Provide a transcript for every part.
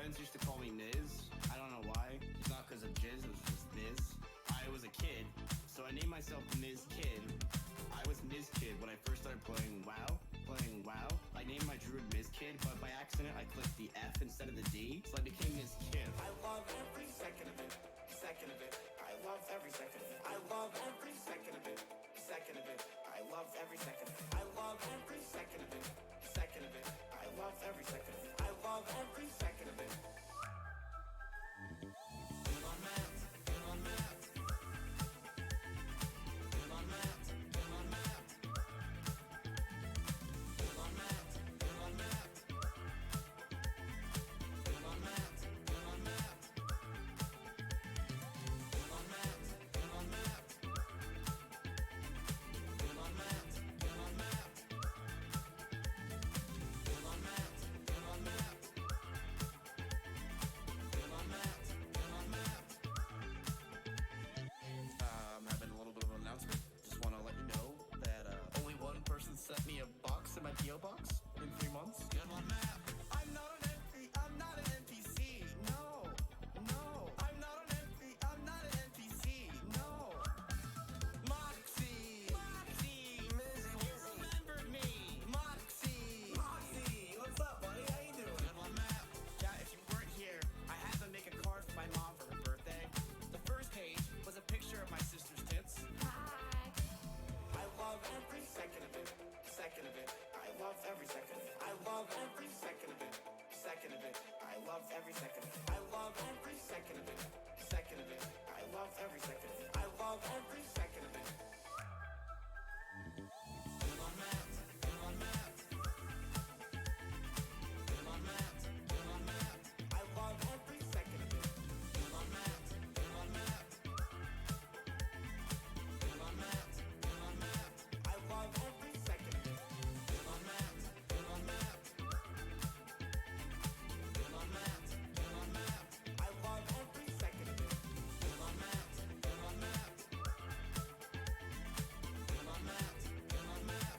friends used to call me Niz. I don't know why. It's not because of jizz, it was just Niz. I was a kid, so I named myself Niz Kid. I was Niz Kid when I first started playing WoW. I named my druid Niz Kid, but by accident I clicked the F instead of the D, so I became Niz Kid. I love every second of it. I love every second of it. I love every second of it. I love every second of it. I love every second of it. I love every second of it. I love every second of it. Good on math. Good on math. Good on math. Good on math. Good on math. Good on math. Good on math. Good on math. Good on math. Good on math. Good on math. Good on math. Good on math. Good on math. Good on math. Good on math. Having a little bit of an announcement. Just want to let you know that only one person sent me a box in my PO box in 3 months. Good on math. I'm not an NPC. No. I'm not an NPC. No. Moxie, you remember me. Moxie, what's up, buddy? How you doing? Good on math. Yeah, if you weren't here, I had to make a card for my mom for her birthday. The first page was a picture of my sister's tits. Hi. I love every second of it. I love every second of it. I love every second of it. I love every second of it. I love every second of it. I love every second of it. I love every second of it. Good on math. Good on math. Good on math. Good on math. I love every second of it. Good on math. Good on math. Good on math. Good on math. I love every second of it. Good on math. Good on math. Good on math. Good on math. I love every second of it. Good on math. Good on math. Good on math. Good on math.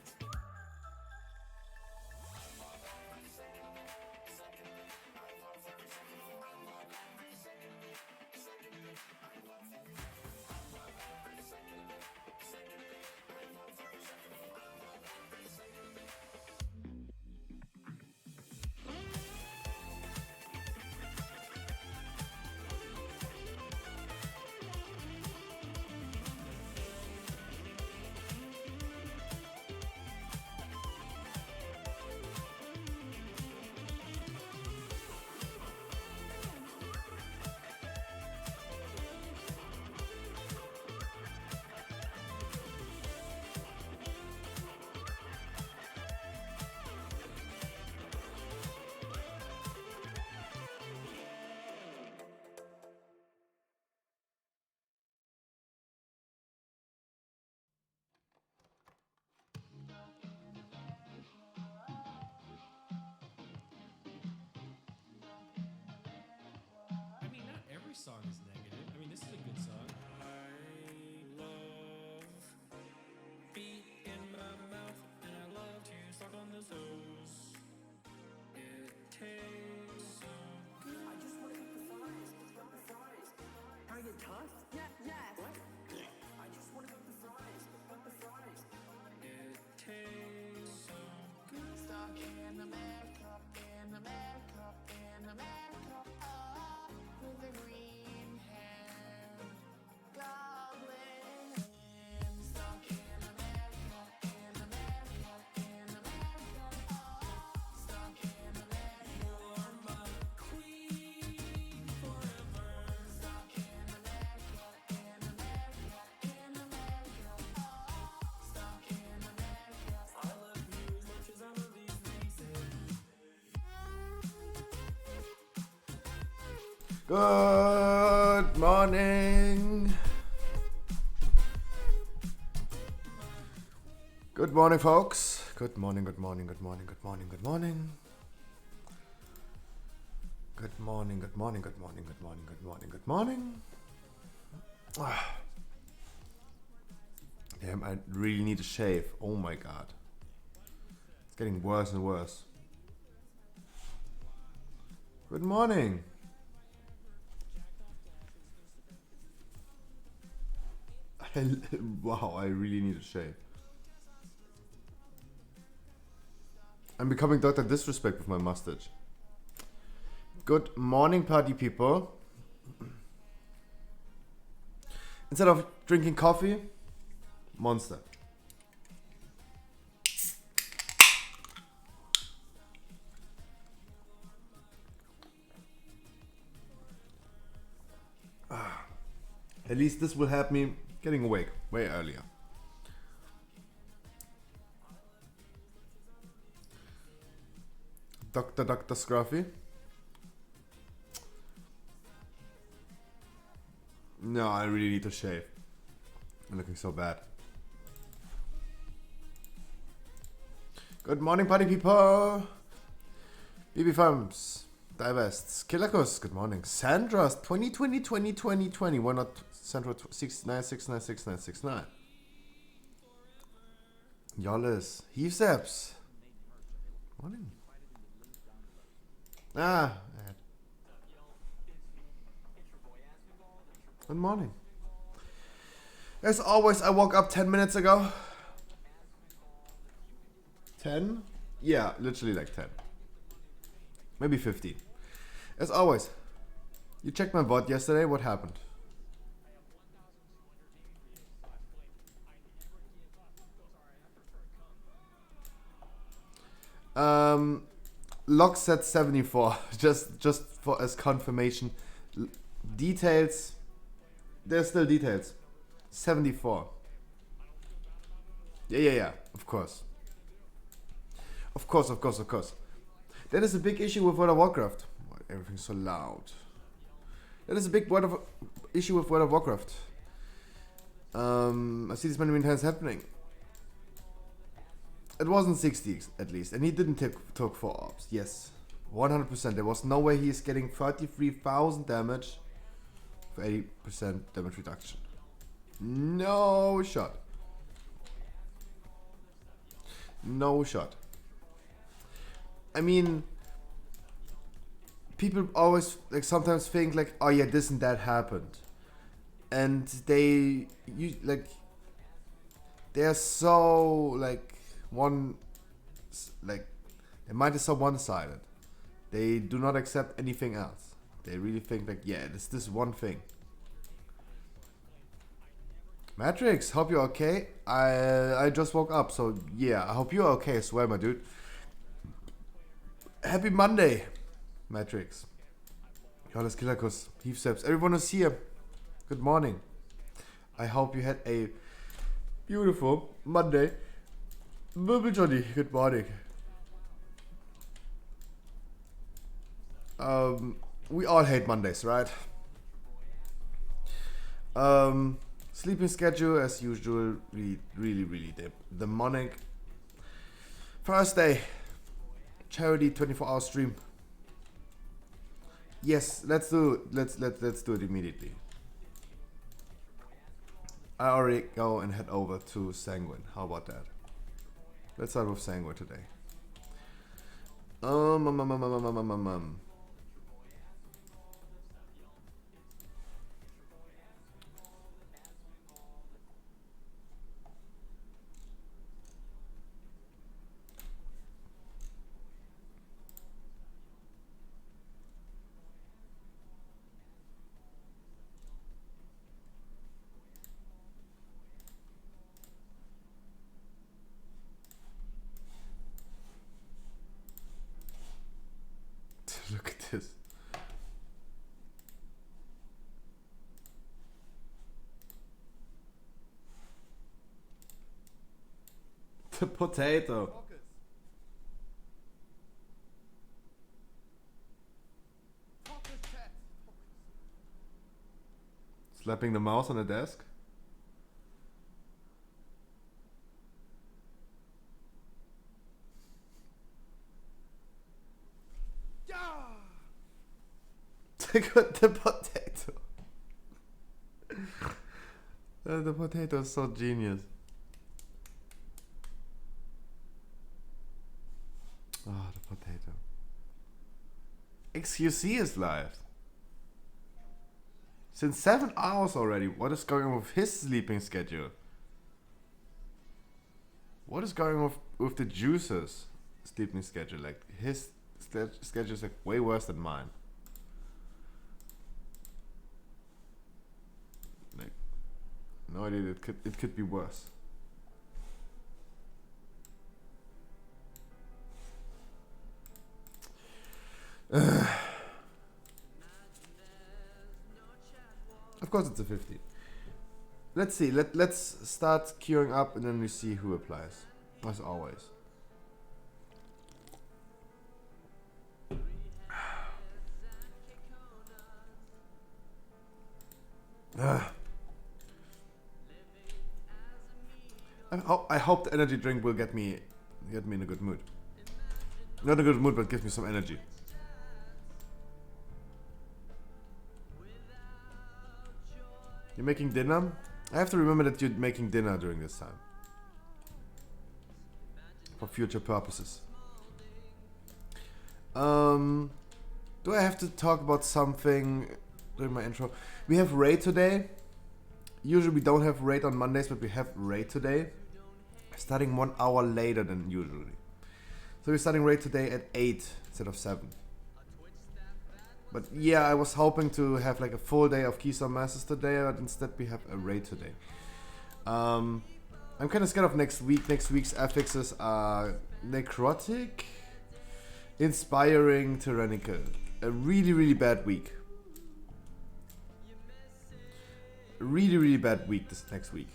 I mean, not every song is negative. I mean, this is a good song. I love beat in my mouth, and I love to suck on the toes. It tastes so good. I just want to eat the fries. Are you tough? Yes. What? I just want to eat the fries. It tastes so good. Stuck in America, oh, with a green hair goblin. Stuck in America, oh, stuck in America. You're my queen forever. Stuck in America, oh, stuck in America. I love you as much as I love these races. Good morning. Good morning, folks. Good morning. Good morning. Good morning. Good morning. Good morning. Good morning. Good morning. Good morning. Good morning. Good morning. Good morning. Damn, I really need a shave. Oh my god. It's getting worse and worse. Good morning. Wow, I really need a shave. I'm becoming Dr. Disrespect with my mustache. Good morning, party people. Instead of drinking coffee, Monster. At least this will help me getting awake way earlier. Dr. Scruffy. No, I really need to shave. I'm looking so bad. Good morning, party people. BB Farms. Divests. Kilakos. Good morning. Sandra's 2020. Why not Sandra 69696969? Yollis. Heavesaps. Morning. Good morning. As always, I woke up 10 minutes ago. 10? Yeah, literally like 10. Maybe 15. As always, you checked my VoD yesterday. What happened? Log said 74. just for as confirmation. Details. There's still details. 74. Yeah. Of course. Of course. That is a big issue with World of Warcraft. Why everything's so loud. That is a big issue with World of Warcraft. I see this many times happening. It wasn't 60 at least, and he didn't took 4 orbs. Yes, 100%. There was no way he is getting 33,000 damage for 80% damage reduction. No shot. No shot. I mean, people always like sometimes think like, oh yeah, this and that happened, and they're so like their mind is so one-sided. They do not accept anything else. They really think like, yeah, it's this one thing. Matrix, hope you're okay. I just woke up, so yeah, I hope you're okay as well, my dude. Happy Monday, Matrix. Johannes Kilakos, Heavesaps, everyone is here. Good morning. I hope you had a beautiful Monday. Bubble Johnny, good morning. We all hate Mondays, right? Sleeping schedule as usual, really demonic. Thursday, charity 24-hour stream. Yes, let's do it immediately. I already go and head over to Sanguine. How about that? Let's start with Sanguine today. Look at this. The potato. Slapping the mouse on the desk. The potato. The potato is so genius. Oh, the potato. XQC is live. Since 7 hours already. What is going on with his sleeping schedule? What is going on with the Juicer's sleeping schedule? Like, his schedule is like way worse than mine. Like, no idea. It could be worse. Of course it's a 50. Let's see. Let's start queuing up and then we see who applies. As always. I hope the energy drink will get me in a good mood. Not a good mood, but gives me some energy. You're making dinner? I have to remember that you're making dinner during this time. For future purposes. Do I have to talk about something during my intro? We have raid today. Usually we don't have raid on Mondays, but we have raid today. Starting 1 hour later than usually. So we're starting raid today at 8 instead of 7. But yeah, I was hoping to have like a full day of Keystone Masters today, but instead we have a raid today. I'm kind of scared of next week. Next week's affixes are Necrotic, Inspiring, Tyrannical. A really, really bad week. Really, really bad week this next week.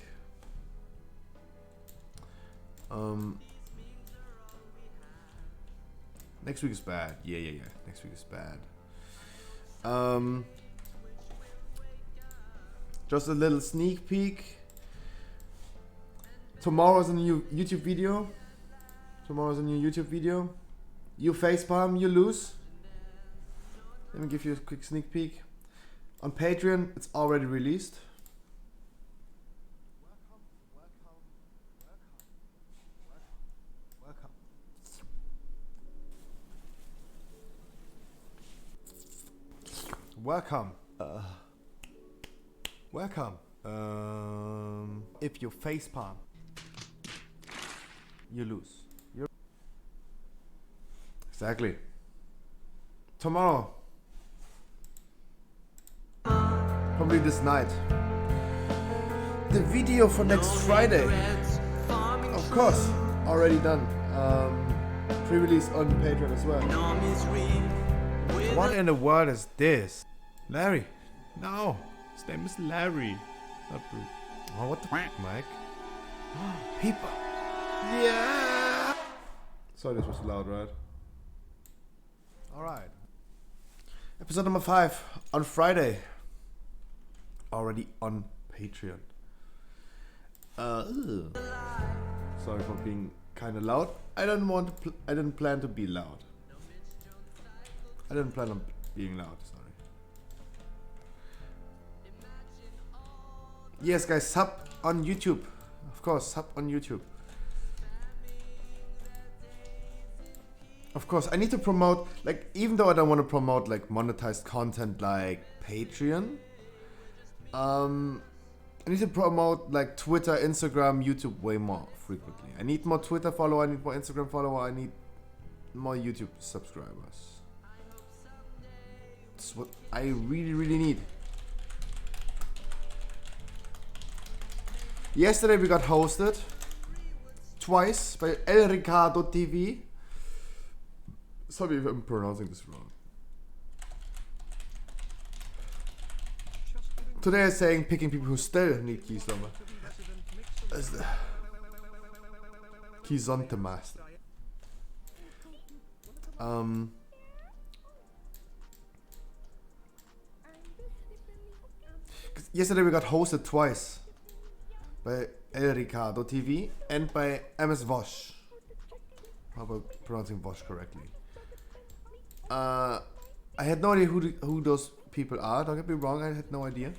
Next week is bad. Yeah. Next week is bad. Just a little sneak peek. Tomorrow's a new YouTube video. You facepalm, you lose. Let me give you a quick sneak peek. On Patreon, it's already released. Welcome. Welcome. If you facepalm, you lose. Exactly. Tomorrow. Probably this night. The video for next Friday. Of course. Already done. Pre-release on Patreon as well. What in the world is this? Larry. No. His name is Larry. Not Bruce. Oh, what the fuck, Mike? People. Yeah. Sorry, this was loud, right? Alright. Episode number 5 on Friday. Already on Patreon. Sorry for being kind of loud. I didn't plan to be loud. I didn't plan on being loud, sorry. Yes, guys, sub on YouTube. Of course, sub on YouTube. Of course, I need to promote, like, even though I don't want to promote, like, monetized content like Patreon, I need to promote, like, Twitter, Instagram, YouTube way more frequently. I need more Twitter follower, I need more Instagram follower, I need more YouTube subscribers. That's what I really, really need. Yesterday we got hosted twice by El Ricardo TV. Sorry if I'm pronouncing this wrong. Today I'm saying picking people who still need Keystone. As the Keystone Master. Yesterday we got hosted twice by El Ricardo TV and by MS Vosh. Probably pronouncing Vosh correctly. I had no idea who those people are. Don't get me wrong, I had no idea.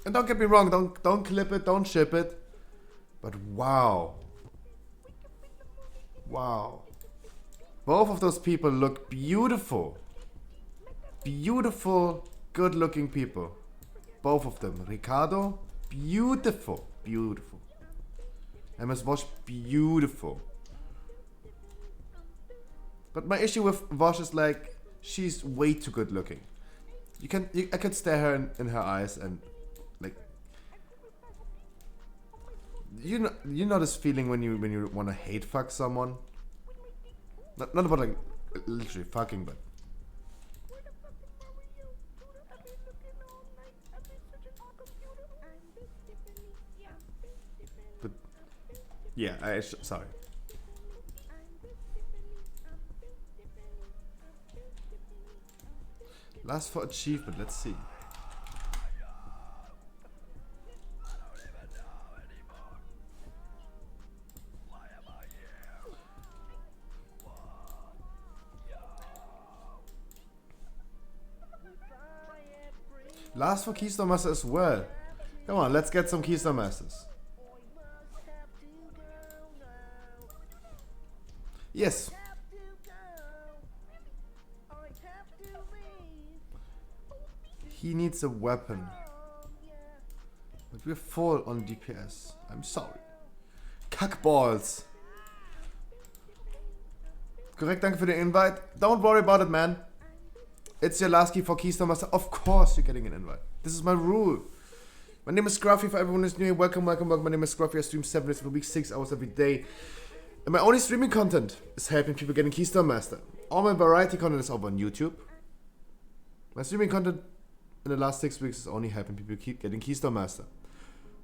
And don't get me wrong, don't clip it, don't ship it. But wow. Wow. Both of those people look beautiful. Beautiful, good looking people. Both of them. Ricardo, beautiful. Beautiful. MS Wash, beautiful. But my issue with Vosh is like, she's way too good looking. I could stare her in her eyes and like, you know this feeling when you want to hate fuck someone. Not about like literally fucking, but yeah. Sorry. Last for achievement, let's see. Last for Keystone Master as well. Come on, let's get some Keystone Masters. Yes. He needs a weapon. But we're full on DPS. I'm sorry. Kackballs. Korrekt, danke für den Invite. Don't worry about it, man. It's your last key for Keystone Master. Of course you're getting an invite. This is my rule. My name is Scruffy. For everyone who's new here, welcome. My name is Scruffy. I stream 7 days per week, 6 hours every day. And my only streaming content is helping people getting Keystone Master. All my variety content is over on YouTube. My streaming content in the last 6 weeks is only helping people keep getting Keystone Master.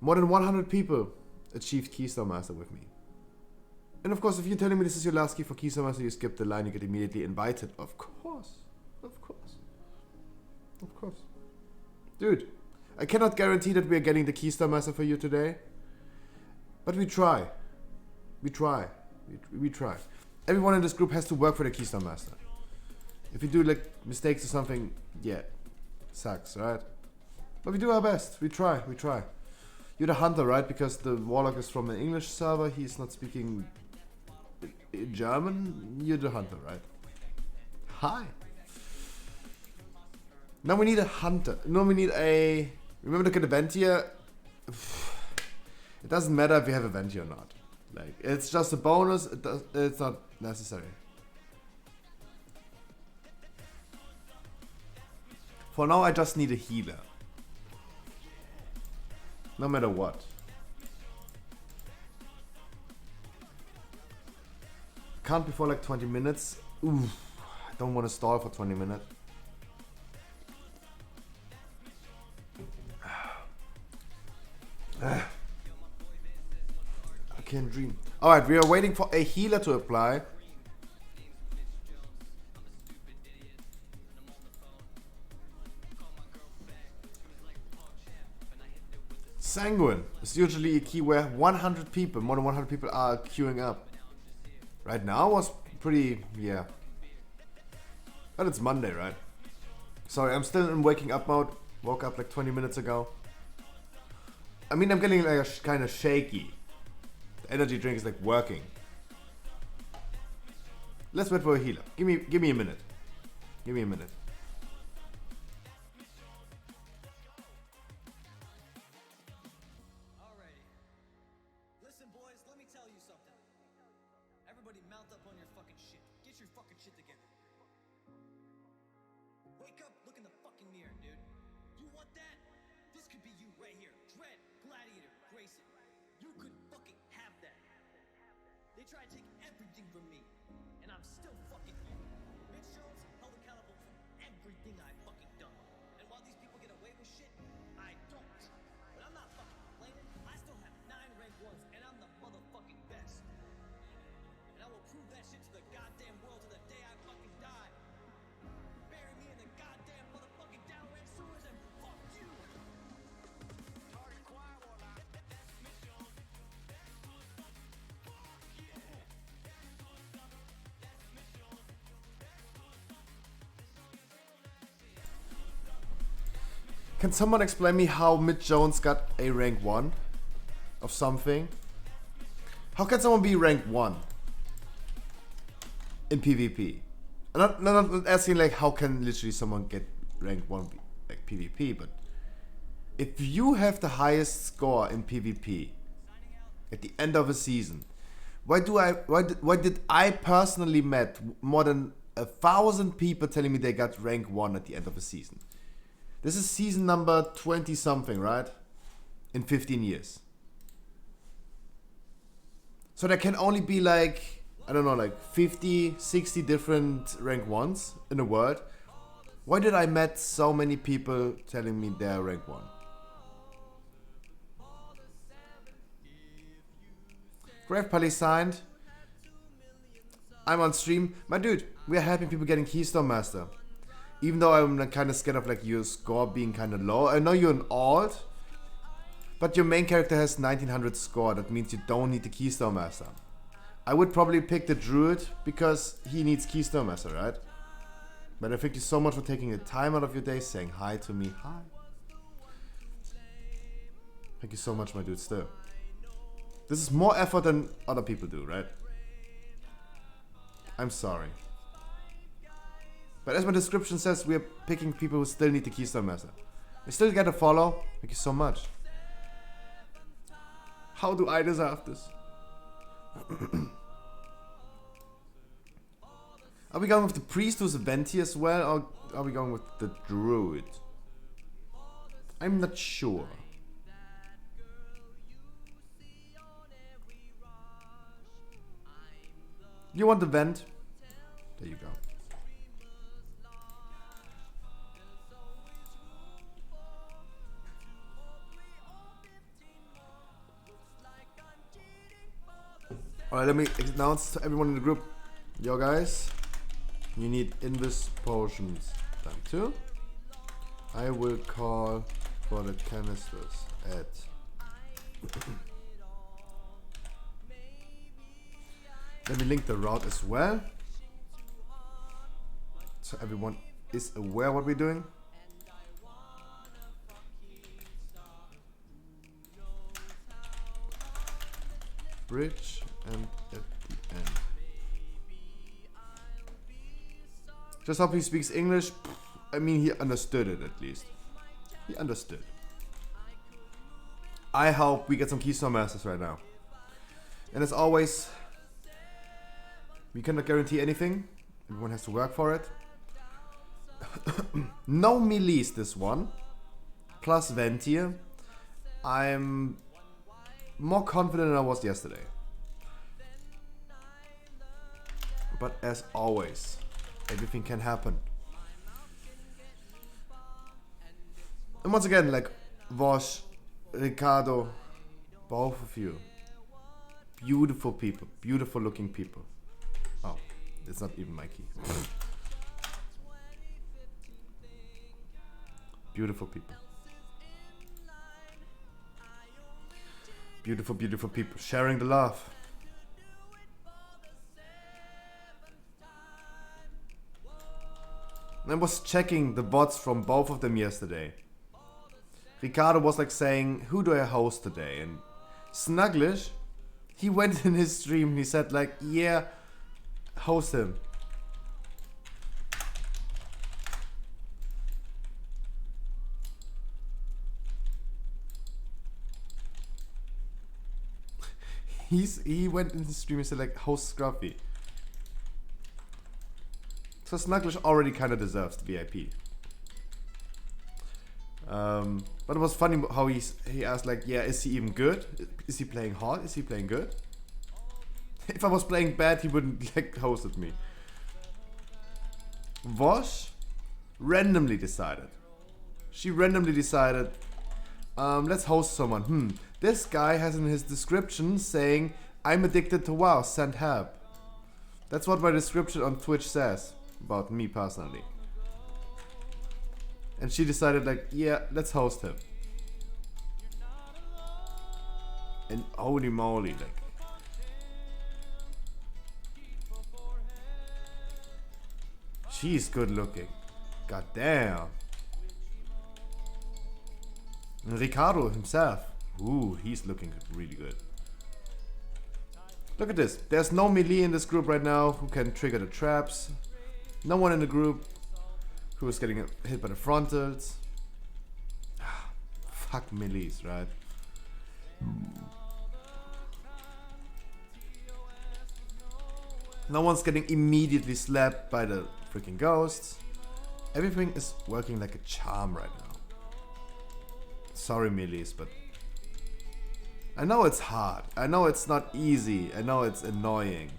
More than 100 people achieved Keystone Master with me. And of course, if you're telling me this is your last key for Keystone Master, you skip the line, you get immediately invited. Of course. Of course. Of course. Dude, I cannot guarantee that we are getting the Keystone Master for you today. But we try. We try. We try. Everyone in this group has to work for the Keystone Master. If you do like mistakes or something, yeah, sucks, right? But we do our best. We try. We try. You're the hunter, right? Because the warlock is from an English server. He's not speaking German. You're the hunter, right? Hi. Now we need a hunter. No, we need a... Remember to get a Ventia? It doesn't matter if we have a Ventia or not. Like, it's just a bonus. It's not necessary. For now, I just need a healer. No matter what. Can't before like 20 minutes. Ooh, I don't want to stall for 20 minutes. I can't dream. Alright, we are waiting for a healer to apply. Sanguine is usually a key where 100 people, more than 100 people are queuing up. Right now was pretty, yeah. But it's Monday, right? Sorry, I'm still in waking up mode. Woke up like 20 minutes ago. I mean, I'm getting like kind of shaky. The energy drink is like working. Let's wait for a healer. Give me a minute. Give me a minute. Alrighty. Listen, boys, let me tell you something. Everybody mount up on your fucking shit. Get your fucking shit together. Wake up, look in the fucking mirror, dude. You want that? This could be you right here. Dread, Gladiator, Grayson. You could fucking have that. They try to take everything from me, and I'm still fucking here. Mitch Jones held accountable for everything I fucking done. And while these people get away with shit, I don't. But I'm not fucking complaining. I still have 9 rank 1s, and I'm the motherfucking best. And I will prove that shit to the goddamn world to the day I fucking die. Bury me in the goddamn motherfucking downrange sewers and fuck you! Can someone explain me how Mitch Jones got a rank 1 of something? How can someone be rank 1? in PvP. I'm not asking like how can literally someone get rank 1 like PvP, but if you have the highest score in PvP at the end of a season, why did I personally met more than 1,000 people telling me they got rank 1 at the end of a season? This is season number 20 something, right? In 15 years. So there can only be like, I don't know, like 50, 60 different rank 1s in the world. Why did I met so many people telling me they're rank 1? Grave Pally signed. I'm on stream. My dude, we are helping people getting Keystone Master. Even though I'm kind of scared of like your score being kind of low. I know you're an alt, but your main character has 1900 score. That means you don't need the Keystone Master. I would probably pick the Druid because he needs Keystone Master, right? But I thank you so much for taking the time out of your day saying hi to me. Hi. Thank you so much, my dude, still. This is more effort than other people do, right? I'm sorry. But as my description says, we are picking people who still need the Keystone Master. You still get a follow. Thank you so much. How do I deserve this? Are we going with the priest who's a Venti as well, or are we going with the druid? I'm not sure. You want the vent? There you go. Alright, let me announce to everyone in the group. Yo guys, you need Invis potions. Time 2. I will call for the canisters at let me link the route as well, so everyone is aware what we're doing. Bridge and at the end. Just hope he speaks English. I mean, he understood it at least. He understood. I hope we get some Keystone Masters right now. And as always, we cannot guarantee anything. Everyone has to work for it. No melees this one. Plus Ventier. I'm more confident than I was yesterday. But as always, everything can happen. And once again, like Vosh, Ricardo, both of you. Beautiful people. Beautiful looking people. Oh, it's not even my key. Beautiful people. Beautiful, beautiful people. Sharing the love. I was checking the VoDs from both of them yesterday. Ricardo was like saying, who do I host today? And Snugglish, he went in his stream and he said like, yeah, host him. He went in his stream and said like, host Scruffy. So Snugglish already kind of deserves the VIP. But it was funny how he asked like, yeah, is he even good? Is he playing hard? Is he playing good? If I was playing bad, he wouldn't like hosted me. Vosh randomly decided. She randomly decided, let's host someone. This guy has in his description saying, I'm addicted to WoW, send help. That's what my description on Twitch says about me personally. And she decided like, yeah, let's host him. And holy moly, like. She's good looking. God damn. And Ricardo himself. Ooh, he's looking really good. Look at this. There's no melee in this group right now who can trigger the traps. No one in the group who is getting hit by the frontals. Fuck melees, right? No one's getting immediately slapped by the freaking ghosts. Everything is working like a charm right now. Sorry melees, but I know it's hard. I know it's not easy. I know it's annoying.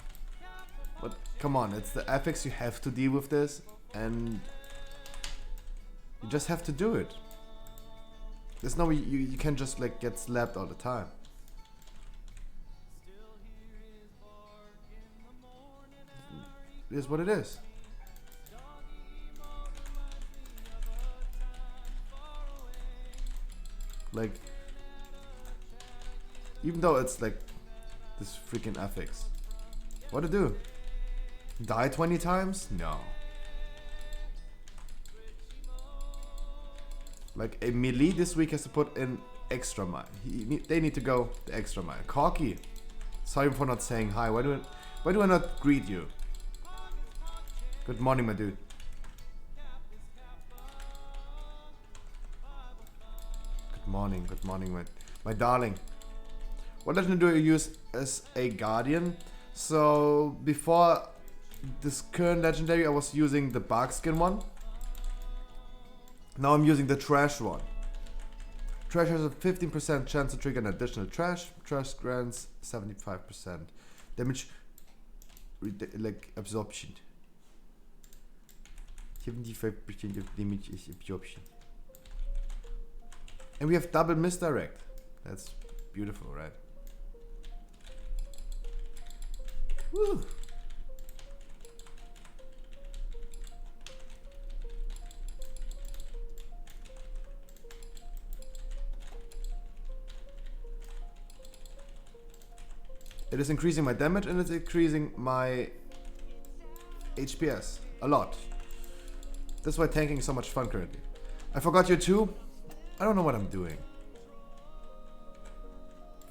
But come on, it's the ethics. You have to deal with this, and you just have to do it. There's no you can't just like get slapped all the time. It is what it is. Like, even though it's like this freaking ethics, what to do? Die 20 times? No. Like a melee this week has to put in extra mile. They need to go the extra mile. Corky, sorry for not saying hi. Why do I not greet you? Good morning, my dude. Good morning, my darling. What legend do you use as a guardian? So before this current legendary, I was using the barkskin one. Now I'm using the trash one. Trash has a 15% chance to trigger an additional trash. Trash grants 75% damage, like absorption. 75% of damage is absorption. And we have double misdirect. That's beautiful, right? Woo. It is increasing my damage and it's increasing my HPS a lot. That's why tanking is so much fun currently. I forgot you too. I don't know what I'm doing.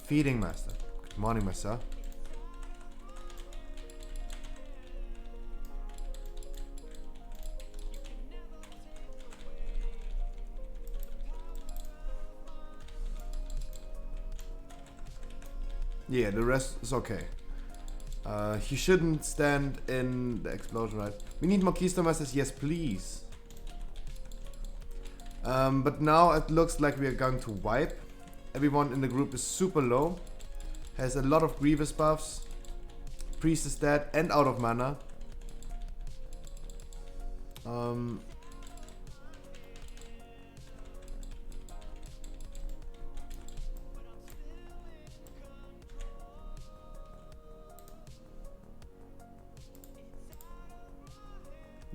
Feeding master. Good morning, my sir. Yeah, the rest is okay. He shouldn't stand in the explosion, right? We need more keystone masters. Yes, please. But now it looks like we are going to wipe. Everyone in the group is super low. Has a lot of grievous buffs. Priest is dead and out of mana.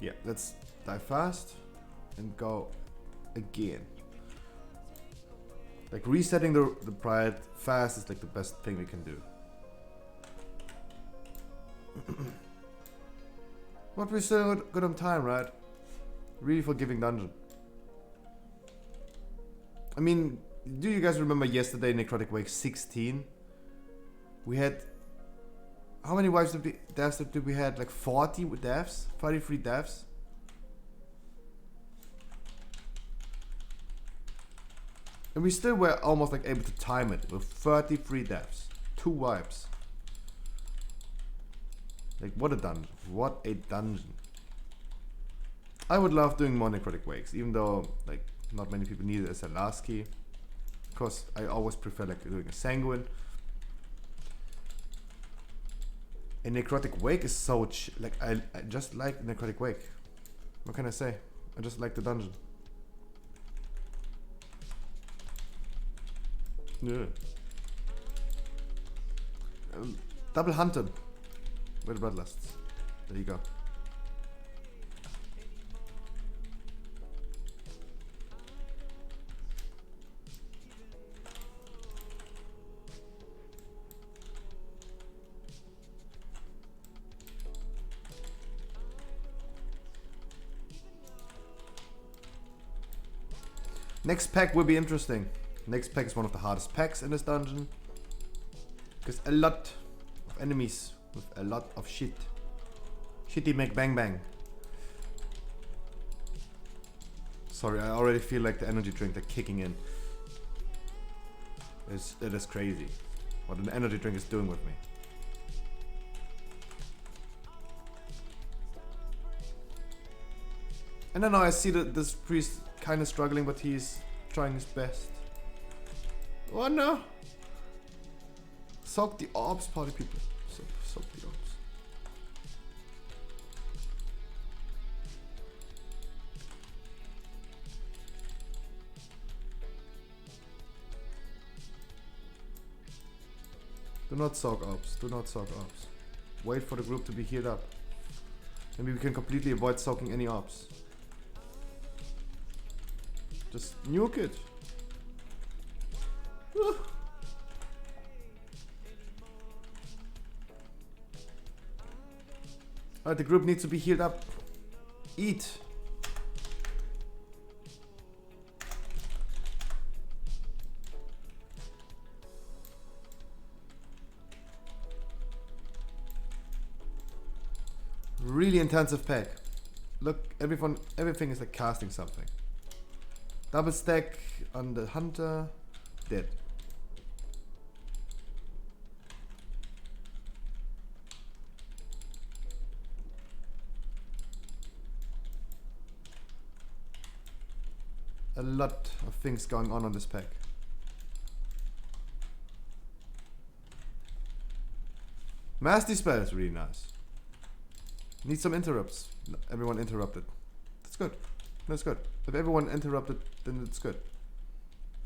Yeah, let's die fast and go again. Like resetting the pride fast is like the best thing we can do. But we're still good on time, right? Really forgiving dungeon. I mean, do you guys remember yesterday, Necrotic Wake 16? We had... How many deaths did we had? Like 40 deaths? 43 deaths? And we still were almost like able to time it with 33 deaths. 2 wipes. Like what a dungeon. What a dungeon. I would love doing more Necrotic Wakes, even though like not many people need it as a last key. Of course, I always prefer like doing a Sanguine. A Necrotic Wake is so like I just like Necrotic Wake. What can I say? I just like the dungeon. Yeah. Double hunted with bloodlusts. There you go. Next pack will be interesting. Next pack is one of the hardest packs in this dungeon. Because a lot of enemies with a lot of shit. Shitty make bang bang. Sorry, I already feel like the energy drink, they're kicking in. It is crazy what an energy drink is doing with me. And then I see that this priest kind of struggling, but he's trying his best. Oh no! Soak the orbs, party people. Soak the orbs. Do not soak orbs. Do not soak orbs. Wait for the group to be healed up. Maybe we can completely avoid soaking any orbs. Just nuke it. Alright, the group needs to be healed up. Eat. Really intensive pack. Look, everything is like casting something. Double stack on the hunter. Dead. A lot of things going on this pack. Mass Dispel is really nice. Need some interrupts. Everyone interrupted. That's good. That's good. If everyone interrupted, then it's good.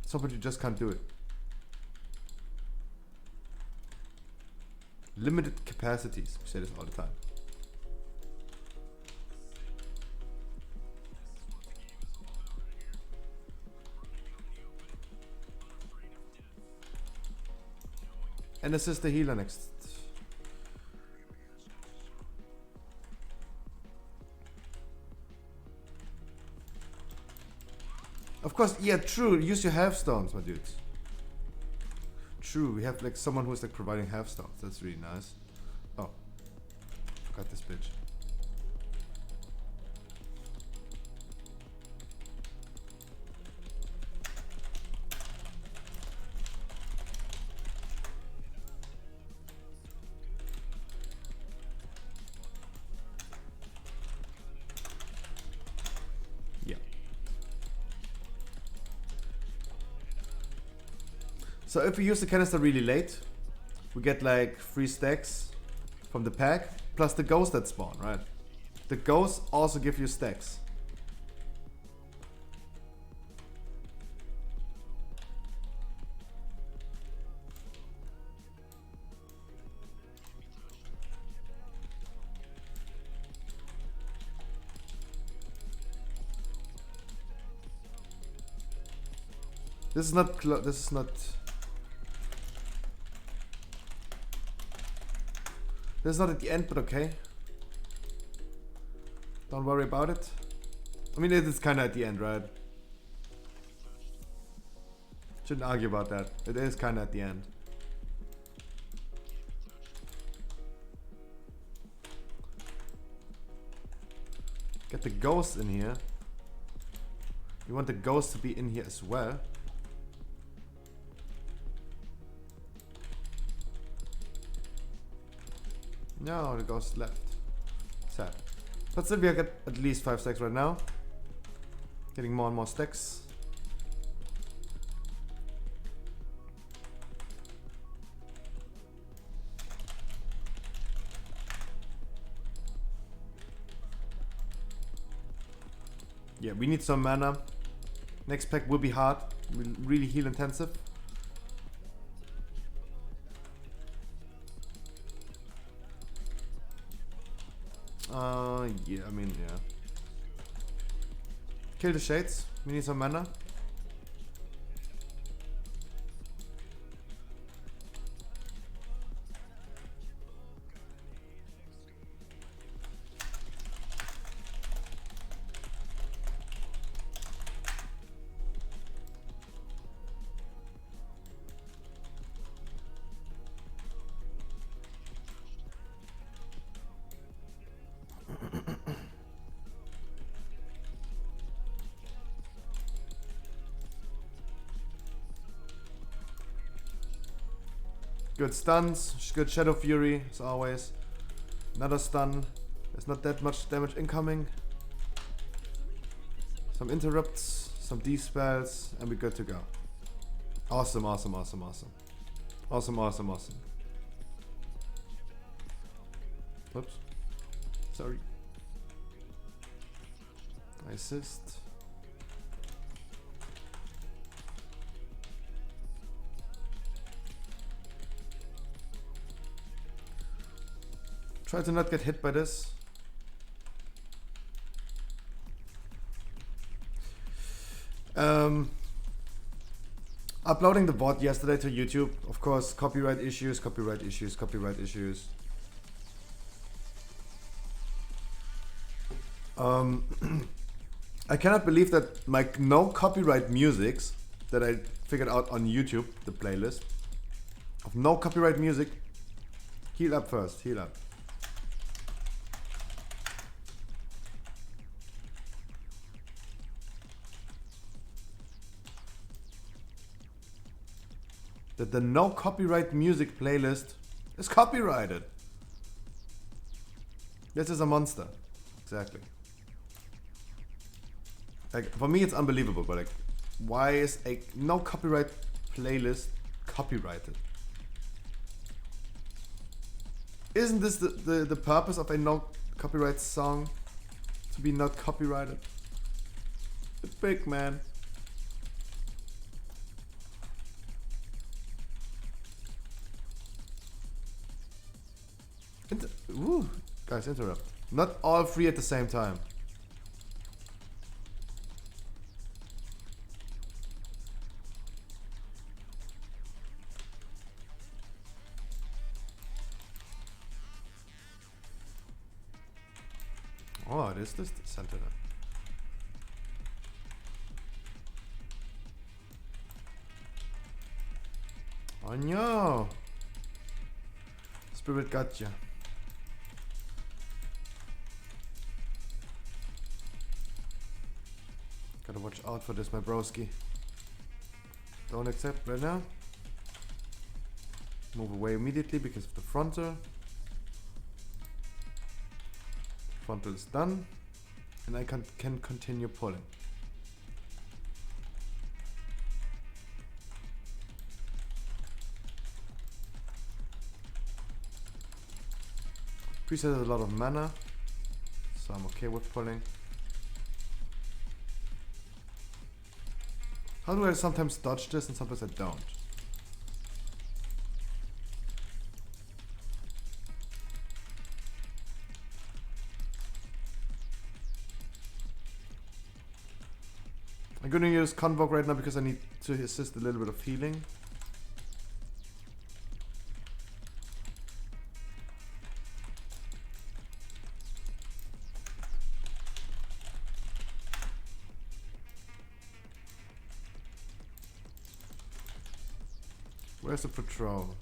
Somebody just can't do it. Limited capacities. We say this all the time. And assist the healer next. Of course, yeah, true. Use your half stones, my dudes. True, we have like someone who's like providing half stones. That's really nice. Oh, forgot this bitch. So if we use the canister really late, we get like 3 stacks from the pack, plus the ghosts that spawn, right? The ghosts also give you stacks. This is not This is not at the end, but okay. Don't worry about it. I mean, it is kind of at the end, right? Shouldn't argue about that. It is kind of at the end. Get the ghost in here. You want the ghost to be in here as well. No, the ghost left. Sad. But still, we get at least 5 stacks right now. Getting more and more stacks. Yeah, we need some mana. Next pack will be hard. Will really heal intensive. Yeah, I mean, yeah. Kill the shades. We need some mana. Good stuns, good Shadow Fury, as always. Another stun. There's not that much damage incoming. Some interrupts, some D-spells, and we're good to go. Awesome, awesome, awesome, awesome. Awesome, awesome, awesome. Oops. Sorry. Assist. Try to not get hit by this. Uploading the VoD yesterday to YouTube, of course, copyright issues, copyright issues, copyright issues. I cannot believe that my no copyright musics that I figured out on YouTube, the playlist of no copyright music. Heal up first, heal up. That the no copyright music playlist is copyrighted. This is a monster. Exactly. Like, for me it's unbelievable, but like, why is a no copyright playlist copyrighted? Isn't this the purpose of a no copyright song? To be not copyrighted? It's big, man. Woo. Guys, interrupt. Not all three at the same time. Oh, it is this center then. Oh no! Spirit got ya. Gotta watch out for this, my broski. Don't accept right now. Move away immediately because of the frontal. Frontal is done. And I can continue pulling. Preset has a lot of mana, so I'm okay with pulling. How do I sometimes dodge this and sometimes I don't? I'm gonna use Convoke right now because I need to assist a little bit of healing. Where's the patrol?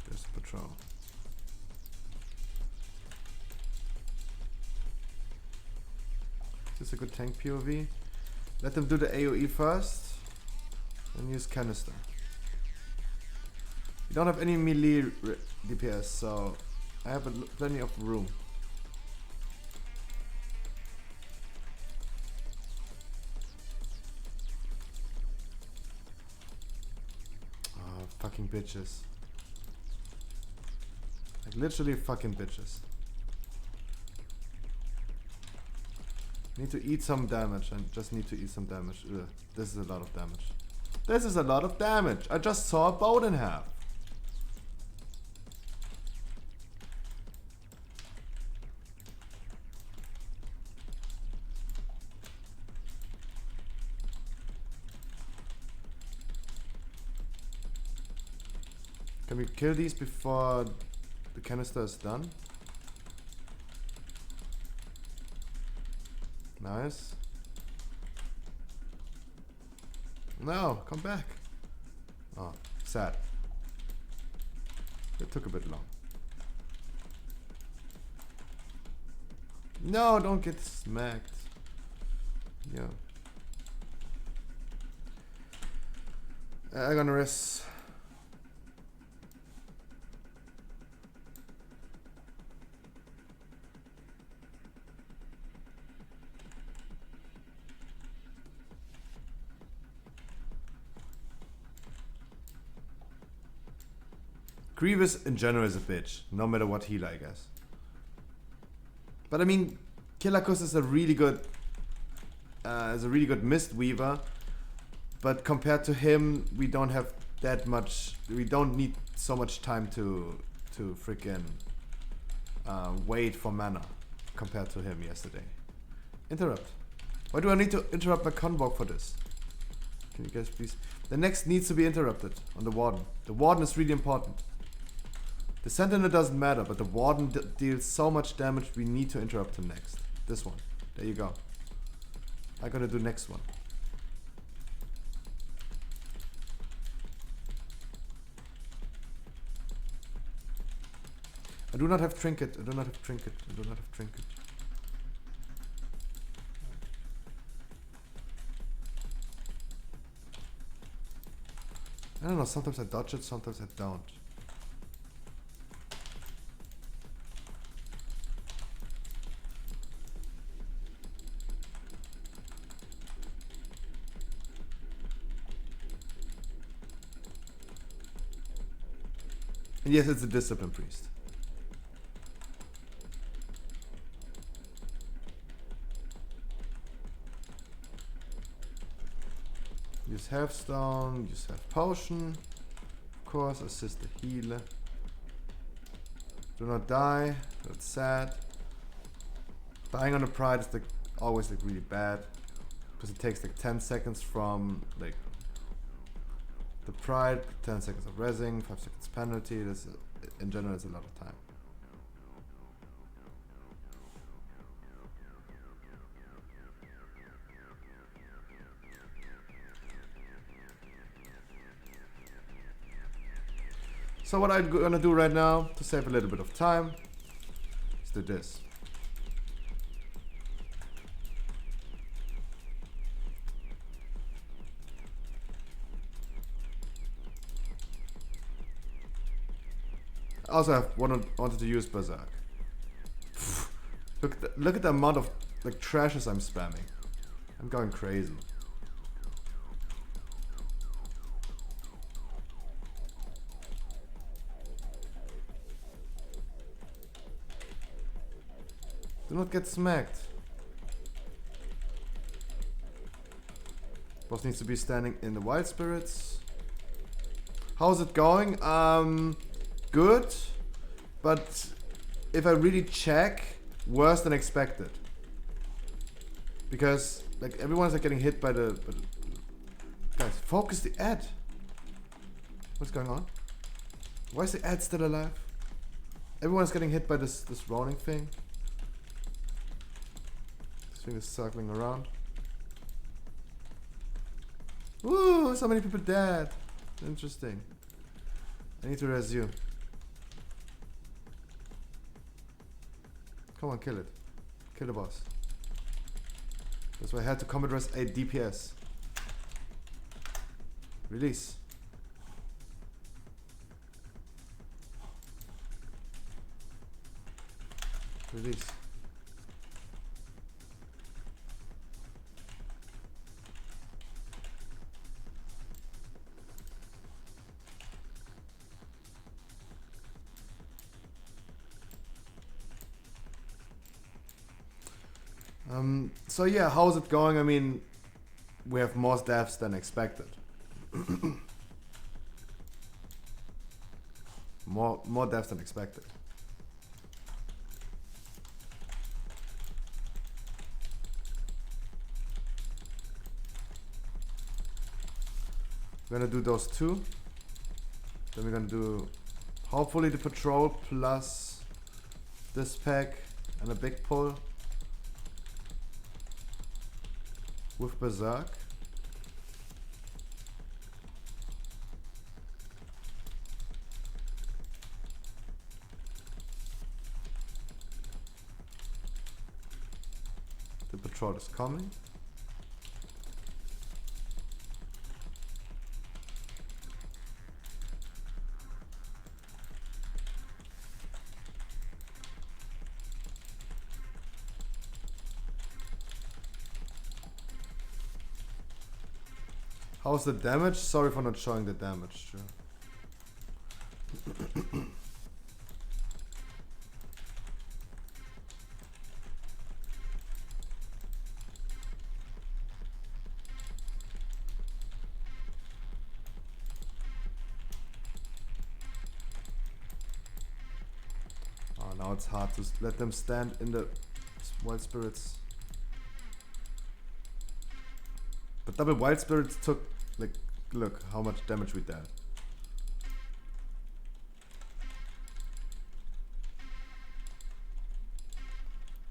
There's the patrol. Is this a good tank POV? Let them do the AoE first. And use canister. We don't have any melee DPS, so I have plenty of room. Fucking bitches. Like literally fucking bitches. Need to eat some damage. I just need to eat some damage. Ugh, this is a lot of damage. This is a lot of damage. I just saw a boat in half. Can we kill these before the canister is done? Nice. No, come back. Oh, sad. It took a bit long. No, don't get smacked. Yeah. I'm gonna rest. Grievous in general is a bitch, no matter what healer, I guess. But I mean, Kilakos is a really good Mist Weaver. But compared to him, we don't have that much. We don't need so much time to freaking wait for mana compared to him yesterday. Interrupt. Why do I need to interrupt my convoke for this? Can you guys please? The next needs to be interrupted on the Warden. The Warden is really important. The Sentinel doesn't matter, but the Warden deals so much damage, we need to interrupt him next. This one. There you go. I'm gonna do next one. I do not have trinket. I do not have trinket. I do not have trinket. I don't know, sometimes I dodge it, sometimes I don't. And yes, it's a discipline priest. Use Healthstone, use Health Potion. Of course, assist the healer. Do not die, that's sad. Dying on a Pride is like always like really bad. Because it takes like 10 seconds from like the Pride, 10 seconds of rezzing, 5 seconds penalty. This in general is a lot of time. So what I'm gonna do right now to save a little bit of time is do this. I also have wanted to use Berserk. Look at the amount of like trashes I'm spamming. I'm going crazy. Do not get smacked. Boss needs to be standing in the Wild Spirits. How's it going? Good. But if I really check, worse than expected. Because like everyone's like getting hit by the guys, focus the ad. What's going on? Why is the ad still alive? Everyone's getting hit by this rolling thing. This thing is circling around. Ooh, so many people dead. Interesting. I need to res you. Come on, kill it. Kill the boss. That's why I had to combat res 8 DPS. Release. Release. So yeah, how's it going? I mean, we have more deaths than expected. more deaths than expected. We're gonna do those two. Then we're gonna do hopefully the patrol plus this pack and a big pull. With Berserk. The patrol is coming. How's the damage? Sorry for not showing the damage. Sure. Oh, now it's hard to let them stand in the wild spirits. But double wild spirits took, like, look how much damage we did.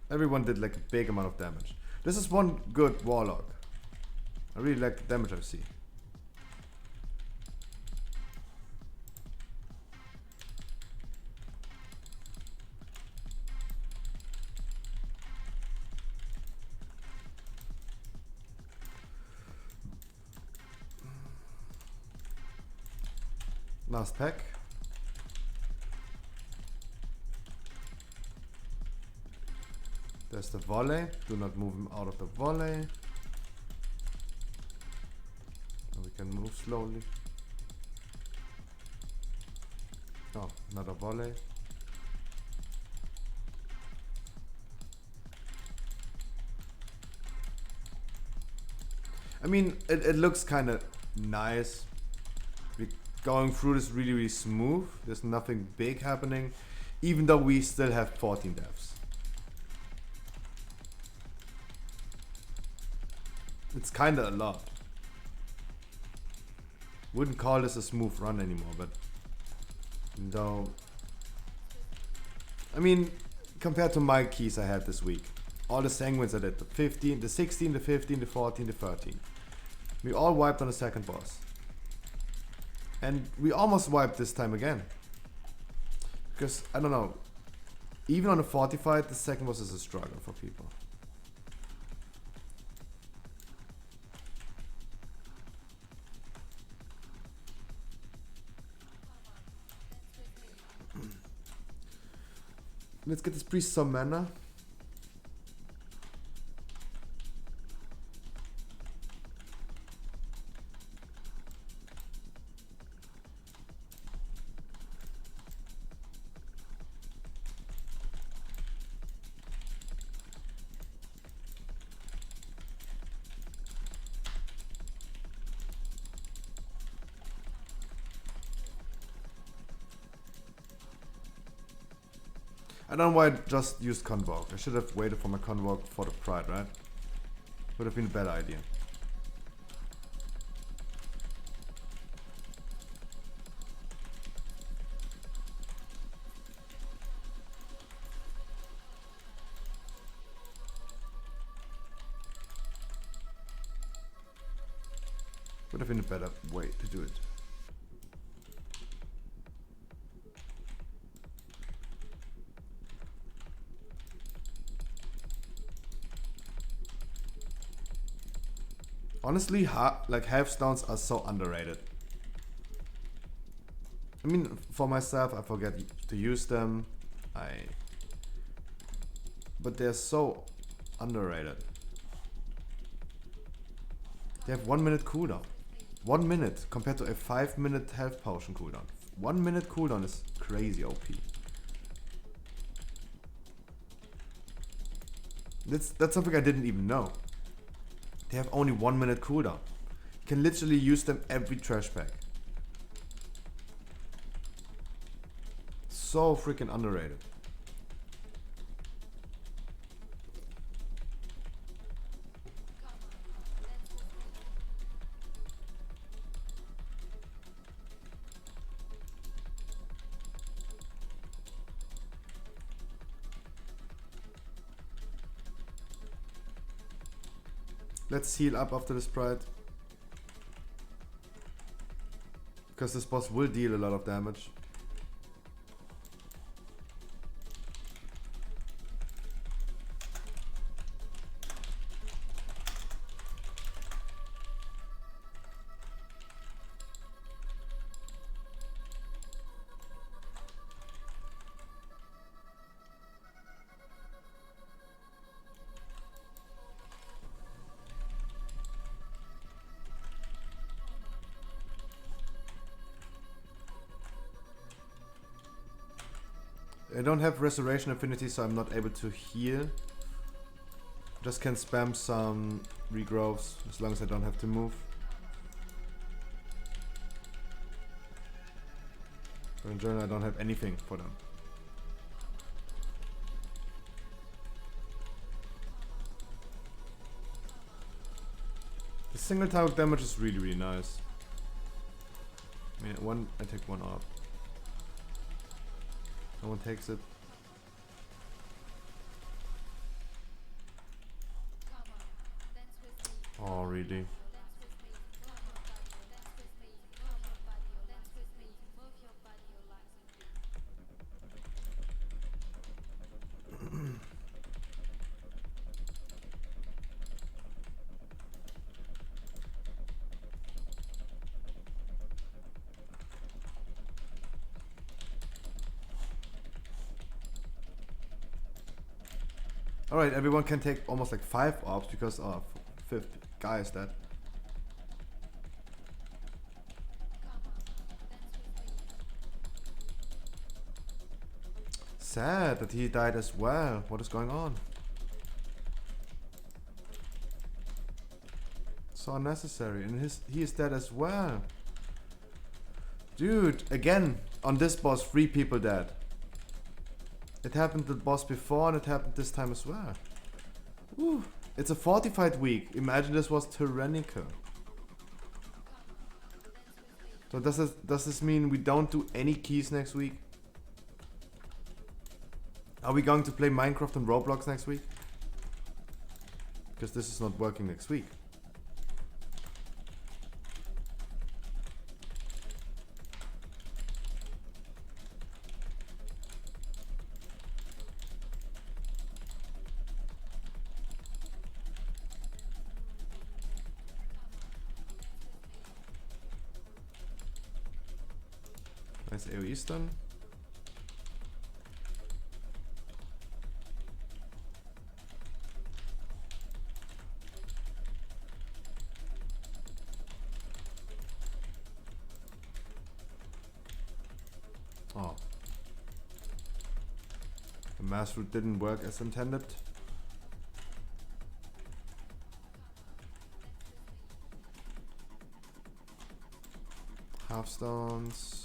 Everyone did like a big amount of damage. This is one good warlock. I really like the damage I see. Last pack. There's the volley. Do not move him out of the volley. And we can move slowly. Oh, another volley. I mean, it looks kind of nice. We're going through this really, really smooth. There's nothing big happening, even though we still have 14 deaths. It's kind of a lot. Wouldn't call this a smooth run anymore, but though, I mean, compared to my keys I had this week, all the sanguines I did, the 15, the 16, the 15, the 14, the 13. We all wiped on the second boss. And we almost wiped this time again. Because, I don't know, even on the fortified, the second boss is a struggle for people. Let's get this priest some mana. I don't know why I just used Convoke. I should have waited for my Convoke for the Pride, right? Would have been a better idea. Would have been a better way to do it. Honestly, like half-stones are so underrated. I mean, for myself, I forget to use them. But they're so underrated. They have 1 minute cooldown. 1 minute compared to a 5-minute health potion cooldown. 1 minute cooldown is crazy OP. That's something I didn't even know. They have only 1 minute cooldown. You can literally use them every trash pack. So freaking underrated. Let's heal up after this Pride. Because this boss will deal a lot of damage. I don't have restoration affinity, so I'm not able to heal. Just can spam some regrowths as long as I don't have to move. But in general, I don't have anything for them. The single target damage is really, really nice. Yeah, I take one up. No one takes it. Oh, really? Alright, everyone can take almost like 5 ops because fifth guy is dead. Sad that he died as well. What is going on? So unnecessary. And he is dead as well. Dude, again, on this boss, 3 people dead. It happened to the boss before and it happened this time as well. Woo. It's a fortified week. Imagine this was tyrannical. So does this mean we don't do any keys next week? Are we going to play Minecraft and Roblox next week? Because this is not working next week. Nice AoE stun. Oh. The mass route didn't work as intended. Half stones.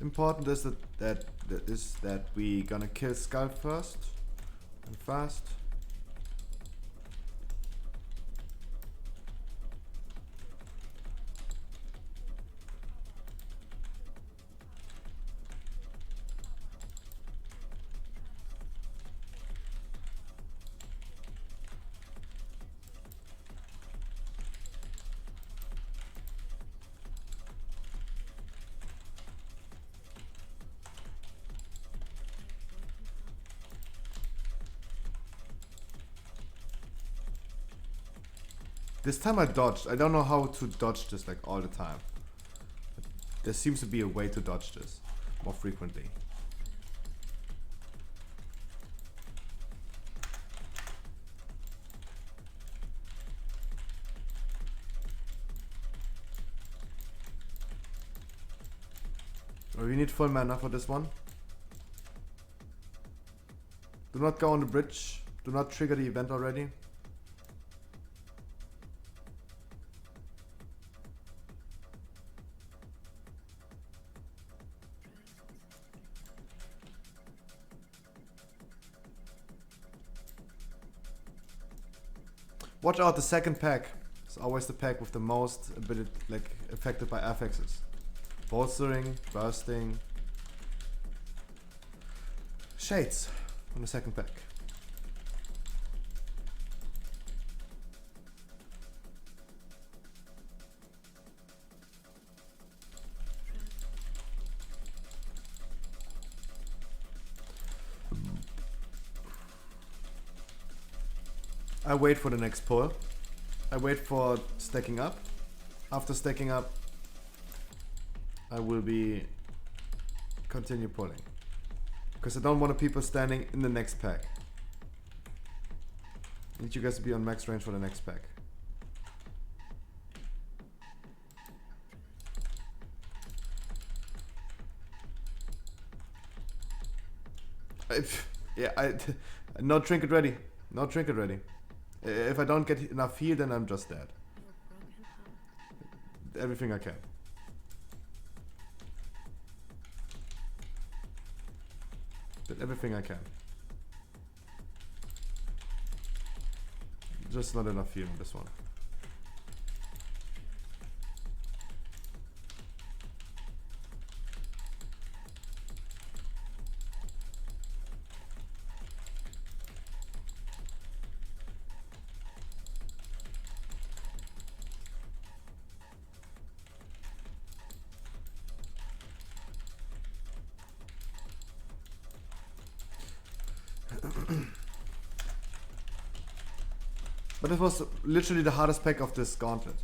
Important is that we gonna kill Skull first and fast. This time I dodged. I don't know how to dodge this like all the time. There seems to be a way to dodge this more frequently. Oh, we need full mana for this one. Do not go on the bridge. Do not trigger the event already. Watch out, the second pack is always the pack with the most ability, like affected by affixes. Bolstering, bursting. Shades on the second pack. I wait for the next pull. I wait for stacking up. After stacking up, I will be continue pulling. Because I don't want people standing in the next pack. I need you guys to be on max range for the next pack. No trinket ready. No trinket ready. If I don't get enough heal, then I'm just dead. Everything I can. Did everything I can. Just not enough heal in this one. But it was literally the hardest pack of this gauntlet.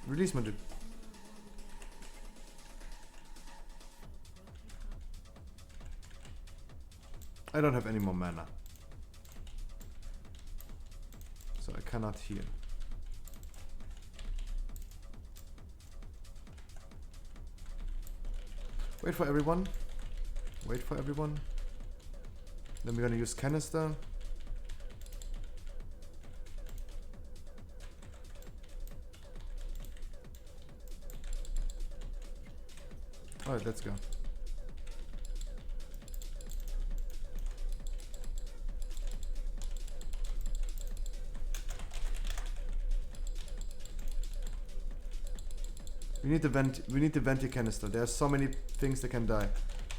Release, my dude. I don't have any more mana. So I cannot heal. Wait for everyone. Wait for everyone. Then we're gonna use canister. Alright, let's go. We need the venti canister. There are so many things that can die.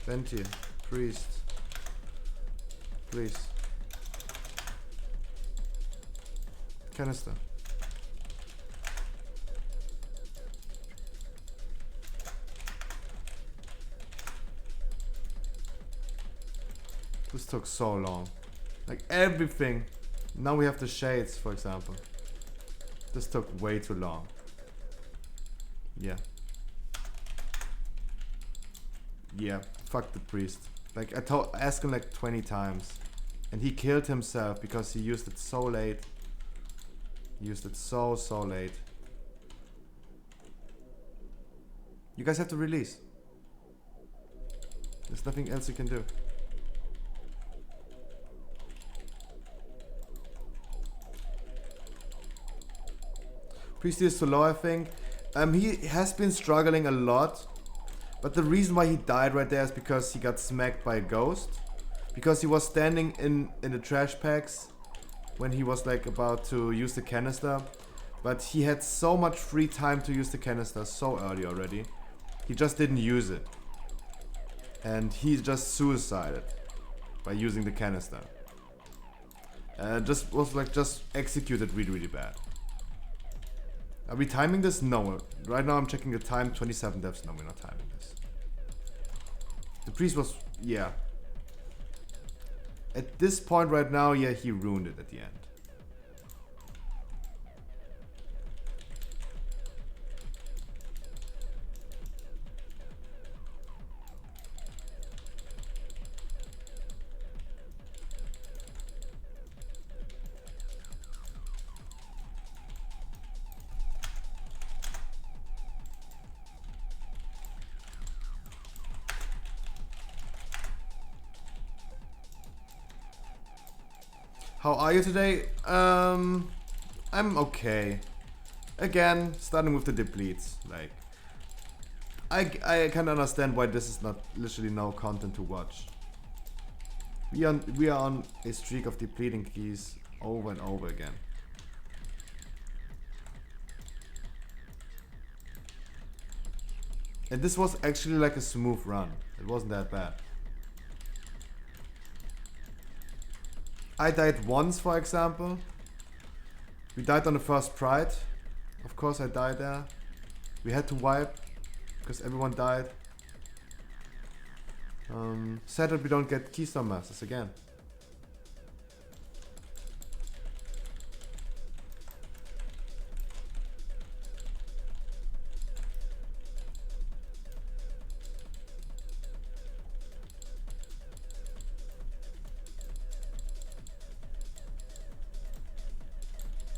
Venti, priest. Please. Canister. This took so long. Like everything. Now we have the shades, for example. This took way too long. Yeah. Yeah, fuck the priest. Like I asked him like 20 times. And he killed himself because he used it so late. He used it so late. You guys have to release. There's nothing else you can do. Priest is too low, I think. He has been struggling a lot, but the reason why he died right there is because he got smacked by a ghost. Because he was standing in the trash packs when he was like about to use the canister, but he had so much free time to use the canister so early already. He just didn't use it, and he just suicided by using the canister. Just was like just executed really bad. Are we timing this? No. Right now I'm checking the time. 27 deaths. No, we're not timing this. The priest was... yeah. At this point right now, yeah, he ruined it at the end. How are you today? I'm okay. Again, starting with the depletes. Like, I can understand why this is not literally no content to watch. We are on a streak of depleting keys over and over again. And this was actually like a smooth run. It wasn't that bad. I died once, for example. We died on the first Pride. Of course I died there. We had to wipe because everyone died. Sad that we don't get Keystone Masters again.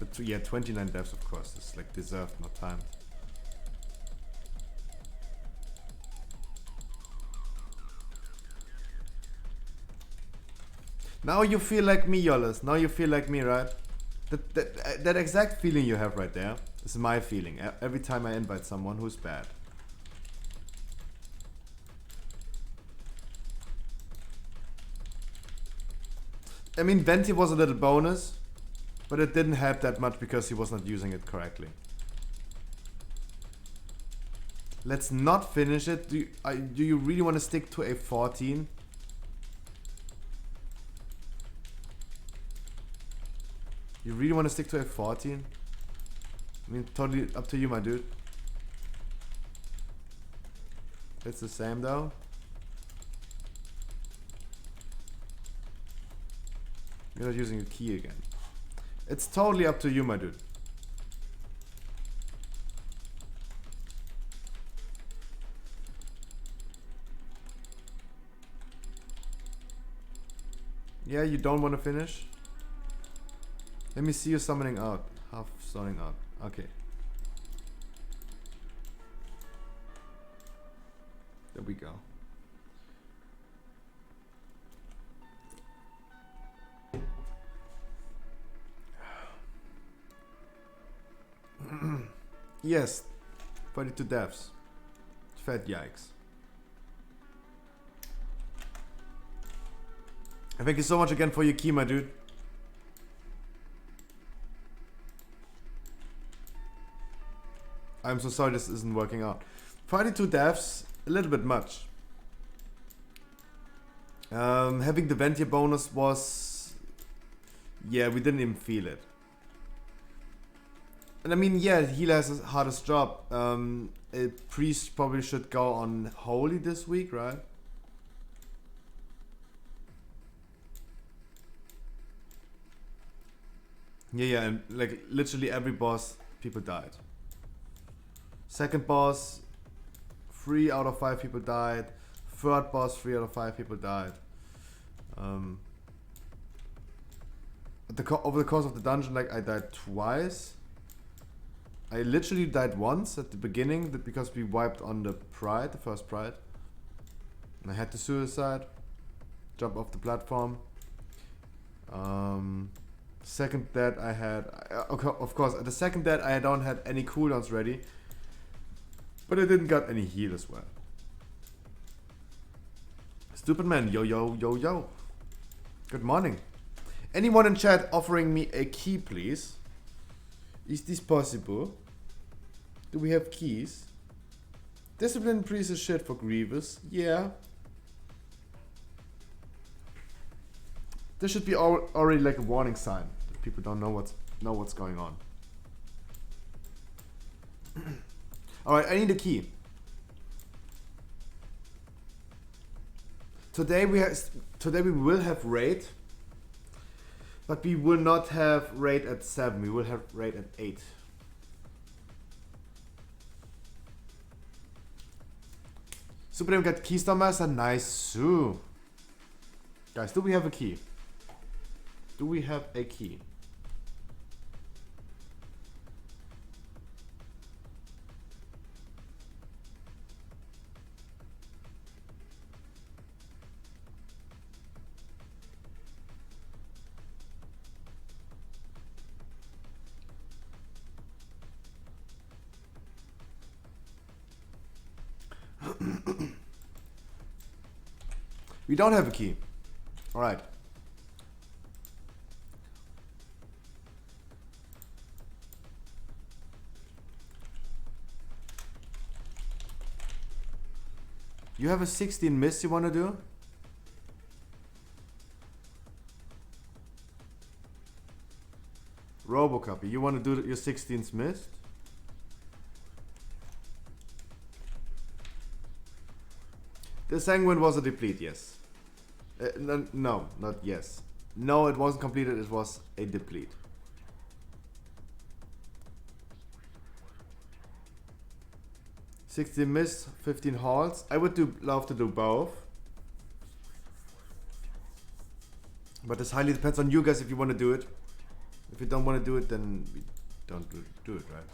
But yeah, 29 deaths, of course. It's like deserved, not timed. Now you feel like me, Yollis. Now you feel like me, right? That exact feeling you have right there is my feeling every time I invite someone who's bad. I mean, Venti was a little bonus, but it didn't help that much because he was not using it correctly. Let's not finish it. Do you really want to stick to a 14? You really want to stick to a 14? I mean, totally up to you, my dude. It's the same though. You're not using a key again. It's totally up to you, my dude. Yeah, you don't want to finish? Let me see you summoning out. Half summoning out. Okay. There we go. Yes. 42 deaths. Fat yikes. And thank you so much again for your key, my dude. I'm so sorry this isn't working out. 42 deaths, a little bit much. Having the Ventia bonus was... Yeah, we didn't even feel it. And I mean, yeah, healer has the hardest job. A priest probably should go on holy this week, right? Yeah, and like literally every boss, people died. Second boss, 3 out of 5 people died. Third boss, 3 out of 5 people died. Over the course of the dungeon, like I died twice. I literally died once at the beginning because we wiped on the Pride, the first Pride. And I had to suicide. Jump off the platform. Second death I had... of course, at the second death I don't had any cooldowns ready. But I didn't got any heal as well. Stupid man, yo yo yo yo. Good morning. Anyone in chat offering me a key, please? Is this possible? Do we have keys? Discipline priest is shit for Grievous. Yeah. This should be already like a warning sign that people don't know what's going on. All right, I need a key. Today we will have raid, but we will not have raid at 7. We will have raid at 8. Super got Keystone Master. Nice. Ooh. Guys, do we have a key? Do we have a key? We don't have a key. All right. You have a 16 miss you want to do? Robocopy, you want to do your 16th missed? The Sanguine was a deplete, yes. No, not yes. No, it wasn't completed, it was a deplete. $16 miss, 15 halts. I would love to do both. But this highly depends on you guys if you want to do it. If you don't want to do it, then we don't do it, right?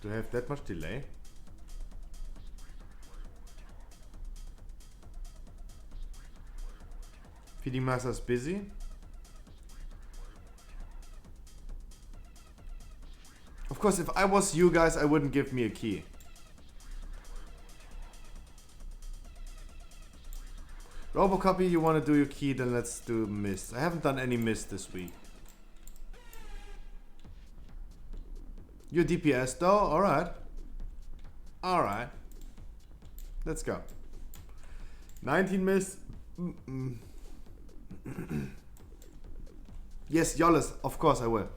Do I have that much delay? Feeding master's busy. Of course, if I was you guys, I wouldn't give me a key. Robocopy, you want to do your key, then let's do mist. I haven't done any mist this week. Your DPS though? Alright. Alright. Let's go. 19 mist. Yes, Yollis, of course I will.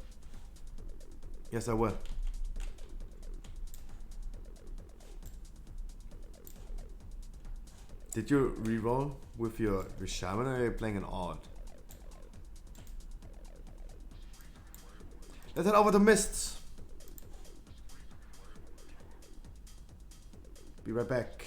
Yes, I will. Did you reroll with your shaman, or are you playing an odd? Let's head over the mists. Be right back.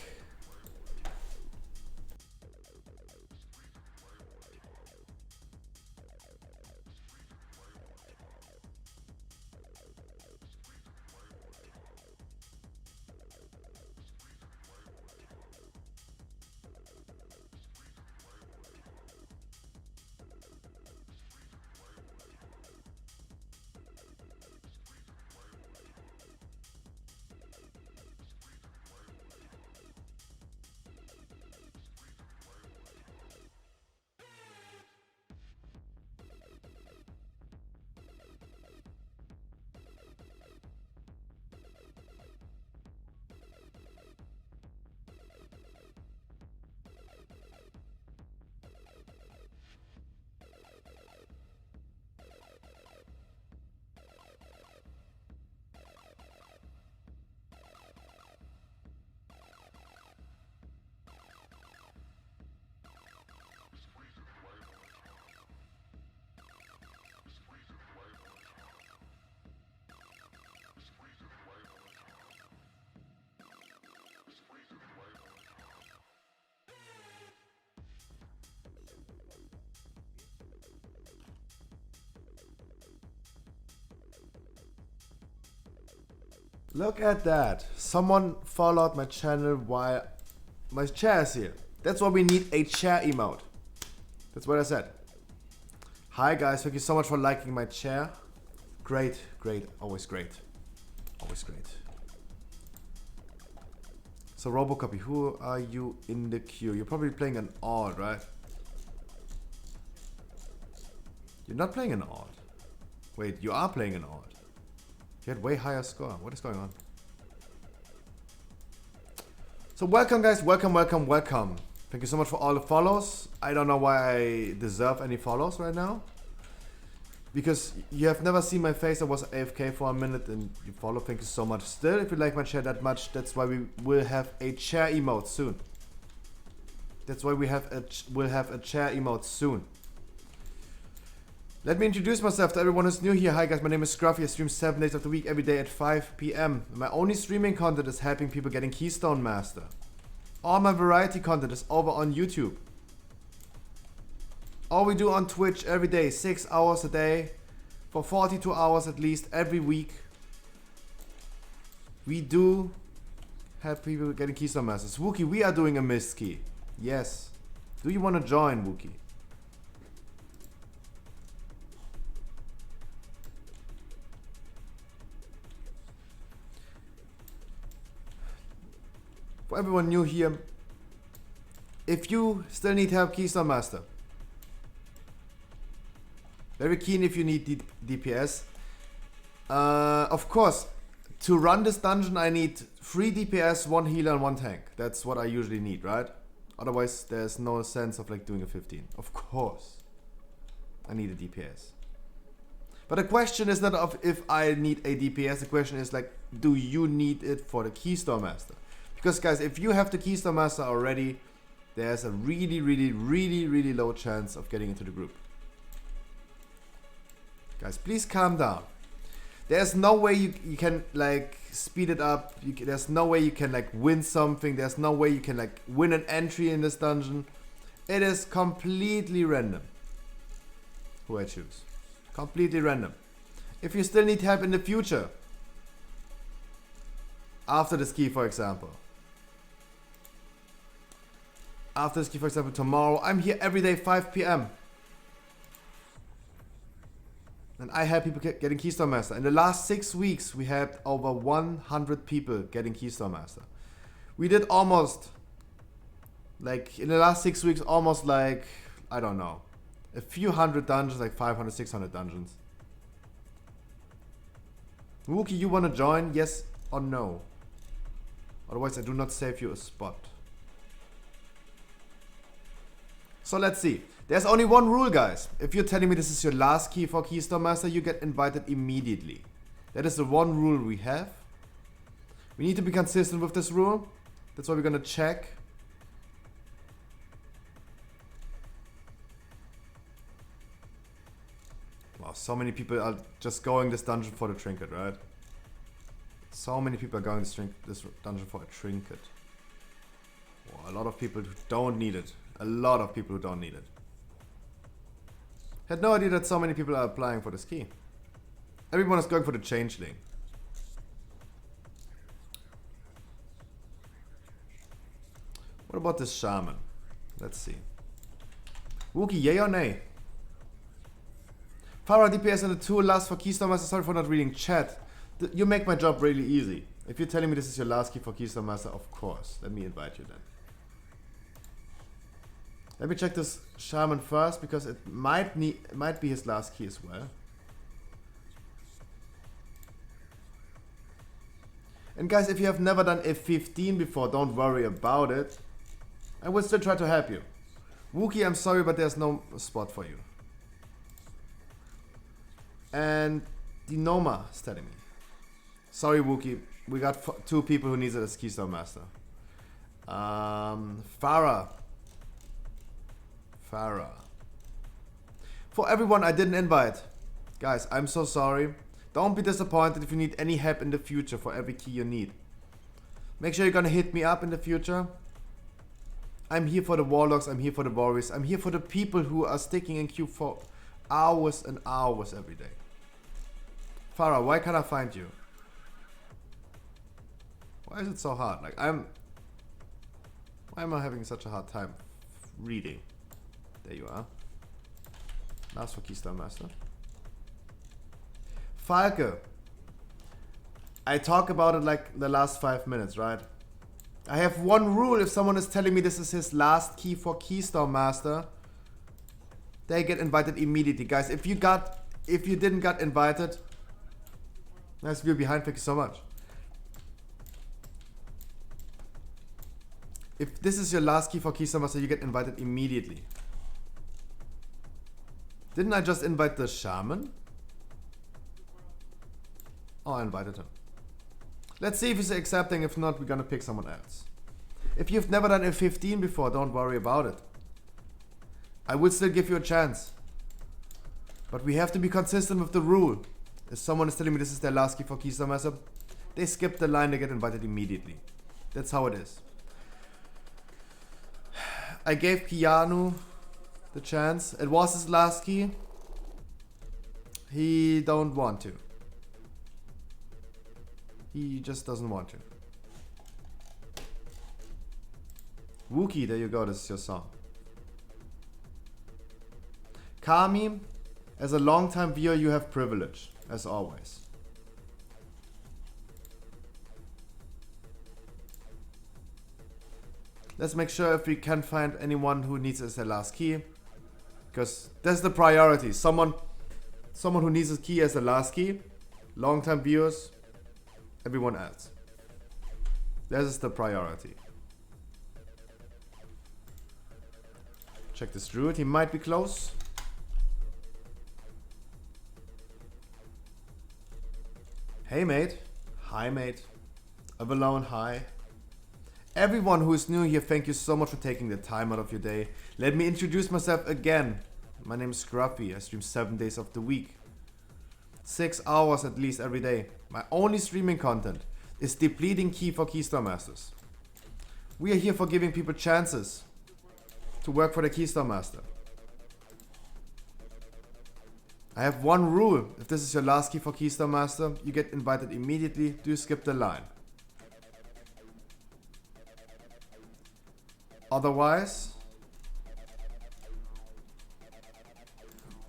Look at that. Someone followed my channel while my chair is here. That's why we need a chair emote. That's what I said. Hi guys, thank you so much for liking my chair. Great, great, always great. Always great. So Robocopy, who are you in the queue? You're probably playing an odd, right? You're not playing an odd. Wait, you are playing an odd. You had way higher score. What is going on? So welcome guys, welcome, welcome, welcome. Thank you so much for all the follows. I don't know why I deserve any follows right now. Because you have never seen my face. I was AFK for a minute and you follow. Thank you so much. Still, if you like my chair that much, that's why we will have a chair emote soon. That's why we'll have a chair emote soon. Let me introduce myself to everyone who's new here. Hi guys, my name is Scruffy. I stream 7 days of the week, every day at 5 PM. My only streaming content is helping people getting Keystone Master. All my variety content is over on YouTube. All we do on Twitch every day, 6 hours a day, for 42 hours at least every week. We do have people getting Keystone Masters. Wookie, we are doing a mist key. Yes. Do you want to join, Wookie? For everyone new here, if you still need help, Keystone Master. Very keen if you need DPS. Of course, to run this dungeon I need 3 DPS, 1 healer and 1 tank. That's what I usually need, right? Otherwise there's no sense of like doing a 15. Of course, I need a DPS. But the question is not of if I need a DPS, the question is like, do you need it for the Keystone Master? Because guys, if you have the Keystone Master already, there's a really low chance of getting into the group. Guys, please calm down. There's no way you can like speed it up. There's no way you can like win something. There's no way you can like win an entry in this dungeon. It is completely random who I choose. Completely random. If you still need help in the future, after this key for example. After this key for example tomorrow, I'm here every day 5 p.m. And I help people getting Keystone Master. In the last 6 weeks, we helped over 100 people getting Keystone Master. We did almost, like, in the last 6 weeks, almost like, I don't know, a few hundred dungeons, like 500, 600 dungeons. Wookie, you want to join? Yes or no? Otherwise, I do not save you a spot. So let's see. There's only one rule, guys. If you're telling me this is your last key for Keystone Master, you get invited immediately. That is the one rule we have. We need to be consistent with this rule. That's why we're gonna check. Wow, so many people are just going this dungeon for the trinket, right? So many people are going this dungeon for a trinket. Wow, a lot of people who don't need it. A lot of people who don't need it. Had no idea that so many people are applying for this key. Everyone is going for the changeling. What about this shaman? Let's see. Wookie, yay or nay? Farah DPS and the 2 last for Keystone Master. Sorry for not reading chat. You make my job really easy. If you're telling me this is your last key for Keystone Master, of course. Let me invite you then. Let me check this shaman first because it might be his last key as well. And guys, if you have never done F15 before, don't worry about it. I will still try to help you. Wookie, I'm sorry, but there's no spot for you. And Dinoma is telling me. Sorry, Wookie. We got 2 people who needs it as Keystone Master. Farah. For everyone I didn't invite. Guys, I'm so sorry. Don't be disappointed if you need any help in the future for every key you need. Make sure you're gonna hit me up in the future. I'm here for the warlocks, I'm here for the warriors, I'm here for the people who are sticking in queue for hours and hours every day. Farah, why can't I find you? Why is it so hard? Like why am I having such a hard time reading? There you are. Last for Keystone Master. Falke. I talk about it like the last 5 minutes, right? I have one rule. If someone is telling me this is his last key for Keystone Master, they get invited immediately. Guys, if you didn't get invited, nice view behind, thank you so much. If this is your last key for Keystone Master, you get invited immediately. Didn't I just invite the shaman? Oh, I invited him. Let's see if he's accepting. If not, we're gonna pick someone else. If you've never done F15 before, don't worry about it. I will still give you a chance. But we have to be consistent with the rule. If someone is telling me this is their last key for Keystone Master, they skip the line, they get invited immediately. That's how it is. I gave Keanu the chance. It was his last key. He don't want to. He just doesn't want to. Wookie, there you go, this is your song. Kami, as a long-time viewer, you have privilege, as always. Let's make sure if we can find anyone who needs it as their last key. Because that's the priority. Someone who needs a key as the last key. Long-time viewers. Everyone else. That is the priority. Check this druid. He might be close. Hey mate. Hi mate. Avalon, hi. Everyone who is new here, thank you so much for taking the time out of your day. Let me introduce myself again. My name is Scruffy. I stream 7 days of the week. 6 hours at least every day. My only streaming content is depleting key for Keystone Masters. We are here for giving people chances to work for the Keystone Master. I have one rule. If this is your last key for Keystone Master, you get invited immediately. Do you skip the line? Otherwise,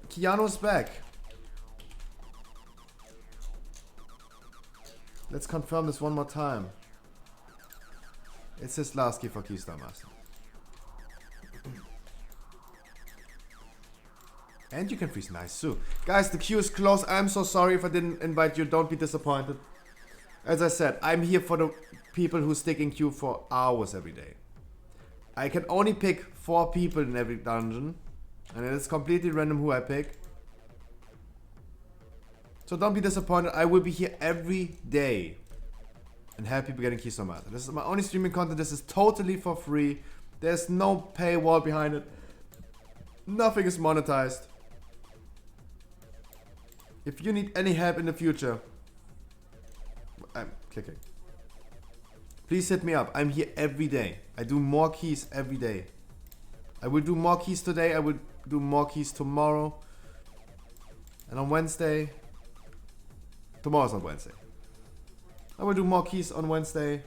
Keanu's back. Let's confirm this one more time. It's his last key for Keystone Master. And you can freeze. Nice too. Guys, the queue is closed. I'm so sorry if I didn't invite you. Don't be disappointed. As I said, I'm here for the people who stick in queue for hours every day. I can only pick 4 people in every dungeon. And it is completely random who I pick. So don't be disappointed. I will be here every day. And help people getting Keystone Master. This is my only streaming content. This is totally for free. There's no paywall behind it. Nothing is monetized. If you need any help in the future, I'm clicking. Please hit me up. I'm here every day. I do more keys every day. I will do more keys today. I will do more keys tomorrow. And on Wednesday. Tomorrow's not Wednesday. I will do more keys on Wednesday,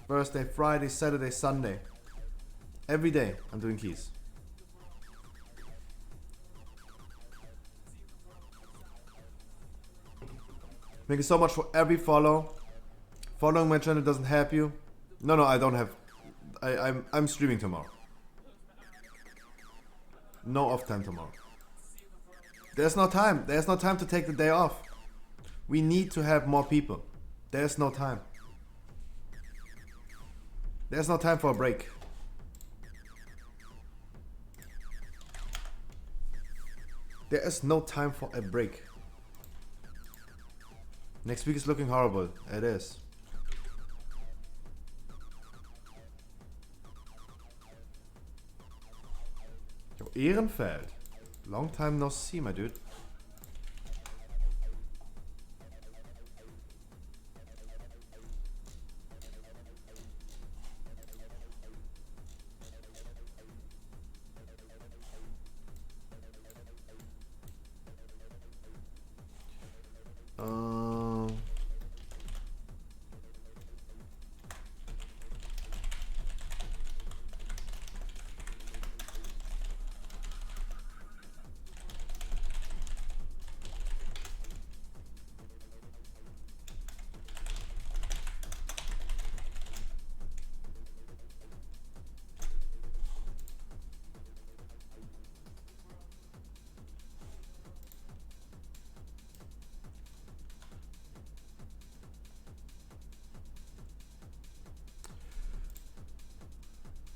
Thursday, Friday, Saturday, Sunday. Every day I'm doing keys. Thank you so much for every follow. Following my channel doesn't help you. No, I don't have. I'm streaming tomorrow. No off time tomorrow. There's no time. There's no time to take the day off. We need to have more people. There's no time. There's no time for a break. There is no time for a break. Next week is looking horrible. It is. Yo, Ehrenfeld. Long time no see, my dude.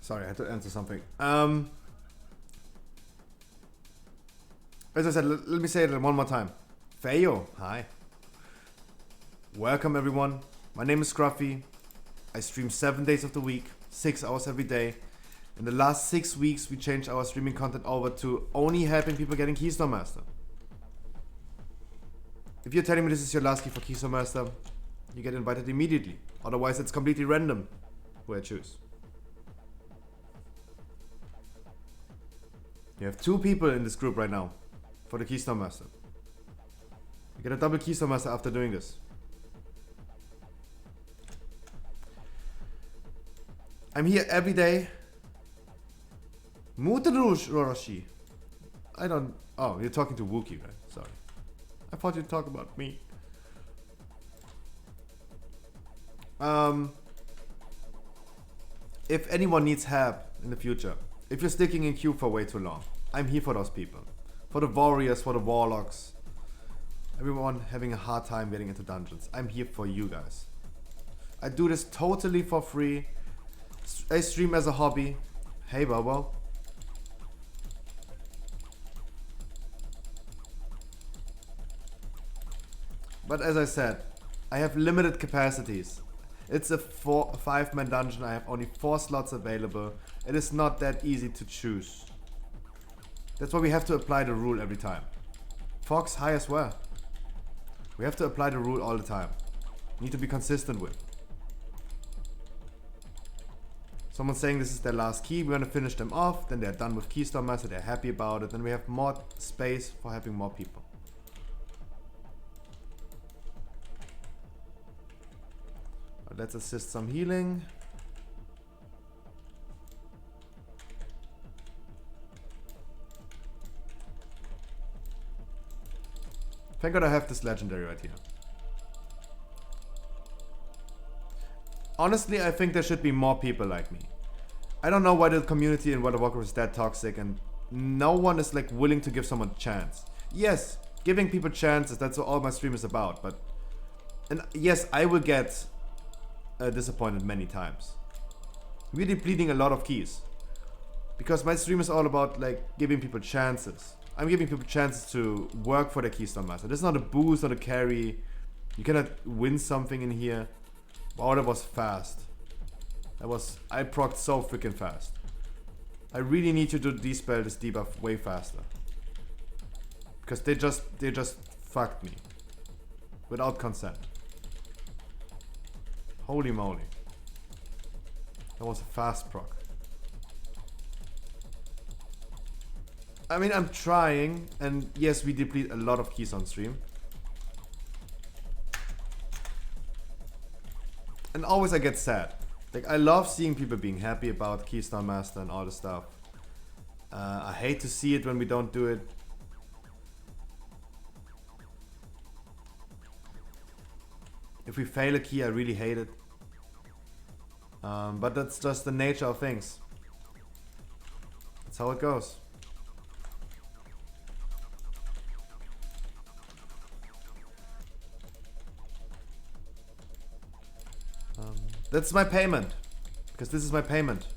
Sorry, I had to answer something. As I said, let me say it one more time. Feyo, hi. Welcome everyone. My name is Scruffy. I stream 7 days of the week, 6 hours every day. In the last 6 weeks, we changed our streaming content over to only helping people getting Keystone Master. If you're telling me this is your last key for Keystone Master, you get invited immediately. Otherwise, it's completely random who I choose. You have 2 people in this group right now for the Keystone Master. You get a double Keystone Master after doing this. I'm here every day. Mutarush Roroshi. I don't. Oh, you're talking to Wookie, right? Sorry. I thought you'd talk about me. If anyone needs help in the future, if you're sticking in queue for way too long, I'm here for those people. For the warriors, for the warlocks. Everyone having a hard time getting into dungeons. I'm here for you guys. I do this totally for free. I stream as a hobby. Hey Bobo. But as I said, I have limited capacities. It's a 5-man dungeon. I have only 4 slots available. It is not that easy to choose. That's why we have to apply the rule every time. Fox, hi as well. We have to apply the rule all the time. Need to be consistent with. Someone's saying this is their last key, we're gonna finish them off, then they're done with Keystone Master, they're happy about it, then we have more space for having more people. Let's assist some healing. Thank God I have this legendary right here. Honestly, I think there should be more people like me. I don't know why the community in World of Warcraft is that toxic and no one is like willing to give someone a chance. Yes, giving people chances, that's what all my stream is about, but... And yes, I will get disappointed many times. We're depleting a lot of keys. Because my stream is all about like giving people chances. I'm giving people chances to work for their Keystone Master. This is not a boost, not a carry. You cannot win something in here. Wow, that was fast. I procced so freaking fast. I really need you to dispel this debuff way faster. Because they just fucked me. Without consent. Holy moly. That was a fast proc. I mean, I'm trying, and yes, we deplete a lot of keys on stream. And always I get sad. Like, I love seeing people being happy about Keystone Master and all the stuff. I hate to see it when we don't do it. If we fail a key, I really hate it. But that's just the nature of things. That's how it goes. That's my payment. Because this is my payment.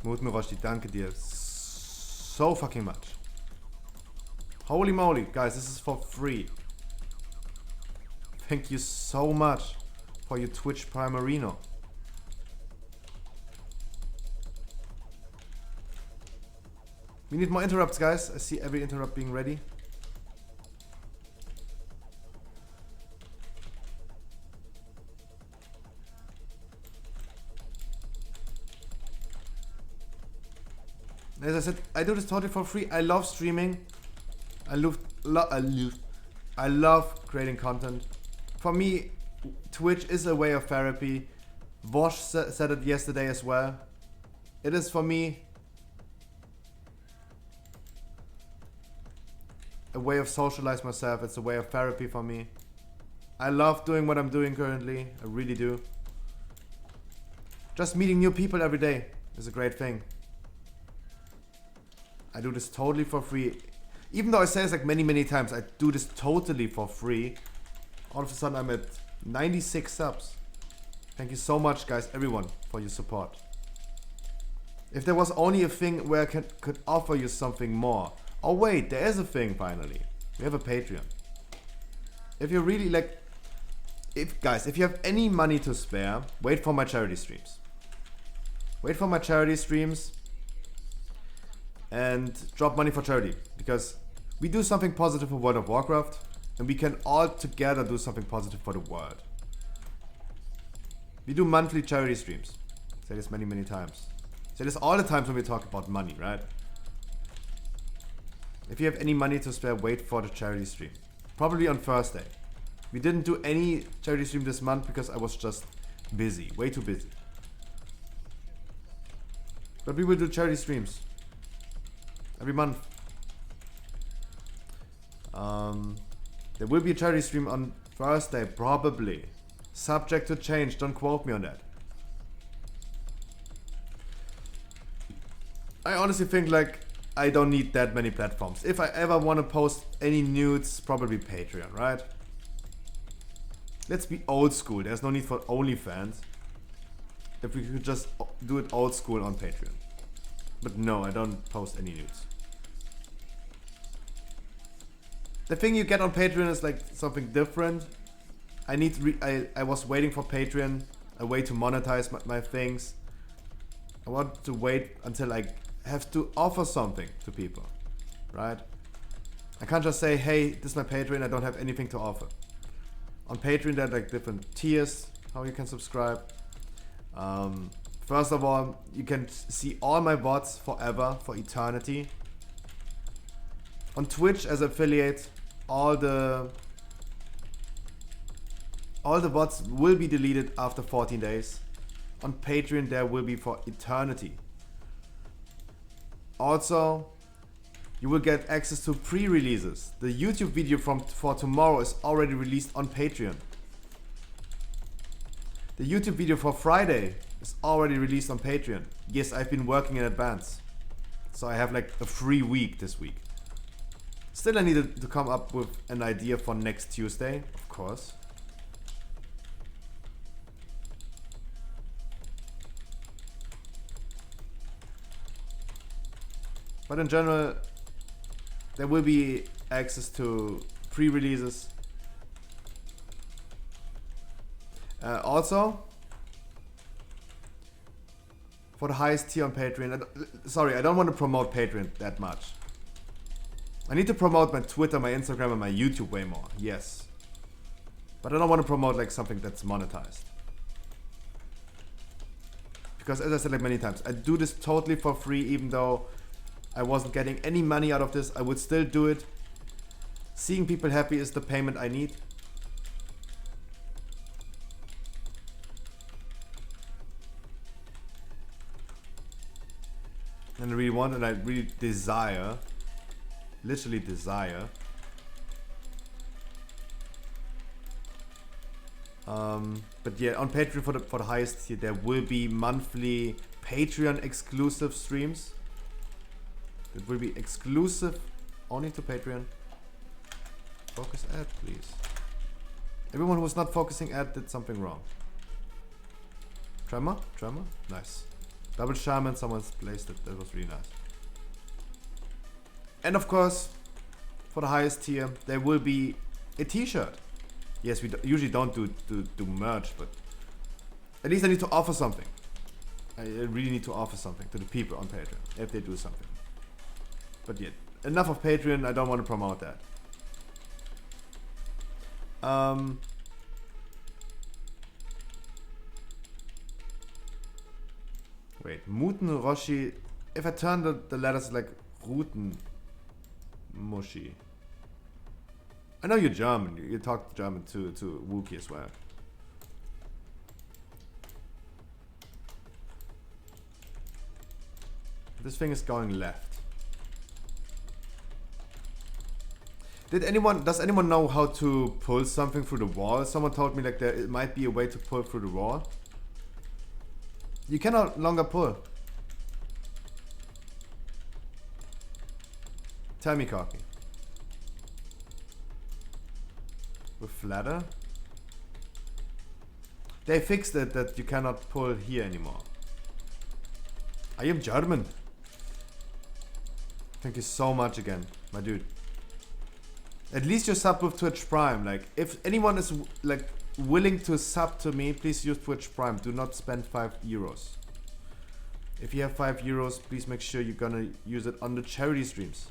Mutmeroshi, danke dir so fucking much. Holy moly, guys, this is for free. Thank you so much for your Twitch Primarino. We need more interrupts, guys. I see every interrupt being ready. As I said, I do this totally for free. I love streaming. I love creating content. For me, Twitch is a way of therapy. Vosh said it yesterday as well. It is for me a way of socialize myself. It's a way of therapy for me. I love doing what I'm doing currently. I really do. Just meeting new people every day is a great thing. I do this totally for free. Even though I say this like many times, I do this totally for free. All of a sudden I'm at 96 subs. Thank you so much, guys, everyone, for your support. If there was only a thing where I could offer you something more. Oh wait, there is a thing finally. We have a Patreon. If you really like... If you have any money to spare, wait for my charity streams. Wait for my charity streams. And drop money for charity. Because we do something positive for World of Warcraft. And we can all together do something positive for the world. We do monthly charity streams. Say this many times. Say this all the times when we talk about money, right? If you have any money to spare, wait for the charity stream. Probably on Thursday. We didn't do any charity stream this month because I was just busy. Way too busy. But we will do charity streams. Every month. There will be a charity stream on Thursday, probably. Subject to change, don't quote me on that. I honestly think like I don't need that many platforms. If I ever want to post any nudes, probably Patreon, right? Let's be old school. There's no need for OnlyFans. If we could just do it old school on Patreon. But no, I don't post any nudes. The thing you get on Patreon is like something different. I was waiting for Patreon, a way to monetize my things. I want to wait until I have to offer something to people, right? I can't just say, hey, this is my Patreon, I don't have anything to offer. On Patreon, there are like different tiers, how you can subscribe. First of all, you can see all my VoDs forever, for eternity. On Twitch, as affiliate, all the VoDs will be deleted after 14 days. On Patreon, there will be for eternity. Also, you will get access to pre-releases. The YouTube video for tomorrow is already released on Patreon. The YouTube video for Friday is already released on Patreon. Yes, I've been working in advance. So I have like a free week this week. Still, I needed to come up with an idea for next Tuesday, of course. But in general, there will be access to pre-releases. Also, for the highest tier on Patreon, sorry, I don't want to promote Patreon that much. I need to promote my Twitter, my Instagram, and my YouTube way more, yes. But I don't want to promote like something that's monetized. Because as I said like many times, I do this totally for free, even though I wasn't getting any money out of this. I would still do it. Seeing people happy is the payment I need. And I really want and I really desire, literally desire, but yeah, on Patreon for the highest tier, there will be monthly Patreon exclusive streams. It will be exclusive only to Patreon. Focus ad, please. Everyone who was not focusing ad did something wrong. Tremor? Tremor? Nice. Double Shaman, someone's placed it. That was really nice. And of course, for the highest tier, there will be a t-shirt. Yes, we usually don't do merch, but at least I need to offer something. I really need to offer something to the people on Patreon if they do something. But yeah, enough of Patreon. I don't want to promote that. Wait, Muten Roshi. If I turn the letters like Ruten Mushi. I know you're German. You talk German to Wookie as well. This thing is going left. Does anyone know how to pull something through the wall? Someone told me like it might be a way to pull through the wall. You can no longer pull. Tell me, Cocky. With flatter? They fixed it that you cannot pull here anymore. I am German. Thank you so much again, my dude. At least you sub with Twitch Prime. Like, if anyone is like willing to sub to me, please use Twitch Prime. Do not spend €5. If you have €5, please make sure you're gonna use it on the charity streams.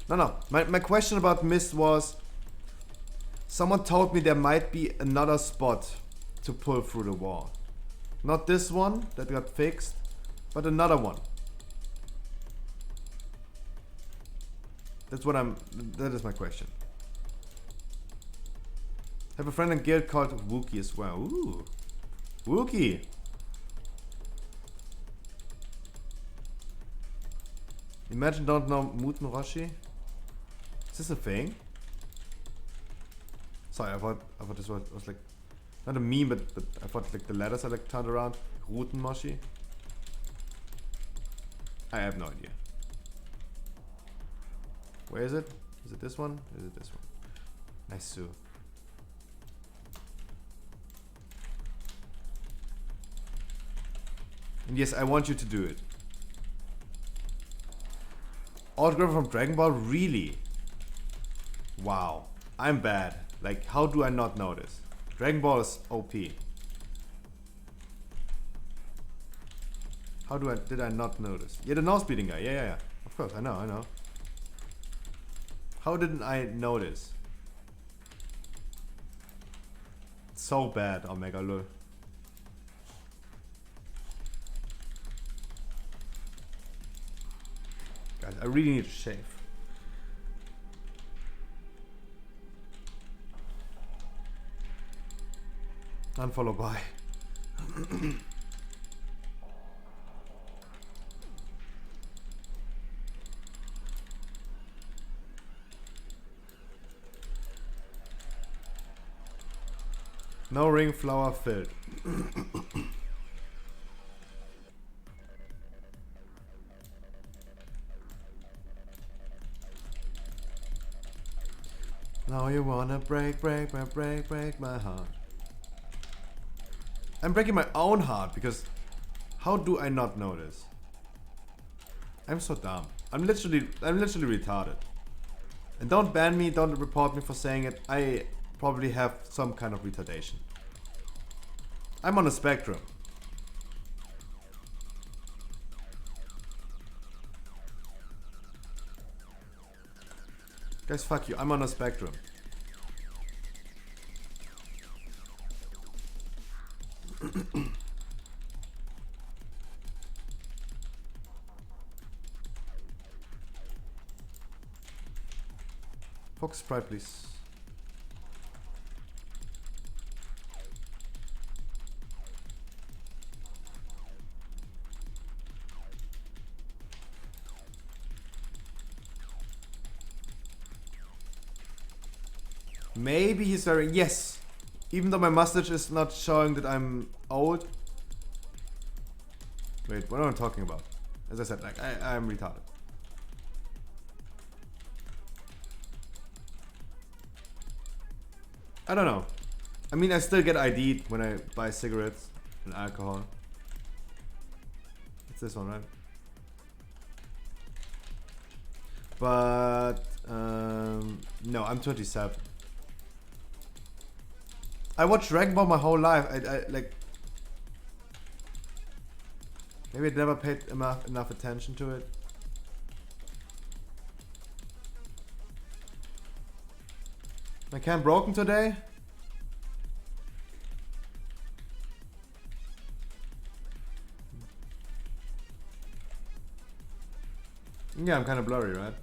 No. My question about Mist was, someone told me there might be another spot to pull through the wall. Not this one that got fixed, but another one. That is my question. Have a friend in guild called Wookie as well. Ooh. Wookie. Imagine don't know Muten Roshi. Is this a thing? Sorry, I thought this was like not a meme, but I thought like the letters are like turned around. Ruten Moshi. I have no idea. Where is it? Is it this one? Is it this one? Nice Sue. And yes, I want you to do it. Autograph from Dragon Ball? Really? Wow. I'm bad. Like, how do I not know this? Dragon Ball is OP. How did I not know this? Yeah, the nose bleeding guy. Yeah. Of course, I know. How didn't I know this? So bad, Omega Lul. Guys, I really need to shave. Unfollow by. No ring flower filled. Now you wanna break my heart. I'm breaking my own heart because how do I not know this? I'm so dumb. I'm literally retarded. And don't ban me, don't report me for saying it. I probably have some kind of retardation. I'm on a spectrum. Guys, fuck you. I'm on a spectrum. Focus Sprite, please. Maybe he's wearing... Yes! Even though my mustache is not showing that I'm old. Wait, what am I talking about? As I said, like, I'm retarded. I don't know. I mean, I still get ID'd when I buy cigarettes and alcohol. It's this one, right? But, no, I'm 27. I watched Dragon Ball my whole life. I like... Maybe I never paid enough attention to it. My cam broken today? Yeah, I'm kind of blurry, right?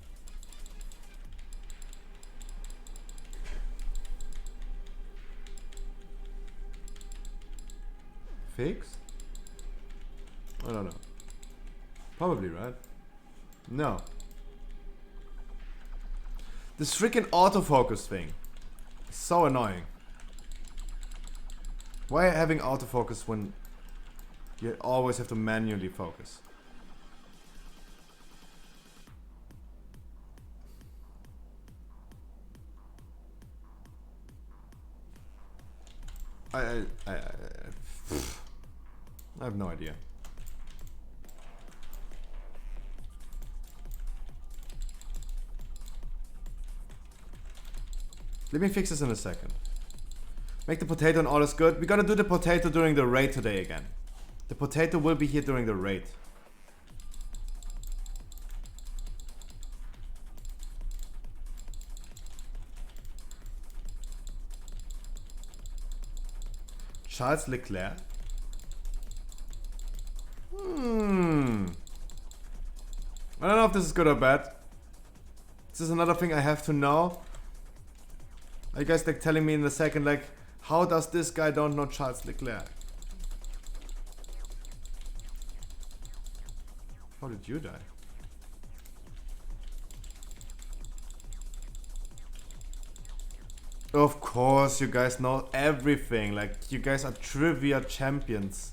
Fix? I don't know. Probably, right? No. This freaking autofocus thing. So annoying. Why having autofocus when you always have to manually focus? I have no idea. Let me fix this in a second. Make the potato and all is good. We gotta do the potato during the raid today again. The potato will be here during the raid. Charles Leclerc. I don't know if this is good or bad. This is another thing I have to know. Are you guys like telling me in a second, like, how does this guy don't know Charles Leclerc? How did you die? Of course, you guys know everything. Like, you guys are trivia champions.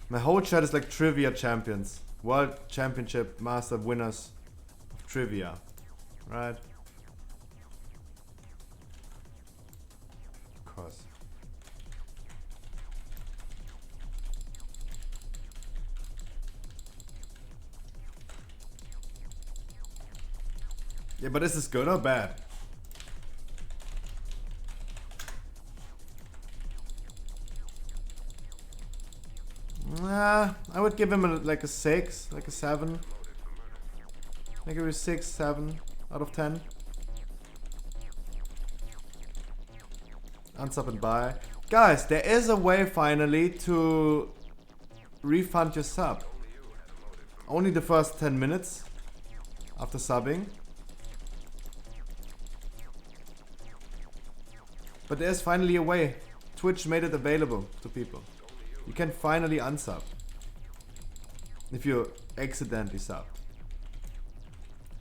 My whole chat is like trivia champions. World Championship Master winners of trivia. Right? Of course. Yeah, but is this good or bad? I would give him like a 6, like a 7. Like a 6, 7 out of 10. Unsub and buy. Guys, there is a way finally to refund your sub. Only the first 10 minutes after subbing. But there's finally a way. Twitch made it available to people. You can finally unsub. If you accidentally subbed.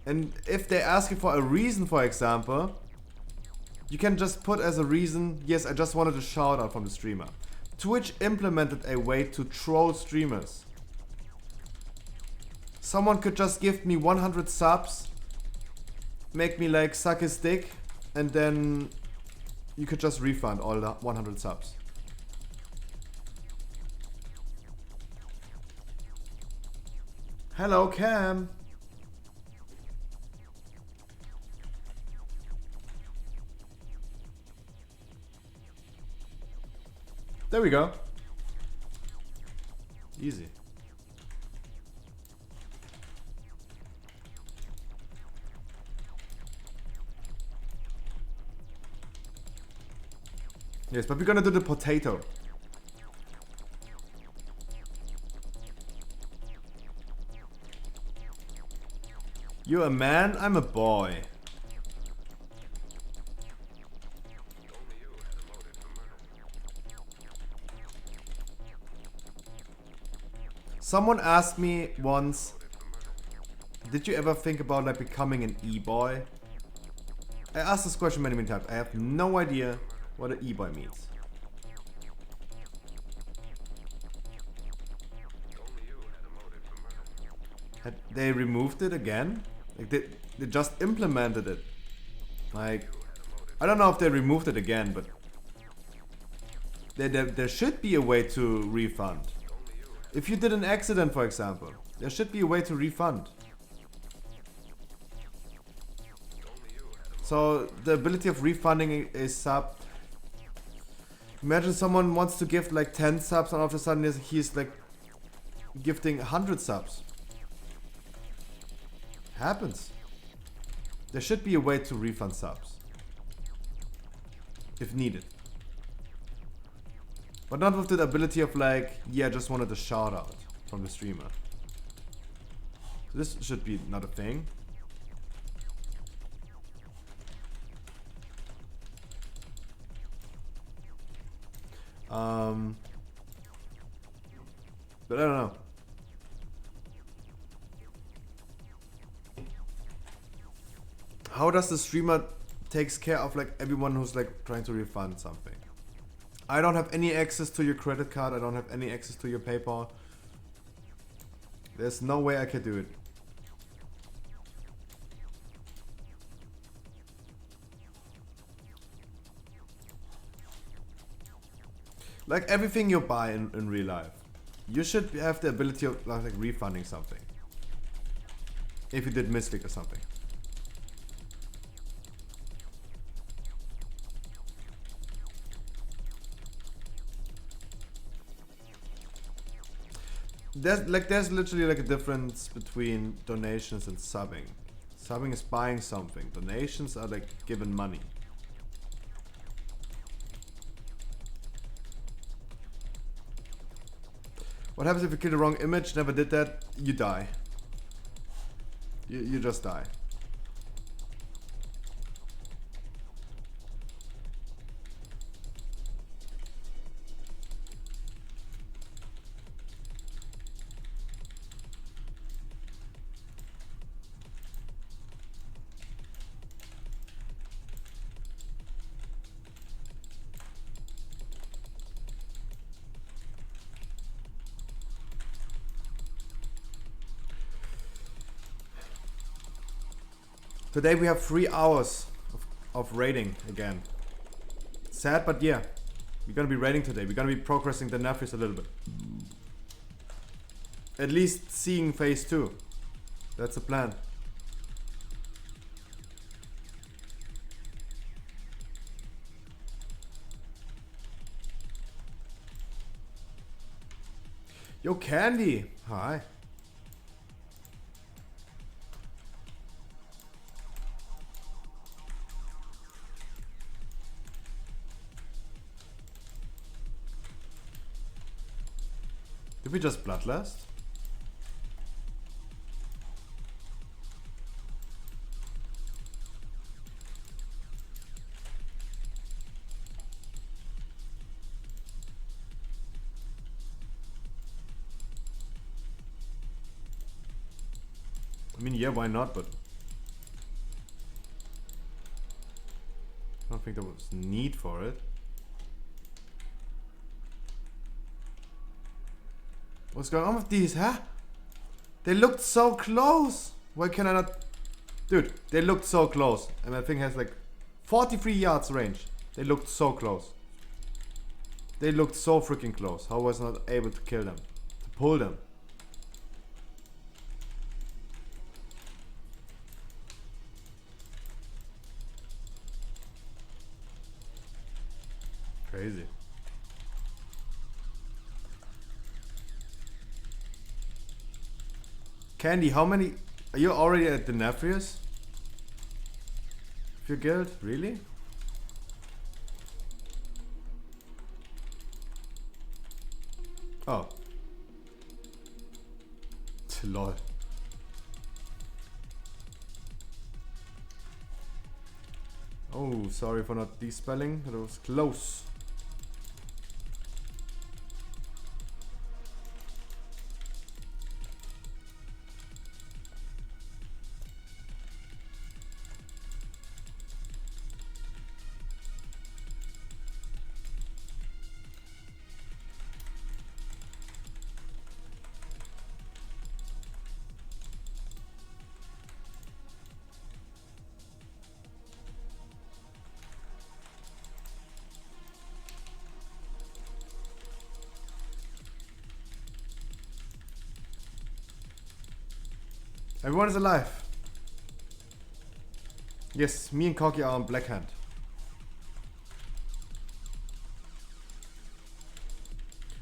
And if they ask you for a reason, for example, you can just put as a reason, yes, I just wanted a shout out from the streamer. Twitch implemented a way to troll streamers. Someone could just give me 100 subs, make me like suck his dick, and then you could just refund all the 100 subs. Hello, Cam. There we go. Easy. Yes, but we're gonna do the potato. You a man? I'm a boy. Someone asked me once, did you ever think about like becoming an e-boy? I asked this question many times. I have no idea what an e-boy means. Had they removed it again? Like they just implemented it. Like, I don't know if they removed it again, but there should be a way to refund. If you did an accident, for example, there should be a way to refund. So the ability of refunding a sub. Imagine someone wants to gift like 10 subs and all of a sudden he's like gifting 100 subs. Happens. There should be a way to refund subs. If needed. But not with the ability of like, yeah, I just wanted a shout out from the streamer. So this should be not a thing. But I don't know. How does the streamer takes care of like everyone who's like trying to refund something? I don't have any access to your credit card. I don't have any access to your PayPal. There's no way I can do it. Like everything you buy in real life, you should have the ability of like refunding something. If you did misclick or something. There's literally like a difference between donations and subbing. Subbing is buying something. Donations are like giving money. What happens if you kill the wrong image? Never did that. You die. You just die. Today we have 3 hours of raiding again. Sad, but yeah. We're gonna be raiding today. We're gonna be progressing the Nephies a little bit. At least seeing phase 2. That's the plan. Yo, Candy. Hi. Did we just bloodlust? I mean, yeah, why not, but I don't think there was need for it. What's going on with these, huh? They looked so close. Why can I not? Dude, they looked so close. And that thing has like 43 yards range. They looked so close. They looked so freaking close. How was I not able to kill them? To pull them? Crazy. Candy, how many? Are you already at the Nephrius? Your guild? Really? Oh. Lol. Oh, sorry for not despelling. That was close. Everyone is alive. Yes, me and Koki are on Black Hand.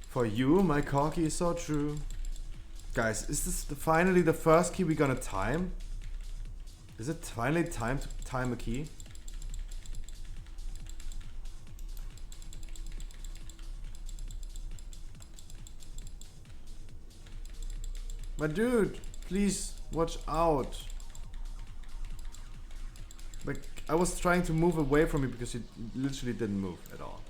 For you, my Koki is so true. Guys, is this finally the first key we're gonna time? Is it finally time to time a key? But dude, please watch out. Like, I was trying to move away from it because it literally didn't move at all.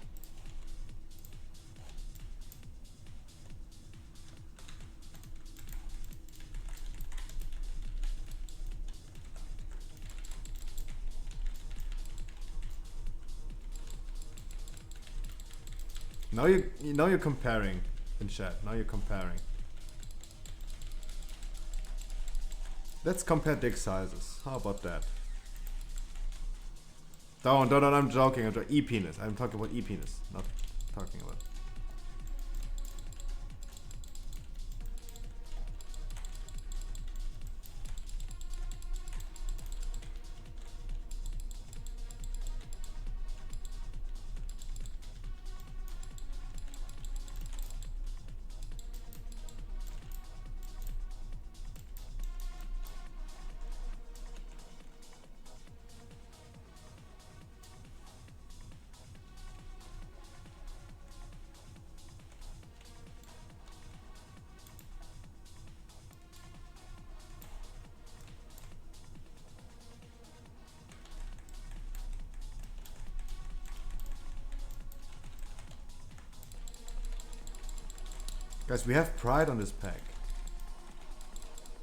Now you're comparing in chat. Now you're comparing. Let's compare dick sizes. How about that? Don't, I'm joking. I'm joking. E-penis. I'm talking about e-penis. Not talking about. Guys, we have pride on this pack.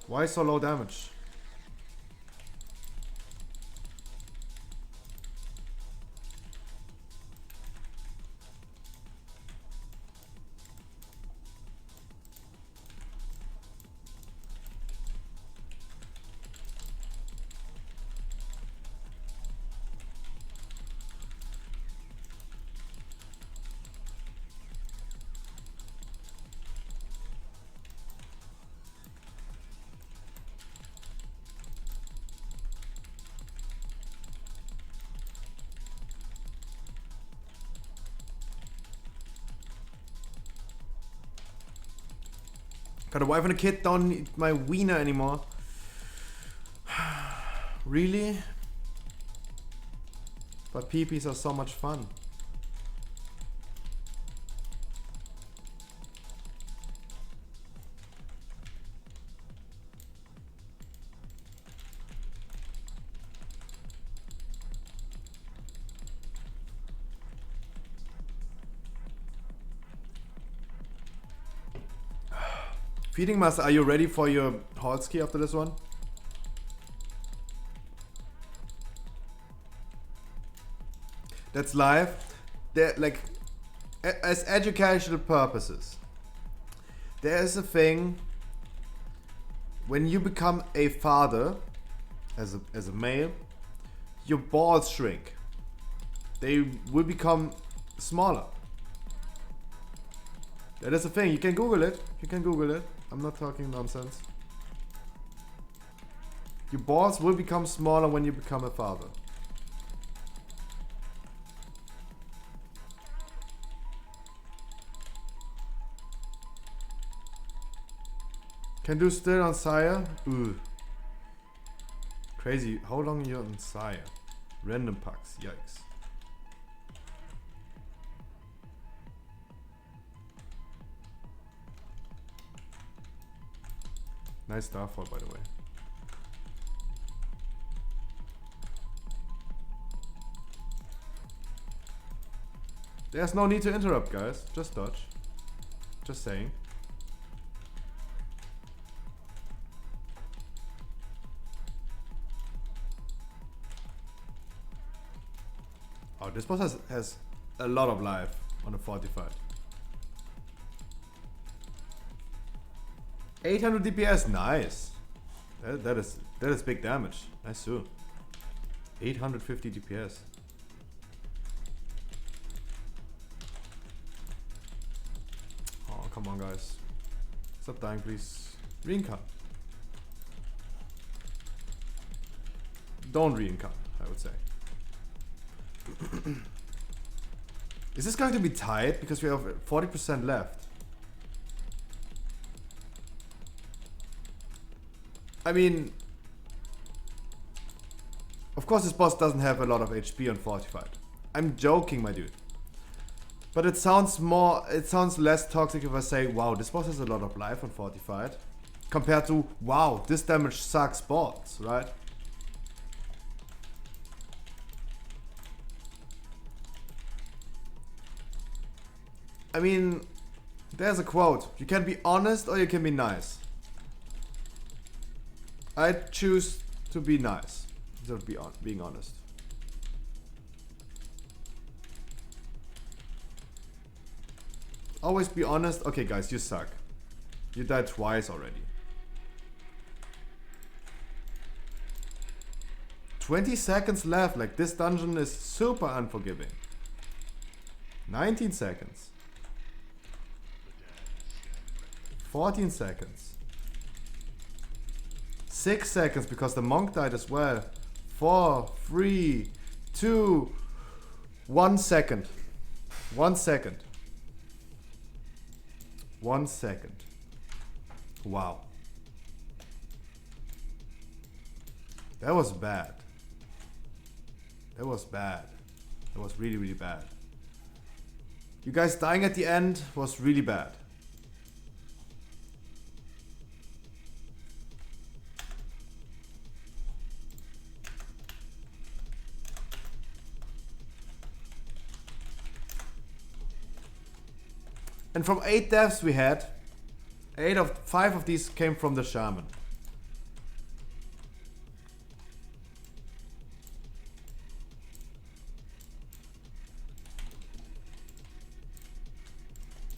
Why so low damage? Got a wife and a kid, don't need my wiener anymore. Really? But peepees are so much fun. Feeding Master, are you ready for your Halski after this one? That's live. There, like, as educational purposes, there is a thing when you become a father, as a male, your balls shrink. They will become smaller. That is a thing. You can Google it. You can Google it. I'm not talking nonsense. Your balls will become smaller when you become a father. Can do still on Sire? Ooh. Crazy. How long are you on Sire? Random packs. Yikes. Nice starfall, by the way. There's no need to interrupt, guys. Just dodge. Just saying. Oh, this boss has a lot of life on a 45. 800 DPS, nice. That is big damage. Nice too. 850 DPS. Oh, come on, guys. Stop dying, please. Reincarn. Don't reincarn, I would say. Is this going to be tight? Because we have 40% left. I mean, of course this boss doesn't have a lot of HP on Fortified. I'm joking, my dude. But it sounds less toxic if I say, wow, this boss has a lot of life on Fortified. Compared to, wow, this damage sucks bots, right? I mean, there's a quote. You can be honest or you can be nice. I choose to be nice instead of being honest. Always be honest. Okay, guys, you suck. You died twice already. 20 seconds left. Like, this dungeon is super unforgiving. 19 seconds. 14 seconds. 6 seconds because the monk died as well. 4, 3, 2, 1 second. 1 second. 1 second. Wow. That was bad. That was bad. That was really, really bad. You guys dying at the end was really bad. And from 8 deaths we had, 5 of these came from the shaman.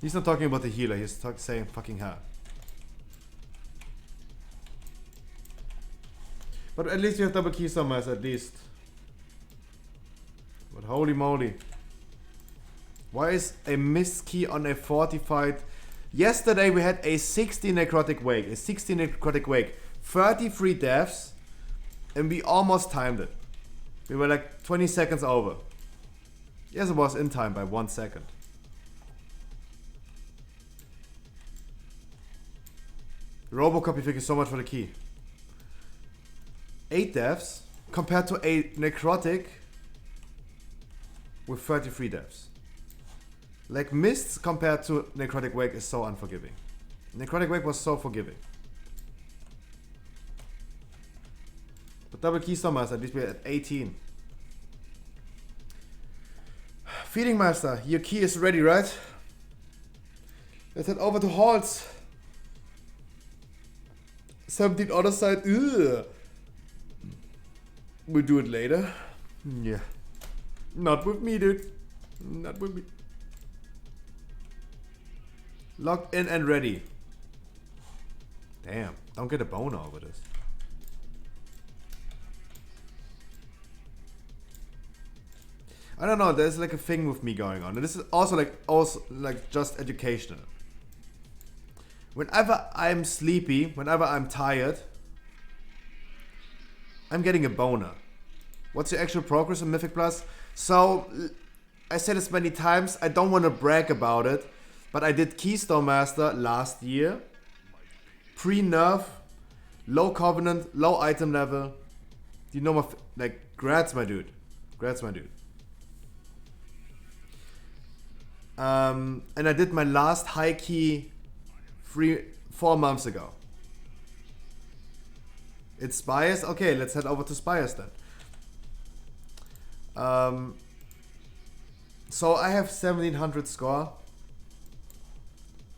He's not talking about the healer, he's saying fucking hell. But at least you have double key summers, at least. But holy moly. Why is a missed key on a fortified? Yesterday we had a 60 necrotic wake. A 60 necrotic wake. 33 deaths. And we almost timed it. We were like 20 seconds over. Yes, it was in time by 1 second. Robocop, thank you so much for the key. 8 deaths compared to a necrotic with 33 deaths. Like Mists compared to Necrotic Wake is so unforgiving. Necrotic Wake was so forgiving. But double Keystone Master, at least we're at 18. Feeding Master, your key is ready, right? Let's head over to Halls. 17 other side. Ugh. We'll do it later. Yeah. Not with me, dude. Not with me. Locked in and ready. Damn. Don't get a boner over this. I don't know. There's like a thing with me going on. And this is also like just educational. Whenever I'm sleepy, whenever I'm tired, I'm getting a boner. What's your actual progress in Mythic Plus? So, I said this many times, I don't want to brag about it, but I did Keystone Master last year. Pre-nerf, low covenant, low item level. You know my, grats my dude. Grats my dude. And I did my last high key 4 months ago. It's Spires? Okay, let's head over to Spires then. So I have 1700 score.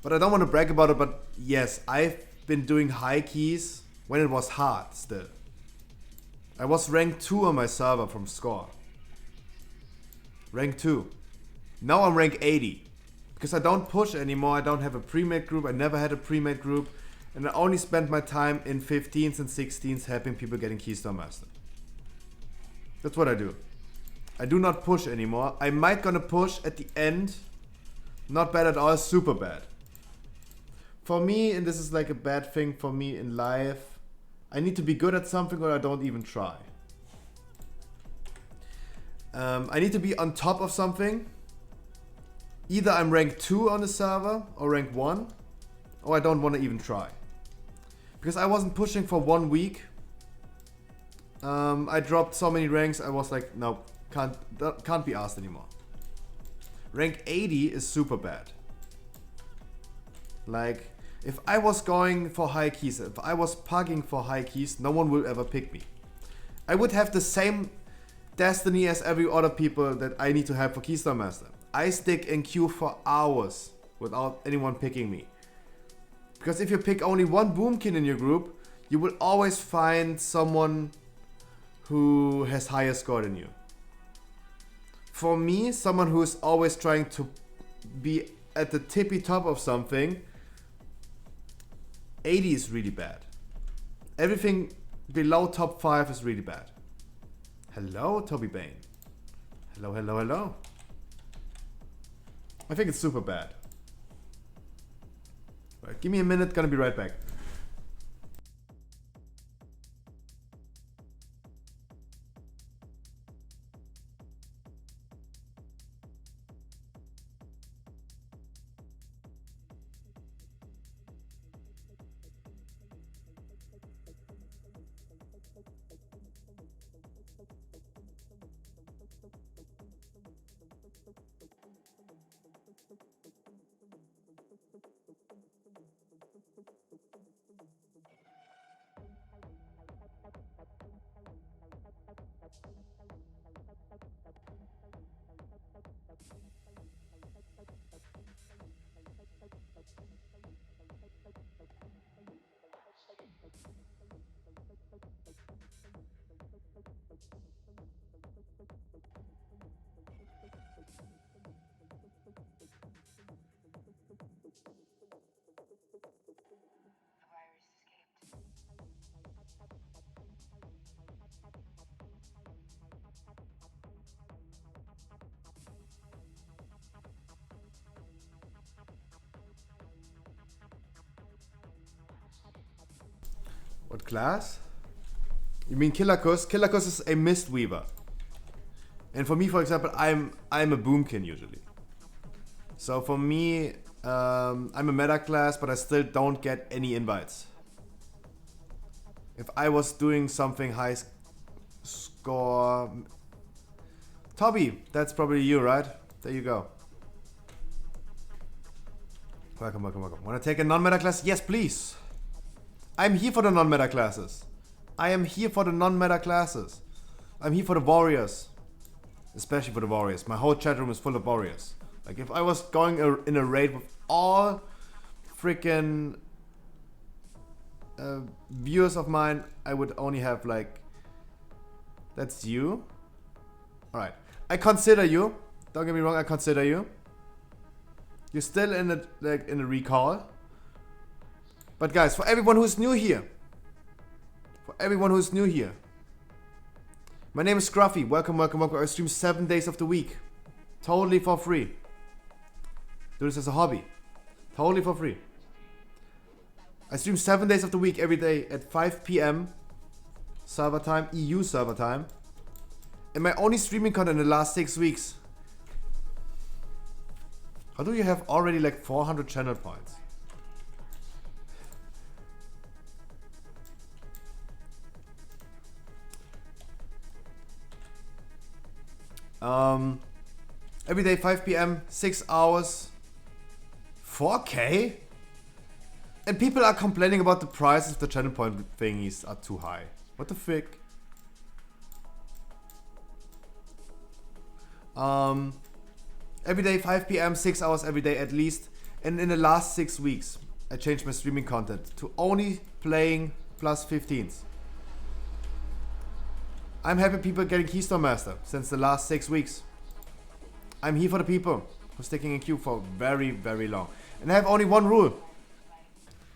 But I don't want to brag about it, but yes, I've been doing high keys when it was hard still. I was rank 2 on my server from score. Rank 2. Now I'm rank 80. Because I don't push anymore, I don't have a pre-made group, I never had a pre-made group. And I only spend my time in 15s and 16s helping people getting Keystone Master. That's what I do. I do not push anymore. I might gonna push at the end. Not bad at all, super bad. For me, and this is like a bad thing for me in life, I need to be good at something or I don't even try. I need to be on top of something. Either I'm rank 2 on the server or rank 1, or I don't want to even try. Because I wasn't pushing for 1 week. I dropped so many ranks, I was like, no, can't be asked anymore. Rank 80 is super bad. Like, if I was going for high keys, if I was pugging for high keys, no one will ever pick me. I would have the same destiny as every other people that I need to have for Keystone Master. I stick in queue for hours without anyone picking me. Because if you pick only one boomkin in your group, you will always find someone who has higher score than you. For me, someone who is always trying to be at the tippy top of something, 80 is really bad. Everything below top 5 is really bad. Hello, Toby Bain. Hello, hello, hello. I think it's super bad. Right, give me a minute, gonna be right back. What class? You mean Killerkus? Killerkus is a Mistweaver. And for me, for example, I'm a Boomkin usually. So for me, I'm a meta class, but I still don't get any invites If I was doing something high score... Toby, that's probably you, right? There you go. Welcome, welcome, welcome. Wanna take a non-meta class? Yes, please. I'm here for the non-meta classes. I am here for the non-meta classes. I'm here for the warriors. Especially for the warriors. My whole chat room is full of warriors. Like if I was going in a raid with all freaking viewers of mine, I would only have like... That's you? Alright. I consider you. Don't get me wrong, I consider you. You're still in a recall. But guys, for everyone who's new here. My name is Scruffy. Welcome, welcome, welcome. I stream 7 days of the week. Totally for free. Do this as a hobby. Totally for free. I stream 7 days of the week every day at 5 p.m. server time, EU server time. And my only streaming content in the last 6 weeks. How do you have already like 400 channel points? Every day 5 p.m. 6 hours 4K? And people are complaining about the prices of the channel point thingies are too high. What the frick? Every day 5 p.m. 6 hours every day at least. And in the last 6 weeks I changed my streaming content to only playing plus 15s. I'm happy people getting Keystone Master since the last 6 weeks. I'm here for the people who's sticking in queue for very, very long. And I have only one rule.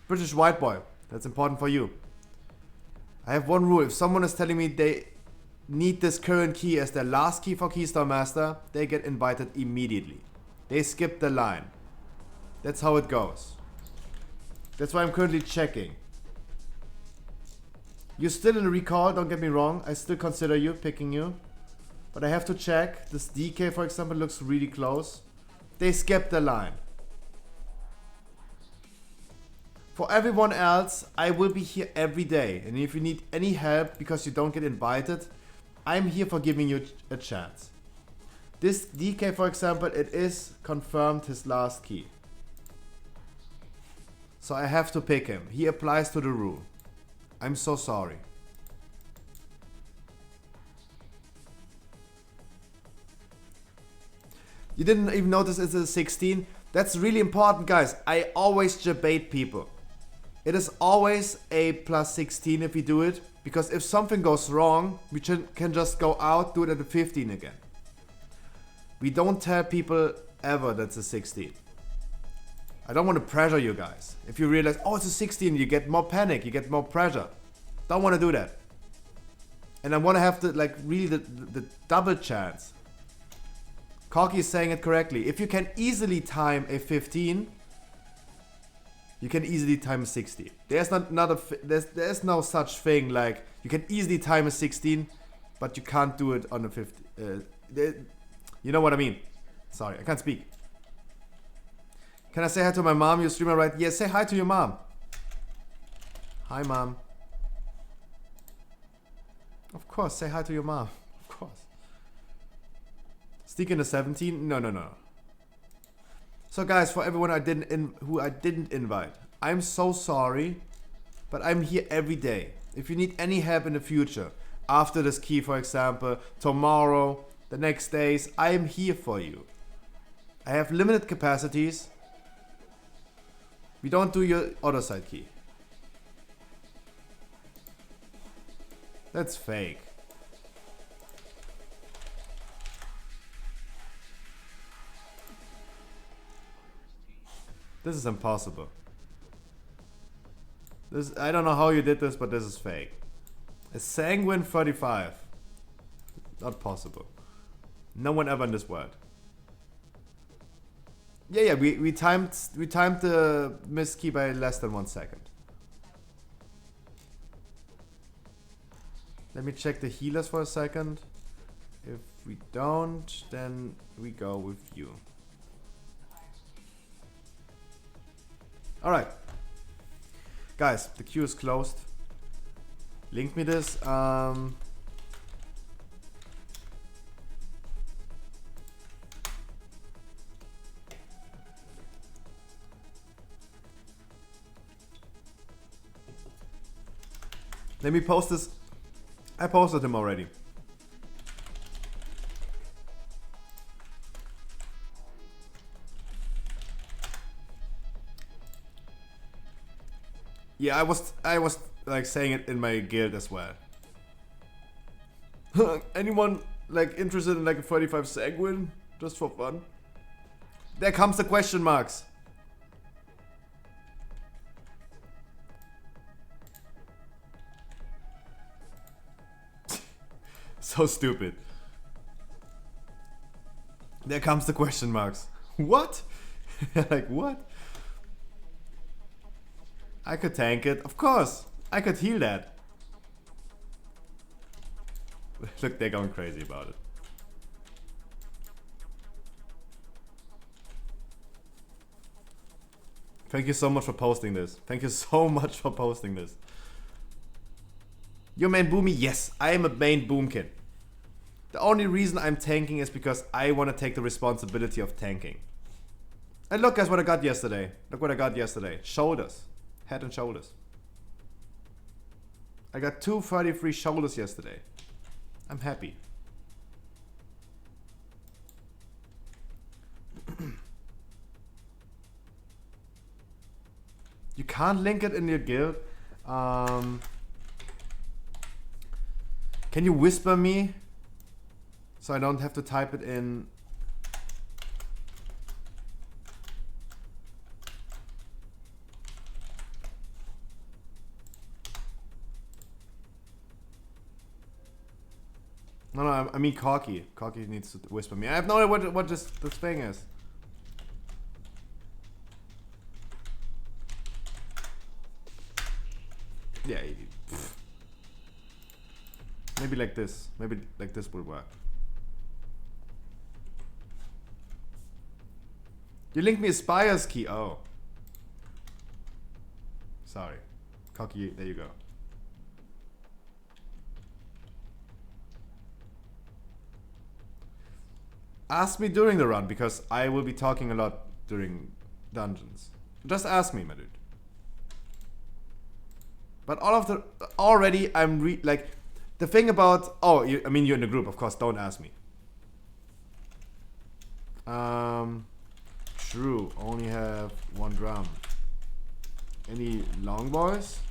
British white boy, that's important for you. I have one rule. If someone is telling me they need this current key as their last key for Keystone Master, they get invited immediately. They skip the line. That's how it goes. That's why I'm currently checking. You're still in a recall, don't get me wrong. I still consider you, picking you. But I have to check. This DK, for example, looks really close. They skipped the line. For everyone else, I will be here every day. And if you need any help because you don't get invited, I'm here for giving you a chance. This DK, for example, it is confirmed his last key. So I have to pick him. He applies to the rule. I'm so sorry. You didn't even notice it's a 16? That's really important, guys. I always debate people. It is always a plus 16 if we do it. Because if something goes wrong, we can just go out, do it at a 15 again. We don't tell people ever that's a 16. I don't want to pressure you guys. If you realize, oh, it's a 16, you get more panic, you get more pressure. Don't want to do that. And I want to have the, like, really the double chance. Corky is saying it correctly. If you can easily time a 15, you can easily time a 16. There's there's no such thing like you can easily time a 16, but you can't do it on a 15. You know what I mean? Sorry, I can't speak. Can I say hi to my mom? You streamer, right? Yes, say hi to your mom. Hi, mom. Of course, say hi to your mom. Of course. Stick in a 17? No. So guys, for everyone who I didn't invite, I'm so sorry, but I'm here every day. If you need any help in the future, after this key, for example, tomorrow, the next days, I am here for you. I have limited capacities. We don't do your other side key. That's fake. This is impossible. I don't know how you did this, but this is fake. A sanguine 35. Not possible. No one ever in this world. Yeah, we timed the miss key by less than 1 second. Let me check the healers for a second. If we don't, then we go with you. Alright. Guys, the queue is closed. Link me this. Let me post this. I posted him already. Yeah, I was like saying it in my guild as well. Anyone like interested in like a 35 sanguine just for fun? There comes the question marks. So stupid. There comes the question marks. What? Like what? I could tank it. Of course. I could heal that. Look, they're going crazy about it. Thank you so much for posting this. Thank you so much for posting this. Your main boomy? Yes, I am a main boomkin. The only reason I'm tanking is because I want to take the responsibility of tanking. And look guys what I got yesterday. Look what I got yesterday. Shoulders. Head and shoulders. I got 233 shoulders yesterday. I'm happy. You can't link it in your guild. Can you whisper me? So I don't have to type it in. No, I mean Corky. Corky needs to whisper me. I have no idea what this thing is. Yeah, maybe like this. Maybe like this will work. You linked me Aspire's key. Oh. Sorry. Cocky, there you go. Ask me during the run, because I will be talking a lot during dungeons. Just ask me, my dude. But all of the... Already, I'm like... The thing about... Oh, I mean, you're in the group, of course. Don't ask me. True. Only have one drum. Any long boys?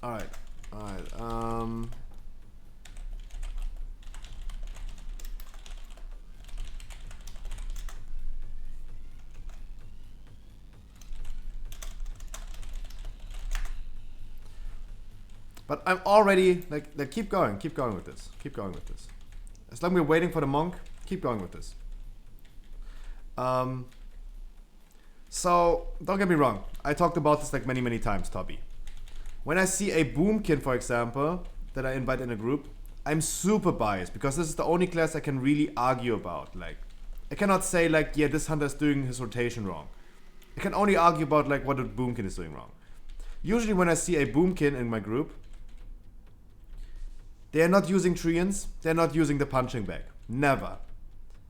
Alright. Alright. But I'm already like keep going with this. Keep going with this. As long as we're waiting for the monk, keep going with this. So don't get me wrong. I talked about this like many times, Toby. When I see a boomkin, for example, that I invite in a group, I'm super biased because this is the only class I can really argue about. Like, I cannot say like, yeah, this hunter is doing his rotation wrong. I can only argue about like what a boomkin is doing wrong. Usually when I see a boomkin in my group, they are not using treants, they're not using the punching bag. Never.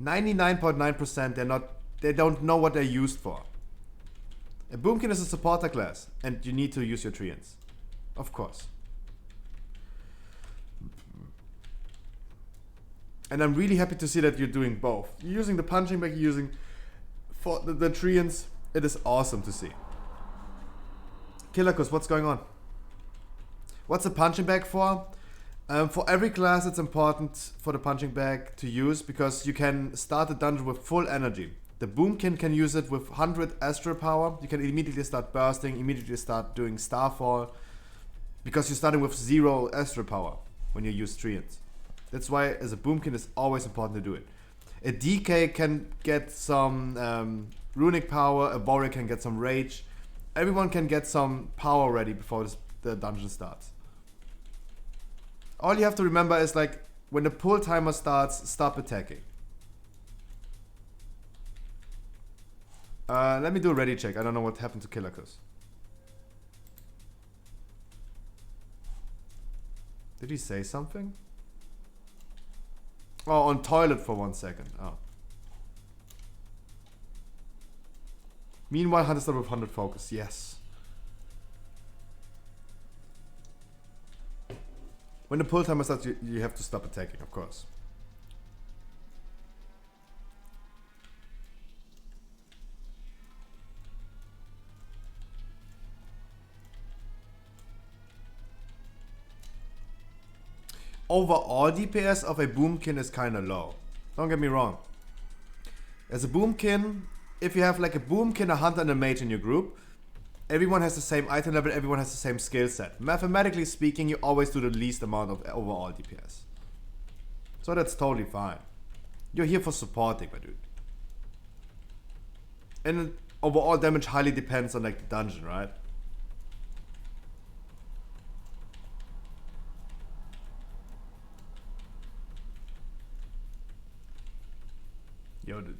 99.9% they don't know what they're used for. A boomkin is a supporter class, and you need to use your treants. Of course. And I'm really happy to see that you're doing both. You're using the punching bag, you're using for the treants. It is awesome to see. Killerkus, what's going on? What's the punching bag for? For every class it's important for the punching bag to use because you can start the dungeon with full energy. The boomkin can use it with 100 astral power. You can immediately start bursting, immediately start doing starfall because you're starting with 0 astral power when you use treants. That's why as a boomkin it's always important to do it. A DK can get some runic power, a warrior can get some rage. Everyone can get some power ready before the dungeon starts. All you have to remember is like when the pull timer starts, stop attacking. Let me do a ready check. I don't know what happened to Killerkus. Did he say something? Oh, on toilet for 1 second. Oh. Meanwhile, Hunter started with 100 focus. Yes. When the pull timer starts, you have to stop attacking, of course. Overall DPS of a boomkin is kinda low. Don't get me wrong. As a boomkin, if you have like a boomkin, a hunter, and a mage in your group, everyone has the same item level, everyone has the same skill set. Mathematically speaking, you always do the least amount of overall DPS. So that's totally fine. You're here for supporting, my dude. And overall damage highly depends on like the dungeon, right? Yo, dude.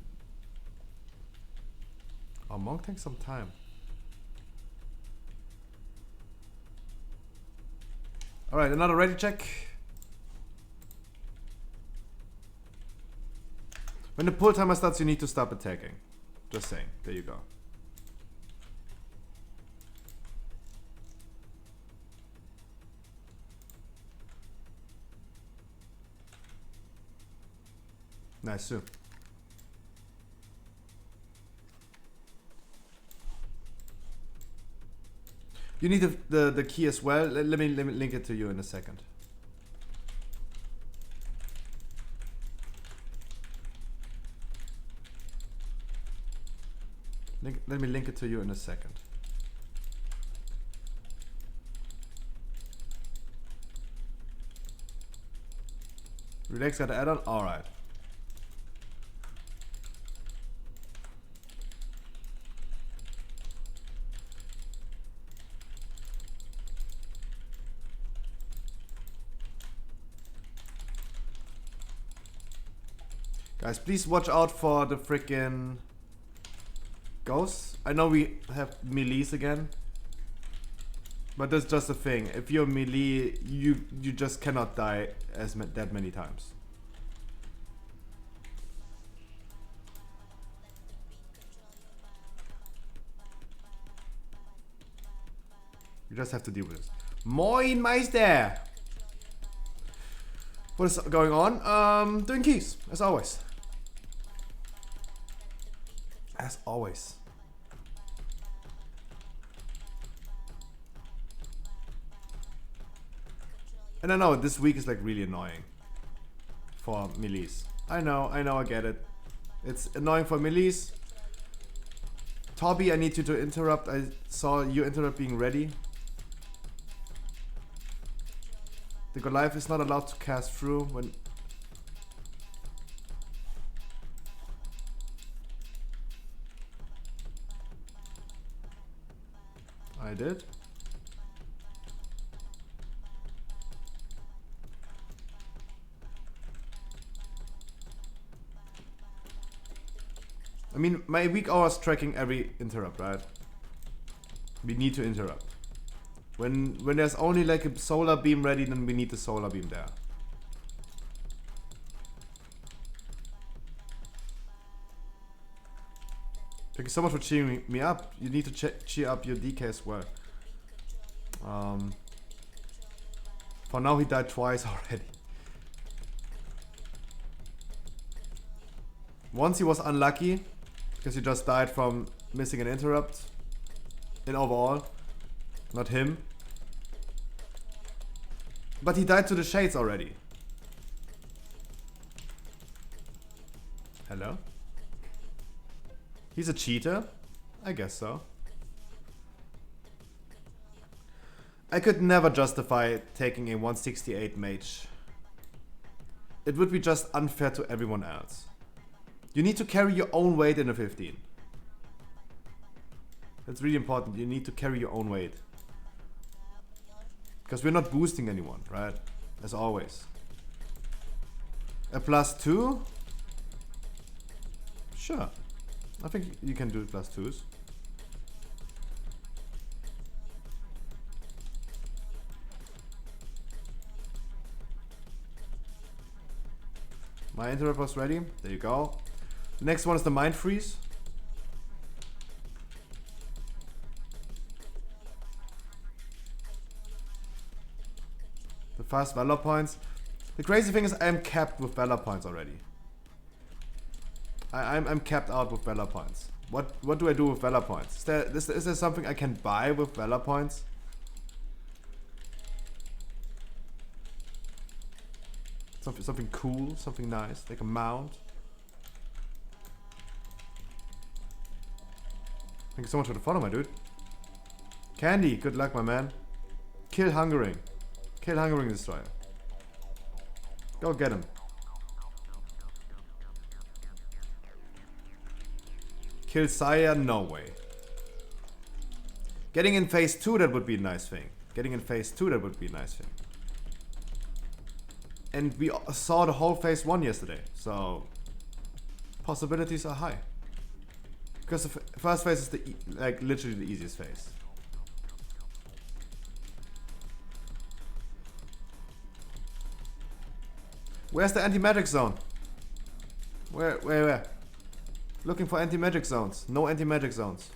Oh, Monk takes some time. Alright, another ready check. When the pull timer starts, you need to stop attacking. Just saying. There you go. Nice too. You need the key as well. Let me link it to you in a second. Let me link it to you in a second. Relax got the add-on? Alright. Guys, please watch out for the freaking ghosts. I know we have melees again, but that's just a thing. If you're melee, you just cannot die that many times. You just have to deal with this. Moin Meister! What is going on? Doing keys, as always. As always. And I know this week is like really annoying for melees. I know, I get it. It's annoying for melees. Toby, I need you to interrupt. I saw you interrupt being ready. The Goliath is not allowed to cast through when... I did. I mean, my weak hour is tracking every interrupt, right? We need to interrupt. When there's only like a solar beam ready, then we need the solar beam there. Thank you so much for cheering me up. You need to cheer up your DK as well. For now, he died twice already. Once he was unlucky because he just died from missing an interrupt in overall. Not him. But he died to the shades already. Hello? He's a cheater? I guess so. I could never justify taking a 168 mage. It would be just unfair to everyone else. You need to carry your own weight in a 15. That's really important. You need to carry your own weight. Because we're not boosting anyone, right? As always. A +2? Sure. I think you can do +2s. My interrupt was ready. There you go. The next one is the mind freeze. The fast Valor points. The crazy thing is I'm capped with Valor points already. I'm capped out with Valor points. What do I do with Valor points? Is there something I can buy with Valor points? Something cool, something nice, like a mount. Thank you so much for the follow, my dude. Candy, good luck, my man. Kill Hungering. Kill Hungering Destroyer. Go get him. Kill Saya, no way. Getting in phase 2, that would be a nice thing. Getting in phase 2, that would be a nice thing. And we saw the whole phase 1 yesterday, so possibilities are high. Because the first phase is like literally the easiest phase. Where's the anti-magic zone? Where? Looking for anti-magic zones. No anti-magic zones.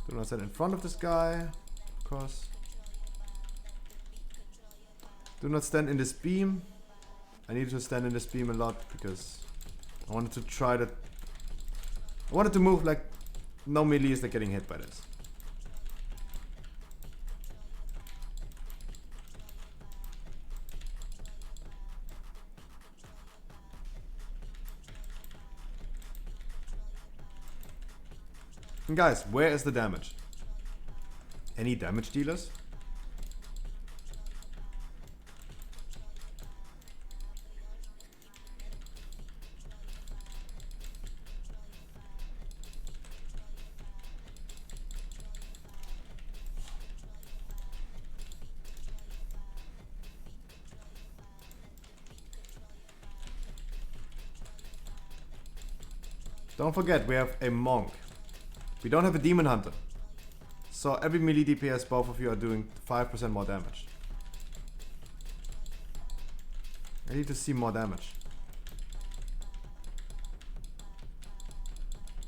Do not stand in front of this guy, of course. Do not stand in this beam. I need to stand in this beam a lot because I wanted to try that. I wanted to move like no melee is like getting hit by this. And guys, where is the damage? Any damage dealers? Don't forget, we have a monk. We don't have a demon hunter. So every melee DPS, both of you are doing 5% more damage. I need to see more damage.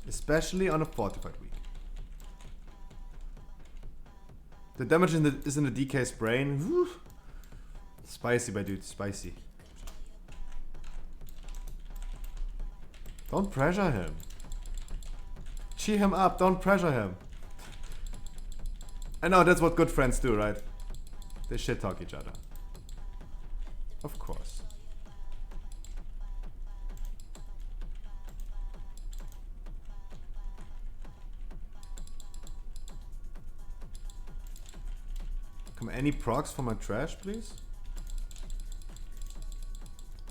Especially on a fortified week. The damage is in the DK's brain. Woo. Spicy, my dude, spicy. Don't pressure him. Cheer him up, don't pressure him. I know that's what good friends do, right? They shit talk each other. Of course. Come, any procs for my trash, please?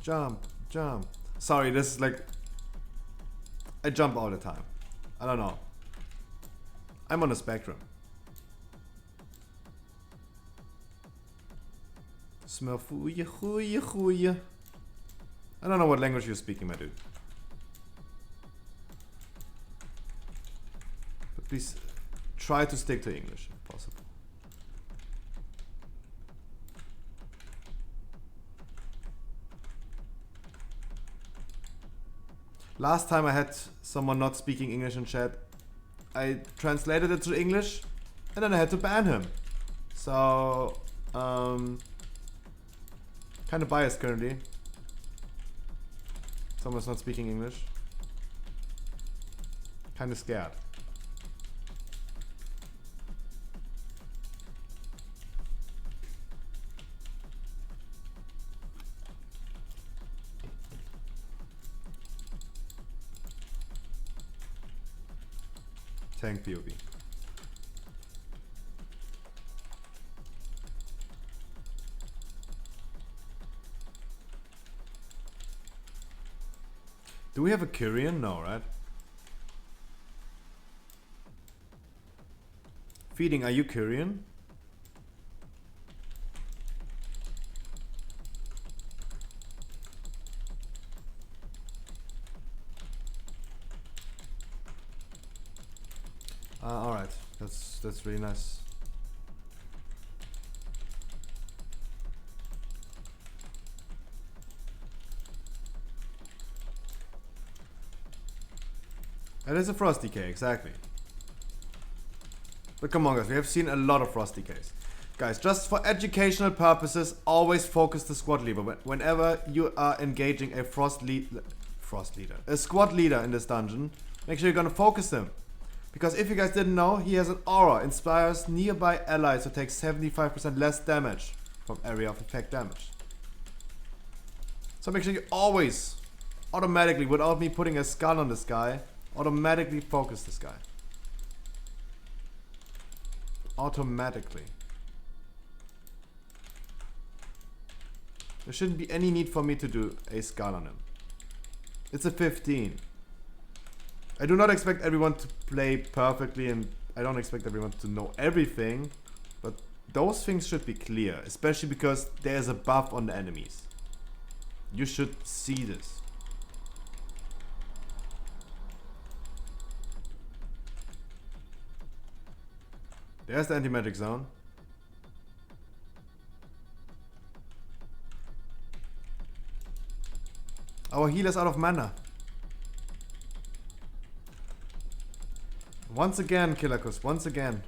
Jump, jump. Sorry, this is like... I jump all the time. I don't know. I'm on a spectrum. Smurfooie, goeie, goeie. I don't know what language you're speaking, my dude. But please try to stick to English if possible. Last time I had someone not speaking English in chat, I translated it to English and then I had to ban him. So, kind of biased currently. Someone's not speaking English. Kind of scared. Tank POV. Do we have a Kyrian? No, right? Feeding, are you Korean? Alright, that's really nice. It is a Frost DK, exactly. But come on guys, we have seen a lot of Frost DKs. Guys, just for educational purposes, always focus the squad leader. Whenever you are engaging a a squad leader in this dungeon, make sure you're gonna focus him. Because if you guys didn't know, he has an aura, inspires nearby allies to take 75% less damage from area of effect damage. So make sure you always, automatically, without me putting a skull on this guy, automatically focus this guy. Automatically. There shouldn't be any need for me to do a skull on him. It's a 15. I do not expect everyone to play perfectly, and I don't expect everyone to know everything, but those things should be clear, especially because there's a buff on the enemies. You should see this. There's the anti-magic zone. Our healer's out of mana. Once again, Killakus, once again.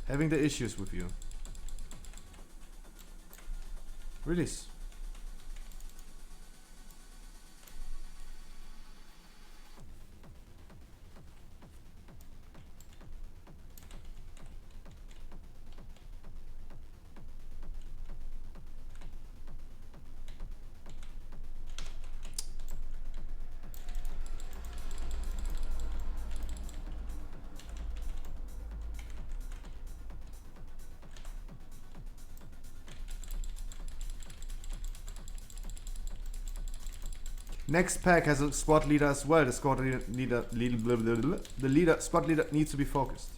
Having the issues with you. Release. Next pack has a squad leader as well. The squad squad leader needs to be focused.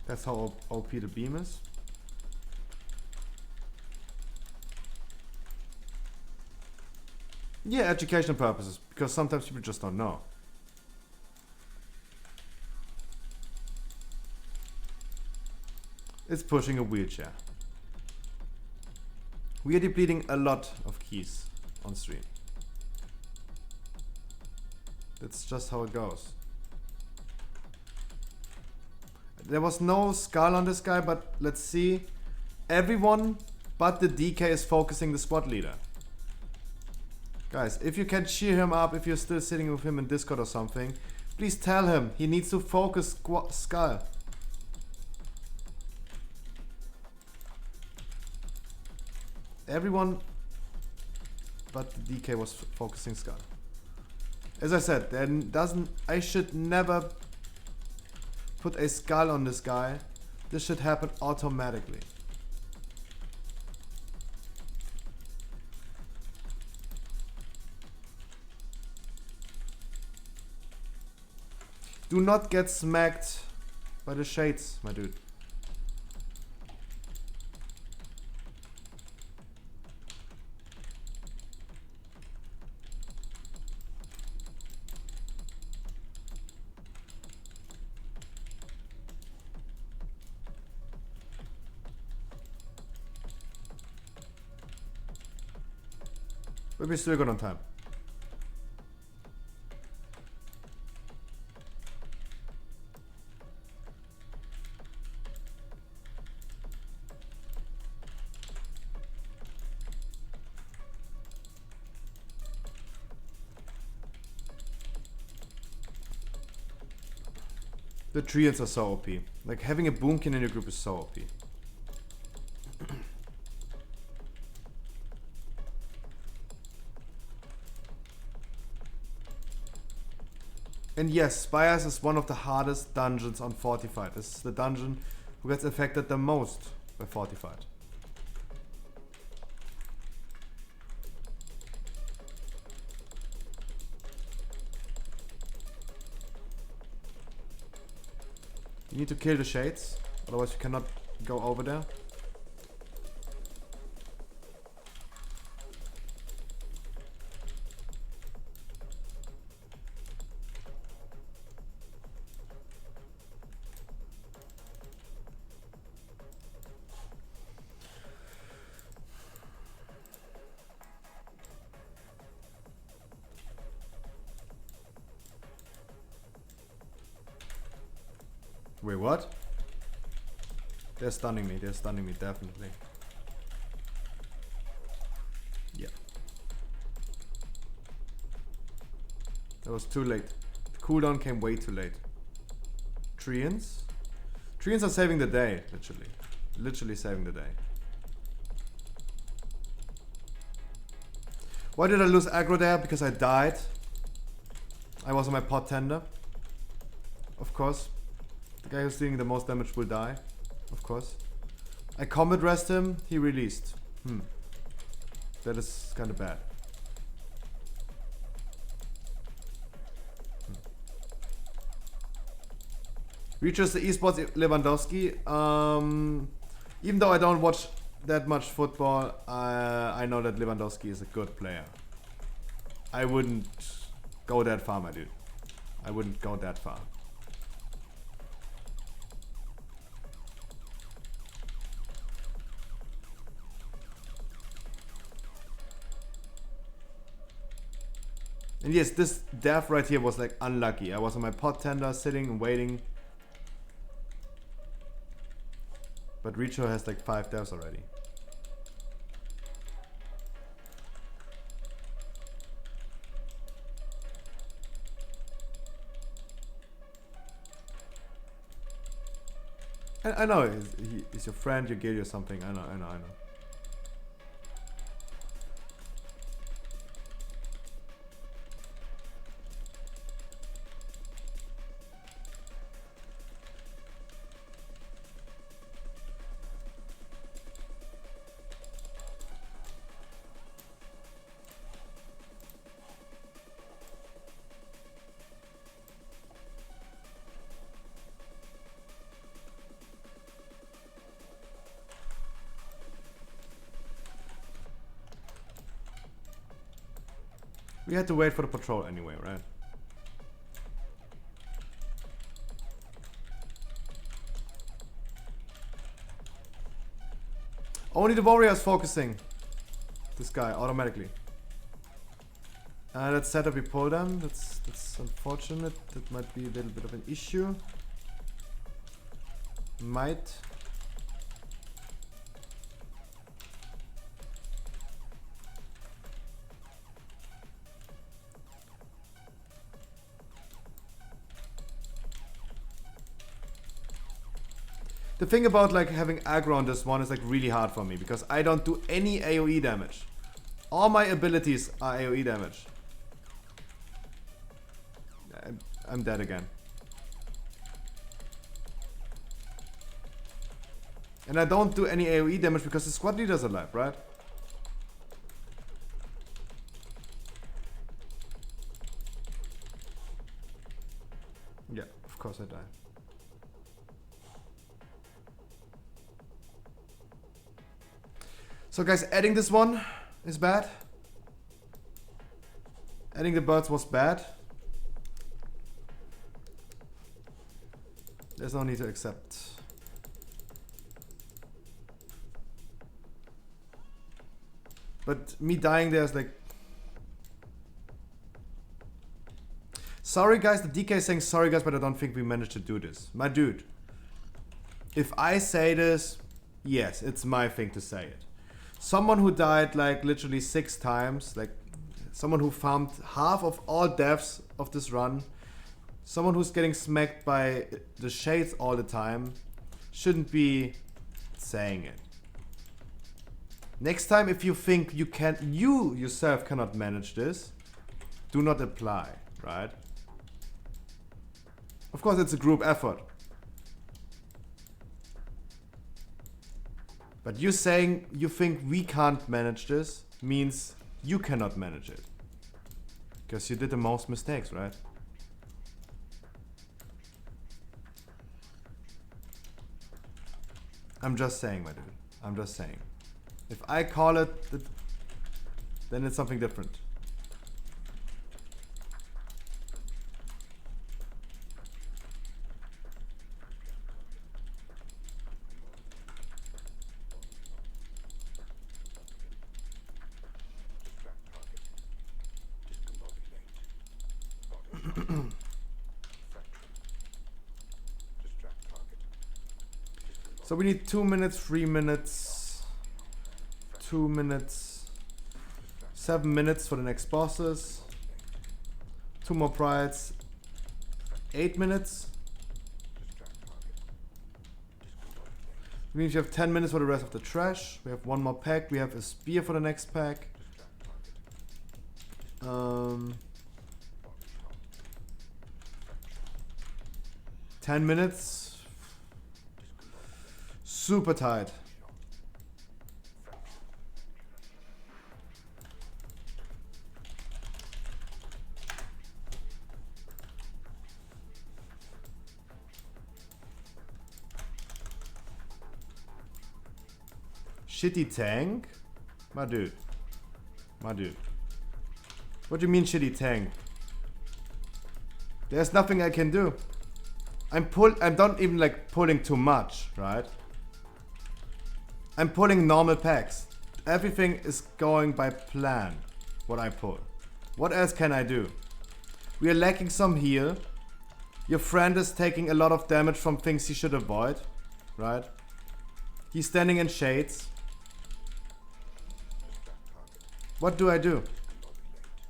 That's how OP the beam is. Yeah, educational purposes, because sometimes people just don't know. It's pushing a wheelchair. We are depleting a lot of keys on stream. That's just how it goes. There was no skull on this guy, but let's see. Everyone but the DK is focusing the squad leader. Guys, if you can cheer him up, if you're still sitting with him in Discord or something, please tell him he needs to focus skull. Everyone but the DK was focusing skull. As I said, I should never put a skull on this guy. This should happen automatically. Do not get smacked by the shades, my dude. But we're still good on time. The trios are so OP. Like having a boomkin in your group is so OP. And yes, Spires is one of the hardest dungeons on Fortified. This is the dungeon who gets affected the most by Fortified. You need to kill the shades, otherwise you cannot go over there. Wait, what? They're stunning me, definitely. Yeah. That was too late. The cooldown came way too late. Treants? Treants are saving the day, literally. Literally saving the day. Why did I lose aggro there? Because I died. I was on my pot tender. Of course. The guy who's doing the most damage will die. Of course. I combat rest him, he released. That is kinda bad. Reaches the esports Lewandowski. Even though I don't watch that much football, I know that Lewandowski is a good player. I wouldn't go that far, my dude. I wouldn't go that far. And yes, this death right here was like unlucky. I was on my pot tender, sitting and waiting. But Richo has like 5 deaths already. I know, he's your friend, you gave you something. I know. We had to wait for the patrol anyway, right? Only the warrior is focusing this guy automatically. Let's set up we pull them. That's unfortunate. That might be a little bit of an issue. Might. The thing about like having aggro on this one is like really hard for me because I don't do any AoE damage. All my abilities are AoE damage. I'm dead again. And I don't do any AoE damage because the squad leader's alive, right? Yeah, of course I die. So guys, adding this one is bad. Adding the birds was bad. There's no need to accept. But me dying there is like... Sorry guys, the DK is saying sorry guys, but I don't think we managed to do this. My dude, if I say this, yes, it's my thing to say it. Someone who died like literally 6 times, like someone who farmed half of all deaths of this run, someone who's getting smacked by the shades all the time, shouldn't be saying it. Next time if you think you yourself cannot manage this, do not apply, right? Of course it's a group effort. But you saying you think we can't manage this means you cannot manage it. Because you did the most mistakes, right? I'm just saying, my dude. I'm just saying. If I call it, then it's something different. So we need 2 minutes, 3 minutes, 2 minutes, 7 minutes for the next bosses, 2 more prides, 8 minutes. Means you have 10 minutes for the rest of the trash. We have 1 more pack. We have a spear for the next pack. 10 minutes. Super tight. Shitty tank? My dude. My dude. What do you mean shitty tank? There's nothing I can do. I'm not even like pulling too much, right? I'm pulling normal packs. Everything is going by plan, what I pull. What else can I do? We are lacking some heal. Your friend is taking a lot of damage from things he should avoid, right? He's standing in shades. What do I do?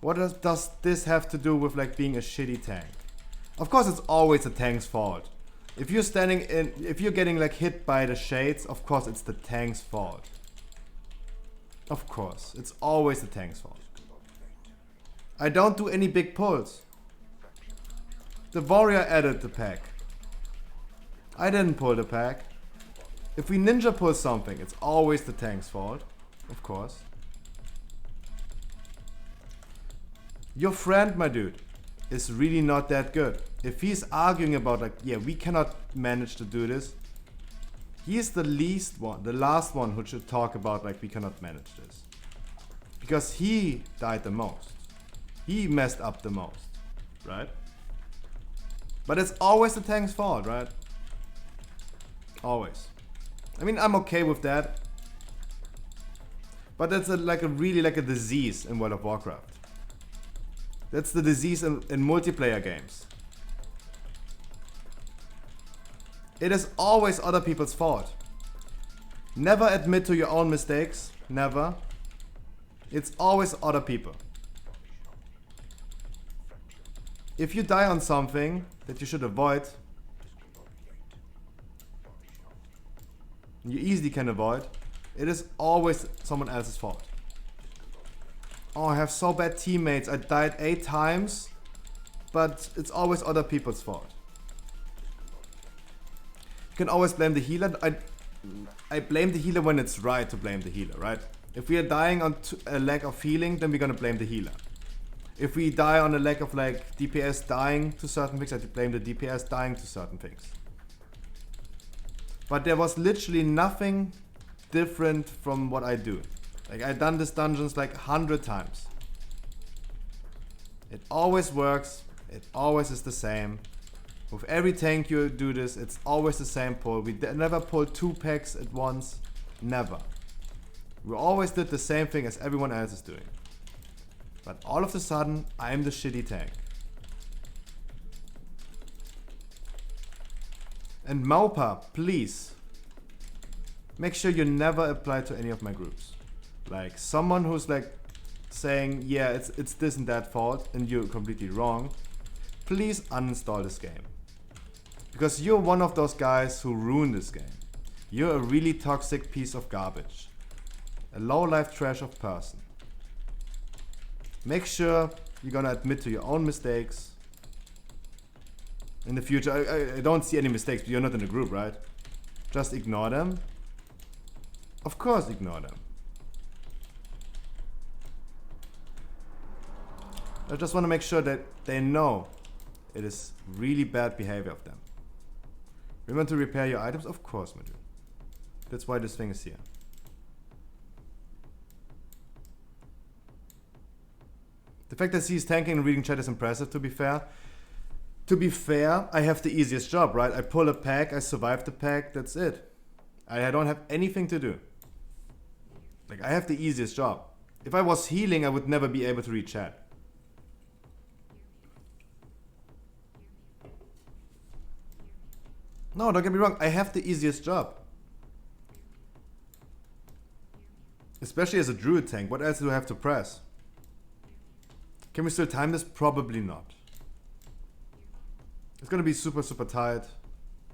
What does this have to do with like being a shitty tank? Of course it's always the tank's fault. If you're standing in, if you're getting like hit by the shades, of course it's the tank's fault. Of course, it's always the tank's fault. I don't do any big pulls. The warrior added the pack. I didn't pull the pack. If we ninja pull something, it's always the tank's fault. Of course. Your friend, my dude, is really not that good. If he's arguing about like, yeah, we cannot manage to do this, he's the least one, the last one who should talk about like, we cannot manage this. Because he died the most. He messed up the most, right? But it's always the tank's fault, right? Always. I mean, I'm okay with that. But that's like a really like a disease in World of Warcraft. That's the disease in multiplayer games. It is always other people's fault. Never admit to your own mistakes. Never. It's always other people. If you die on something that you should avoid, you easily can avoid, it is always someone else's fault. Oh, I have so bad teammates. I died 8 times, but it's always other people's fault. You can always blame the healer. I blame the healer when it's right to blame the healer, right? If we are dying on a lack of healing, then we're gonna blame the healer. If we die on a lack of like DPS dying to certain things, I blame the DPS dying to certain things. But there was literally nothing different from what I do. Like I've done this dungeons like 100 times. It always works. It always is the same. With every tank you do this, it's always the same pull. We never pull 2 packs at once. Never. We always did the same thing as everyone else is doing. But all of a sudden, I'm the shitty tank. And Maupa, please, make sure you never apply to any of my groups. Like someone who's like saying, yeah, it's this and that fault, and you're completely wrong. Please uninstall this game. Because you're one of those guys who ruined this game. You're a really toxic piece of garbage. A low-life trash of person. Make sure you're gonna admit to your own mistakes. In the future, I don't see any mistakes, but you're not in the group, right? Just ignore them. Of course, ignore them. I just want to make sure that they know it is really bad behavior of them. We want to repair your items? Of course, my dude. That's why this thing is here. The fact that he's tanking and reading chat is impressive, to be fair. To be fair, I have the easiest job, right? I pull a pack, I survive the pack, that's it. I don't have anything to do. Like, I have the easiest job. If I was healing, I would never be able to read chat. No, don't get me wrong, I have the easiest job. Especially as a druid tank, what else do I have to press? Can we still time this? Probably not. It's gonna be super, super tight.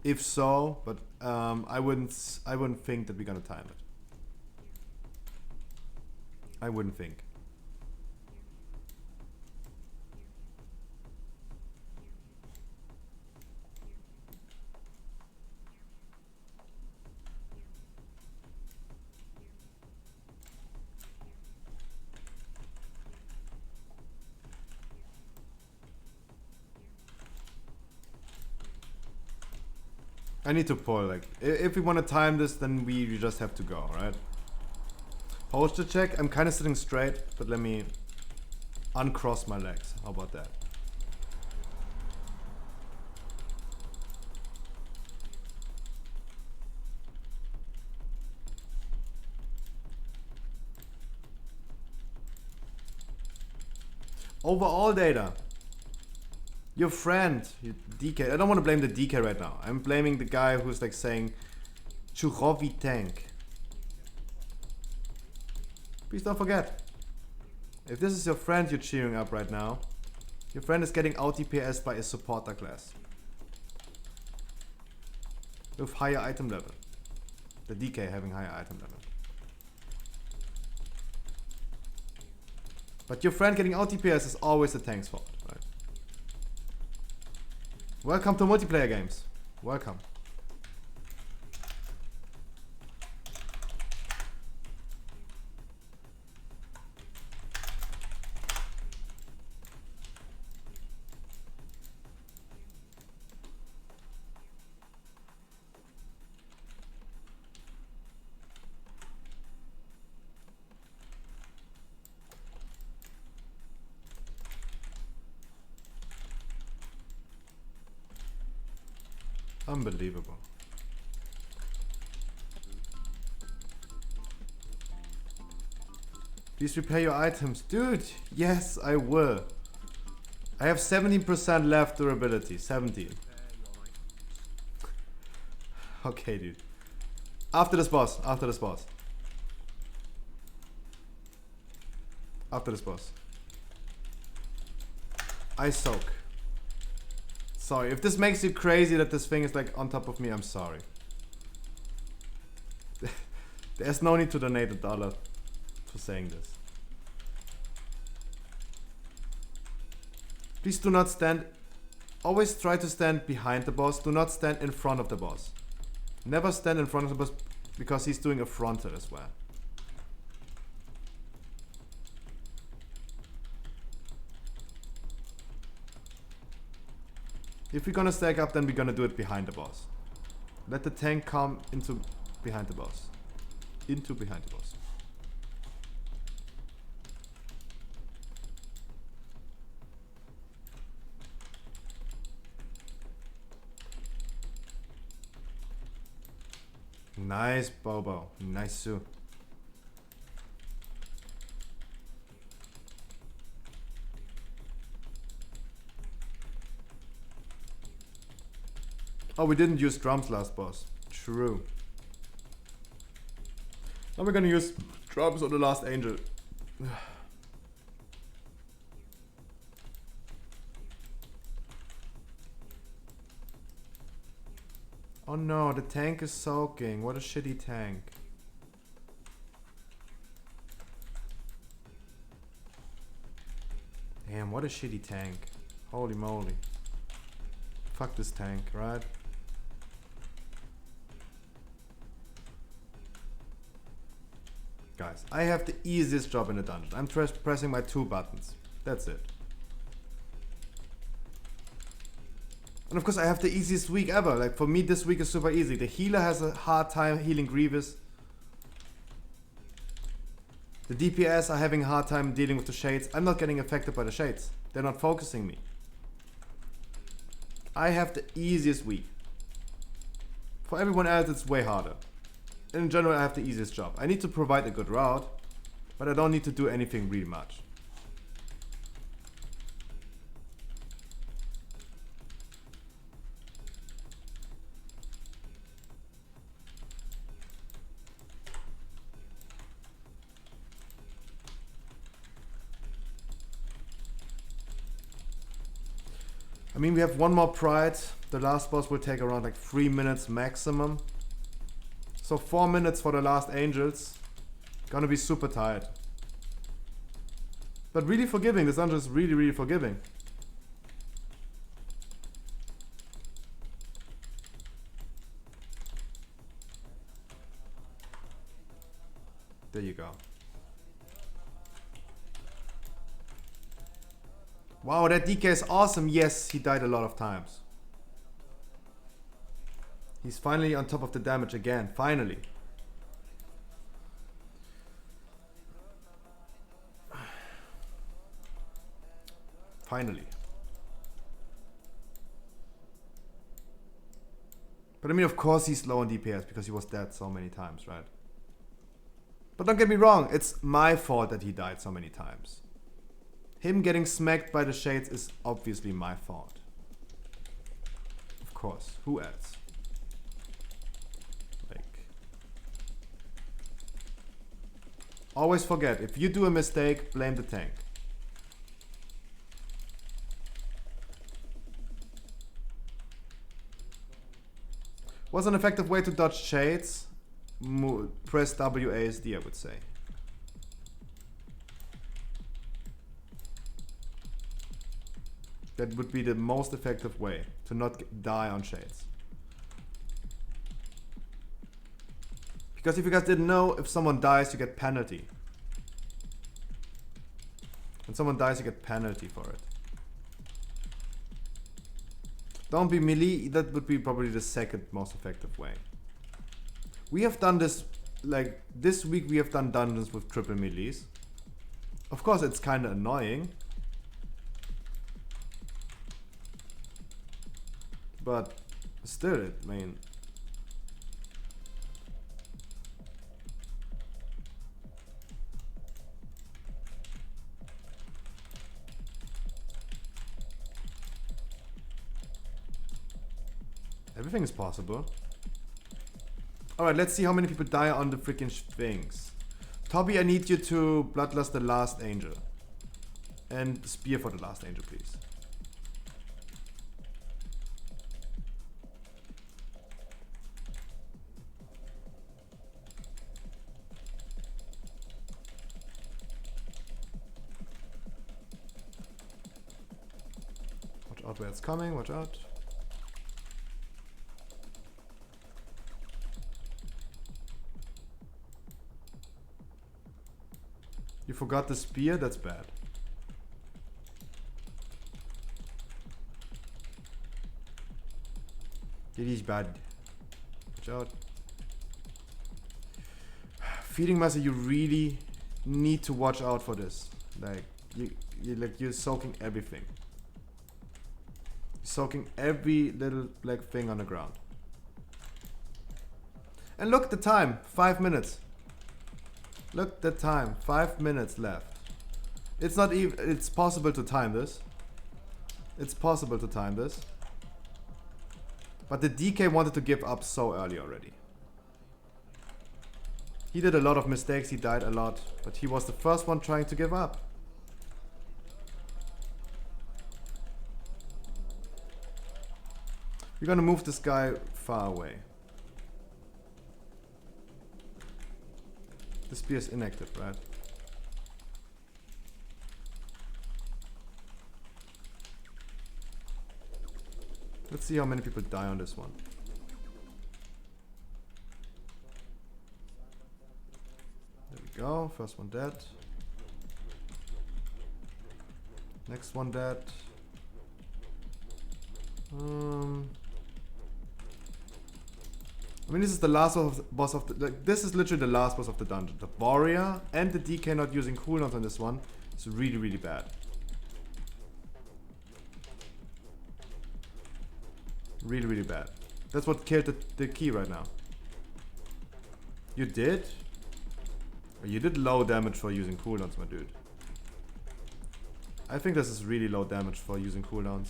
If so, but I wouldn't think that we're gonna time it. I wouldn't think. I need to pull, like, if we want to time this, then we just have to go, right? Posture check, I'm kind of sitting straight, but let me uncross my legs. How about that? Overall data. Your friend, your DK. I don't want to blame the DK right now. I'm blaming the guy who's like saying Churovi tank. Please don't forget. If this is your friend you're cheering up right now, your friend is getting out DPS by a supporter class. With higher item level. The DK having higher item level. But your friend getting out DPS is always the tank's fault, right? Welcome to multiplayer games. Welcome. Unbelievable. Please repair your items. Dude, yes, I will. I have 17% left durability. 17. Okay, dude. After this boss. After this boss. After this boss. I soak. Sorry, if this makes you crazy that this thing is like on top of me, I'm sorry. There's no need to donate $1 for saying this. Please do not stand. Always try to stand behind the boss. Do not stand in front of the boss. Never stand in front of the boss because he's doing a frontal as well. If we're gonna stack up, then we're gonna do it behind the boss. Let the tank come into behind the boss. Into behind the boss. Nice, Bobo. Nice, Sue. Oh, we didn't use drums last boss. True. Now we're gonna use drums on the last angel. Oh no, the tank is soaking. What a shitty tank. Damn, what a shitty tank. Holy moly. Fuck this tank, right? Guys, I have the easiest job in the dungeon. I'm pressing my 2 buttons. That's it. And of course I have the easiest week ever. Like for me this week is super easy. The healer has a hard time healing Grievous. The DPS are having a hard time dealing with the shades. I'm not getting affected by the shades. They're not focusing me. I have the easiest week. For everyone else it's way harder. In general I have the easiest job. I need to provide a good route, but I don't need to do anything really much. I mean, we have one more Pride. The last boss will take around like 3 minutes maximum. So 4 minutes for the last Angels. Gonna be super tired. But really forgiving. This dungeon is really, really forgiving. There you go. Wow, that DK is awesome. Yes, he died a lot of times. He's finally on top of the damage again. Finally. Finally. But I mean, of course he's low on DPS because he was dead so many times, right? But don't get me wrong, it's my fault that he died so many times. Him getting smacked by the shades is obviously my fault. Of course, who else? Like, always forget, if you do a mistake, blame the tank. What's an effective way to dodge shades? Press WASD, I would say. That would be the most effective way to not die on shades. Because if you guys didn't know, if someone dies, you get penalty. When someone dies, you get penalty for it. Don't be melee, that would be probably the second most effective way. We have done this, like, this week we have done dungeons with triple melees. Of course, it's kind of annoying. But still, I mean, everything is possible. Alright, let's see how many people die on the freaking things. Toby, I need you to Bloodlust the last angel. And spear for the last angel, please. Watch out where it's coming, watch out. You forgot the spear? That's bad. It is bad. Watch out. Feeding Master, you really need to watch out for this. Like, you're soaking everything. You're soaking every little black thing on the ground. And look at the time, 5 minutes. Look at the time, 5 minutes left. It's not even, it's possible to time this. It's possible to time this. But the DK wanted to give up so early already. He did a lot of mistakes, he died a lot, but he was the first one trying to give up. We're gonna move this guy far away. The spear is inactive, right? Let's see how many people die on this one. There we go, first one dead. Next one dead. I mean, this is the last boss of the... Like, this is literally the last boss of the dungeon. The warrior and the DK not using cooldowns on this one is really, really bad. Really, really bad. That's what killed the key right now. You did? You did low damage for using cooldowns, my dude. I think this is really low damage for using cooldowns.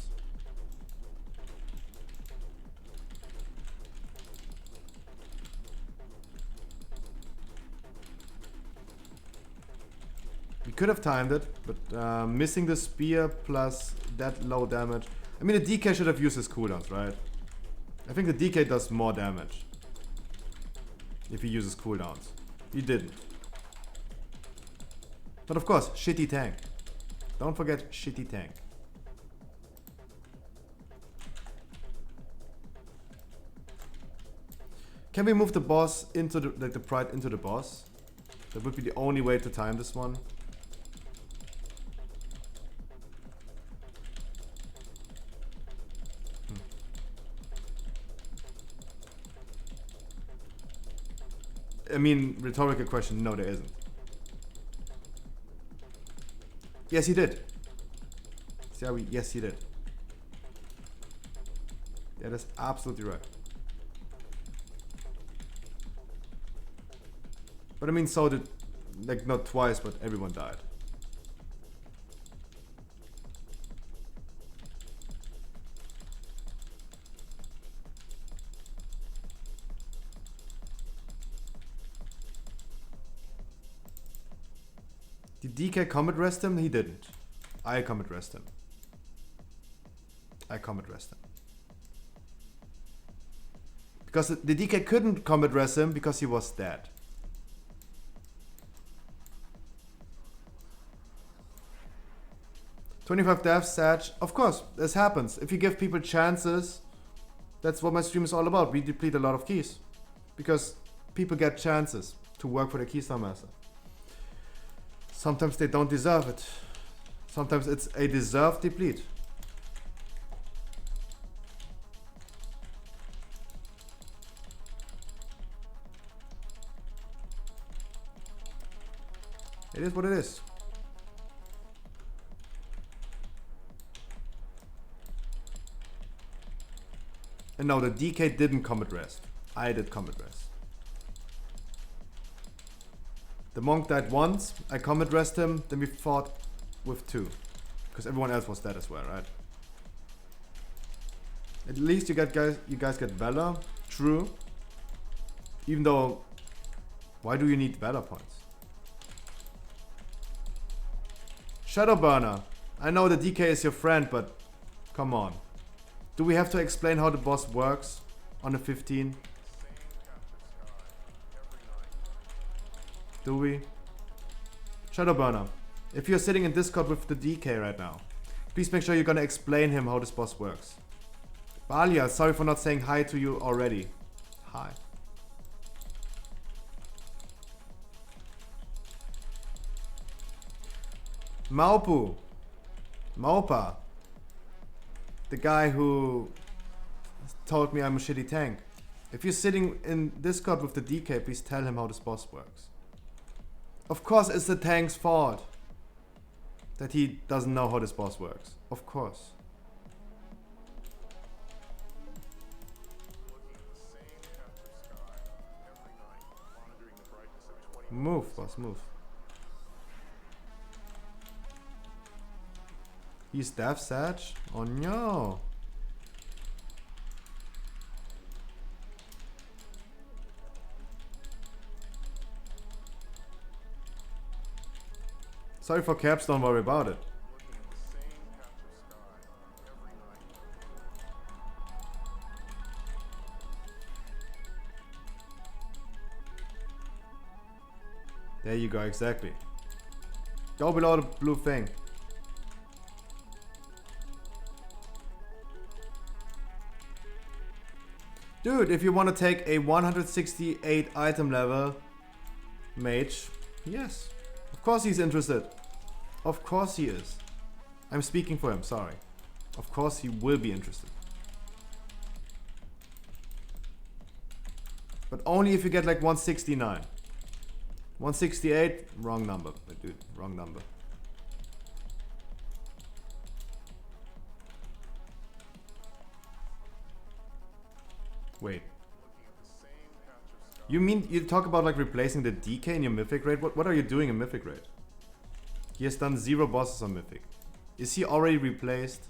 We could have timed it, but missing the spear plus that low damage. I mean, the DK should have used his cooldowns, right? I think the DK does more damage if he uses cooldowns. He didn't. But of course, shitty tank. Don't forget shitty tank. Can we move the boss into the pride into the boss? That would be the only way to time this one. I mean, rhetorical question, no there isn't. Yes, he did. See how we... Yes, he did. Yeah, that's absolutely right. But I mean, so did... Like, not twice, but everyone died. Did DK comet rest him? He didn't. I comet rest him. I comet rest him. Because the DK couldn't comet rest him because he was dead. $25 deaths, Sag. Of course, this happens. If you give people chances, that's what my stream is all about. We deplete a lot of keys. Because people get chances to work for the Keystone Master. Sometimes they don't deserve it. Sometimes it's a deserved deplete. It is what it is. And no, the DK didn't comet rest. I did comet rest. The monk died once, I comet rest him, then we fought with 2. Because everyone else was dead as well, right? At least you guys get Valor. True. Even though, why do you need Valor points? Shadowburner. I know the DK is your friend, but come on. Do we have to explain how the boss works on a 15? Do we? Shadowburner, if you're sitting in Discord with the DK right now, please make sure you're gonna explain him how this boss works. Balia, sorry for not saying hi to you already. Hi. Maupu. Maupa. The guy who told me I'm a shitty tank. If you're sitting in Discord with the DK, please tell him how this boss works. Of course it's the tank's fault that he doesn't know how this boss works. Of course. Move, boss, move. He's deaf, Sag? Oh no. Sorry for caps, don't worry about it. There you go, exactly. Go below the blue thing. Dude, if you want to take a 168 item level mage, yes. Of course he's interested. Of course he is. I'm speaking for him, sorry. Of course he will be interested. But only if you get like 169. 168, wrong number, dude, wrong number. Wait. You mean, you talk about like replacing the DK in your Mythic raid? What are you doing in Mythic raid? He has done 0 bosses on Mythic. Is he already replaced?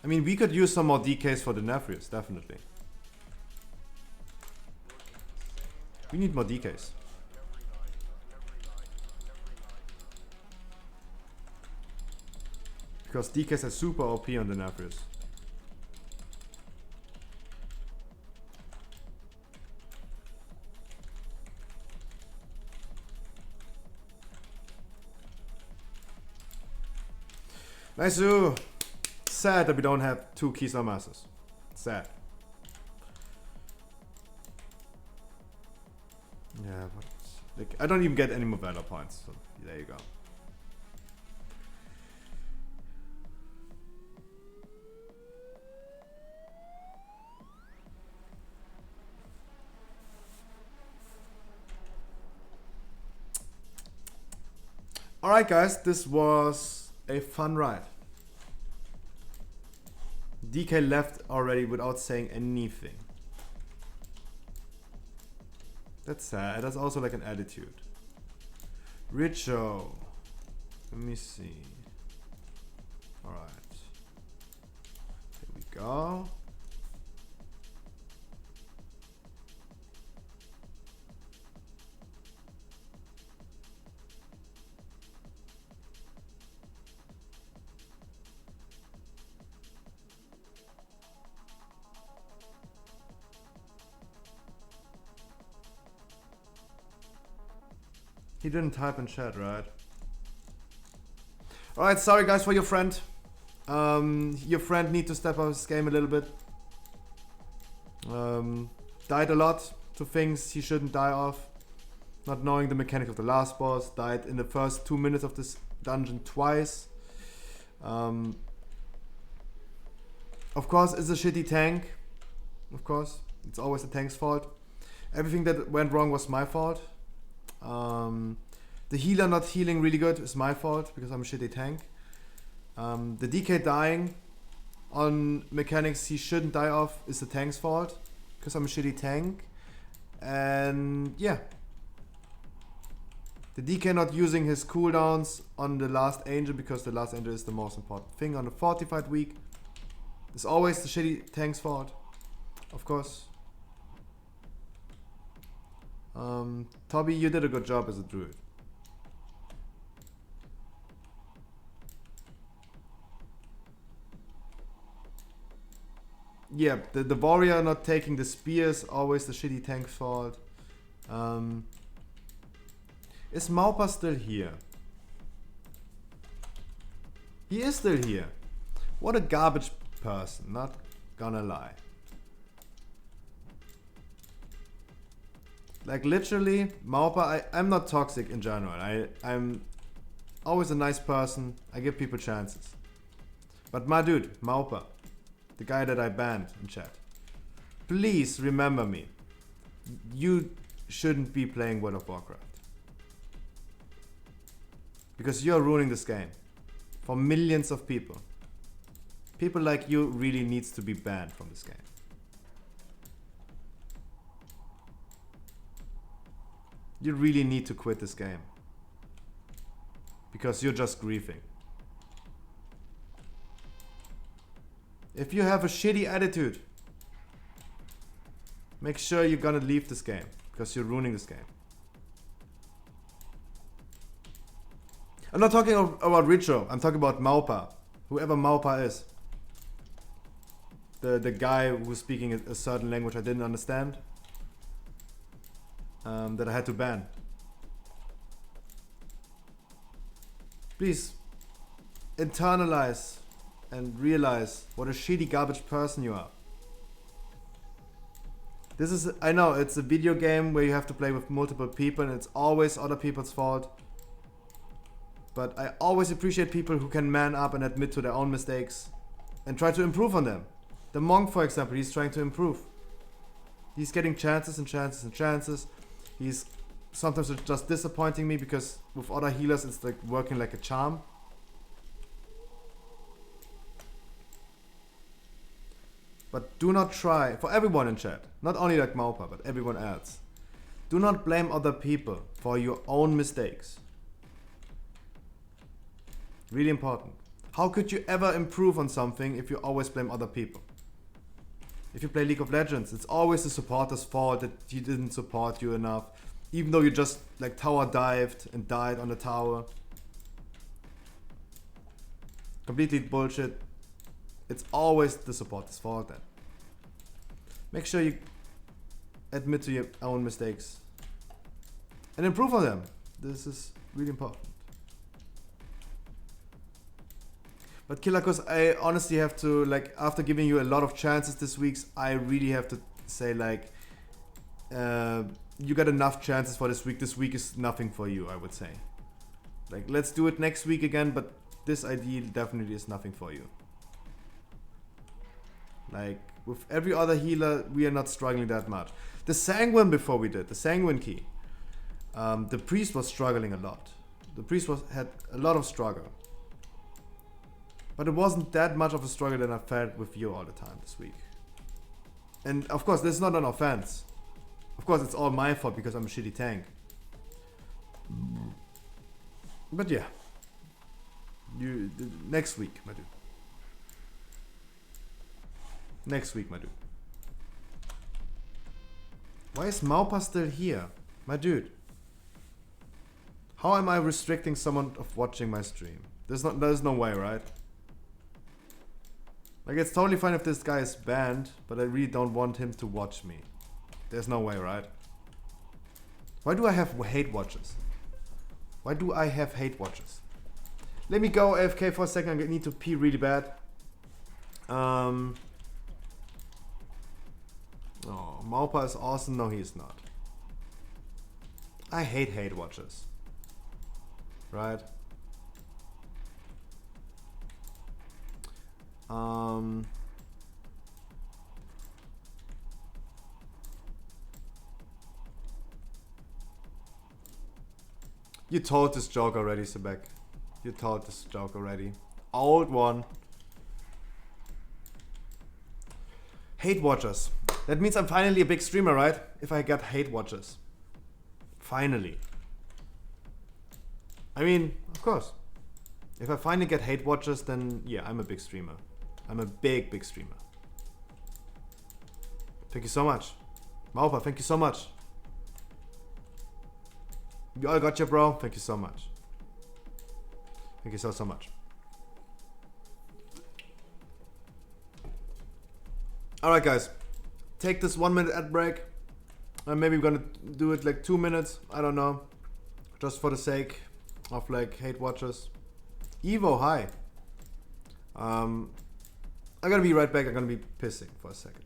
I mean, we could use some more DKs for the Nephrius, definitely. We need more DKs. Because DKs are super OP on the Nephrius. Nice. Sad that we don't have 2 Keystone Masters. Sad. Yeah, but like, I don't even get any more valor points, so there you go. Alright guys, this was a fun ride. DK left already without saying anything. That's sad. That's also like an attitude. Richo. Let me see. Alright. Here we go. He didn't type in chat, right? Alright, sorry guys for your friend. Your friend need to step up his game a little bit. Died a lot to things he shouldn't die of. Not knowing the mechanic of the last boss. Died in the first 2 minutes of this dungeon twice. Of course, it's a shitty tank. Of course, it's always the tank's fault. Everything that went wrong was my fault. The healer not healing really good is my fault because I'm a shitty tank. The DK dying on mechanics he shouldn't die of is the tank's fault because I'm a shitty tank. And yeah. The DK not using his cooldowns on the last angel because the last angel is the most important thing on the fortified week. It's always the shitty tank's fault. Of course. Toby, you did a good job as a druid. Yeah, the warrior not taking the spears, always the shitty tank's fault. Is Maupa still here? He is still here. What a garbage person, not gonna lie. Like literally, Maupa, I'm not toxic in general. I'm always a nice person. I give people chances. But my dude, Maupa, the guy that I banned in chat, please remember me. You shouldn't be playing World of Warcraft. Because you're ruining this game. For millions of people. People like you really needs to be banned from this game. You really need to quit this game. Because you're just griefing. If you have a shitty attitude, make sure you're gonna leave this game. Because you're ruining this game. I'm not talking about Richo, I'm talking about Maupa. Whoever Maupa is. The guy who's speaking a certain language I didn't understand. That I had to ban. Please internalize and realize what a shitty garbage person you are. This is, I know, it's a video game where you have to play with multiple people and it's always other people's fault. But I always appreciate people who can man up and admit to their own mistakes and try to improve on them. The monk, for example, he's trying to improve. He's getting chances and chances and chances. He's sometimes just disappointing me because with other healers it's like working like a charm. But do not try, for everyone in chat, not only like Maupa, but everyone else. Do not blame other people for your own mistakes. Really important. How could you ever improve on something if you always blame other people? If you play League of Legends, it's always the supporter's fault that he didn't support you enough. Even though you just like tower dived and died on the tower. Completely bullshit. It's always the supporter's fault then. Make sure you admit to your own mistakes. And improve on them. This is really important. But Kilakos, I honestly have to, like, after giving you a lot of chances this week, I really have to say, like, you got enough chances for this week. This week is nothing for you, I would say. Like, let's do it next week again, but this idea definitely is nothing for you. Like, with every other healer, we are not struggling that much. The Sanguine before we did, the Sanguine key. The Priest was struggling a lot. The Priest had a lot of struggle. But it wasn't that much of a struggle that I felt with you all the time this week. And of course, this is not an offense. Of course, it's all my fault because I'm a shitty tank. But yeah. Next week, my dude. Next week, my dude. Why is Maupa still here? My dude. How am I restricting someone of watching my stream? There's no way, right? Like, it's totally fine if this guy is banned, but I really don't want him to watch me. There's no way, right? Why do I have hate watches? Why do I have hate watches? Let me go AFK for a second. I need to pee really bad. Oh, Maupa is awesome. No, he is not. I hate watches. Right? You told this joke already, Sebek. You told this joke already. Old one. Hate watchers. That means I'm finally a big streamer, right? If I get hate watchers. Finally. I mean, of course. If I finally get hate watchers, then yeah, I'm a big streamer. I'm a big streamer. Thank you so much. Maupa, thank you so much. You all got you, bro. Thank you so much. Thank you so much. Alright, guys. Take this 1 minute ad break. Maybe we're gonna do it like 2 minutes. I don't know. Just for the sake of like hate watchers. Evo, hi. I'm gonna be right back. I'm gonna be pissing for a second.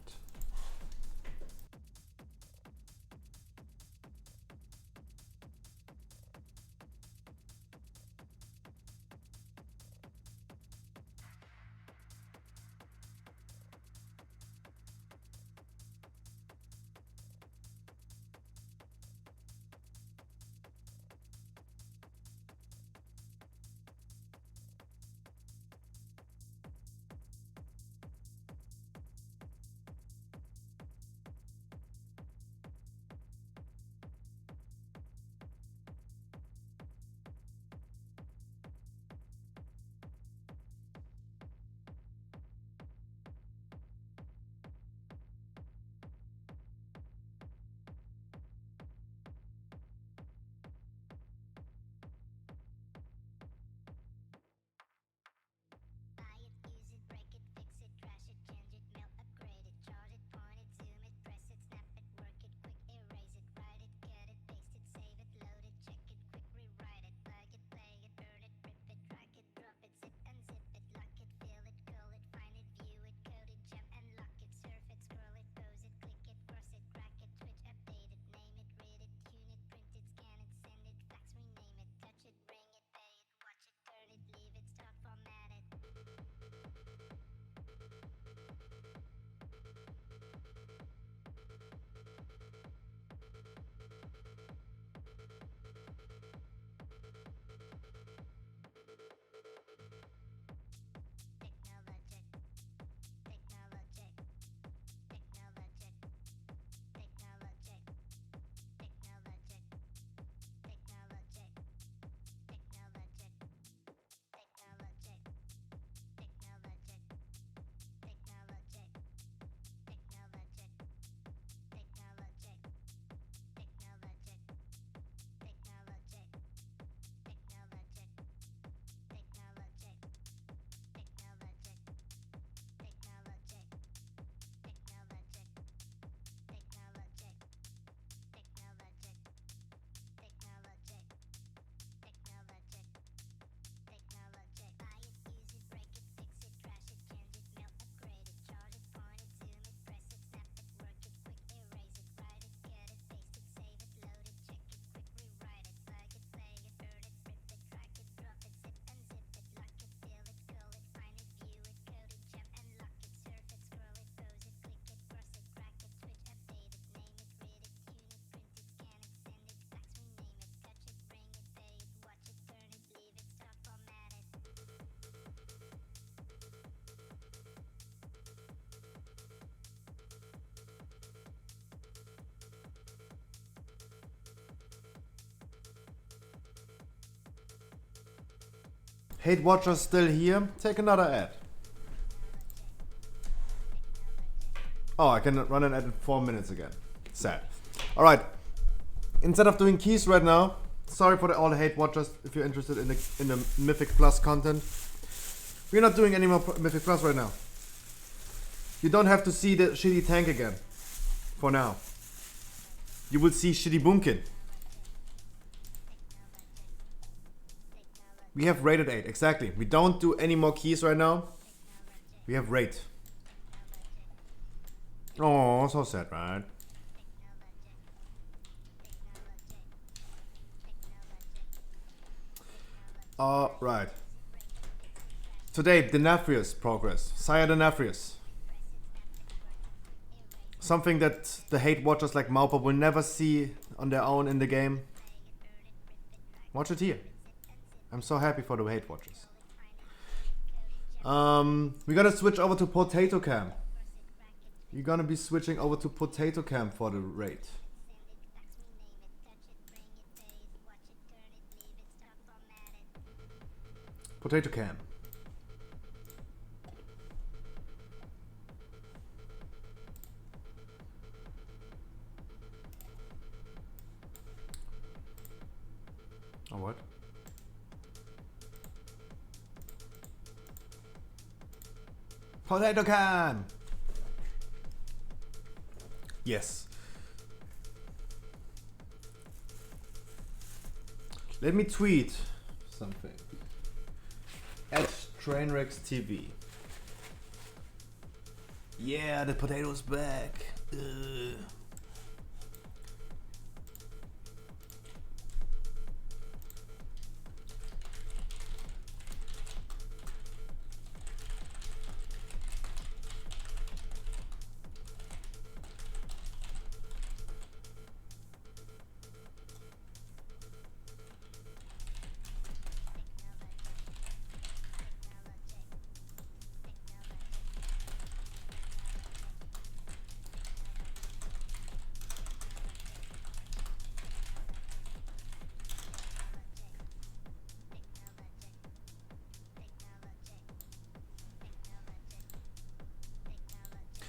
Hate Watchers still here. Take another ad. Oh, I can run an ad in 4 minutes again. Sad. Alright. Instead of doing keys right now, sorry for all the Hate Watchers if you're interested in the Mythic Plus content. We're not doing any more Mythic Plus right now. You don't have to see the shitty tank again. For now. You will see shitty Boomkin. We have rated 8, exactly. We don't do any more keys right now. We have rate. Oh, so sad, right? Alright. Today, Denathrius progress. Sire Denathrius. Something that the Hate Watchers like Maupa will never see on their own in the game. Watch it here. I'm so happy for the Hate Watchers. We're gonna switch over to Potato Cam. We're gonna be switching over to Potato Cam for the raid. Potato Cam. Oh, what? Potato Cam! Yes. Let me tweet something. At Trainwrecks TV. Yeah, the potato's back. Ugh.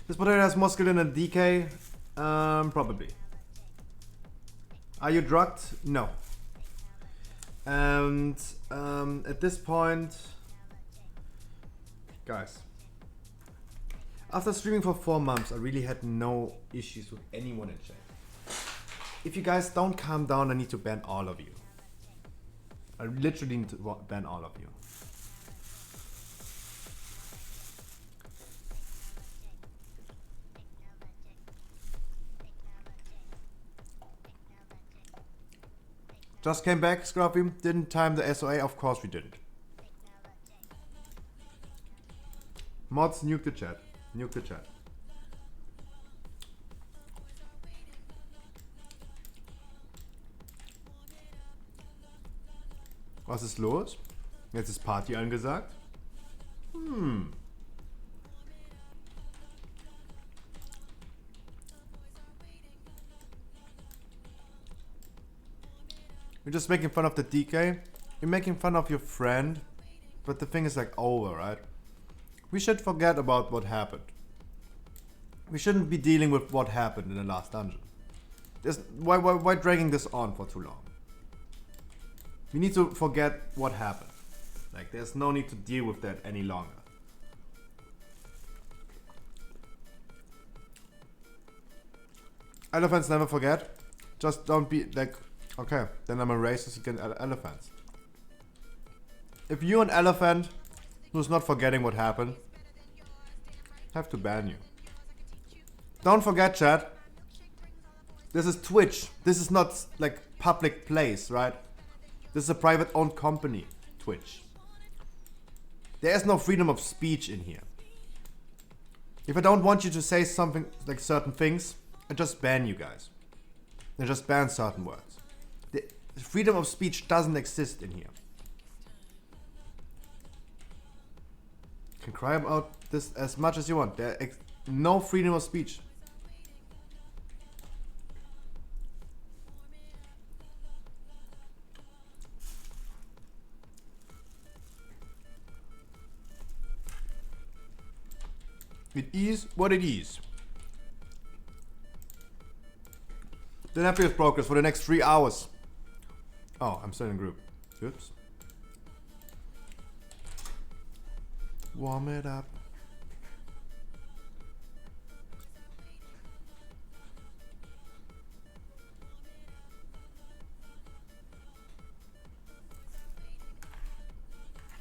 This potato has more skill than a DK? Probably. Are you drugged? No. And at this point, guys, after streaming for 4 months, I really had no issues with anyone in chat. If you guys don't calm down, I need to ban all of you. I literally need to ban all of you. Just came back, Scruffy. Didn't time the SOA? Of course we didn't. Mods, nuke the chat. Nuke the chat. Was ist los? Jetzt ist Party angesagt. You're just making fun of the DK. You're making fun of your friend. But the thing is like over, right? We should forget about what happened. We shouldn't be dealing with what happened in the last dungeon. Why dragging this on for too long? We need to forget what happened. Like, there's no need to deal with that any longer. Elephants never forget. Just don't be like, okay, then I'm a racist against elephants. If you're an elephant who's not forgetting what happened, I have to ban you. Don't forget, chat. This is Twitch. This is not like public place, right? This is a private owned company, Twitch. There is no freedom of speech in here. If I don't want you to say something like certain things, I just ban you guys. I just ban certain words. The freedom of speech doesn't exist in here. You can cry about this as much as you want. There's no freedom of speech. It is what it is. The Netflix brokers for the next 3 hours. Oh, I'm still in group. Oops. Warm it up.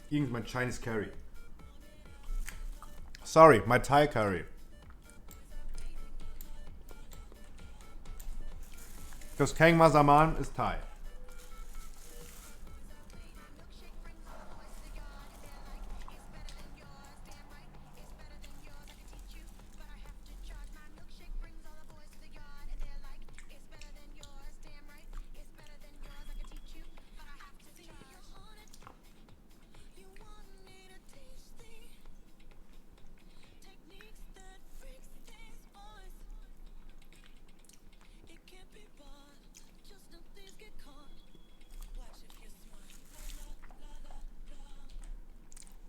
Eating my Chinese curry. Sorry, my Thai curry. Because Kang Mazaman is Thai.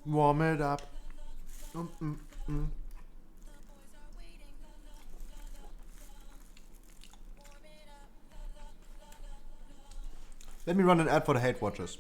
Warm it up. Let me run an ad for the hate watchers.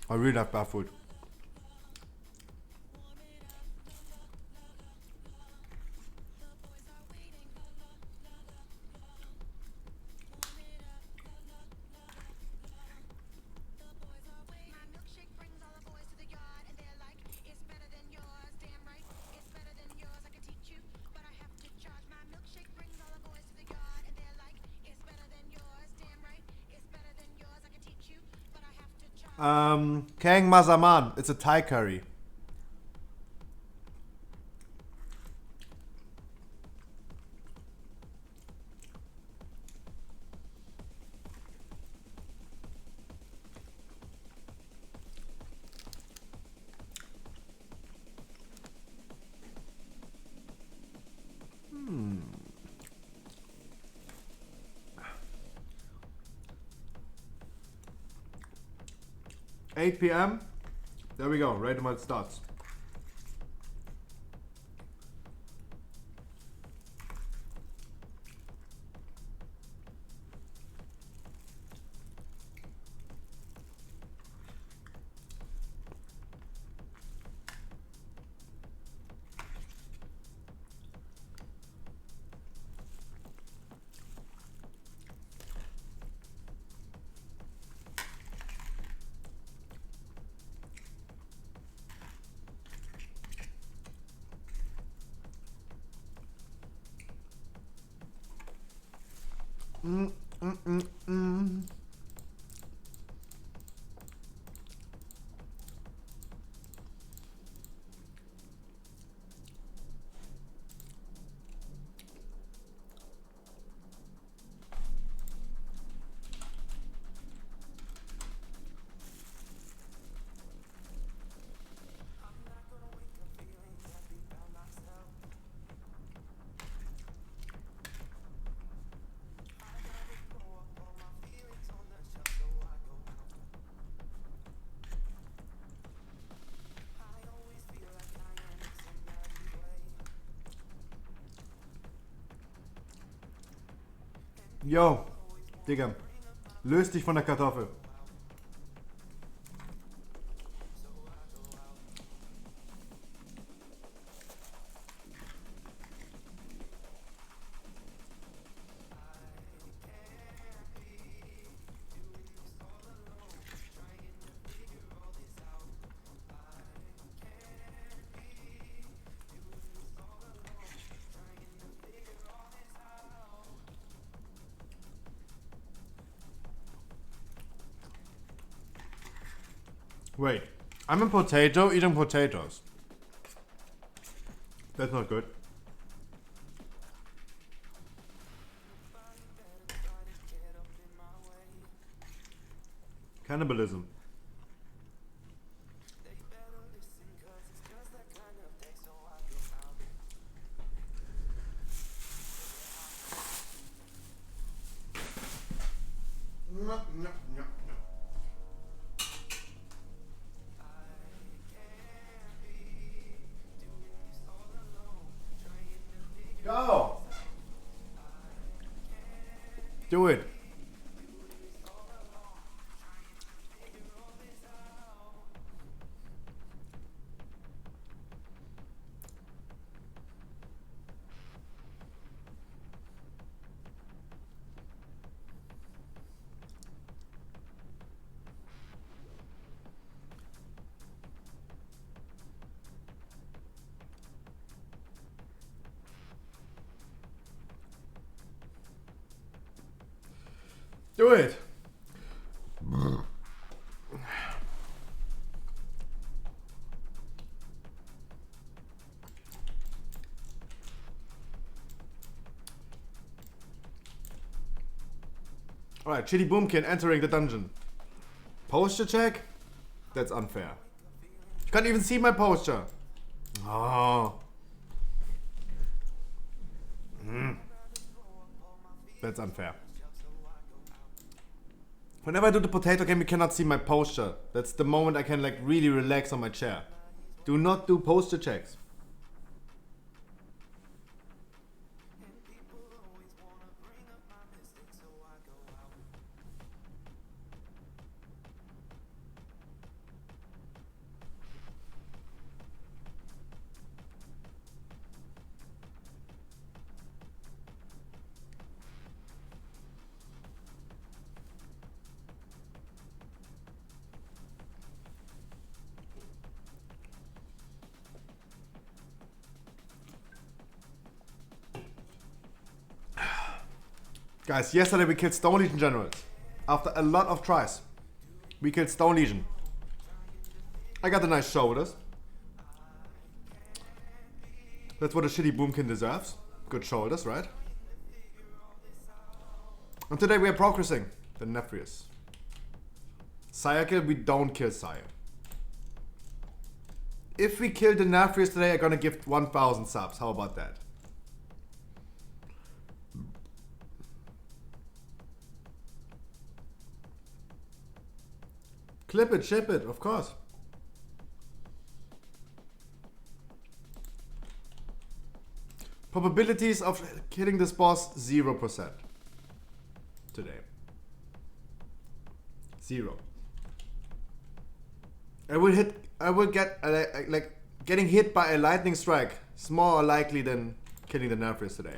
I really like bad food. Kang Mazaman. It's a Thai curry. Hmm. 8 p.m. There we go. Right when it starts. Yo, Digga, löst dich von der Kartoffel. Wait, I'm a potato eating potatoes. That's not good. Cannibalism. Go! Do it. Do it. Alright, Chitty Boomkin entering the dungeon. Posture check? That's unfair. You can't even see my posture. Oh. That's unfair. Whenever I do the potato game, you cannot see my posture. That's the moment I can like really relax on my chair. Do not do posture checks. Guys, yesterday we killed Stone Legion generals. After a lot of tries. We killed Stone Legion. I got the nice shoulders. That's what a shitty boomkin deserves. Good shoulders, right? And today we are progressing. The Nephrius. Sire kill, we don't kill Sire. If we kill the Nephrius today, I'm gonna give 1,000 subs. How about that? Clip it, ship it, of course. Probabilities of killing this boss, 0%. Today. 0. I will get, like, getting hit by a lightning strike is more likely than killing the Nephrius today.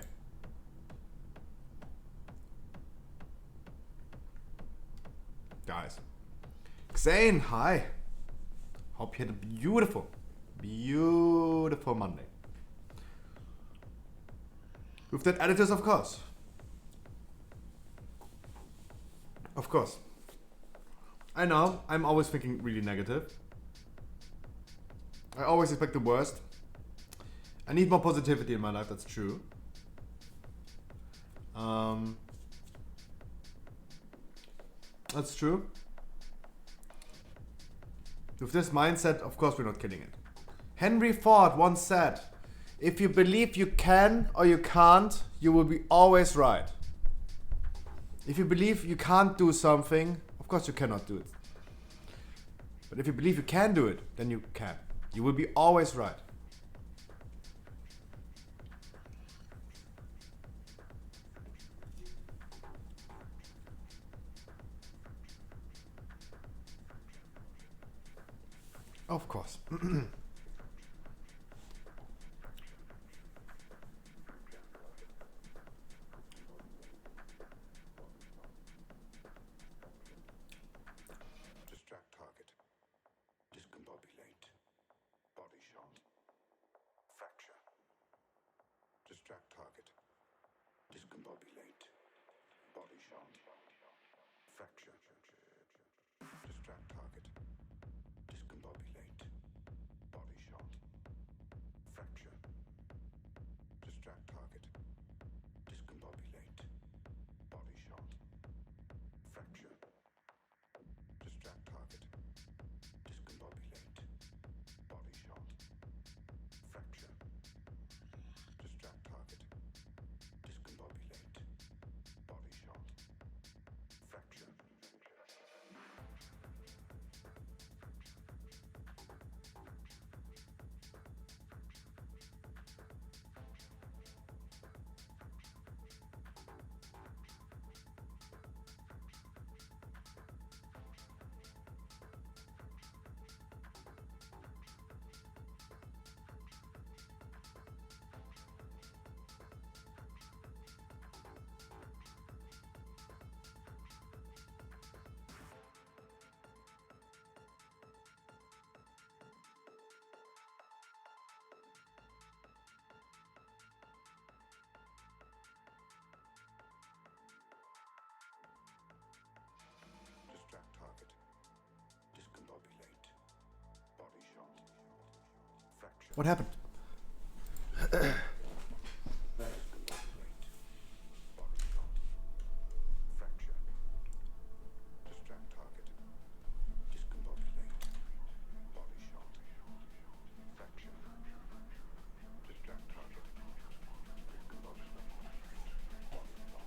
Guys. Xane, hi. Hope you had a beautiful, beautiful Monday. With that editors, of course. Of course. I know, I'm always thinking really negative. I always expect the worst. I need more positivity in my life, that's true. That's true. With this mindset, of course we're not killing it. Henry Ford once said, if you believe you can or you can't, you will be always right. If you believe you can't do something, of course you cannot do it. But if you believe you can do it, then you can. You will be always right. Of course. Distract target. Discombobulate. Body shot. Fracture. Distract target. Discombobulate. Body shot. Fracture. Distract target. Discombobulate. Body shot. Fracture. Distract target. Discombobulate. Body shot. Fracture. Distract target. Discombobulate. Body shot. Fracture. Distract target. Discombobulate. Body shot. Fracture. Distract target. Discombobulate. Body shot. Fracture. What happened? Discombobulate. Body shot. Fracture. Distract target. Discombobulate. Body shot. Fracture. Distract target. Discombobulate. Body shot.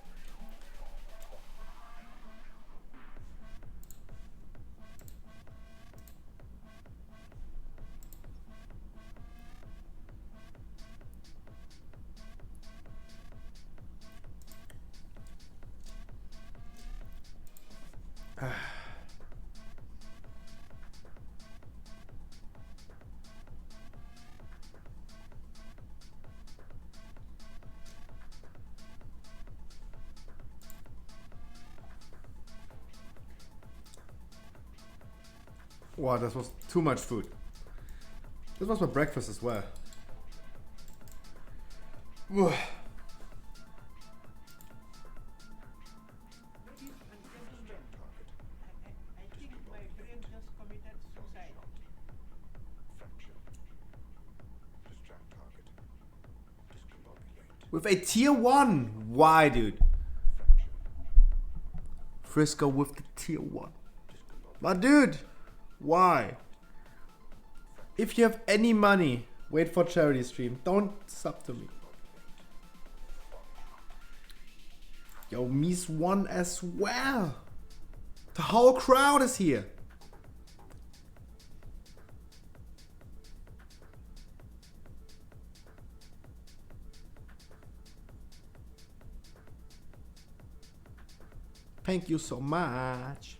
Wow, this was too much food. This was my breakfast as well. Ugh. Ladies and gentlemen, I think my brain just committed suicide. Fracture. Distract target. Discombobulate. With a tier 1. Why, dude? Fracture. Frisco with the tier 1. My dude, why? If you have any money, wait for charity stream. Don't sub to me. Yo, Mies won as well. The whole crowd is here. Thank you so much.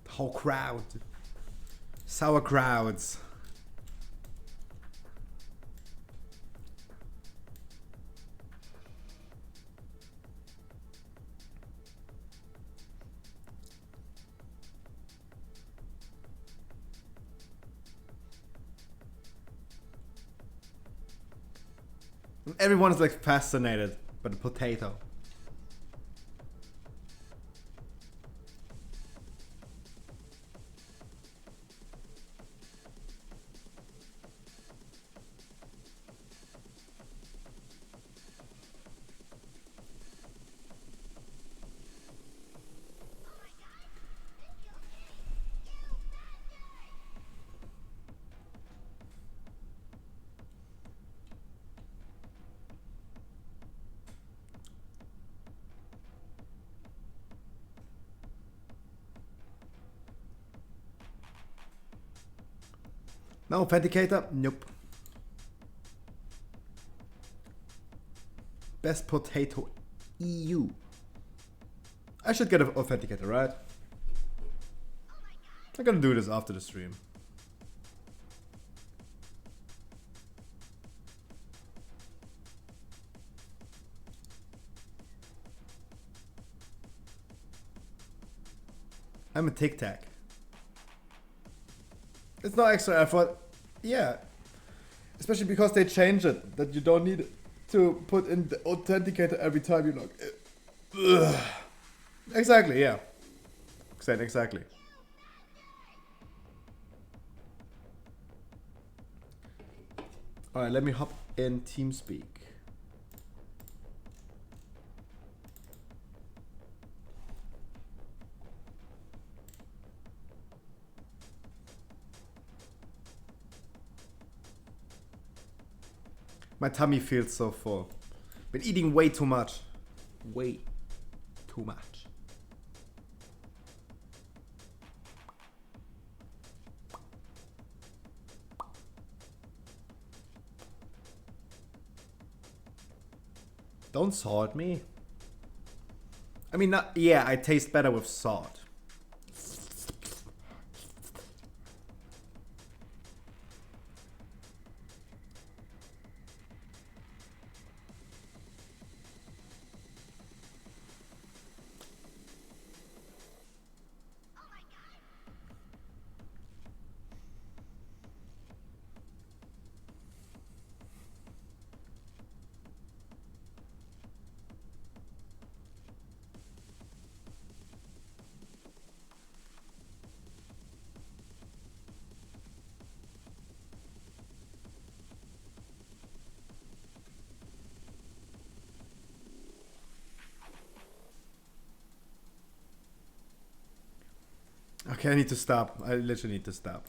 The whole crowd. Sauerkrauts. Everyone is like fascinated by the potato. No authenticator? Nope. Best potato EU. I should get an authenticator, right? I'm gonna do this after the stream. I'm a Tic Tac. It's not extra effort. Yeah. Especially because they changed it. That you don't need to put in the authenticator every time you log in. Ugh. Exactly, yeah. Exactly. Alright, let me hop in TeamSpeak. My tummy feels so full. Been eating way too much. Way too much. Don't salt me. I mean, not, yeah, I taste better with salt. Okay, I need to stop. I literally need to stop.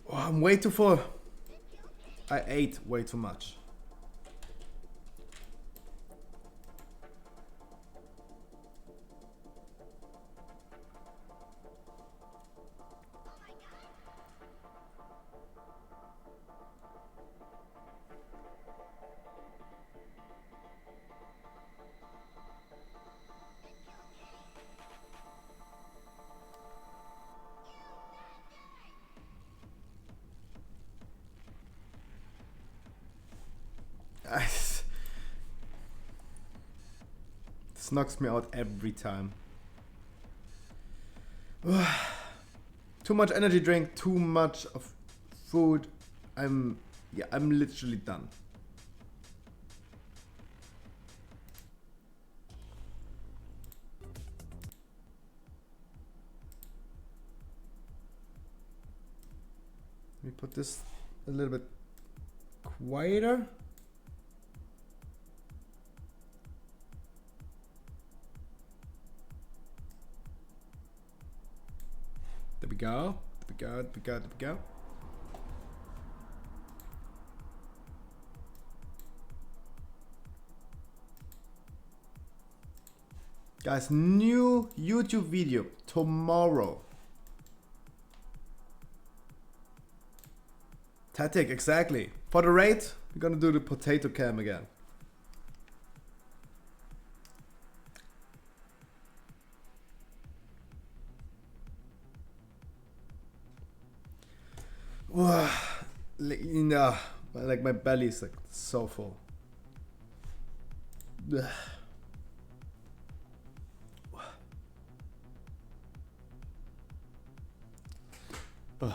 Oh, I'm way too full. I ate way too much. This knocks me out every time. Too much energy drink, too much of food. I'm literally done. Let me put this a little bit quieter. There we go. There we go. Guys, new YouTube video tomorrow. Tactic, exactly. For the raid, we're gonna do the potato cam again. Like my belly is like so full. Ugh. Ugh.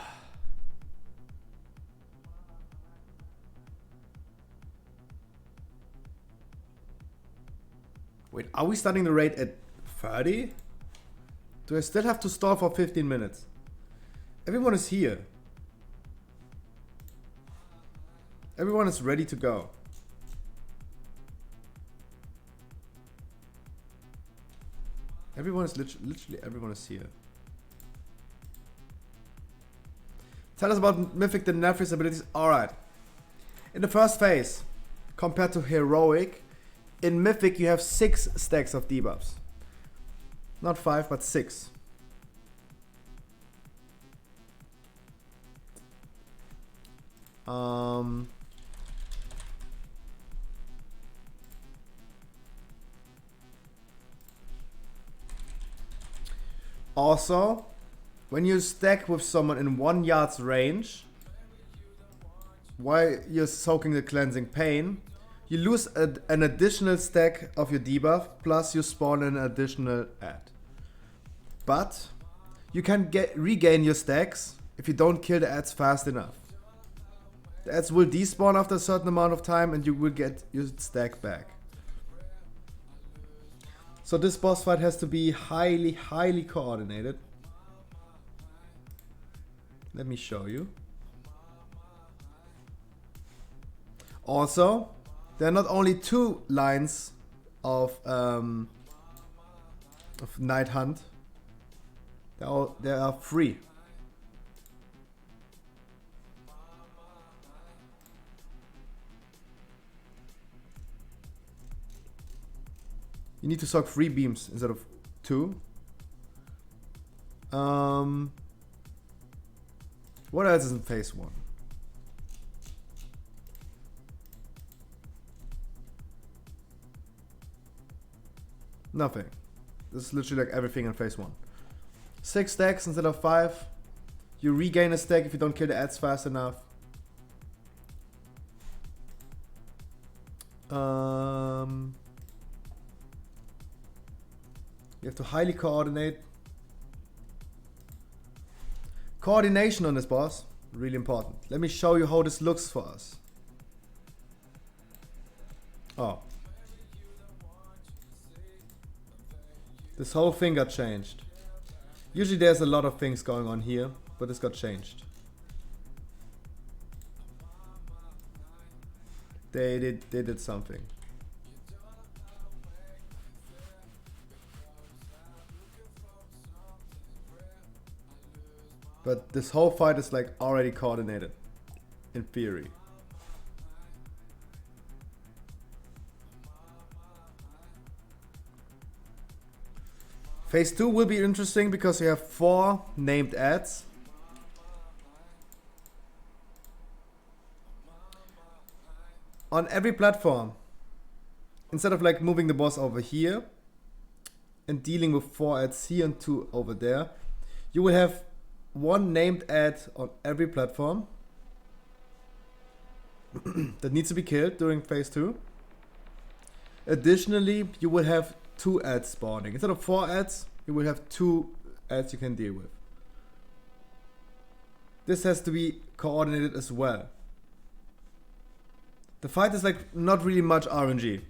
Wait, are we starting the raid at 30? Do I still have to stall for 15 minutes? Everyone is here. Everyone is ready to go. Everyone is literally everyone is here. Tell us about Mythic the Nephris abilities. Alright. In the first phase, compared to Heroic, in Mythic you have 6 stacks of debuffs. Not 5, but 6. Also, when you stack with someone in 1 yard's range, while you're soaking the cleansing pain, you lose an additional stack of your debuff, plus you spawn an additional add. But you can regain your stacks if you don't kill the adds fast enough. The adds will despawn after a certain amount of time and you will get your stack back. So this boss fight has to be highly, highly coordinated. Let me show you. Also, there are not only 2 lines of Night Hunt. There are 3. You need to soak 3 beams instead of 2. What else is in phase 1? Nothing. This is literally like everything in phase 1. 6 stacks instead of 5. You regain a stack if you don't kill the adds fast enough. You have to highly coordinate. Coordination on this boss, really important. Let me show you how this looks for us. Oh. This whole thing got changed. Usually there's a lot of things going on here, but this got changed. They did something. But this whole fight is like already coordinated, in theory. Phase 2 will be interesting because you have 4 named adds. On every platform, instead of like moving the boss over here and dealing with 4 adds here and 2 over there, you will have 1 named add on every platform that needs to be killed during phase 2. Additionally, you will have 2 adds spawning. Instead of 4 adds, you will have 2 adds you can deal with. This has to be coordinated as well. The fight is like not really much RNG.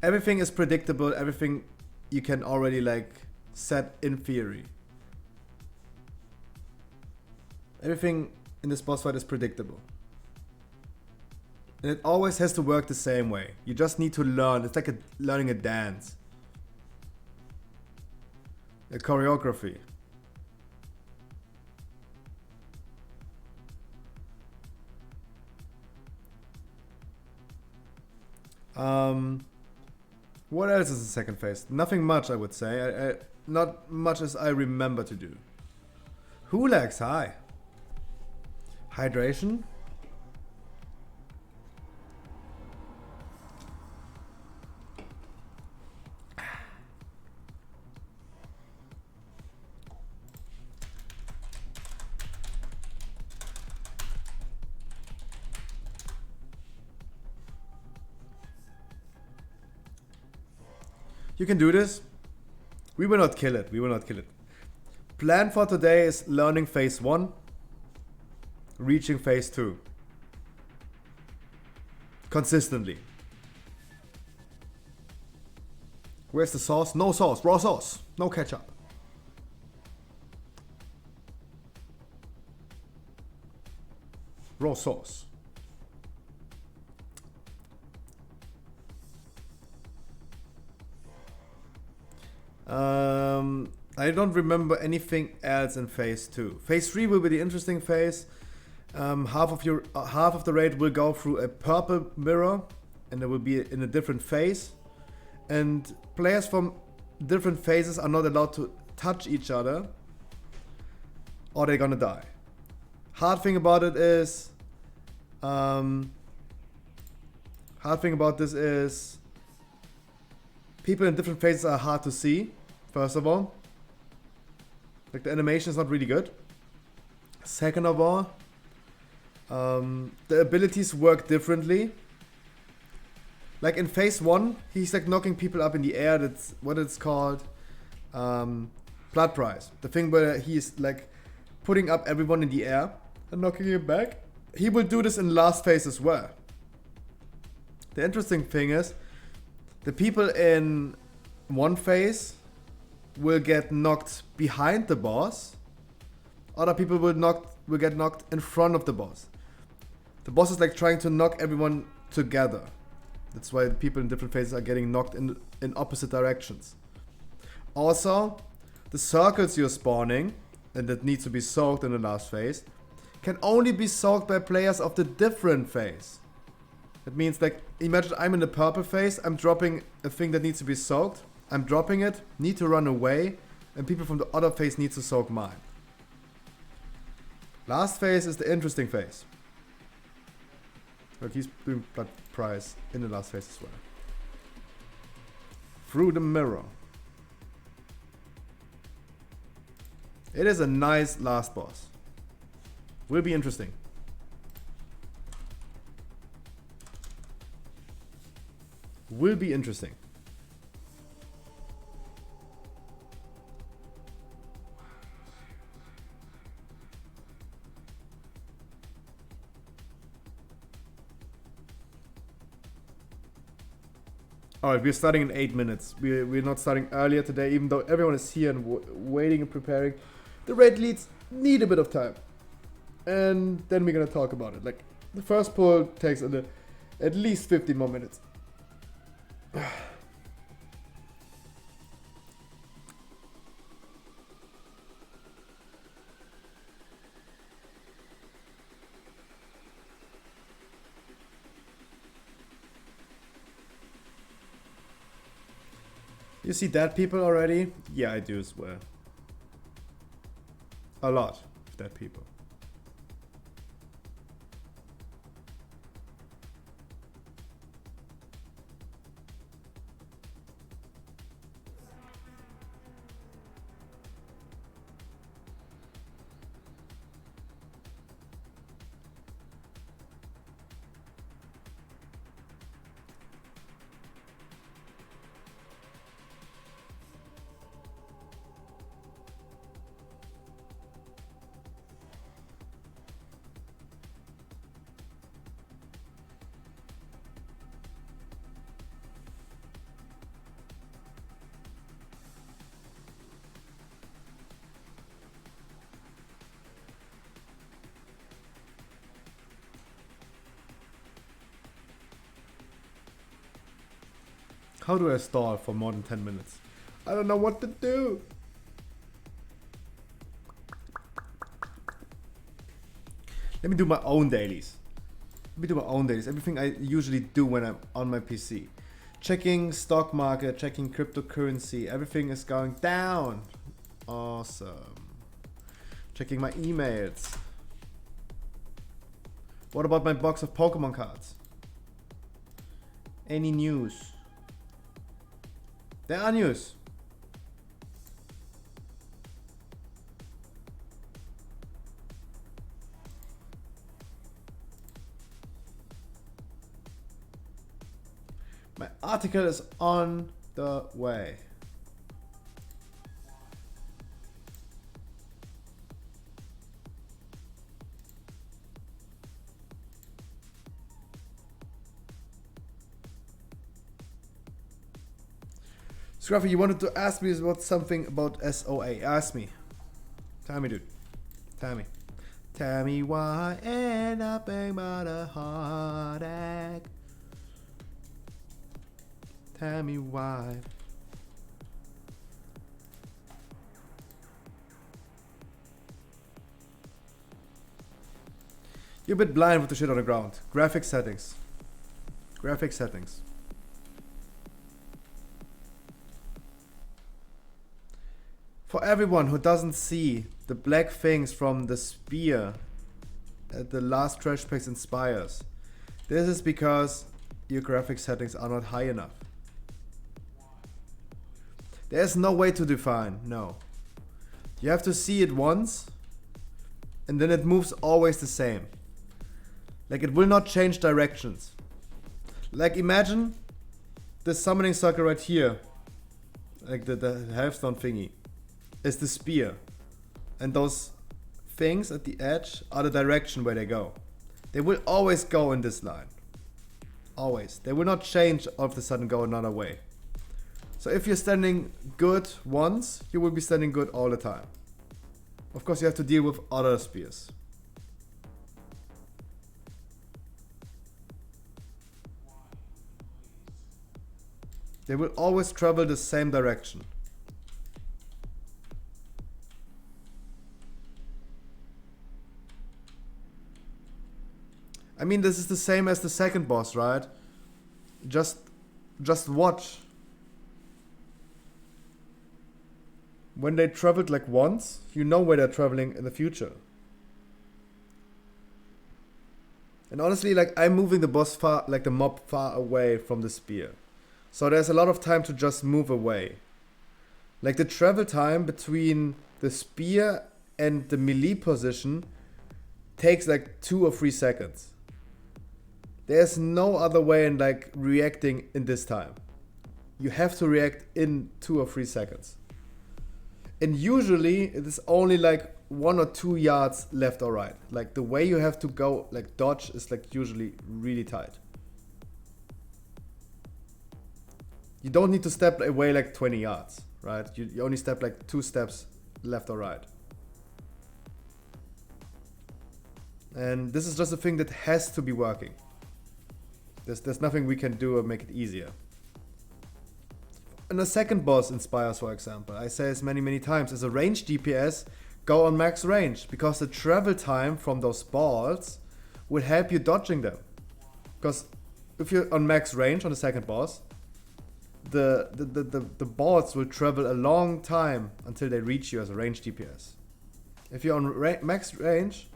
Everything is predictable, everything you can already like set in theory. Everything in this boss fight is predictable. And it always has to work the same way. You just need to learn. It's like learning a dance. A choreography. What else is the second phase? Nothing much, I would say. Not much as I remember to do. Hulax, hi. Hydration. You can do this. We will not kill it. We will not kill it. Plan for today is learning phase 1, reaching phase 2. Consistently. Where's the sauce? No sauce. Raw sauce. No ketchup. Raw sauce. I don't remember anything else in phase 2. Phase 3 will be the interesting phase. Half of the raid will go through a purple mirror, and it will be in a different phase. And players from different phases are not allowed to touch each other, or they're gonna die. Hard thing about it is, Hard thing about this is people in different phases are hard to see, first of all. Like the animation is not really good. Second of all, the abilities work differently. Like in phase 1, he's like knocking people up in the air. That's what it's called. Blood prize. The thing where he's like putting up everyone in the air and knocking it back. He will do this in last phase as well. The interesting thing is, the people in one phase will get knocked behind the boss. Other people will get knocked in front of the boss. The boss is like trying to knock everyone together. That's why the people in different phases are getting knocked in opposite directions. Also, the circles you're spawning, and that needs to be soaked in the last phase, can only be soaked by players of the different phase. That means, like, imagine I'm in the purple phase, I'm dropping a thing that needs to be soaked, I'm dropping it, need to run away, and people from the other phase need to soak mine. Last phase is the interesting phase. Look, he's doing blood prize in the last phase as well. Through the mirror. It is a nice last boss. Will be interesting. Will be interesting. Alright, we're starting in 8 minutes. We're not starting earlier today, even though everyone is here and waiting and preparing. The raid leads need a bit of time. And then we're gonna talk about it. Like, the first pull takes at least 15 more minutes. You see dead people already? Yeah, I do as well. A lot of dead people. How do I stall for more than 10 minutes? I don't know what to do. Let me do my own dailies. Everything I usually do when I'm on my PC. Checking stock market, checking cryptocurrency. Everything is going down. Awesome. Checking my emails. What about my box of Pokemon cards? Any news? There are news. My article is on the way. Scruffy, you wanted to ask me about something about SOA. Ask me. Tell me, dude. Tell me. Tell me why ain't nothing but a heartache. Tell me why. You're a bit blind with the shit on the ground. Graphic settings. Graphic settings. For everyone who doesn't see the black things from the spear at the last trash packs in Spires. This is because your graphics settings are not high enough. There's no way to define, no. You have to see it once, and then it moves always the same. Like, it will not change directions. Like, imagine this summoning circle right here, like the halfstone thingy, is the spear. And those things at the edge are the direction where they go. They will always go in this line. Always. They will not change all of a sudden go another way. So if you're standing good once, you will be standing good all the time. Of course, you have to deal with other spears. They will always travel the same direction. I mean, this is the same as the second boss, right? Just watch. When they traveled like once, you know where they're traveling in the future. And honestly, like, I'm moving the boss far, like the mob far away from the spear. So there's a lot of time to just move away. Like, the travel time between the spear and the melee position takes like 2 or 3 seconds. There's no other way in like reacting in this time. You have to react in 2 or 3 seconds. And usually it is only like 1 or 2 yards left or right. Like, the way you have to go, like, dodge is like usually really tight. You don't need to step away like 20 yards, right? You only step like 2 steps left or right. And this is just a thing that has to be working. There's nothing we can do or make it easier. And the second boss in Spires, for example, I say this many times, is a range DPS, go on max range, because the travel time from those balls will help you dodging them. Because if you're on max range on the second boss, the balls will travel a long time until they reach you as a range DPS. If you're on max range,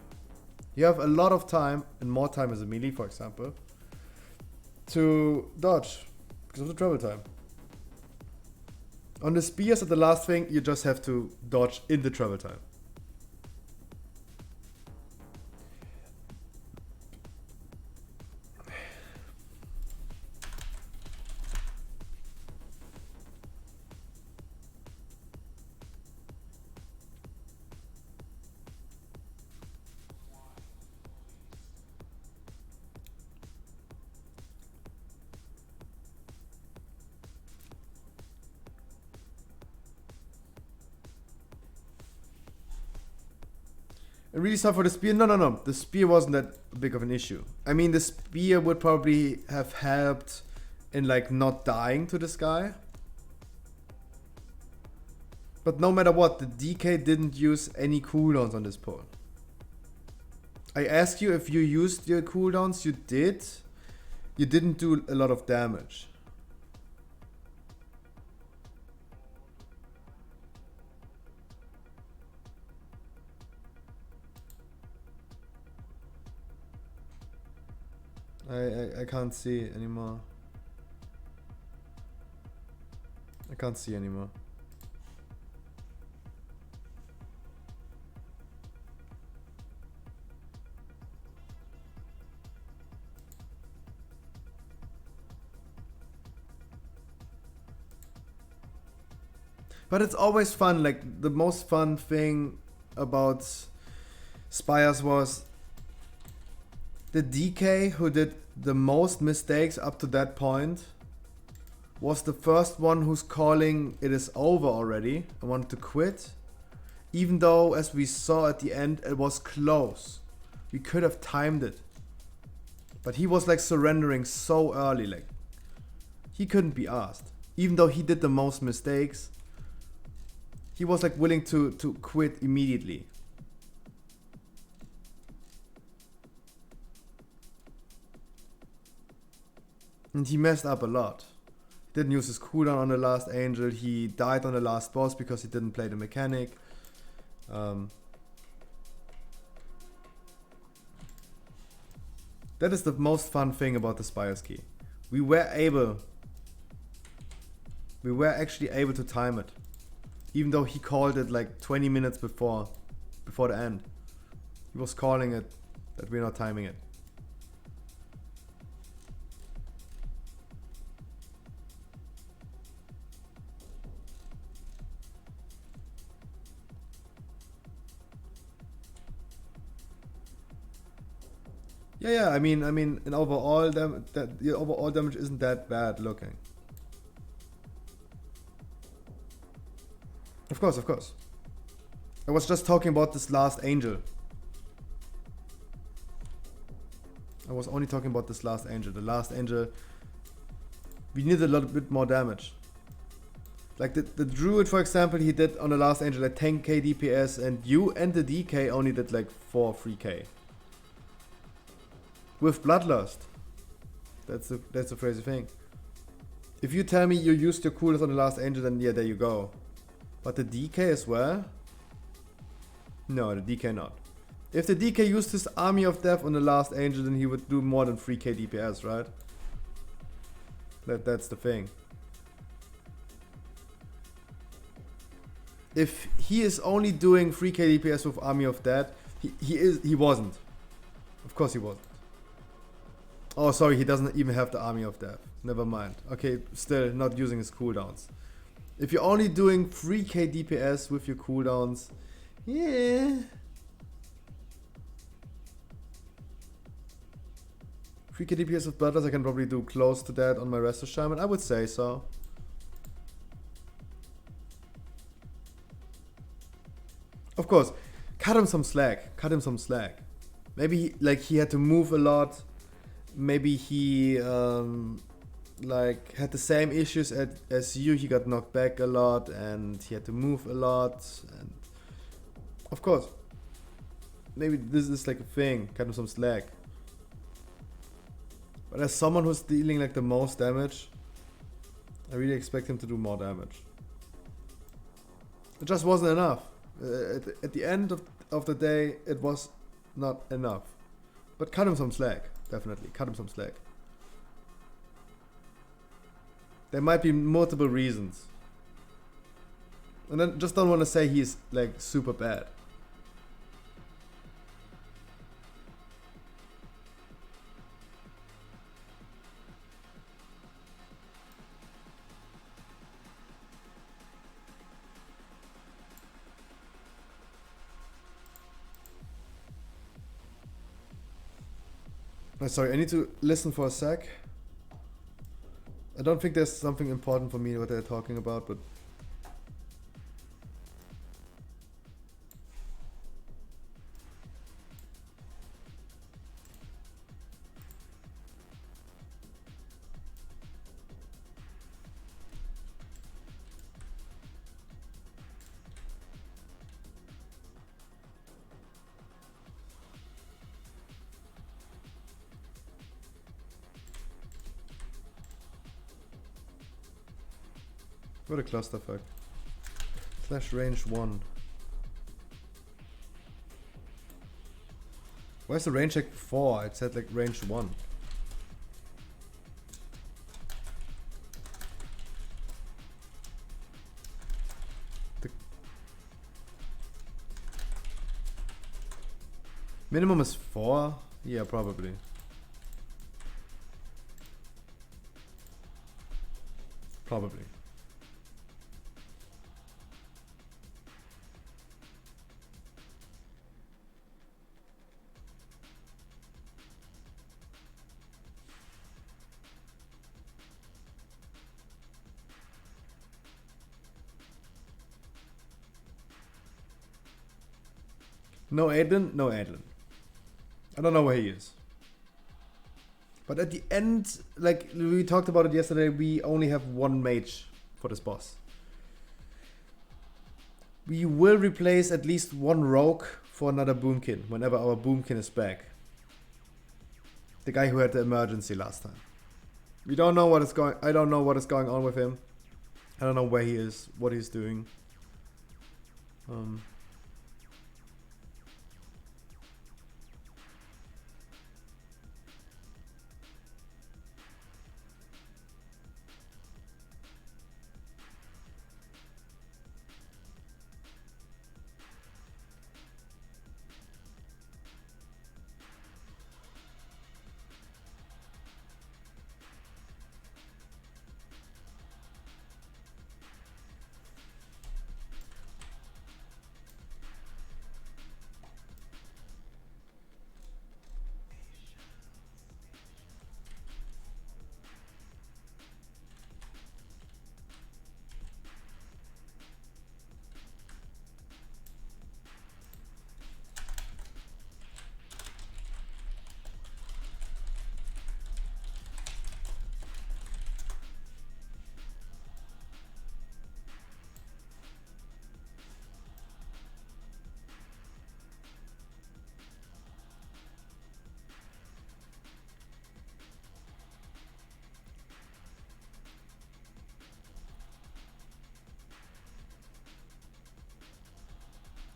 you have a lot of time, and more time as a melee, for example, to dodge because of the travel time. On the spears at the last thing, you just have to dodge in the travel time. And really sorry for the spear. No. The spear wasn't that big of an issue. I mean, the spear would probably have helped in like not dying to this guy. But no matter what, the DK didn't use any cooldowns on this pull. I asked you if you used your cooldowns. You did. You didn't do a lot of damage. I can't see anymore. I can't see anymore. But it's always fun. Like, the most fun thing about Spires was the DK who did the most mistakes up to that point was the first one who's calling it is over already and wanted to quit. Even though, as we saw at the end, it was close. We could have timed it. But he was like surrendering so early, like he couldn't be asked. Even though he did the most mistakes, he was like willing to quit immediately. And he messed up a lot. Didn't use his cooldown on the last angel. He died on the last boss because he didn't play the mechanic. That is the most fun thing about the Spire's key. We were actually able to time it. Even though he called it like 20 minutes before the end. He was calling it that we're not timing it. Yeah. I mean, in overall, the overall damage isn't that bad looking. Of course. I was just talking about this last angel. I was only talking about this last angel. The last angel, we needed a little bit more damage. Like the druid, for example, he did on the last angel like 10k DPS, and you and the DK only did like 3k. With Bloodlust. That's a crazy thing. If you tell me you used your coolest on the last angel, then yeah, there you go. But the DK as well? No, the DK not. If the DK used his Army of Death on the last angel, then he would do more than 3k DPS, right? That's the thing. If he is only doing 3k DPS with Army of Death, he wasn't. Of course he wasn't. Oh, sorry, he doesn't even have the Army of Death. Never mind. Okay, still not using his cooldowns. If you're only doing 3k DPS with your cooldowns, yeah. 3k DPS with Bloodlust, I can probably do close to that on my Resto Shaman. I would say so. Of course, cut him some slack. Maybe he had to move a lot. Maybe he had the same issues as you. He got knocked back a lot and he had to move a lot. And of course, maybe this is like a thing. Cut him some slack. But as someone who's dealing like the most damage, I really expect him to do more damage. It just wasn't enough. At the end of the day, it was not enough. But cut him some slack. Definitely, cut him some slack. There might be multiple reasons. And I just don't want to say he's like super bad. Sorry, I need to listen for a sec. I don't think there's something important for me what they're talking about, but what a clusterfuck. Slash range 1. Why is the range check 4? It said like range 1. The minimum is 4? Yeah, probably. Probably. No Adlin? No Adlin. I don't know where he is. But at the end, like we talked about it yesterday, we only have one mage for this boss. We will replace at least one rogue for another boomkin whenever our boomkin is back. The guy who had the emergency last time. We don't know what is going. I don't know what is going on with him. I don't know where he is, what he's doing.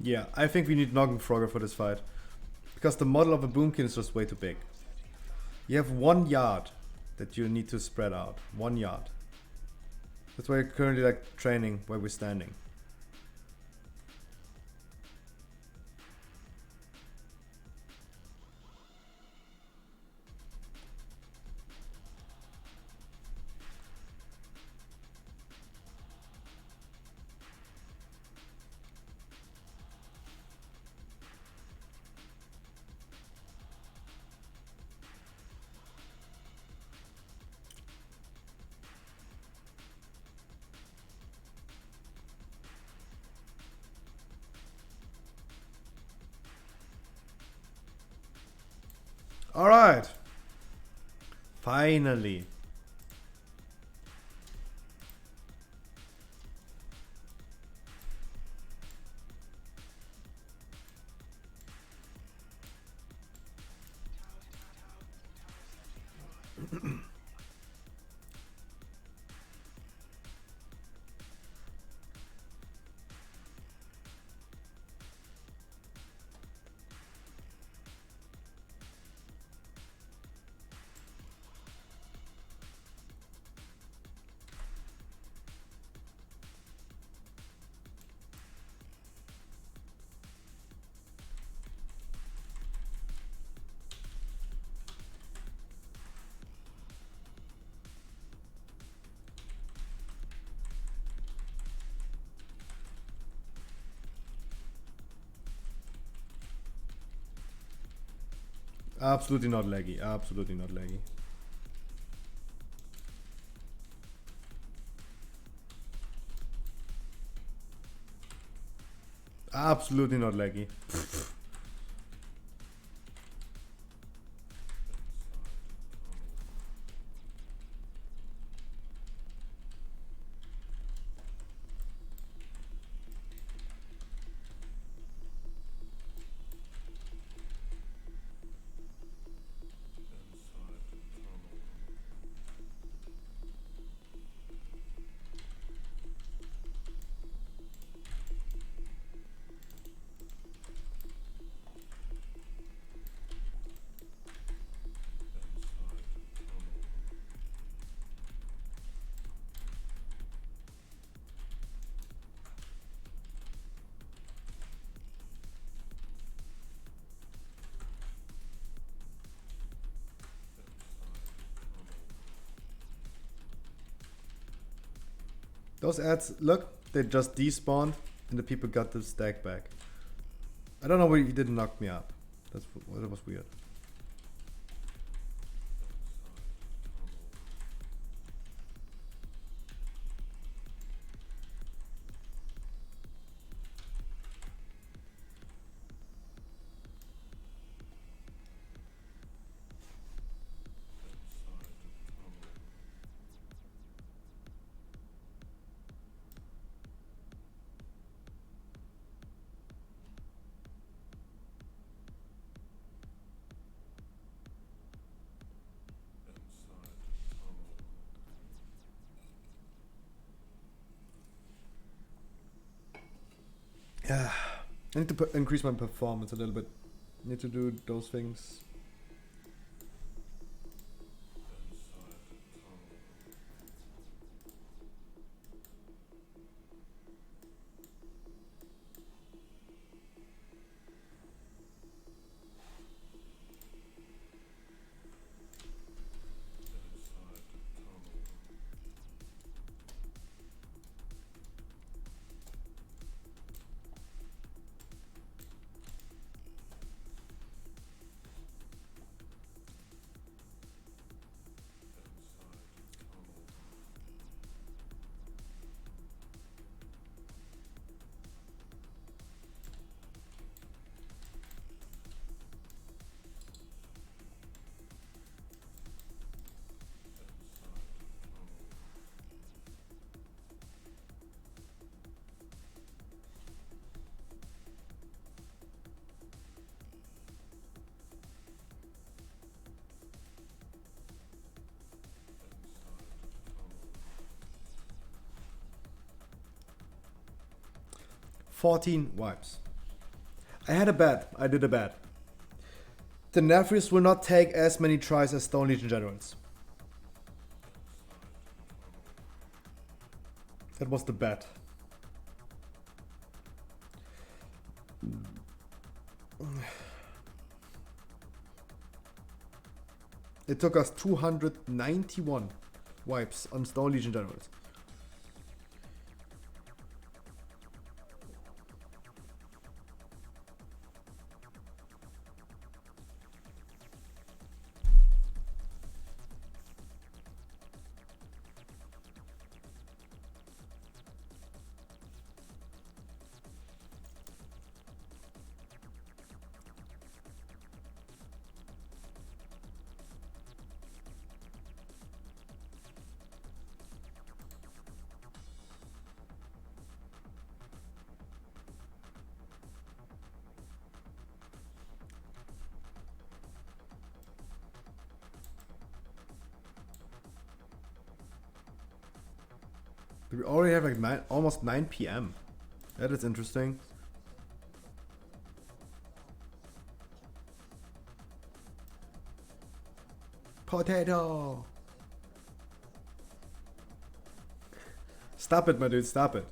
Yeah, I think we need Noggenfrogger for this fight. Because the model of a boomkin is just way too big. You have 1 yard that you need to spread out. 1 yard. That's why you're currently like training where we're standing. Alright. Finally. Absolutely not laggy. Absolutely not laggy. Absolutely not laggy. Those ads, look, they just despawned and the people got the stack back. I don't know why he didn't knock me up. That was weird. Yeah, I need to increase my performance a little bit. Need to do those things. "14 wipes." I had a bet. I did a bet. The Nephrys will not take as many tries as Stone Legion Generals. That was the bet. It took us 291 wipes on Stone Legion Generals. We already have like almost 9 p.m. That is interesting. Potato! Stop it, my dude, stop it.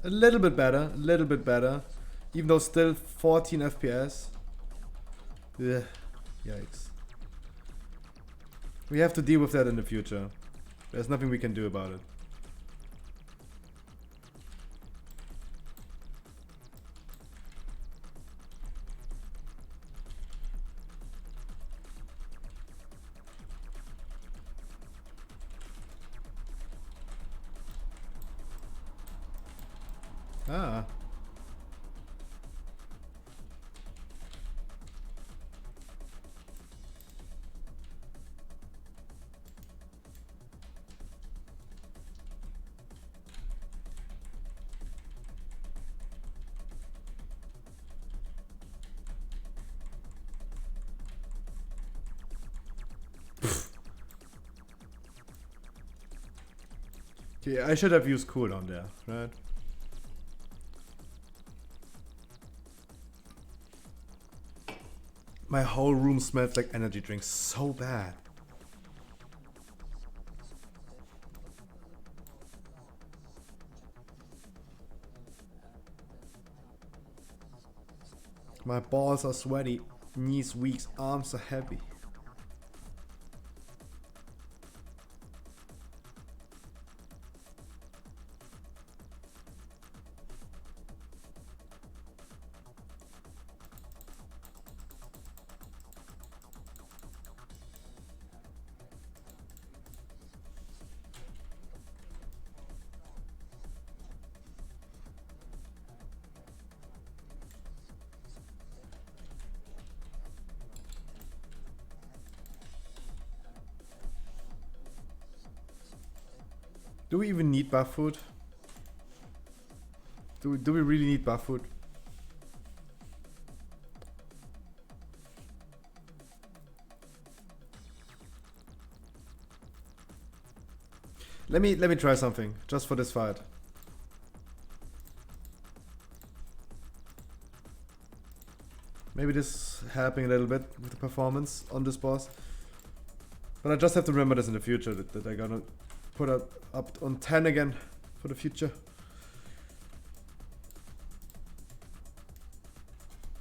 A little bit better, a little bit better. Even though still 14 FPS. Ugh, yikes. We have to deal with that in the future. There's nothing we can do about it. Ah. Okay, I should have used cooldown there, right? My whole room smells like energy drinks so bad. My balls are sweaty, knees weak, arms are heavy. Do we even need buff food? Do we really need buff food? Let me try something just for this fight. Maybe this is helping a little bit with the performance on this boss. But I just have to remember this in the future that I gotta put it up on 10 again for the future.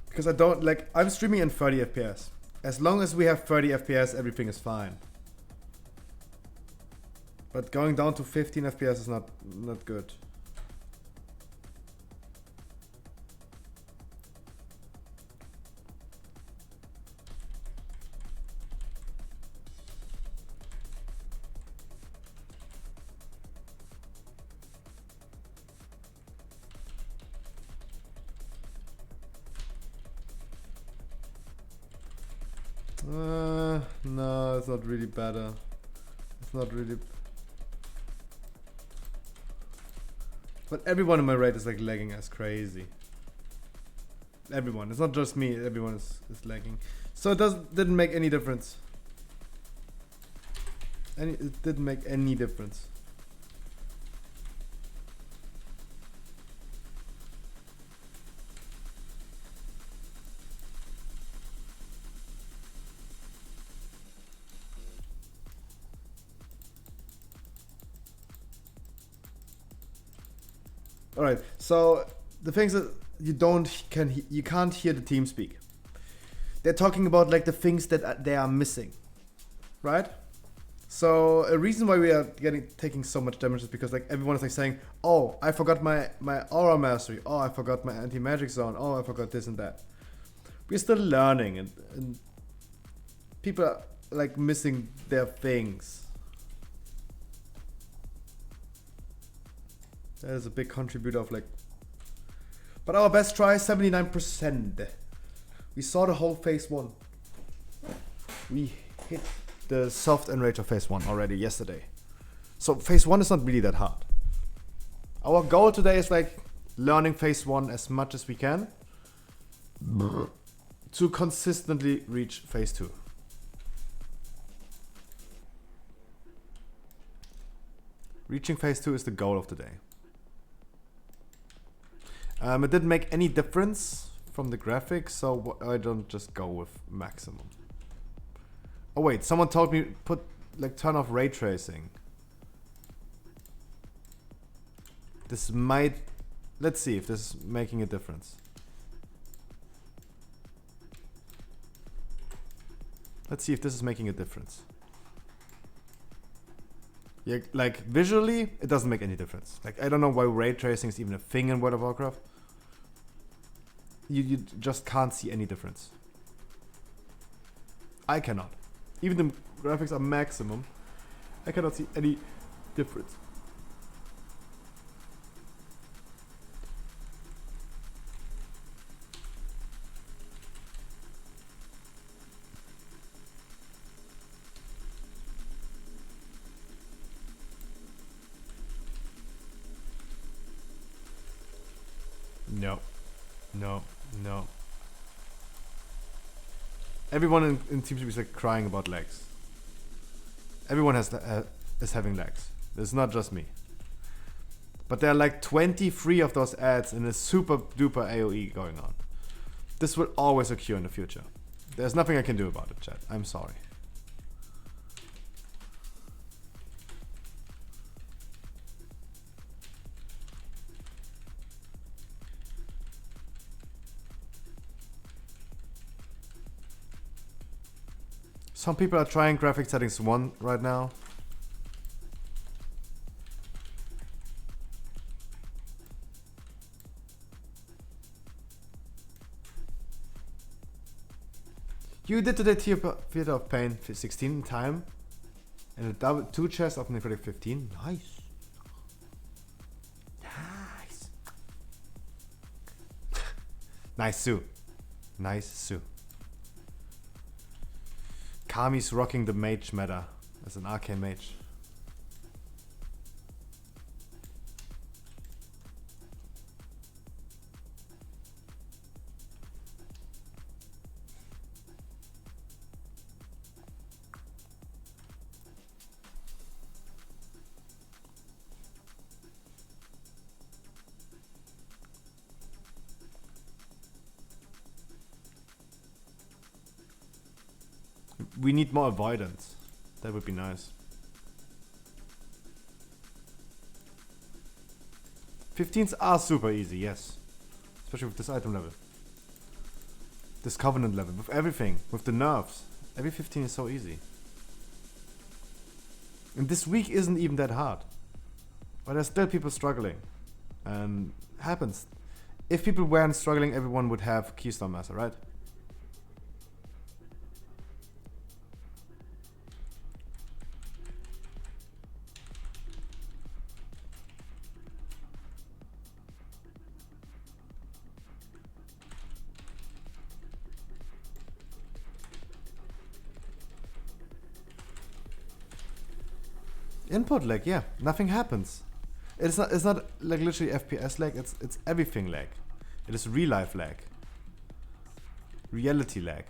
Because I don't like, I'm streaming in 30 FPS. As long as we have 30 FPS, everything is fine. But going down to 15 FPS is not good. No, it's not really better. It's not really. But everyone in my raid is like lagging as crazy. Everyone. It's not just me. Everyone is lagging. So it didn't make any difference. It didn't make any difference. All right. So the things that you can't hear the team speak. They're talking about like the things that they are missing, right? So a reason why we are taking so much damage is because like everyone is like saying, "Oh, I forgot my aura mastery. Oh, I forgot my anti-magic zone. Oh, I forgot this and that." We're still learning, and people are like missing their things. That is a big contributor of like. But our best try, 79%. We saw the whole phase 1. We hit the soft enrage of phase 1 already yesterday. So phase 1 is not really that hard. Our goal today is like learning phase 1 as much as we can to consistently reach phase 2. Reaching phase 2 is the goal of today. It didn't make any difference from the graphics, so I don't just go with maximum. Oh wait, someone told me turn off ray tracing. This might, let's see if this is making a difference. Let's see if this is making a difference. Yeah, like visually, it doesn't make any difference. Like I don't know why ray tracing is even a thing in World of Warcraft. You just can't see any difference. I cannot. Even the graphics are maximum. I cannot see any difference. No. No. No. Everyone in Team Super is like crying about lags. Everyone is having lags. It's not just me. But there are like 23 of those ads in a super duper AoE going on. This will always occur in the future. There's nothing I can do about it, chat. I'm sorry. Some people are trying graphic settings 1 right now. You did today Theater of Pain 16 in time. And a double 2 chests of Necrotic 15. Nice. Nice. Nice Sue. Nice Sue. Kami's rocking the mage meta as an arcane mage. We need more avoidance. That would be nice. 15s are super easy, yes. Especially with this item level. This covenant level, with everything, with the nerfs. Every 15 is so easy. And this week isn't even that hard. But there's still people struggling. And happens. If people weren't struggling, everyone would have Keystone Master, right? Input lag, yeah. Nothing happens. It's not like literally FPS lag, it's everything lag. It is real life lag. Reality lag.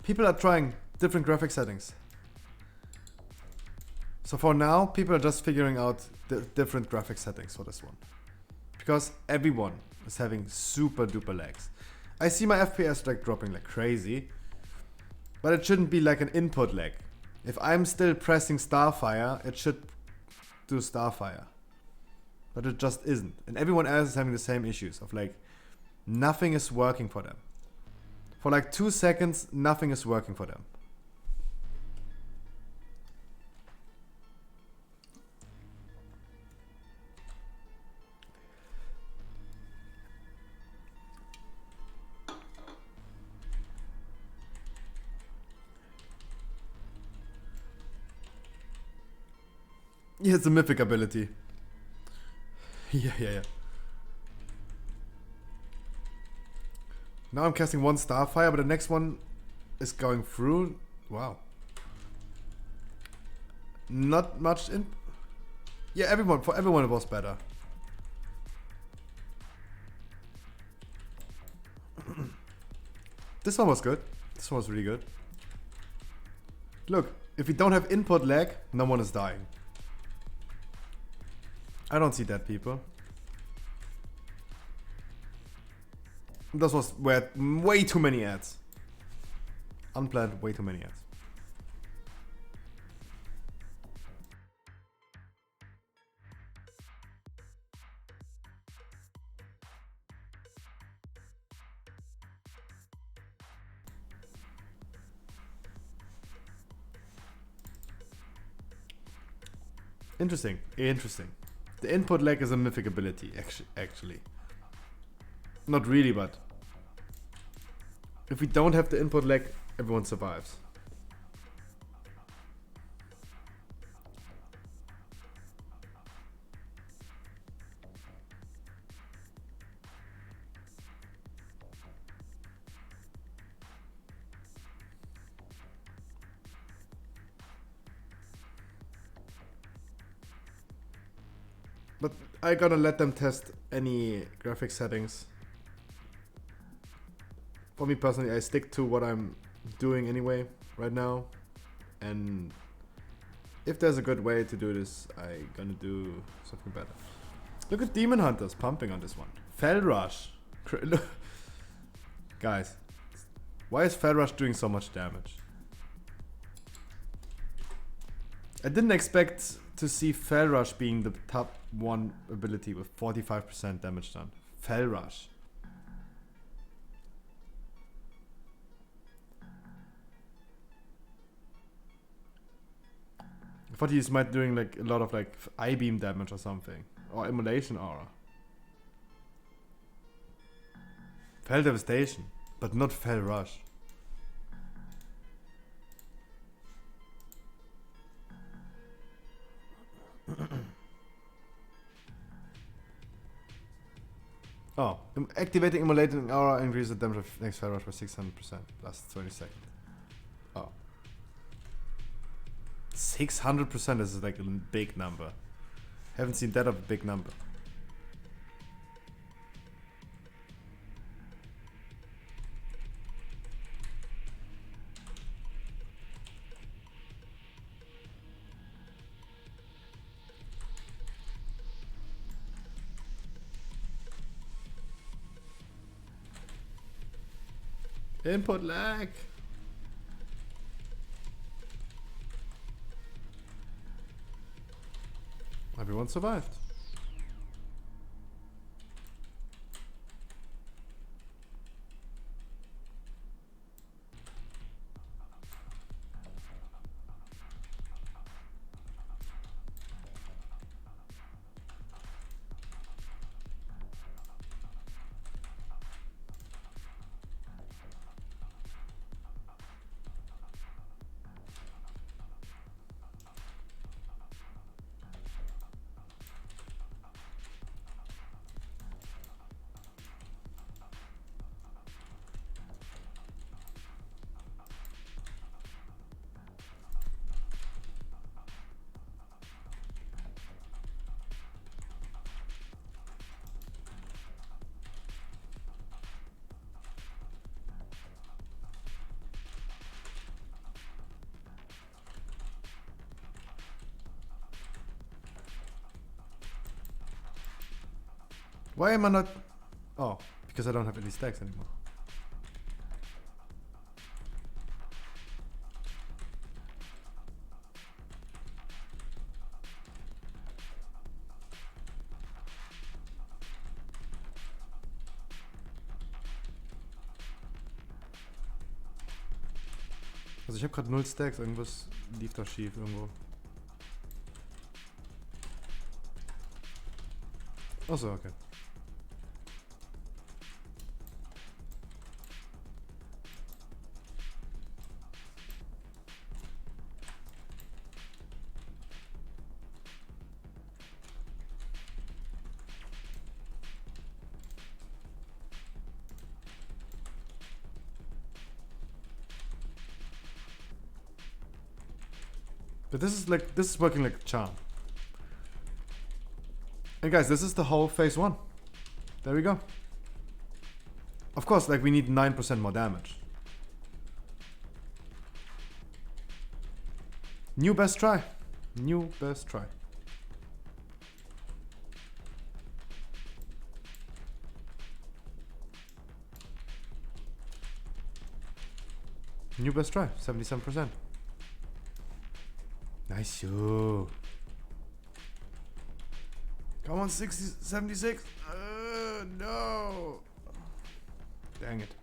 People are trying different graphic settings. So for now, people are just figuring out the different graphic settings for this one. Because everyone is having super duper lags. I see my FPS like dropping like crazy, but it shouldn't be like an input lag. If I'm still pressing Starfire, it should do Starfire. But it just isn't. And everyone else is having the same issues of like, nothing is working for them. For like 2 seconds, nothing is working for them. Yeah, it's a mythic ability. Yeah. Now I'm casting one Starfire, but the next one is going through. Wow. Not much in. Yeah, for everyone it was better. This one was good. This one was really good. Look, if we don't have input lag, no one is dying. I don't see that, people. This was way too many ads. Unplanned, way too many ads. Interesting. The input lag is a mythic ability, actually. Not really, but if we don't have the input lag, everyone survives. But I gotta let them test any graphic settings. For me personally, I stick to what I'm doing anyway right now, and if there's a good way to do this, I gonna do something better. Look at Demon Hunters pumping on this one. Fell Rush. Guys, why is Fell Rush doing so much damage? I didn't expect to see Fell Rush being the top 1 ability with 45% damage done. Fell Rush. I thought he might doing like a lot of like I-beam damage or something. Or Immolation Aura. Fell Devastation. But not Fell Rush. Oh, activating Immolating Aura increases the damage of next Fell Rush by 600%. Last 20 seconds. Oh. 600% is like a big number. Haven't seen that of a big number. Input lag. Everyone survived. Why am I not... Oh, because I don't have any stacks anymore. Also ich habe gerade 0 Stacks, irgendwas lief da schief irgendwo. Achso, okay. But this is working like a charm. And guys, this is the whole phase 1. There we go. Of course, like we need 9% more damage. New best try. New best try. New best try. 77%. Nice. Yo. Come on, 60, 76. No. Dang it.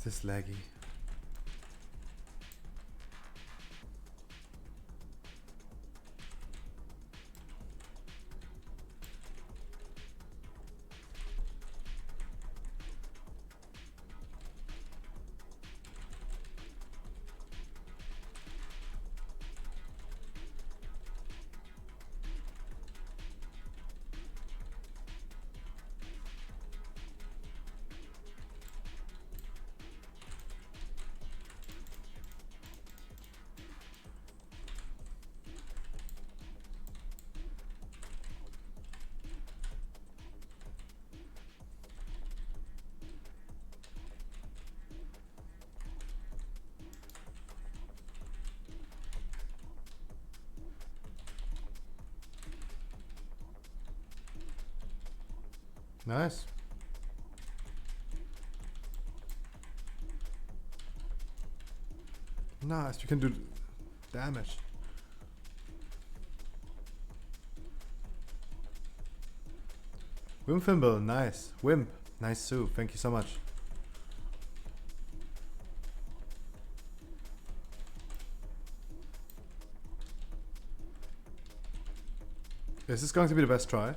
this laggy? Nice. Nice, you can do damage. Wimfimble, nice. Wimp, nice Sue, thank you so much. Is this going to be the best try?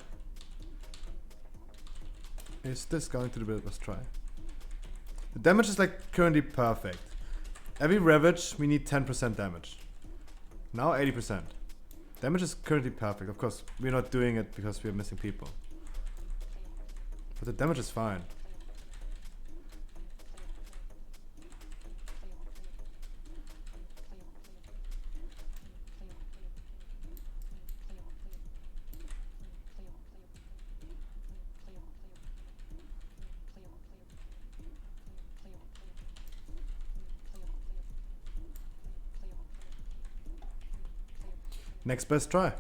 Is this going to be the best try? The damage is like currently perfect. Every Ravage we need 10% damage. Now 80%. Damage is currently perfect. Of course, we're not doing it because we're missing people. But the damage is fine. Next best try.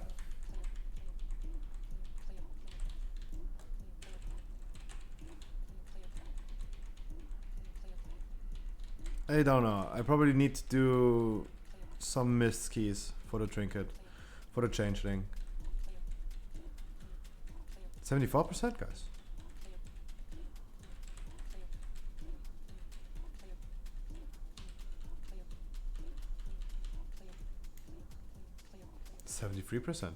I don't know. I probably need to do some missed keys for the trinket, for the changeling. 74%, guys. %73%.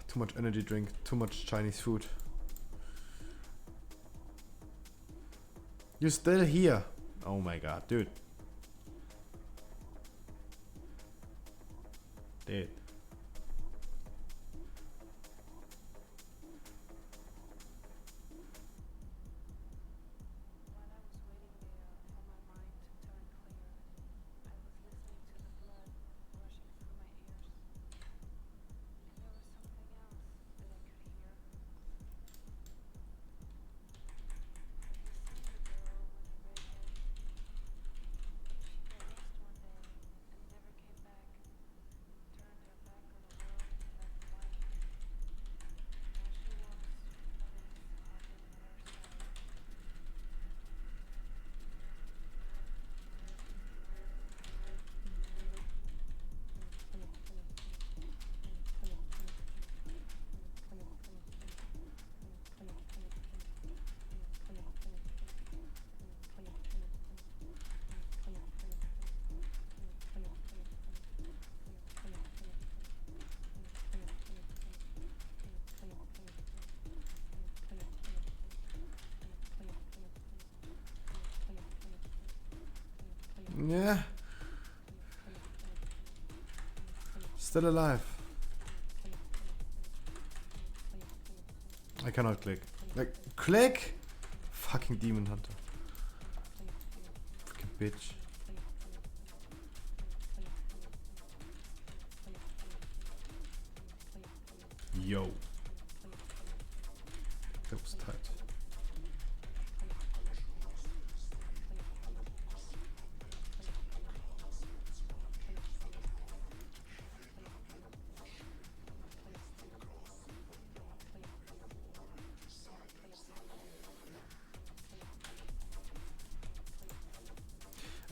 Too much energy drink, too much Chinese food. You're still here. Oh my god, dude. Dude. Yeah. Still alive. I cannot click. Like, click! Fucking Demon Hunter. Fucking bitch. Yo. That was tight.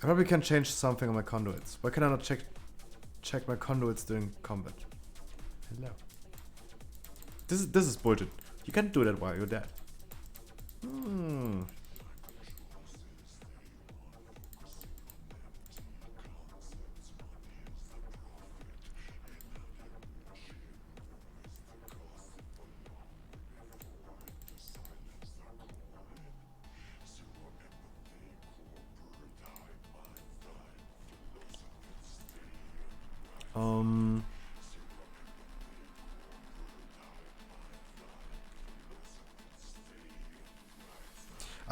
I probably can change something on my conduits. Why can I not check my conduits during combat? Hello. This is bullshit. You can't do that while you're dead. Hmm.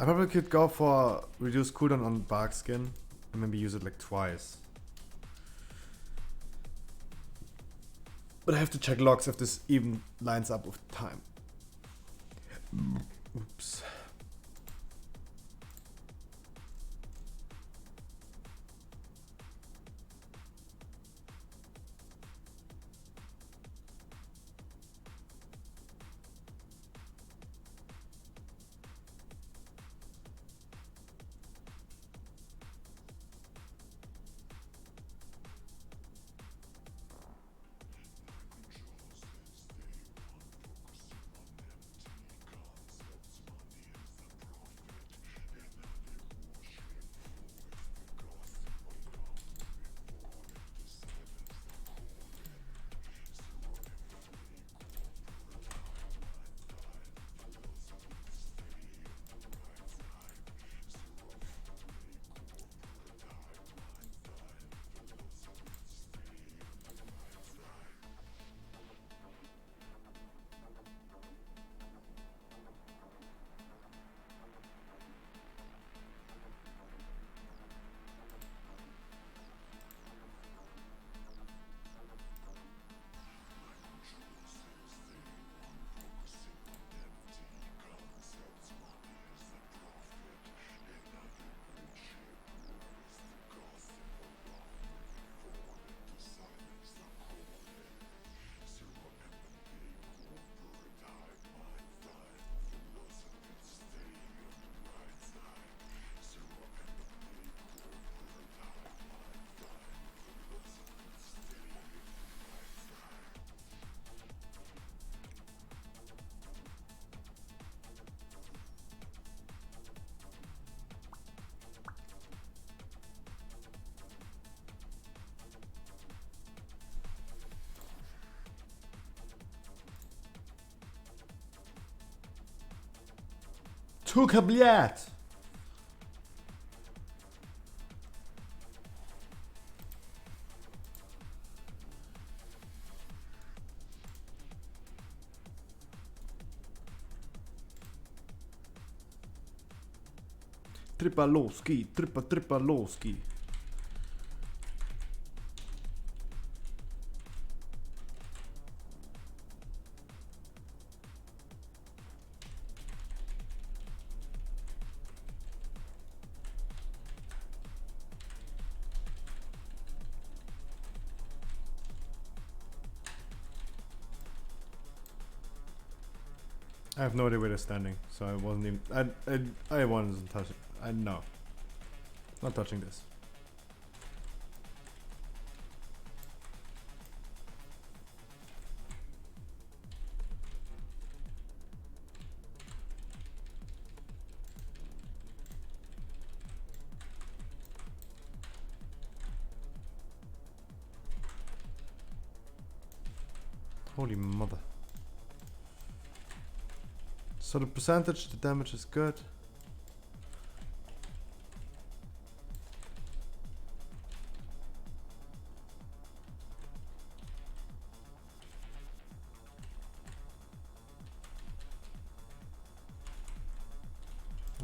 I probably could go for reduce cooldown on bark skin and maybe use it like twice. But I have to check logs if this even lines up with time. Oops. Tukabliat! Tripalowski, Tripalowski. I have no idea where they're standing, so I wasn't even. I wasn't touching. I no. Not touching this. Holy mother. So the percentage, the damage is good.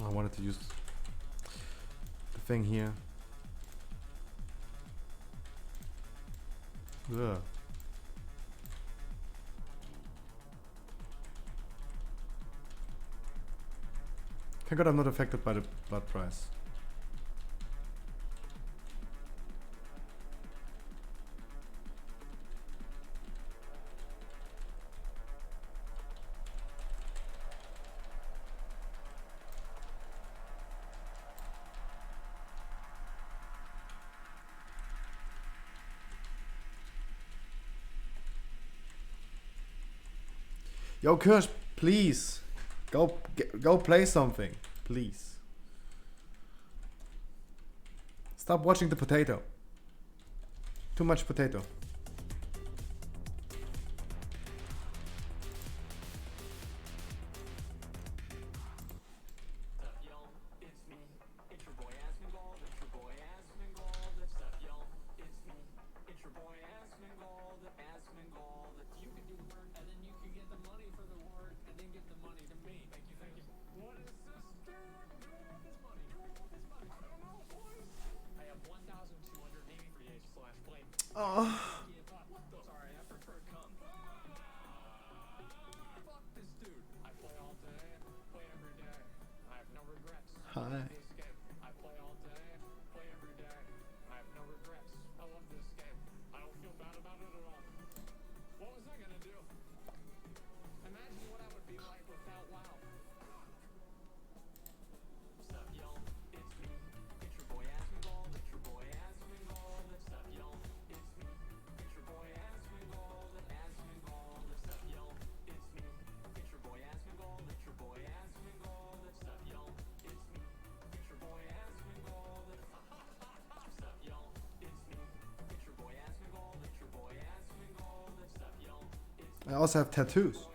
I wanted to use the thing here. Ugh. Thank God I'm not affected by the blood price. Yo, Kirsch, please. Go play something. Please. Stop watching the potato. Too much potato. Hi. I also have tattoos.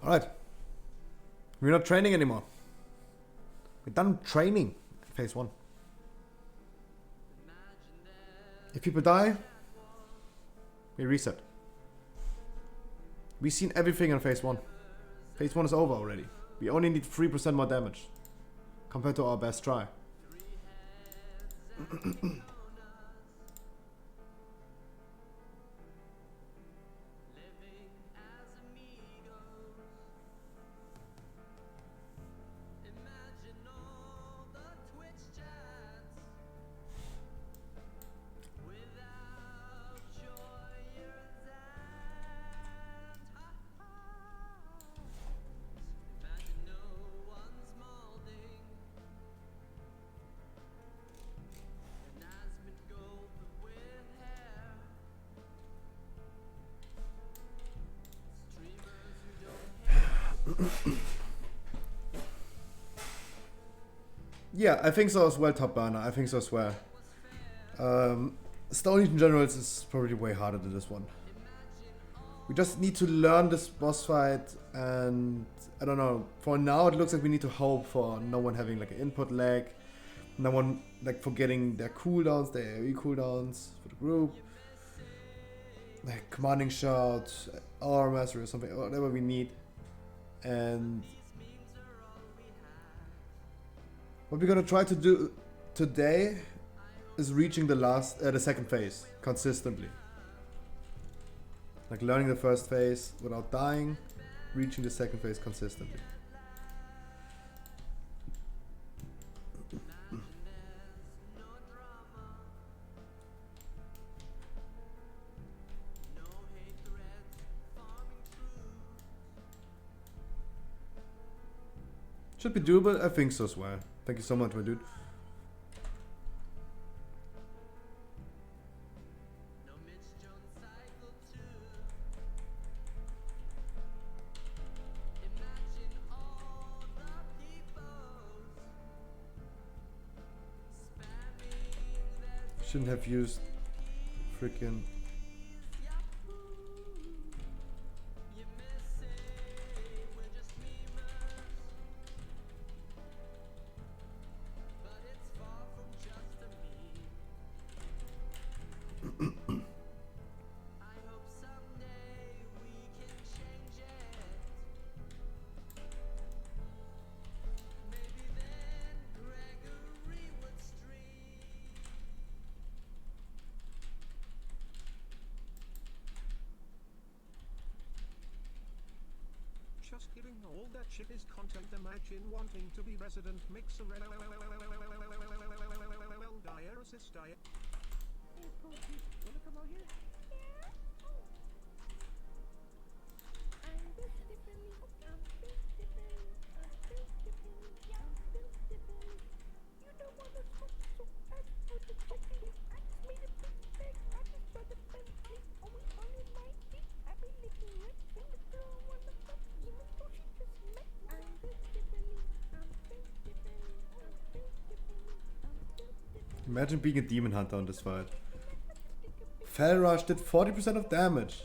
Alright. We're not training anymore. We're done training. Phase 1. If people die, we reset. We've seen everything on phase 1. Phase 1 is over already. We only need 3% more damage compared to our best try. Yeah, I think so as well, Top Burner. I think so as well. Stone Legion Generals is probably way harder than this one. We just need to learn this boss fight, and I don't know. For now, it looks like we need to hope for no one having like an input lag, no one like forgetting their cooldowns, their AoE cooldowns for the group, like commanding shot, aura mastery or something, whatever we need. And what we're gonna try to do today is reaching the second phase consistently. Like learning the first phase without dying, reaching the second phase consistently. Should be doable, I think so as well. Thank you so much, my dude. Shouldn't have used freaking. Just kidding, all that shit is content. Imagine wanting to be resident mixer. Dialysis diet. Hey, Pookie, wanna come out here? Imagine being a demon hunter on this fight. Fell Rush did 40% of damage.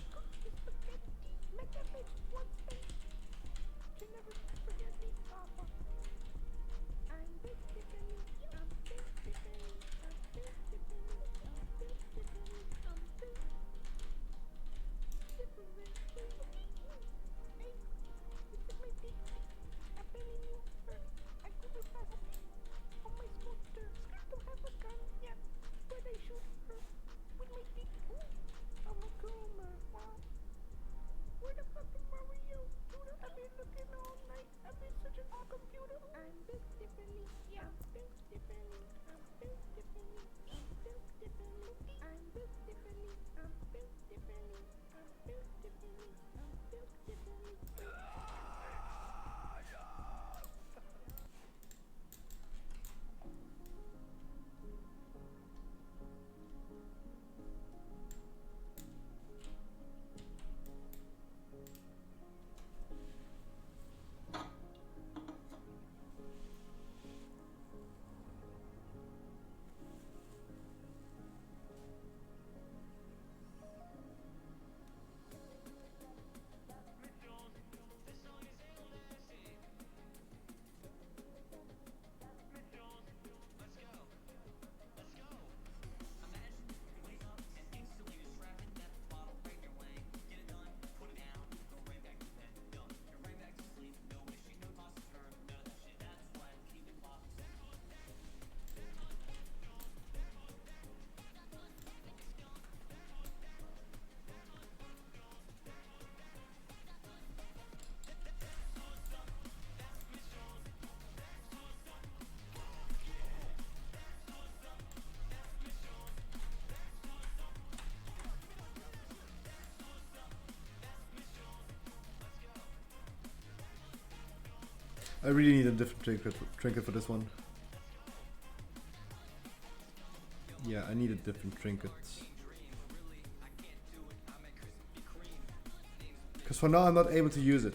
I really need a different trinket for this one. Yeah, I need a different trinket. Because for now I'm not able to use it.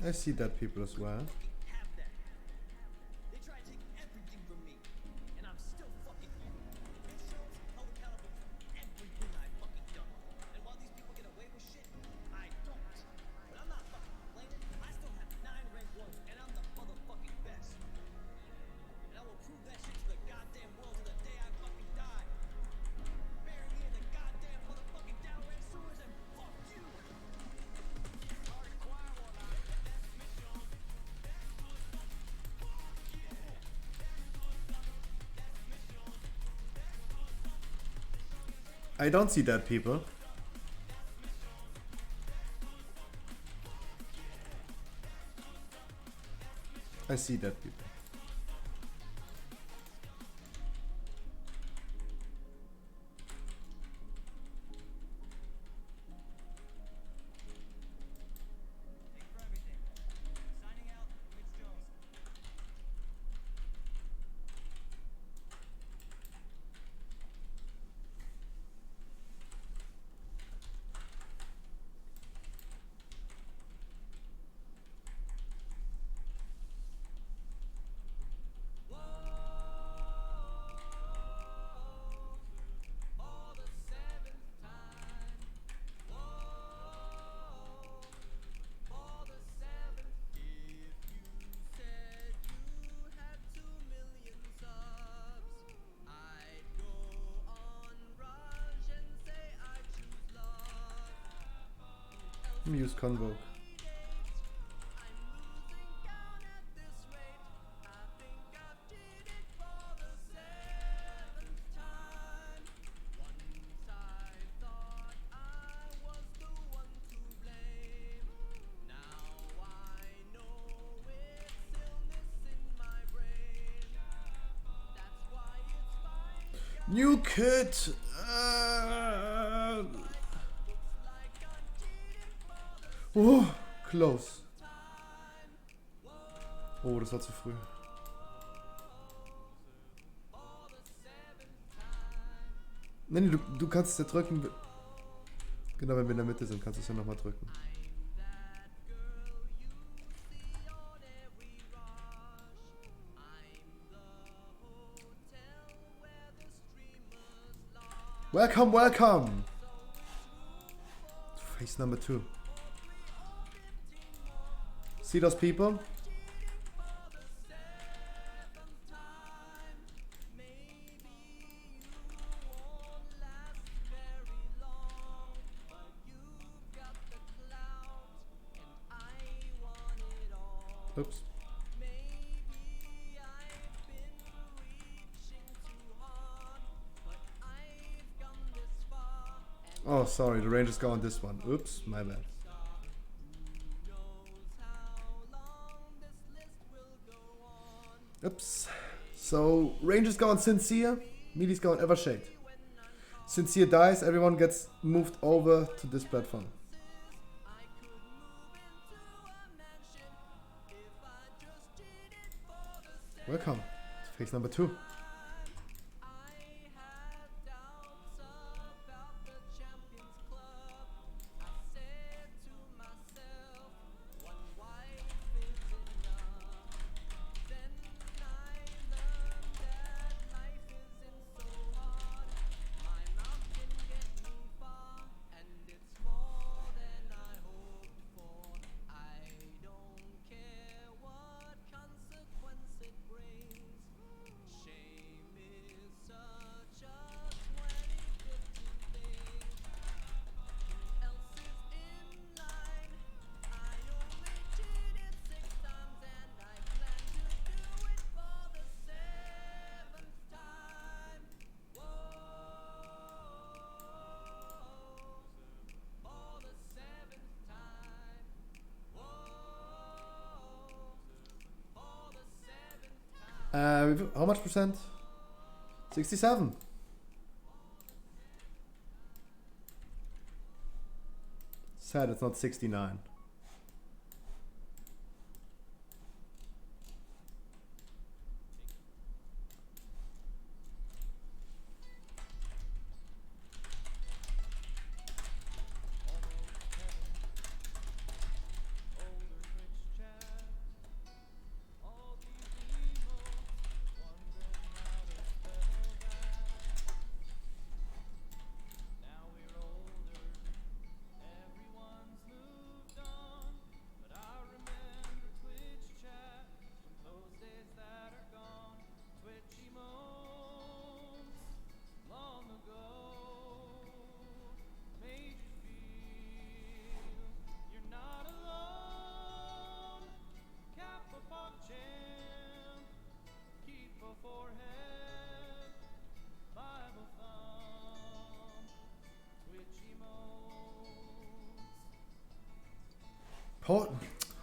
I see that people as well. have that. They try to take everything from me, and I'm still fucking here. It shows held accountable for everything I've fucking done. And while these people get away with shit, I don't. But I'm not fucking complaining. I still have 9 rank 1s, and I'm the motherfucking best. And I will prove that shit to the goddamn world to the day I fucking die. Bury me in the goddamn motherfucking down rank sewers and fuck you. I don't see that people. I see that people. Thank you for everything. Signing out, Mitch Jones. Use Convoke. New kit! Oh, close. Oh, das war zu früh. Nee, nee, du kannst es ja drücken. Genau, wenn wir in der Mitte sind, kannst du es ja nochmal drücken. Welcome, welcome! Face number 2. See those people? Oops. Oh, sorry, the Rangers go on this one. Oops, my bad. Oops. So, Rangers go on Sincere, Mealy's go on Evershade. Sincere dies, everyone gets moved over to this platform. Welcome to phase number 2. How much percent? 67. Sad it's not 69.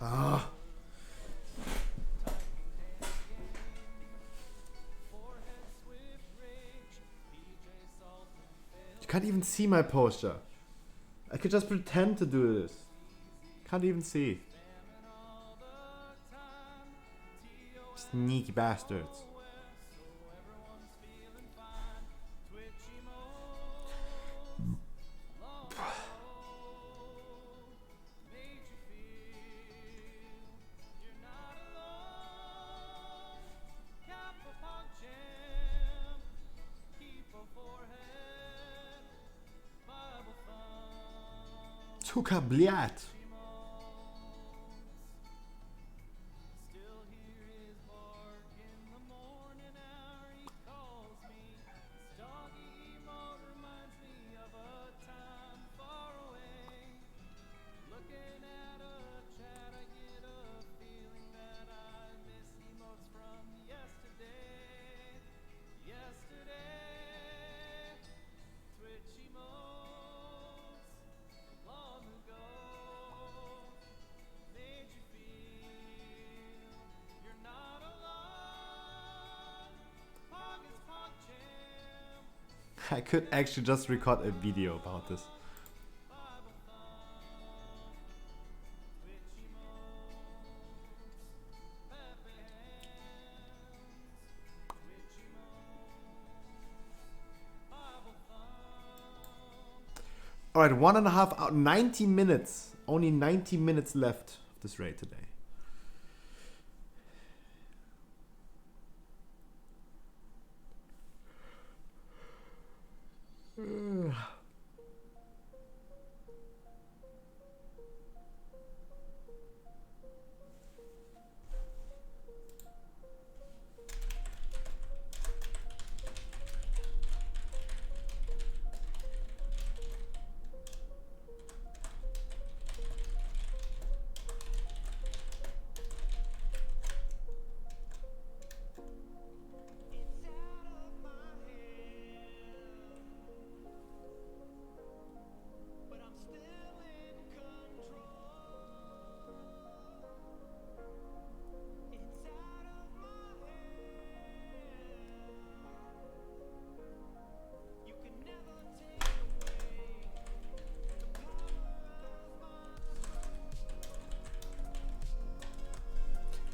Ah. You can't even see my poster. I could just pretend to do this. Can't even see. Sneaky bastards. Сука, блядь. I could actually just record a video about this. Alright, 1.5 hours, 90 minutes. Only 90 minutes left of this raid today.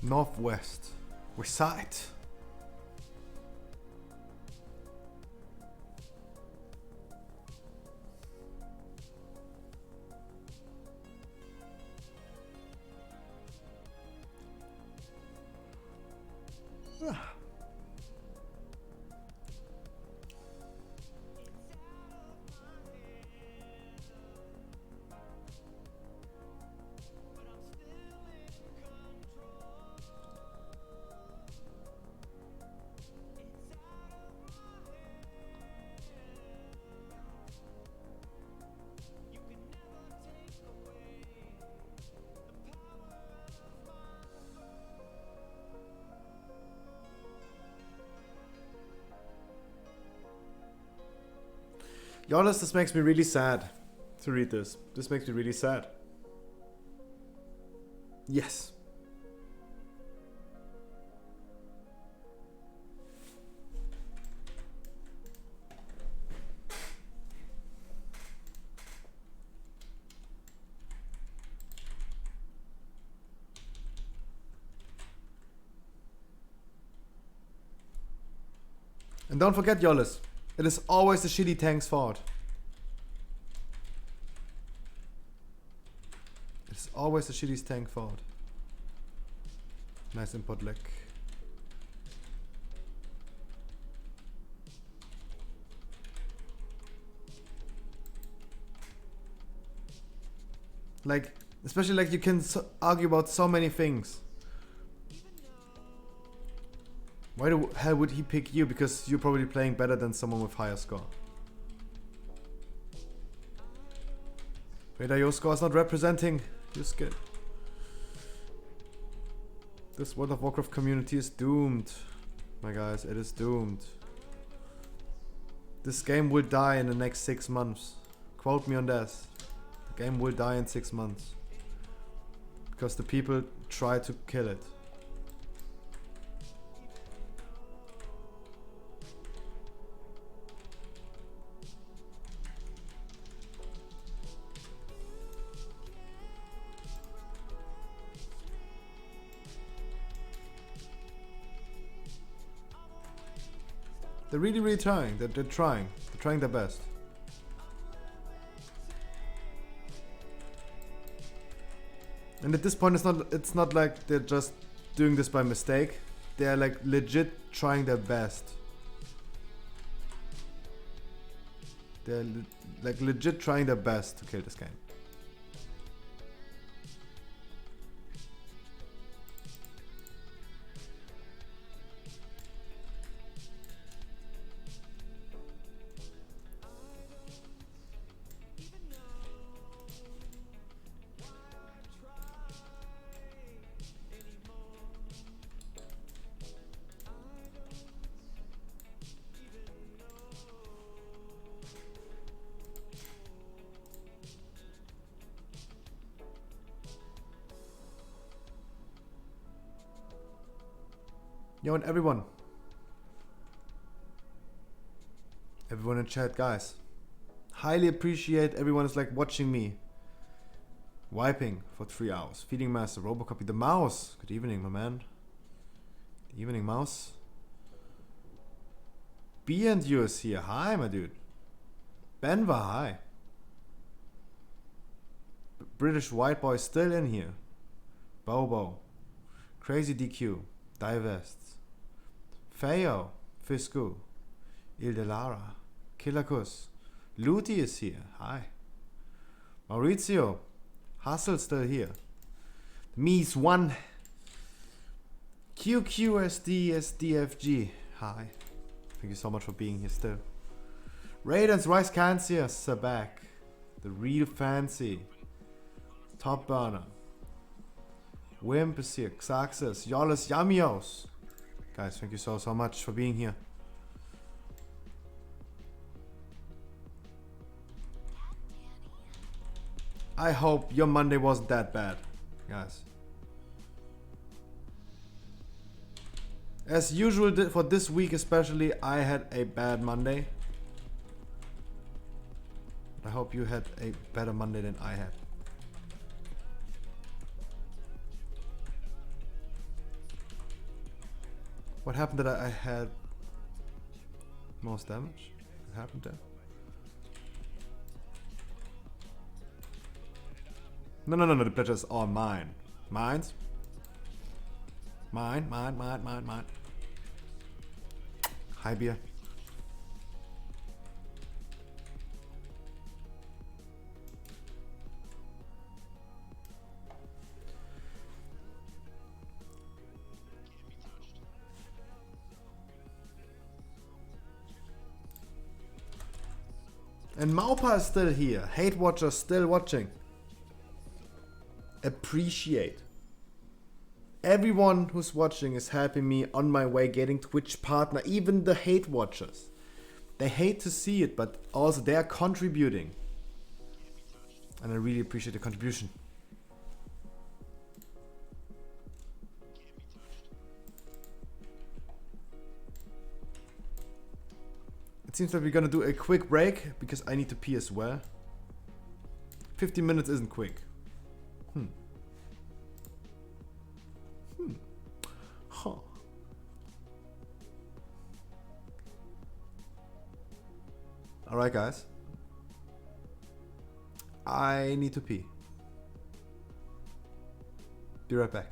Northwest. West side. Jonas, this makes me really sad to read this. This makes me really sad. Yes. And don't forget, Yolis, it is always the shitty tank's fault. It's always the shitty tank fault. Nice input lick. Like, especially like you can argue about so many things. Why the hell would he pick you? Because you're probably playing better than someone with higher score. Vader, your score is not representing your skill. This World of Warcraft community is doomed. My guys, it is doomed. This game will die in the next 6 months. Quote me on this. The game will die in 6 months. because the people try to kill it. They're really trying. They're trying. They're trying their best. And at this point, it's not like they're just doing this by mistake. They're like legit trying their best. They're like legit trying their best to kill this game. Yo, and everyone in chat, guys, highly appreciate everyone is like watching me wiping for 3 hours. Feeding Master, Robocopy, the mouse. Good evening, my man. Good evening, mouse. B and you is here. Hi, my dude. Benva, hi. British white boy still in here. Bobo. Crazy DQ. Divest. Feo, Fisku, Ildelara, Killerkus, Luti is here, hi. Maurizio, Hustle still here. Mies 1, QQSDSDFG, hi. Thank you so much for being here still. Raidens, Rice Cancius are back. The real fancy. Top Burner. Wimp is here, Xaxis, Yollis, Yamios. Guys, thank you so much for being here. I hope your Monday wasn't that bad, guys. As usual for this week especially, I had a bad Monday. I hope you had a better Monday than I had. What happened that I had most damage? What happened there? No, the pleasure is all mine. Mine's? Mine. Hi, beer. And Maupa is still here. Hate Watcher still watching. Appreciate. Everyone who's watching is helping me on my way getting Twitch partner. Even the Hate Watchers. They hate to see it, but also they are contributing. And I really appreciate the contribution. It seems like we're gonna do a quick break because I need to pee as well. 15 minutes isn't quick. Huh. Alright, guys. I need to pee. Be right back.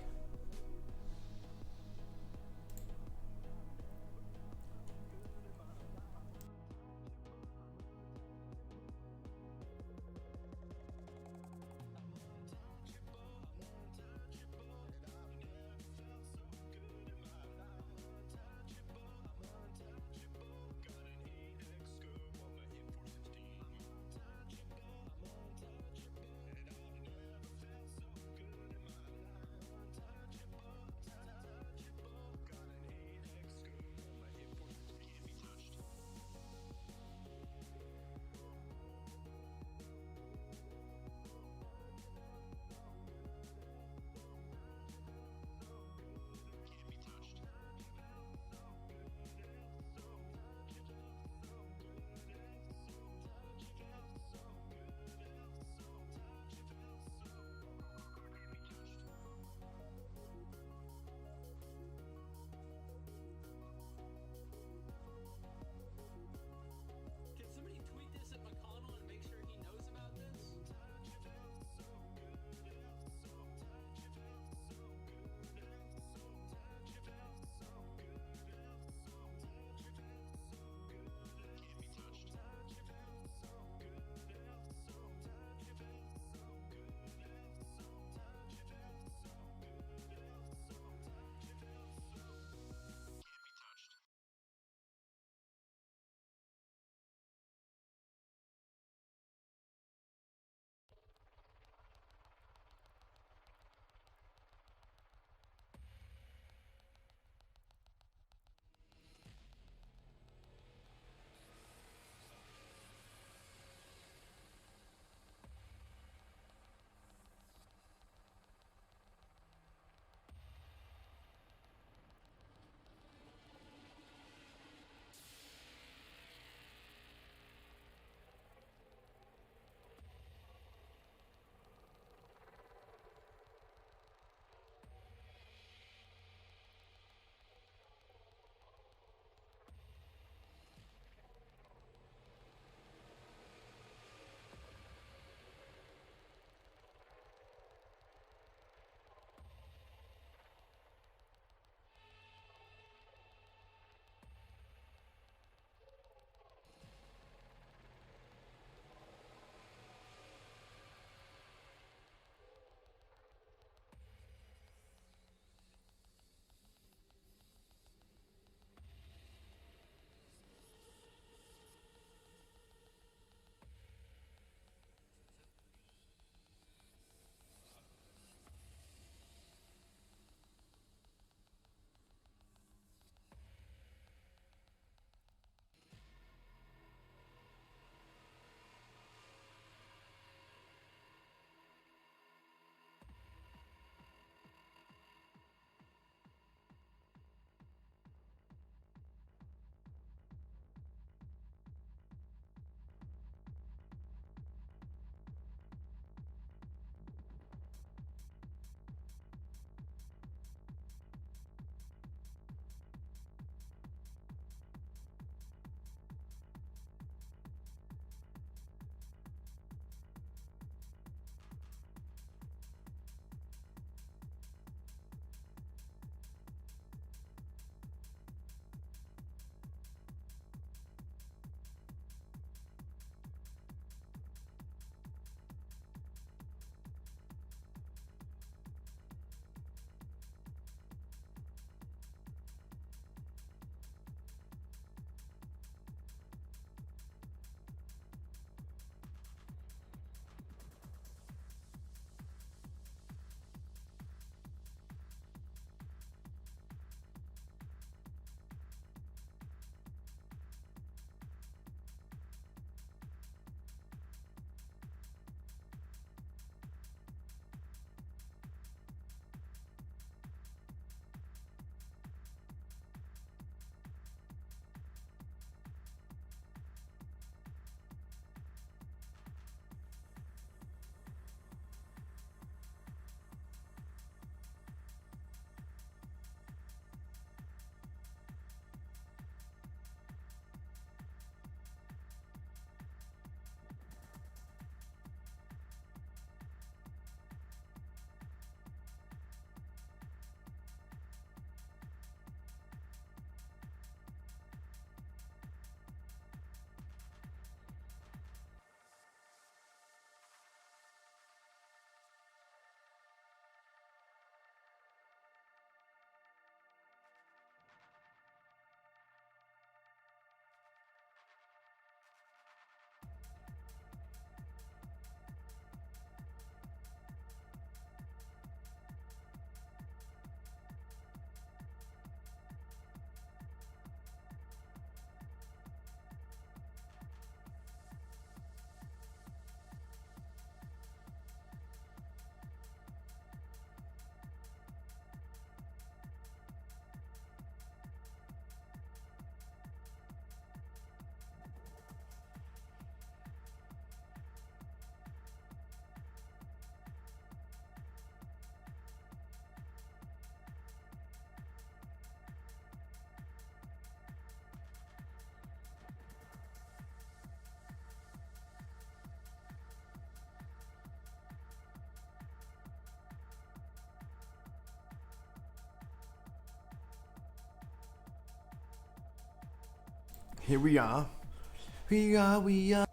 Here we are. We are.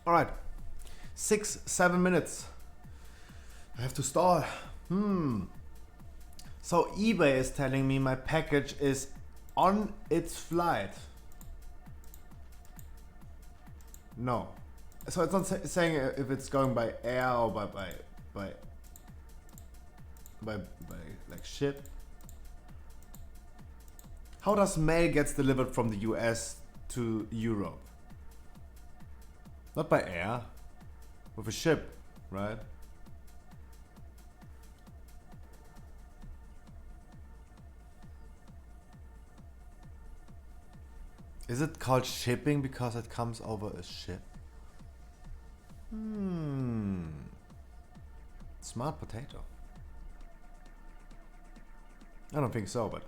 All right, 6-7 minutes. I have to stall. So eBay is telling me my package is on its flight. No. So it's not saying if it's going by air or by like ship. How does mail gets delivered from the US to Europe? Not by air, with a ship, right? Is it called shipping because it comes over a ship? Smart potato. I don't think so, but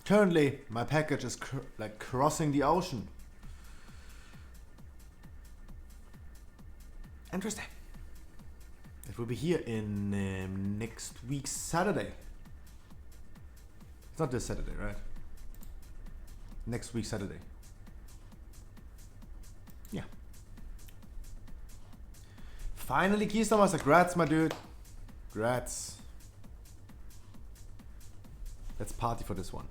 currently my package is like crossing the ocean. Interesting. It will be here in next week Saturday. It's not this Saturday, right? Next week Saturday. Yeah. Finally, Keystone, grats, my dude. Grats. Let's party for this one.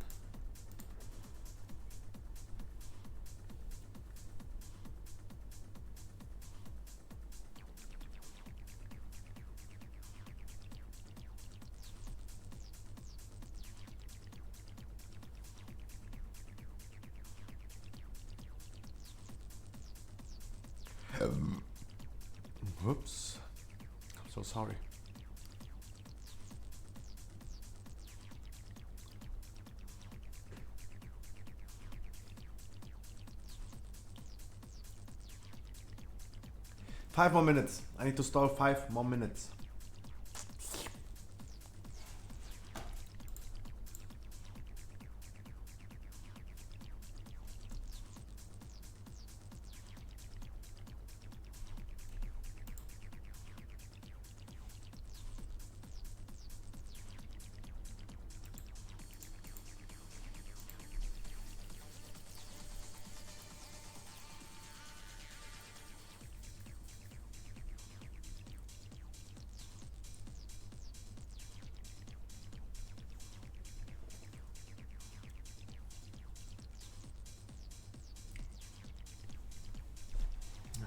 Whoops. I'm so sorry. Five more minutes. I need to stall 5 more minutes.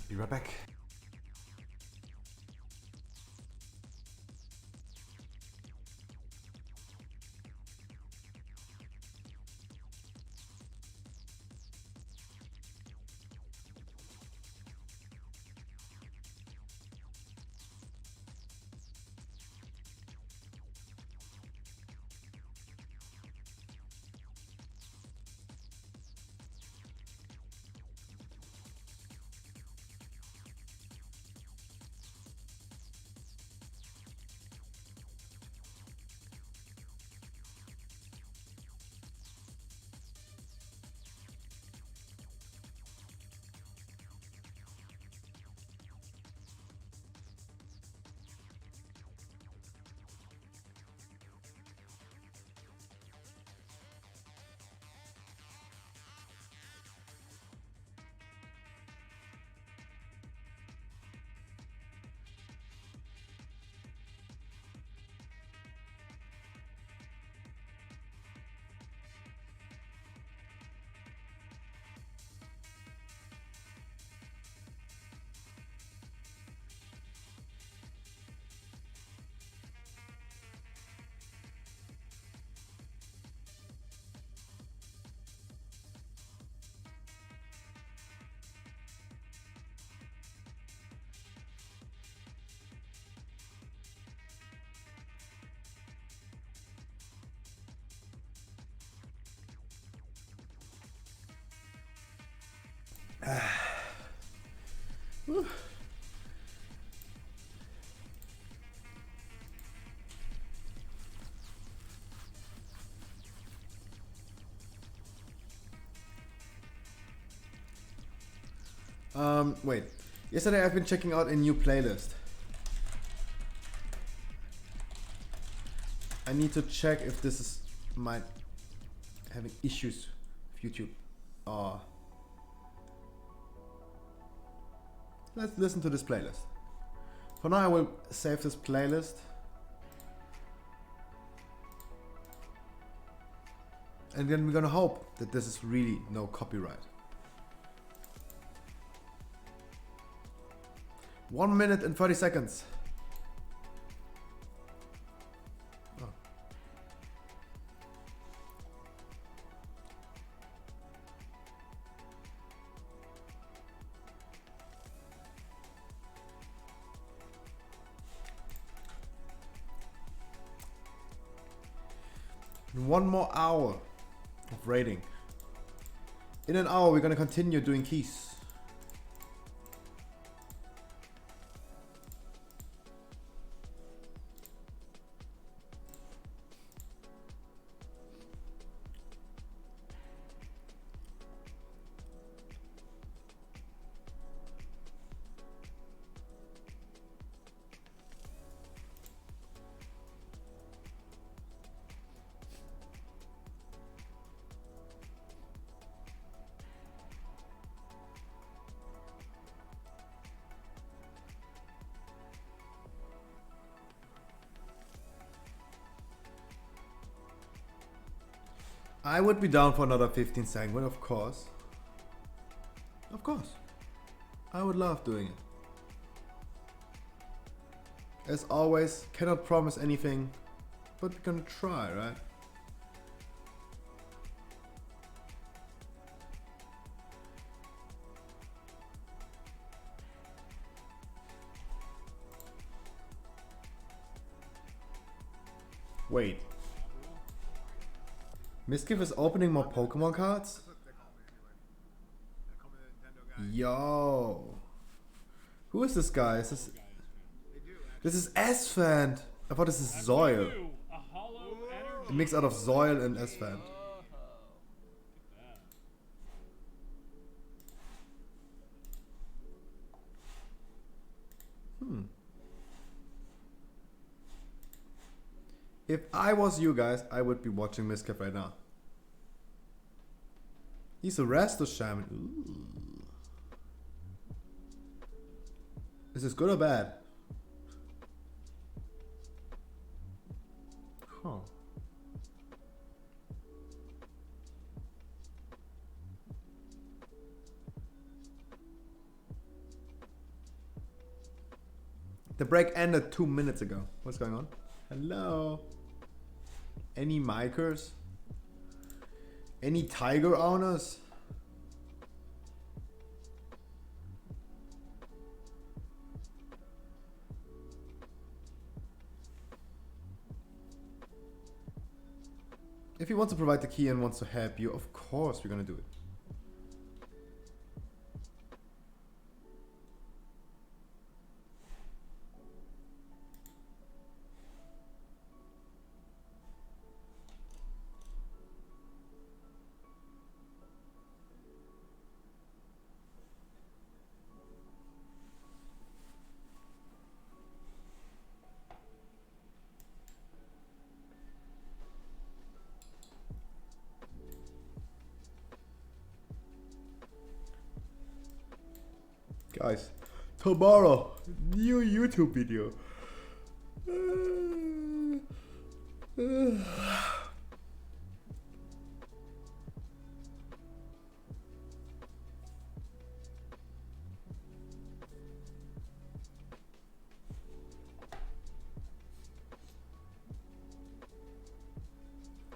Be right back. Whew. Wait. Yesterday I've been checking out a new playlist. I need to check if this is might having issues with YouTube. Let's listen to this playlist. For now I will save this playlist. And then we're gonna hope that this is really no copyright. 1 minute and 30 seconds. Oh. And 1 more hour of raiding. In an hour we're gonna continue doing keys. I would be down for another 15 sanguine, of course. Of course. I would love doing it. As always, cannot promise anything, but we're gonna try, right? Wait. Mischief is opening more Pokemon cards? Yo. Who is this guy? This is Asphand. I thought this is Zoil. A mix out of Zoil and Asphand. If I was you guys, I would be watching Mischief right now. He's a Rastus Shaman. Ooh. Is this good or bad? Huh. The break ended 2 minutes ago. What's going on? Hello? Any micers? Any tiger owners? If he wants to provide the key and wants to help you, of course we're gonna do it. Guys, tomorrow, new YouTube video.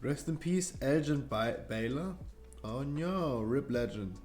Rest in peace, Agent Baylor. Oh no, RIP Legend.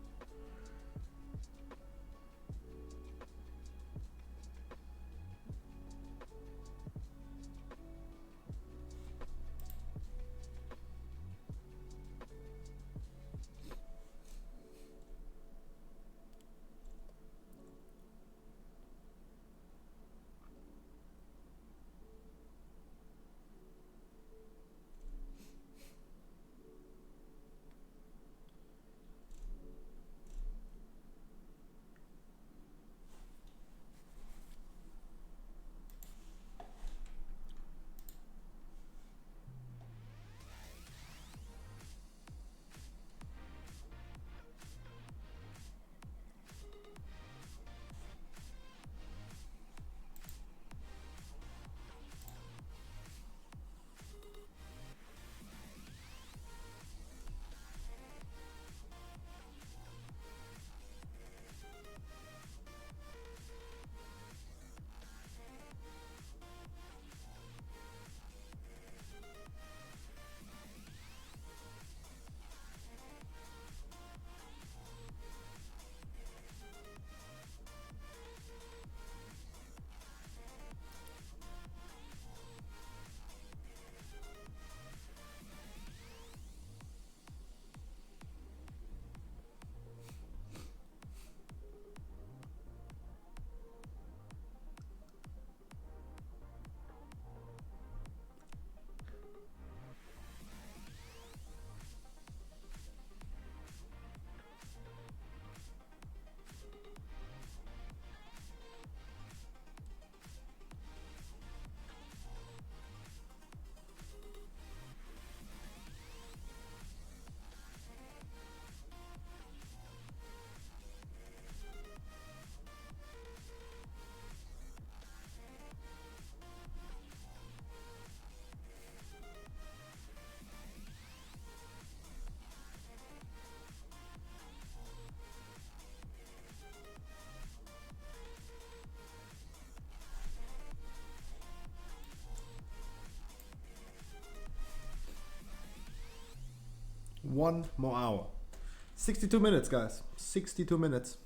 one more hour. 62 minutes, guys. 62 minutes.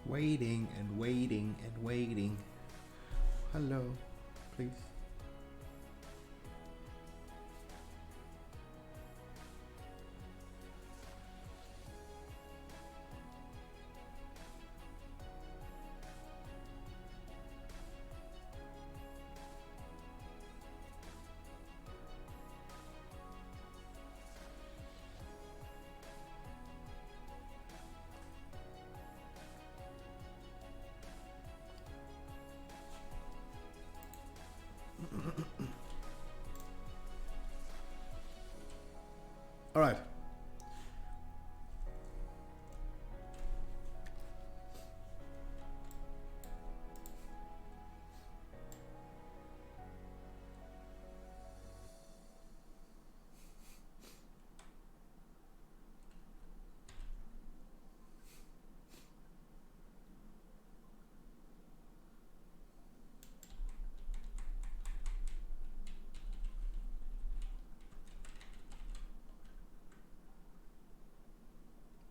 Waiting and waiting and waiting. Hello, please. All right.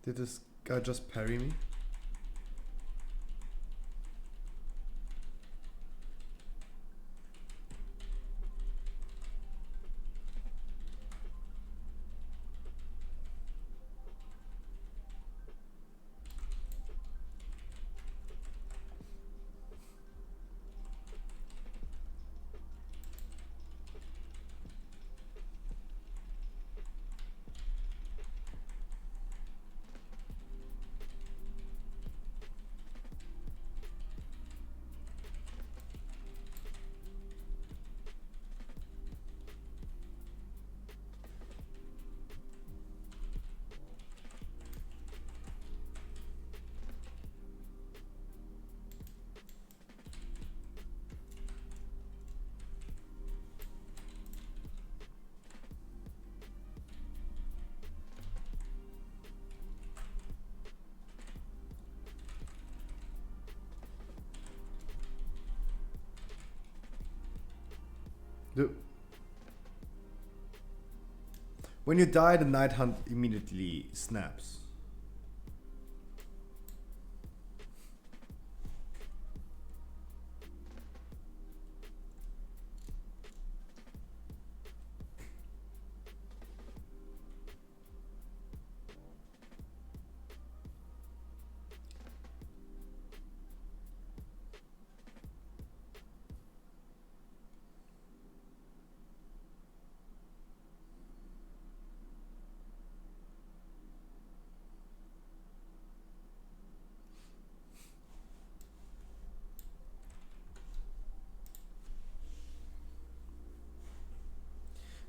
Did this guy just parry me? When you die, the night hunt immediately snaps.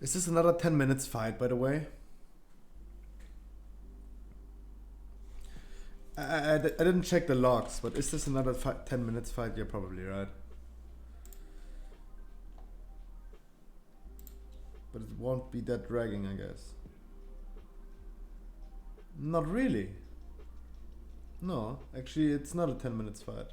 Is this another 10 minutes fight, by the way? I didn't check the logs, but is this another 10 minutes fight? You're probably right. But it won't be that dragging, I guess. Not really. No, actually it's not a 10 minutes fight.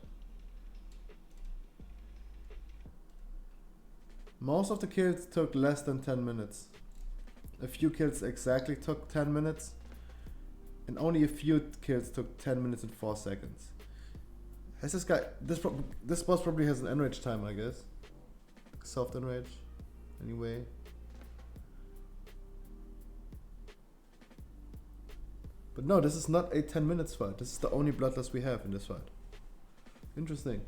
Most of the kills took less than 10 minutes. A few kills exactly took 10 minutes. And only a few kills took 10 minutes and 4 seconds. Has this guy... This boss probably has an enrage time, I guess. Soft enrage. Anyway. But no, this is not a 10 minutes fight. This is the only bloodlust we have in this fight. Interesting.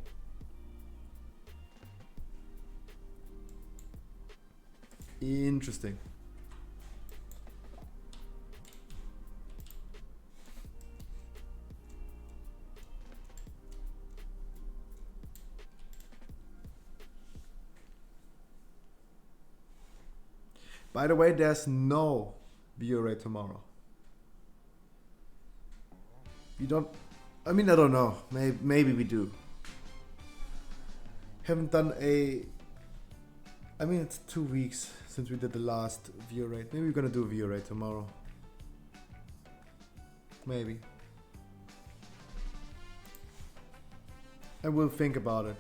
Interesting. By the way, there's no VoD tomorrow. You don't... I mean, I don't know. Maybe we do. Haven't done a... I mean, it's 2 weeks since we did the last VoD. Maybe we're gonna do a VoD tomorrow. Maybe. I will think about it.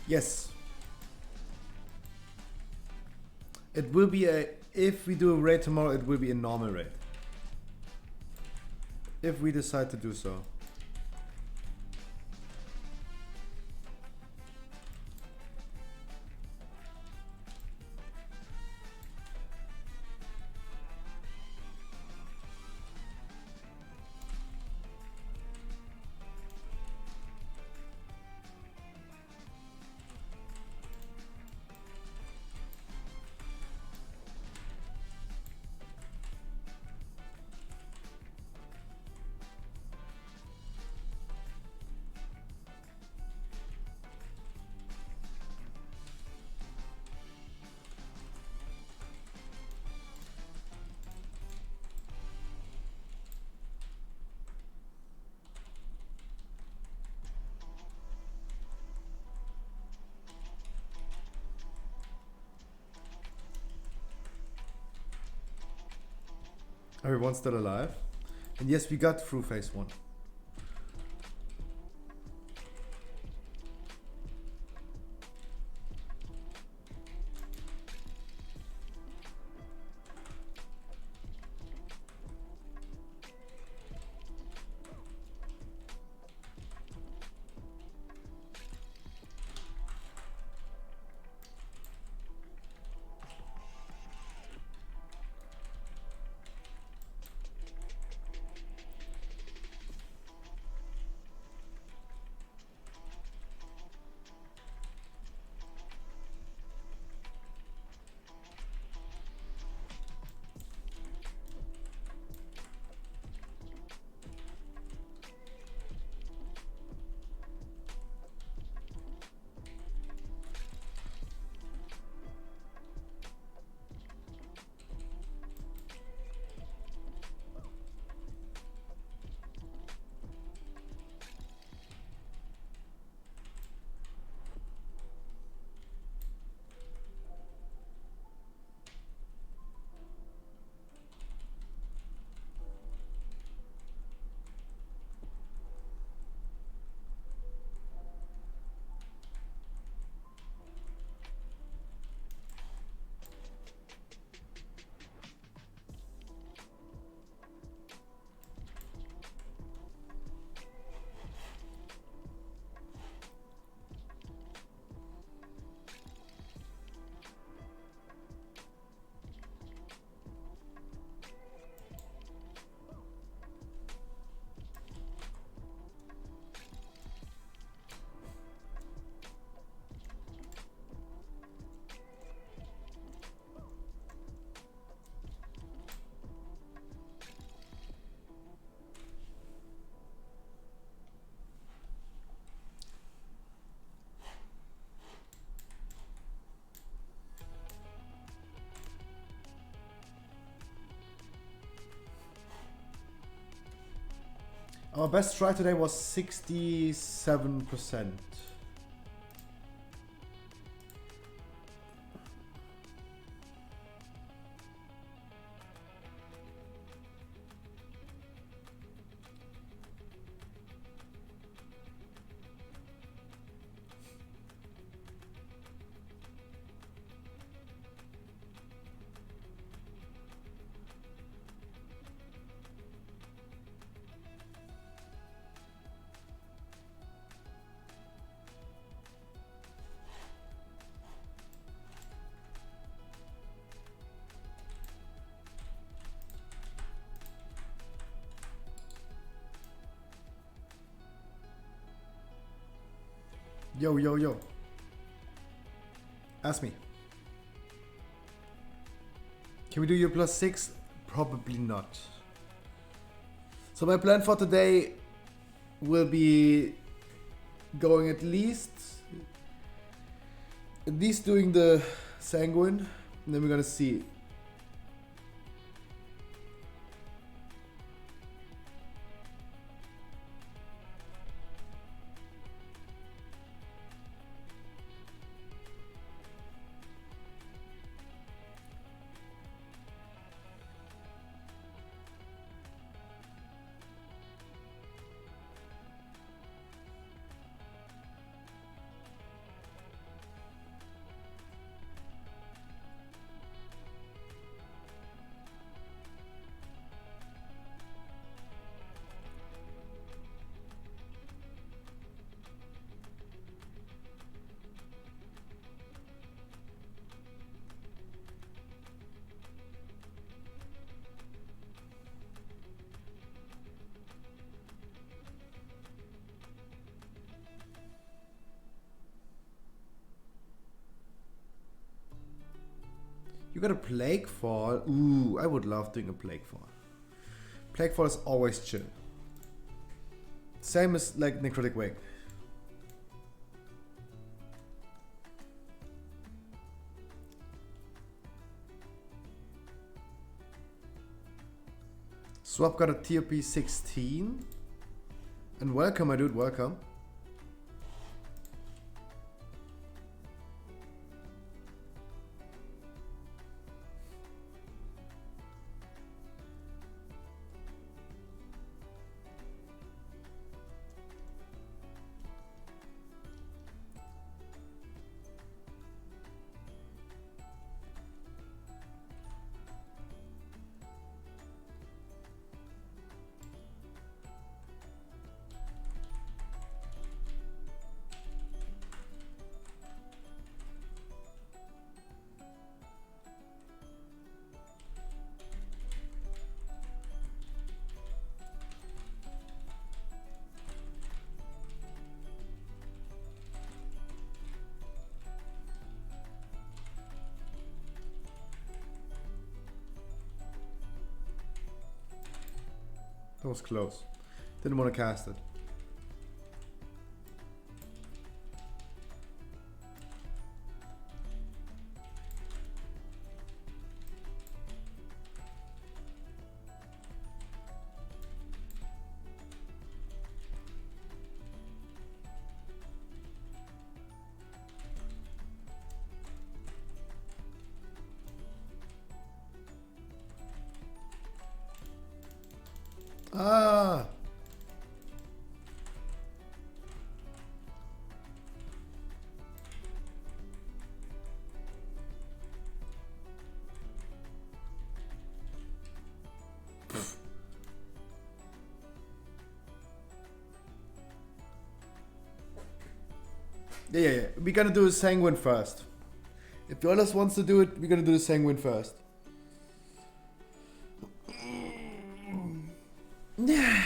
Yes. It will be a... If we do a raid tomorrow, it will be a normal raid. If we decide to do so. Everyone's still alive. And yes, we got through phase 1. Our best try today was 67%. Yo, yo, yo. Ask me. Can we do your +6? Probably not. So my plan for today will be going at least doing the sanguine, and then we're gonna see. You got a Plague Fall. Ooh, I would love doing a Plague Fall. Plague Fall is always chill. Same as like Necrotic Wake. Swap got a TOP 16. And welcome, my dude, welcome. That was close. Didn't want to cast it. Ah! Yeah. We're gonna do a sanguine first. If Jonas wants to do it, we're gonna do the sanguine first. Yeah.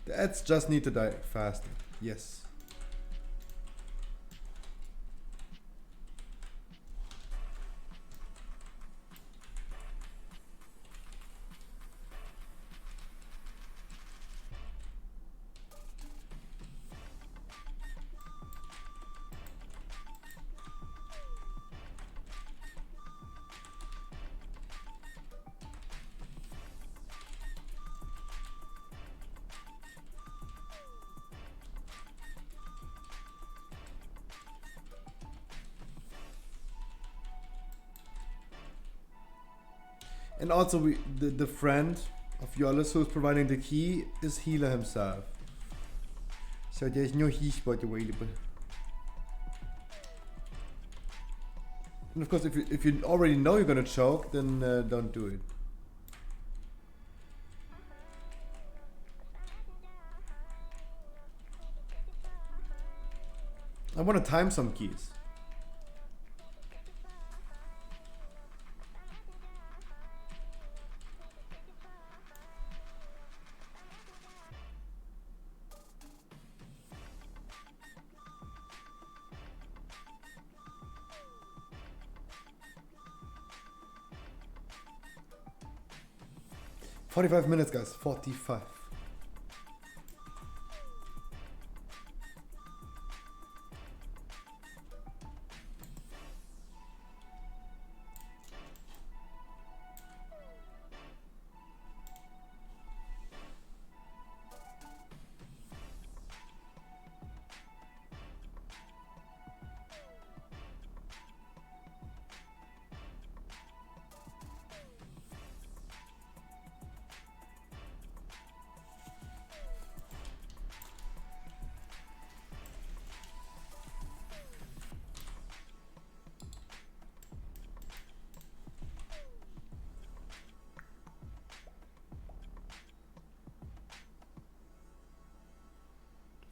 The ads just need to die faster. Yes. And also the friend of Yollis who's providing the key is healer himself. So there's no heal spot available. And of course if you already know you're gonna choke, then don't do it. I want to time some keys. "45 minutes, guys. 45.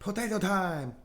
Potato time!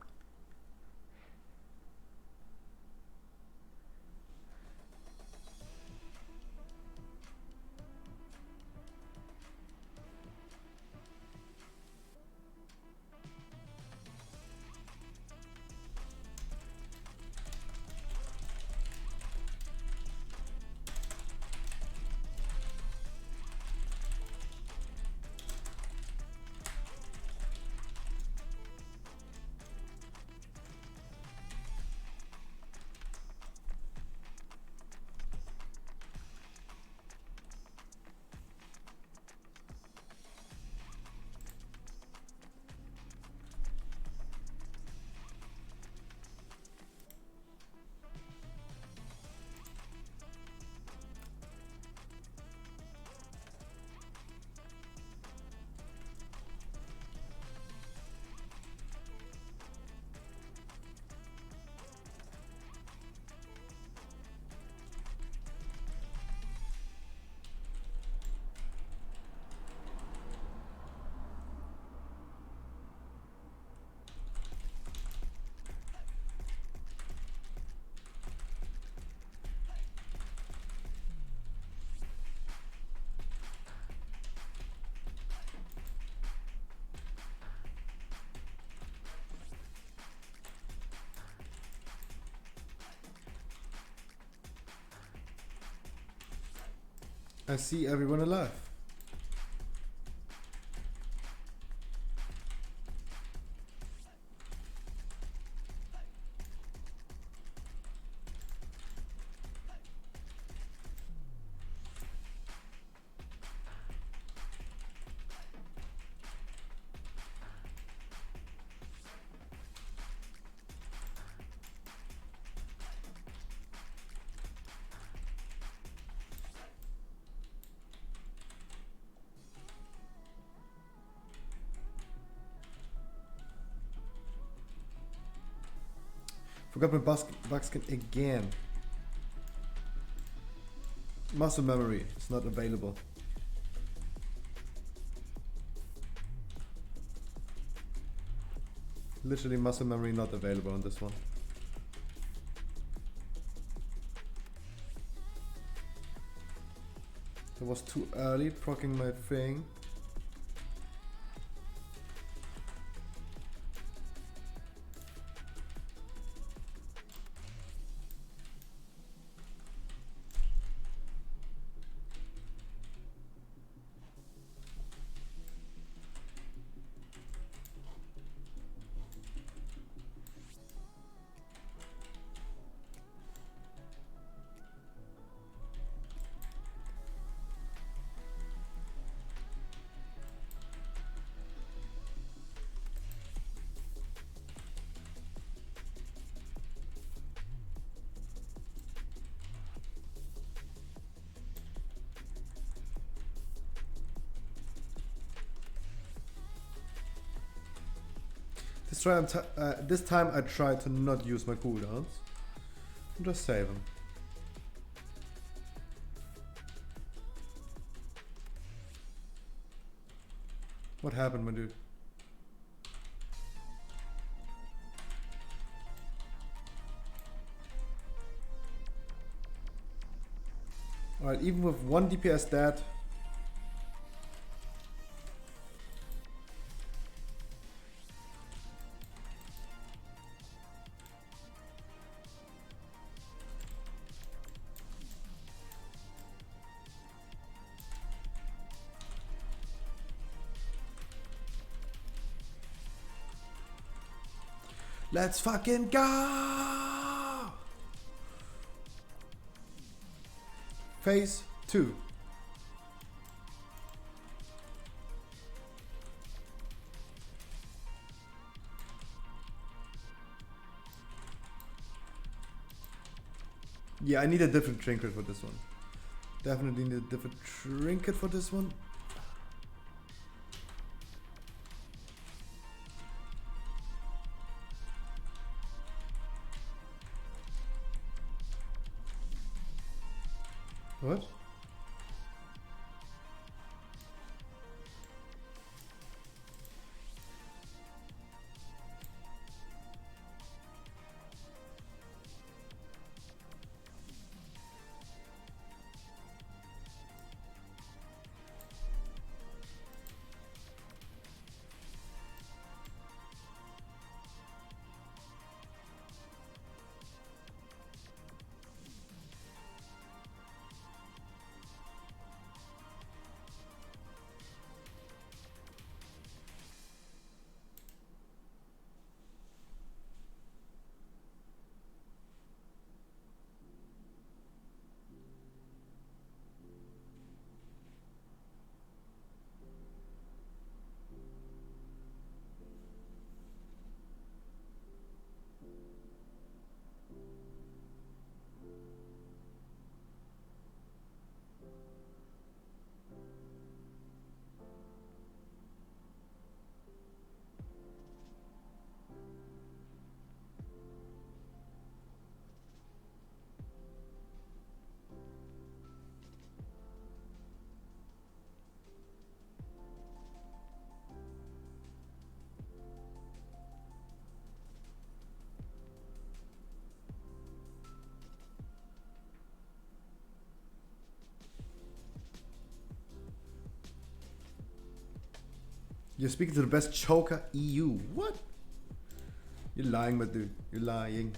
I see everyone alive. Forgot my buckskin again. Muscle memory is not available. Literally muscle memory not available on this one. It was too early proccing my thing. This time I try to not use my cooldowns. And just save them. What happened, my dude? Alright, even with 1 DPS dead. Let's fucking go! Phase 2. Yeah, I need a different trinket for this one. Definitely need a different trinket for this one. What? You're speaking to the best choker EU. What? You're lying, my dude. You're lying.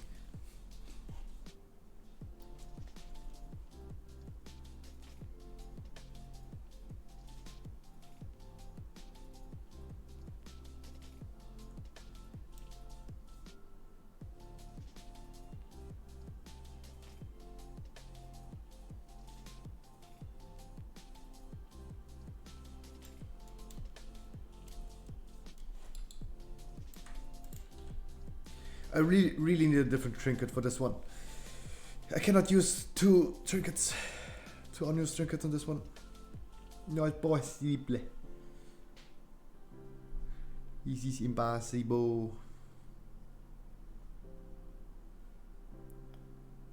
I really need a different trinket for this one. I cannot use two trinkets. Two unused trinkets on this one. No, it's possible. This is impossible.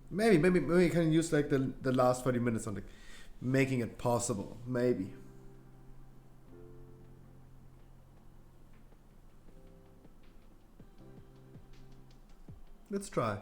Maybe I can use like the last 30 minutes on like making it possible. Maybe. Let's try.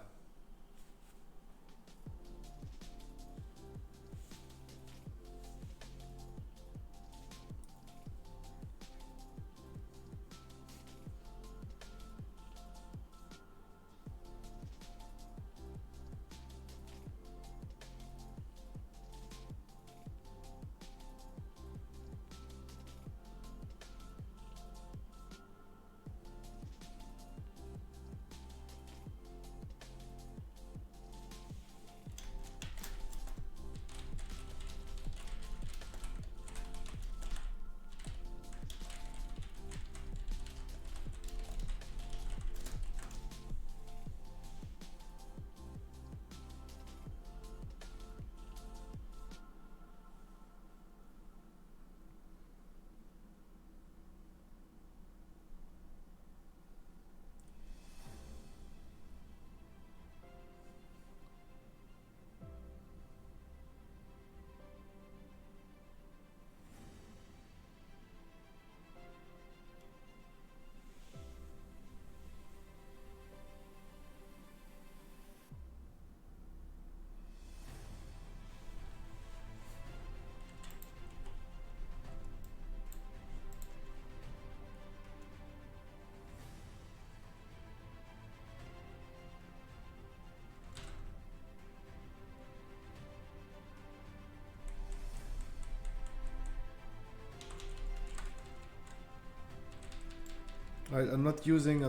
Alright, I'm not using.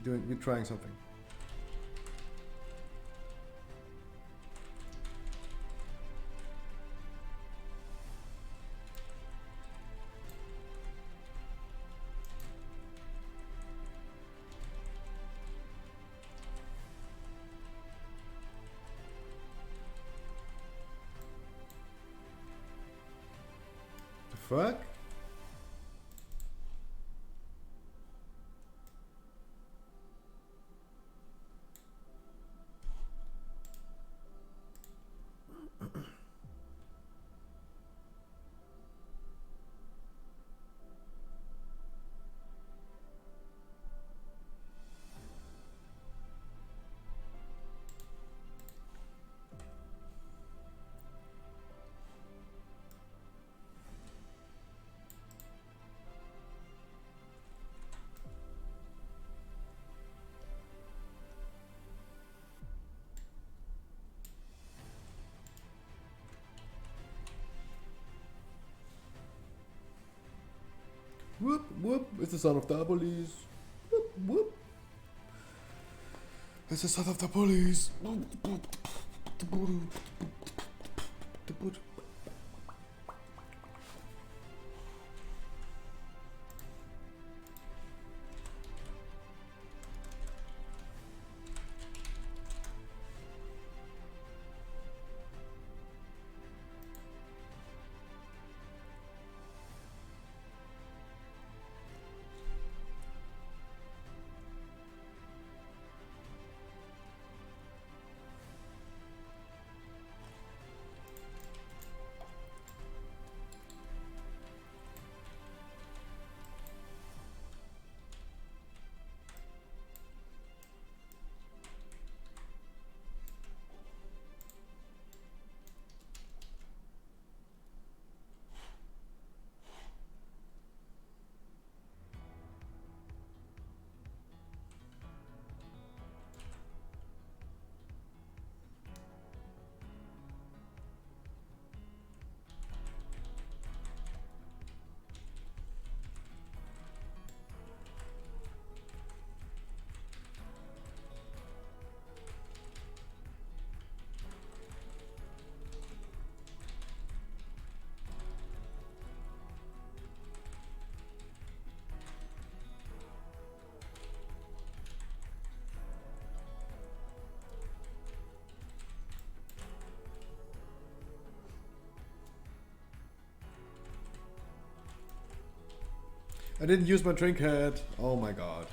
We're trying something. The fuck? Whoop whoop! It's the son of the police. Whoop whoop! It's the son of the police. I didn't use my trinket. Oh my god.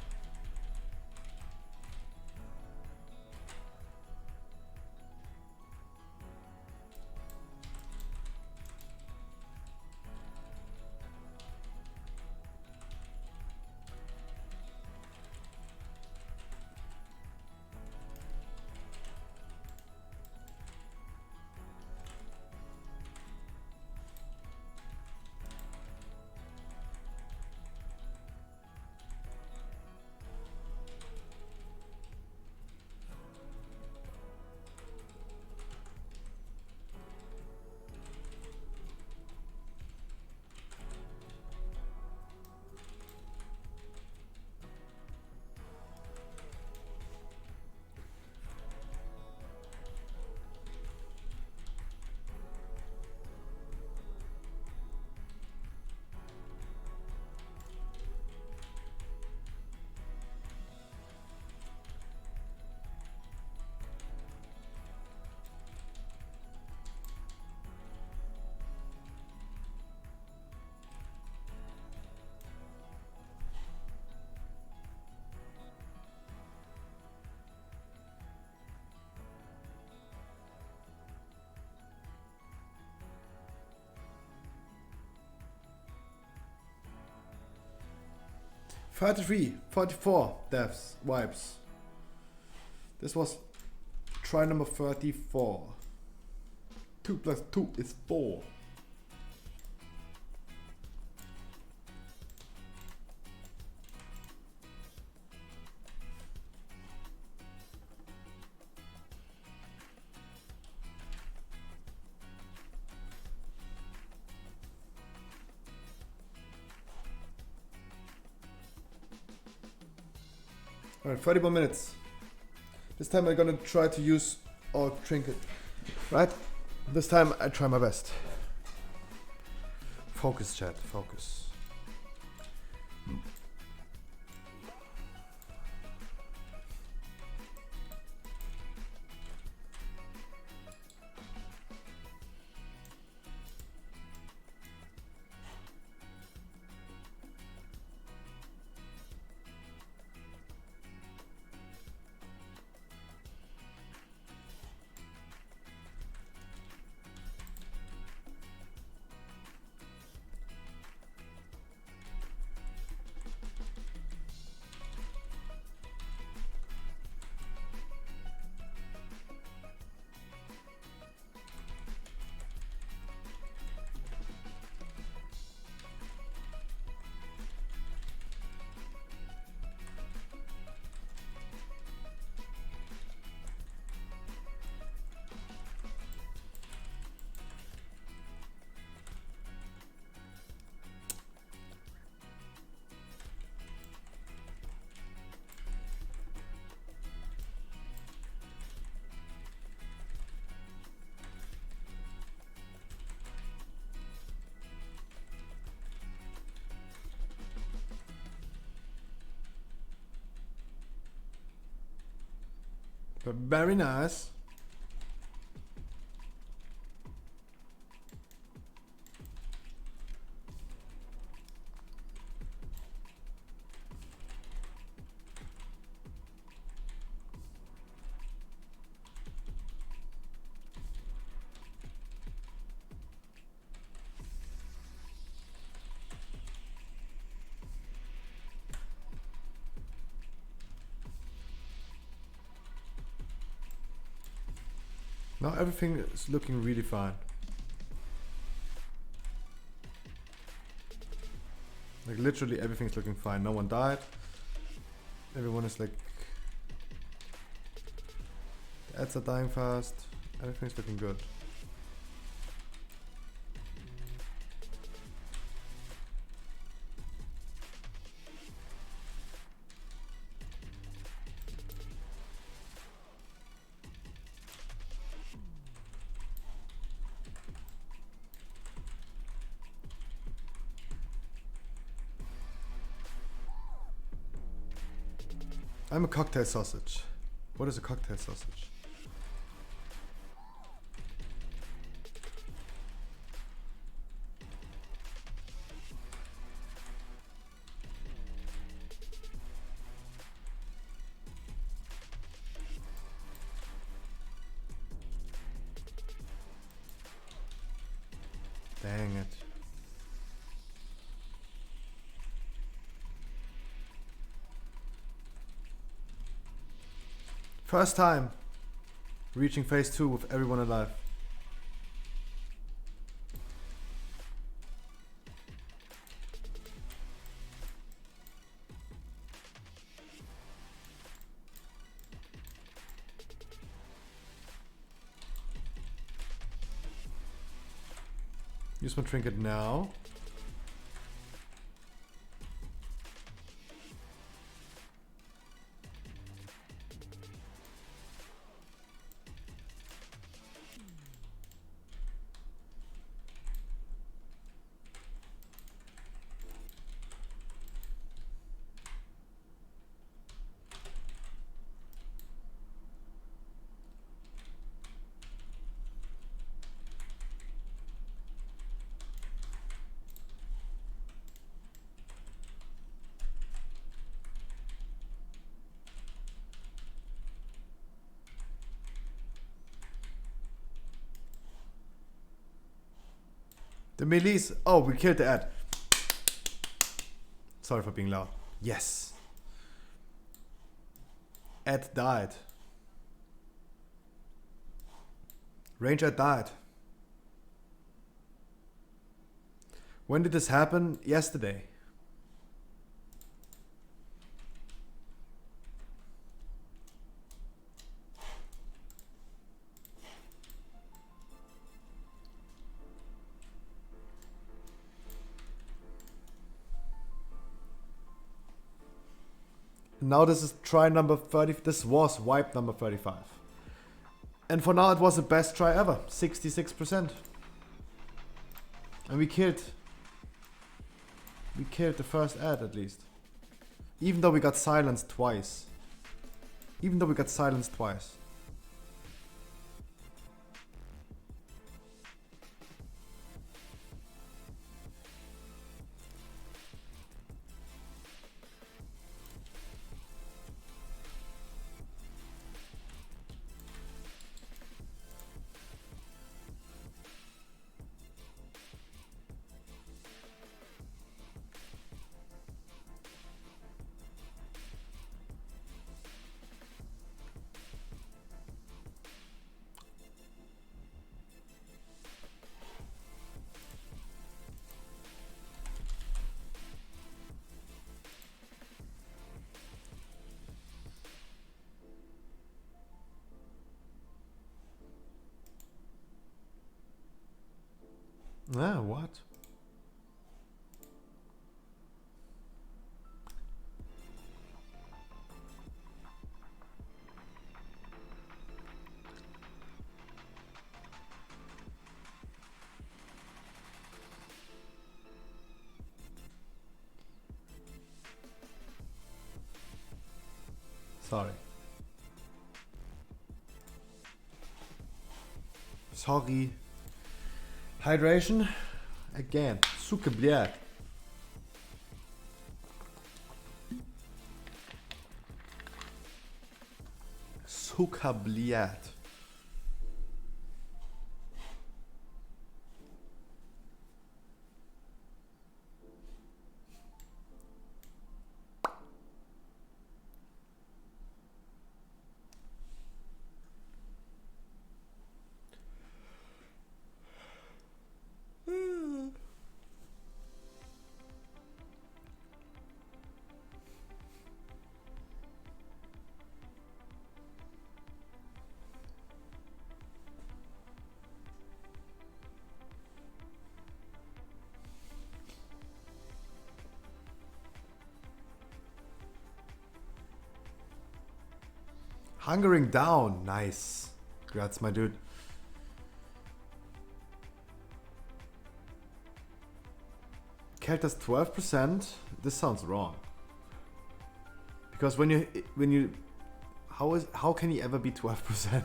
Forty-three, 44 deaths, wipes. This was try number 34. 2 plus 2 is 4. Alright, 30 more minutes. This time I'm gonna try to use our trinket. Right? This time I try my best. Focus, chat. Focus. But very nice. Now everything is looking really fine. Like literally everything's looking fine. No one died. Everyone is like... The ads are dying fast. Everything's looking good. I'm a cocktail sausage. What is a cocktail sausage? Dang it. First time reaching phase 2 with everyone alive. Use my trinket now. The melees. Oh, we killed the ad. Sorry for being loud. Yes. Ad died. Range ad died. When did this happen? Yesterday. Now this is try number 30. This was wipe number 35. And for now it was the best try ever. 66%. And we killed the first ad at least. Even though we got silenced twice. Ah, what? Sorry. Sorry. Hydration. Again. Suka блядь. Сука, блядь. Hungering down. Nice. Congrats, my dude. Kelter's 12%. This sounds wrong. Because when you how can he ever be 12%?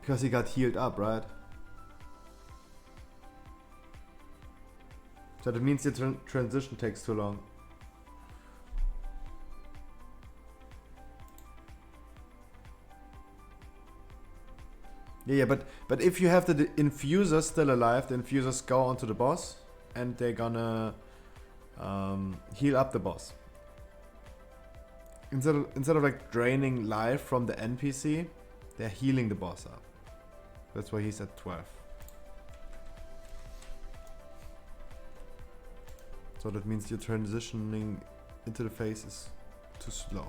Because he got healed up, right? So that means the transition takes too long. Yeah, but if you have the infusers still alive, the infusers go onto the boss and they're gonna heal up the boss. Instead of like draining life from the NPC, they're healing the boss up. That's why he's at 12. So that means you're transitioning into the phase is too slow.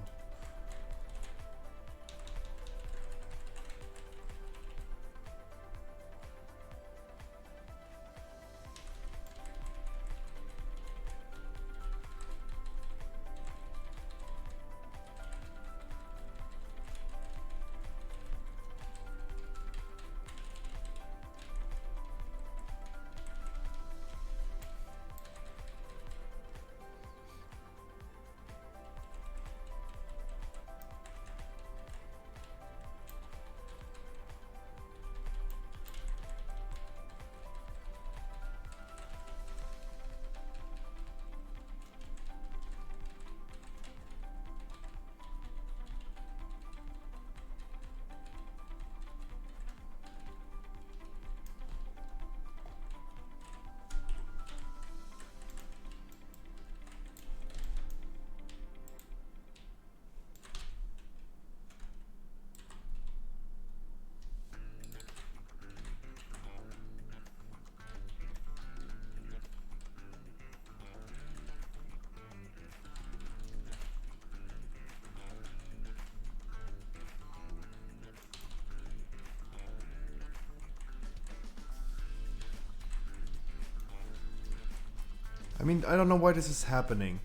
I mean, I don't know why this is happening.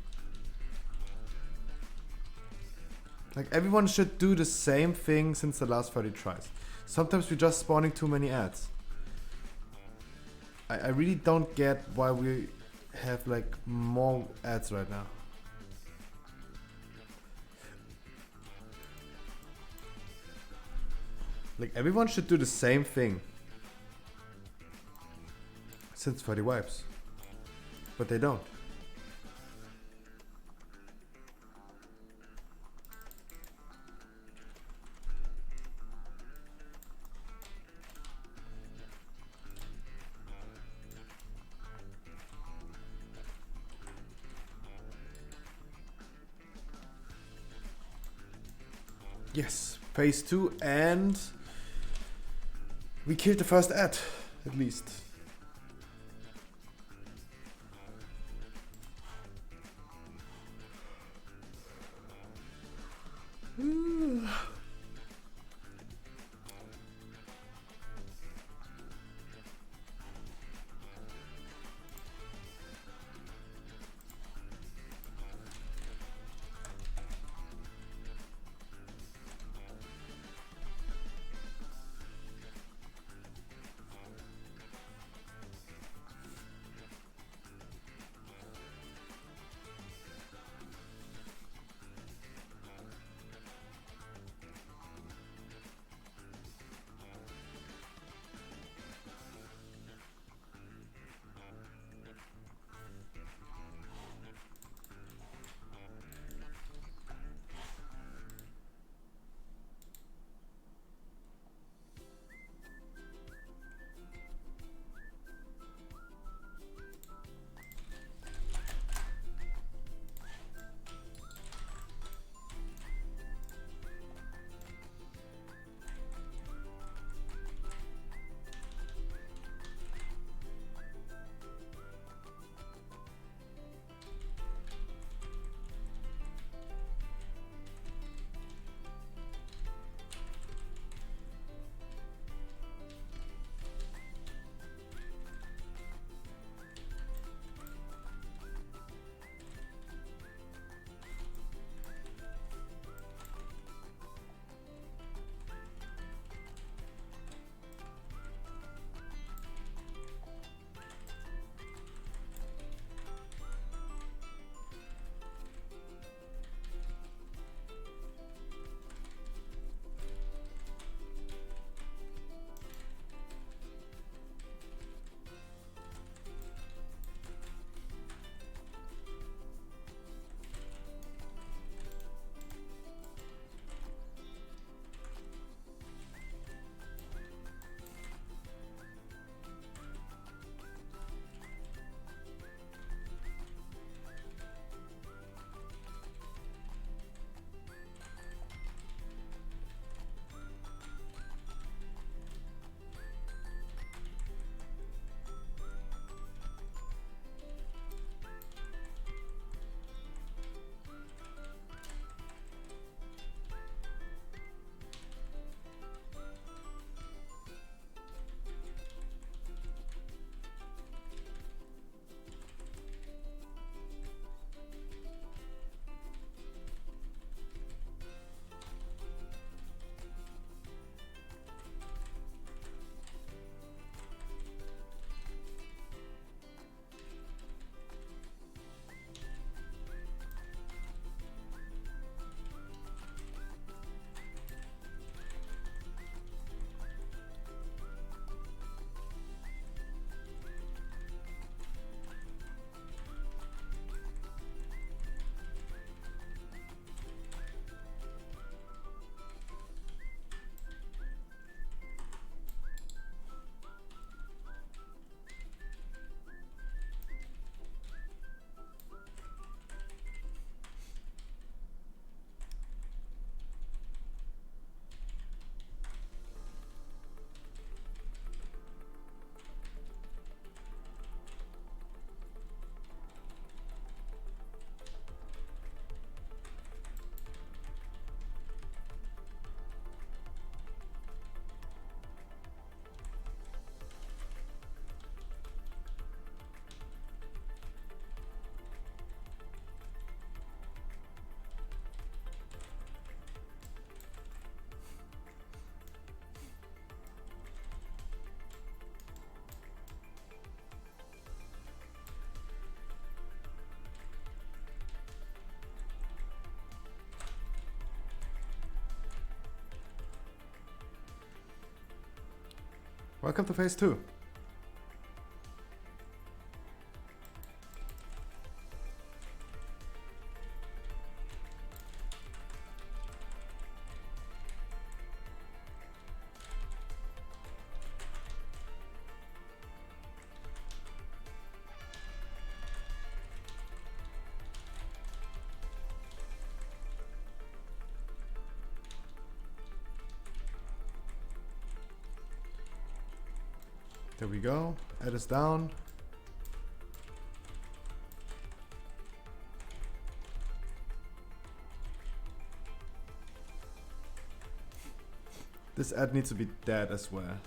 Like, everyone should do the same thing since the last 30 tries. Sometimes we're just spawning too many ads. I really don't get why we have like more ads right now. Like, everyone should do the same thing since 30 wipes. But they don't. Yes, phase 2, and we killed the first ad, at least. Welcome to phase 2. There we go. Add us down. This ad needs to be dead as well.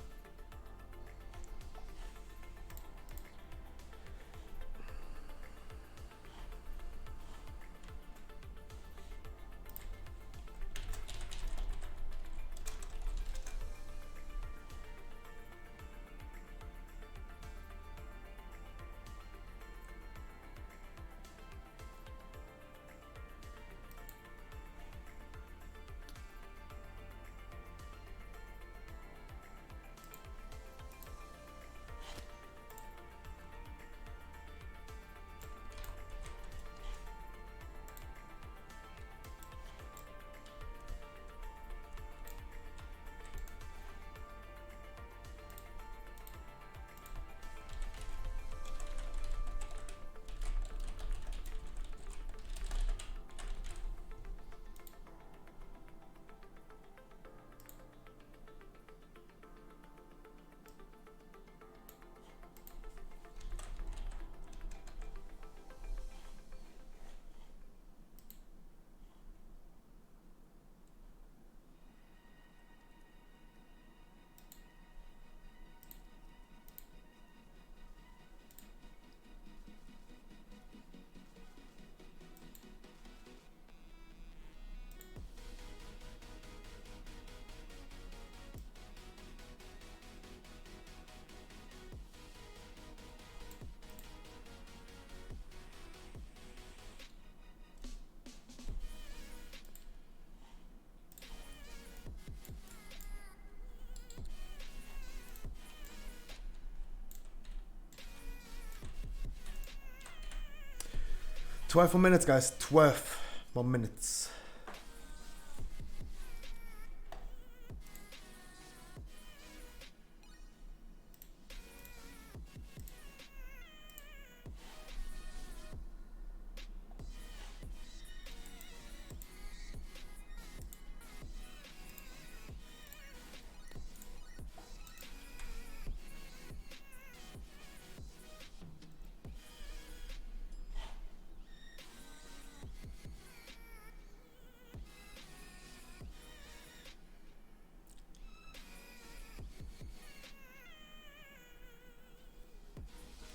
Twelve more minutes, guys. 12 more minutes.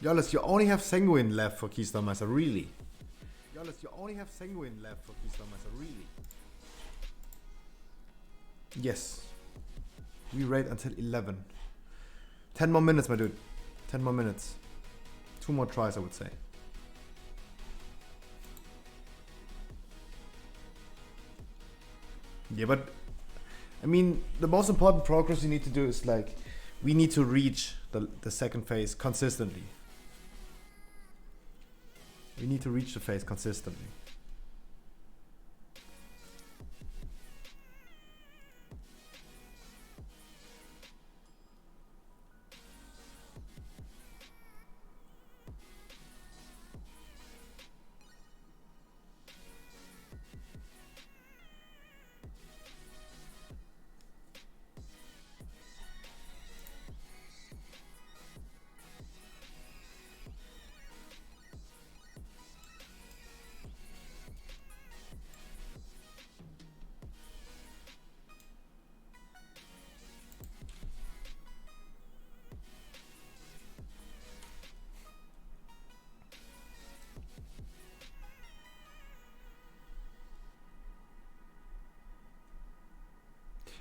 Yollis, you only have Sanguine left for Keystone Master, really? Yollis, you only have Sanguine left for Keystone Master, really? Yes. We raid until 11. 10 more minutes, my dude. 10 more minutes. 2 more tries, I would say. Yeah, but I mean, the most important progress you need to do is like, we need to reach the second phase consistently. We need to reach the phase consistently.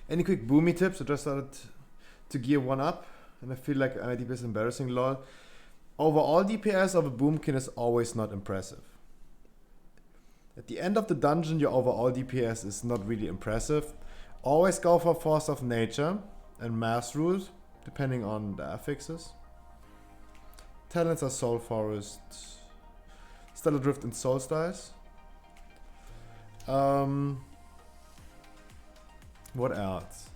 Any quick boomy tips? I just started to gear one up and I feel like my DPS is embarrassing, lol. Overall DPS of a boomkin is always not impressive. At the end of the dungeon, your overall DPS is not really impressive. Always go for Force of Nature and Mass Rules depending on the affixes. Talents are Soul Forest, Stellar Drift, and Soul Styles. What else?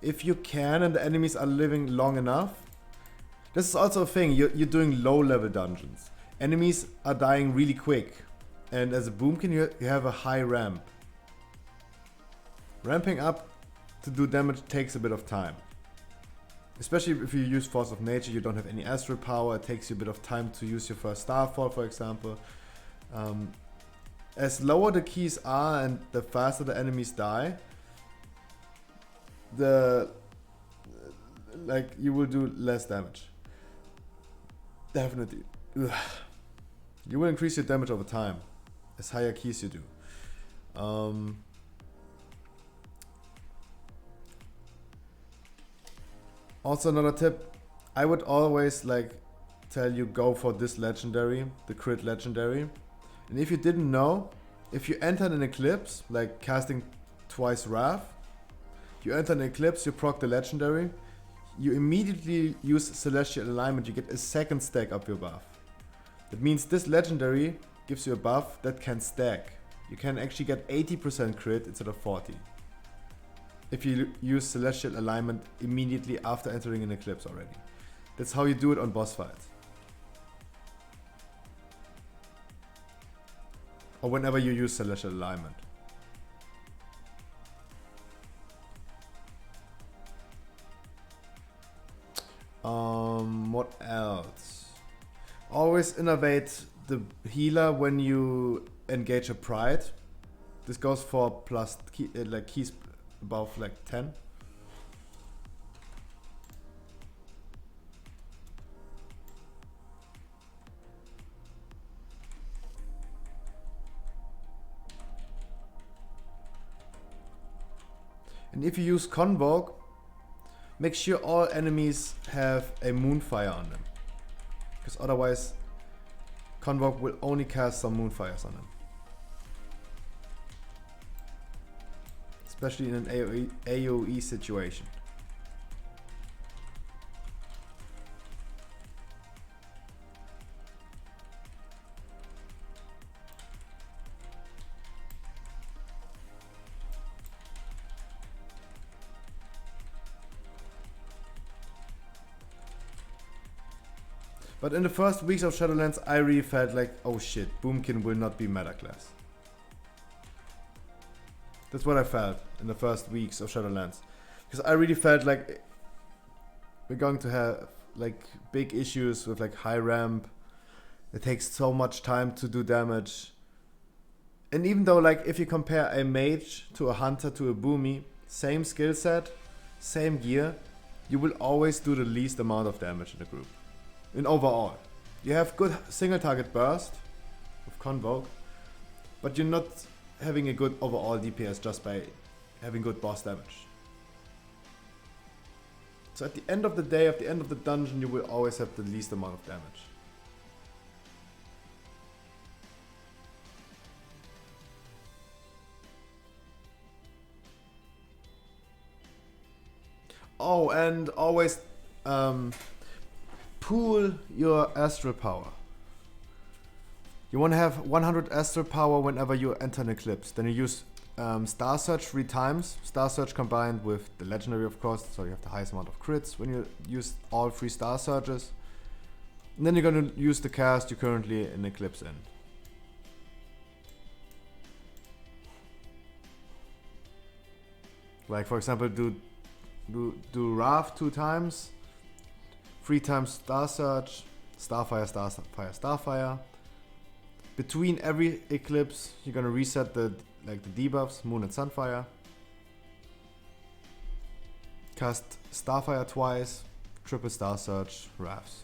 If you can and the enemies are living long enough, this is also a thing. You're doing low level dungeons. Enemies are dying really quick, and as a boomkin you have a high ramp. Ramping up to do damage takes a bit of time. Especially if you use Force of Nature, you don't have any astral power, it takes you a bit of time to use your first Starfall, for example. As lower the keys are and the faster the enemies die, you will do less damage. Definitely. Ugh. You will increase your damage over time, as higher keys you do. Also another tip, I would always tell you go for this legendary, the crit legendary. And if you didn't know, if you enter an eclipse, like casting twice Wrath, you enter an eclipse, you proc the legendary, you immediately use Celestial Alignment, you get a second stack up your buff. That means this legendary gives you a buff that can stack. You can actually get 80% crit instead of 40. If you use Celestial Alignment immediately after entering an eclipse already. That's how you do it on boss fights. Or whenever you use Celestial Alignment. What else? Always innovate the healer when you engage a Pride. This goes for plus keys above 10. And if you use Convoke, make sure all enemies have a Moonfire on them. Because otherwise, Convoke will only cast some Moonfires on them. Especially in an AoE situation. But in the first weeks of Shadowlands, I really felt like, oh shit, Boomkin will not be meta class. That's what I felt in the first weeks of Shadowlands. Because I really felt like we're going to have big issues with high ramp. It takes so much time to do damage. And even though if you compare a mage to a hunter to a boomy, same skill set, same gear, you will always do the least amount of damage in the group. In overall. You have good single target burst with Convoke, but you're not having a good overall DPS just by having good boss damage. So at the end of the day, at the end of the dungeon, you will always have the least amount of damage. Oh, and always pool your astral power. You want to have 100 astral power whenever you enter an eclipse. Then you use Star Search 3 times. Star Search combined with the legendary, of course, so you have the highest amount of crits when you use all 3 Star Searches. And then you're going to use the cast you're currently in eclipse in. Like for example, do Wrath 2 times. 3 times Star Search, Starfire, Starfire, Starfire. Between every eclipse, you're gonna reset the debuffs, Moon and Sunfire. Cast Starfire twice, triple Star Search, Wraths,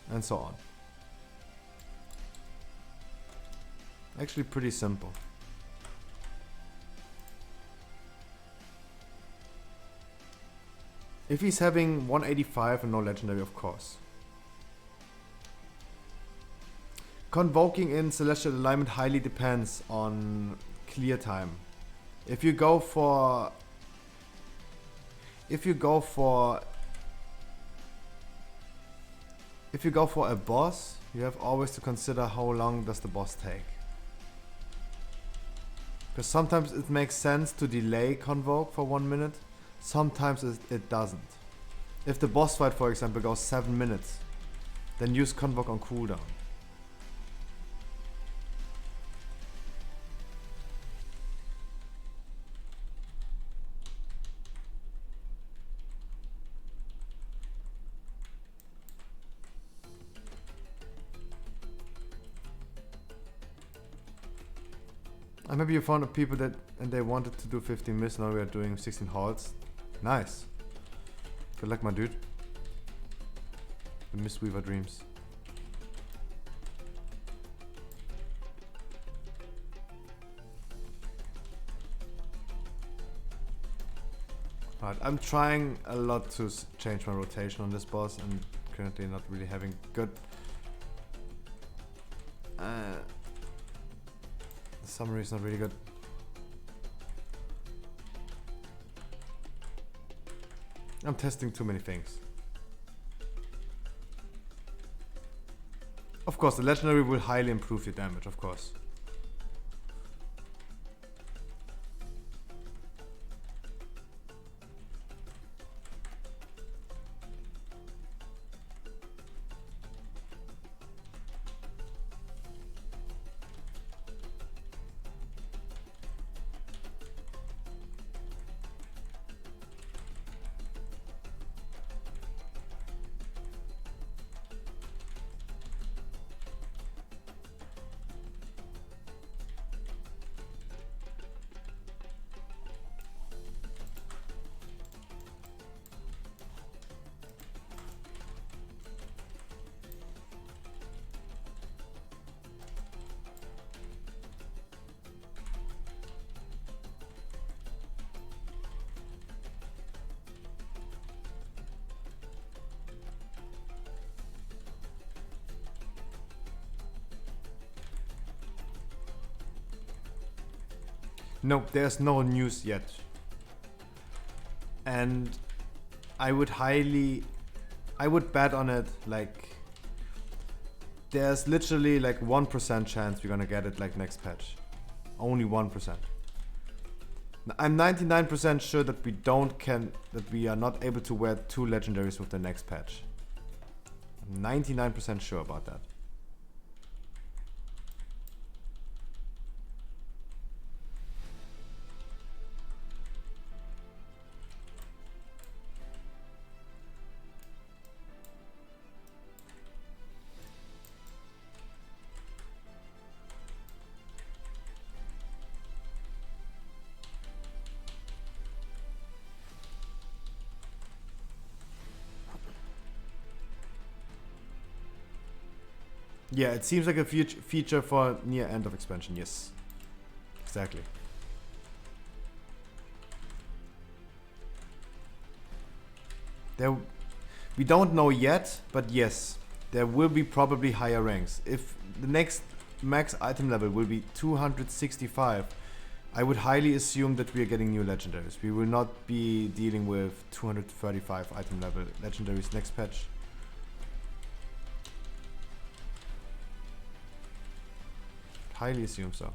and so on. Actually pretty simple. If he's having 185 and no legendary, of course. Convoking in Celestial Alignment highly depends on clear time. If you go for if you go for a boss, you have always to consider how long does the boss take. Because sometimes it makes sense to delay Convoke for 1 minute, sometimes it doesn't. If the boss fight, for example, goes 7 minutes, then use Convoke on cooldown. And maybe you found people that and they wanted to do 15 miss, now we are doing 16 halts. Nice. Good luck, my dude. The Mistweaver dreams. Alright, I'm trying a lot to change my rotation on this boss and currently not really having good... the summary is not really good. I'm testing too many things. Of course, the legendary will highly improve your damage, of course. No, there's no news yet. And I would bet on it, like, there's literally like 1% chance we're gonna get it like next patch. Only 1%. I'm 99% sure that we are not able to wear 2 legendaries with the next patch. I'm 99% sure about that. Yeah, it seems like a feature for near end of expansion, yes. Exactly. We don't know yet, but yes, there will be probably higher ranks. If the next max item level will be 265, I would highly assume that we are getting new legendaries. We will not be dealing with 235 item level legendaries next patch. Highly assume so.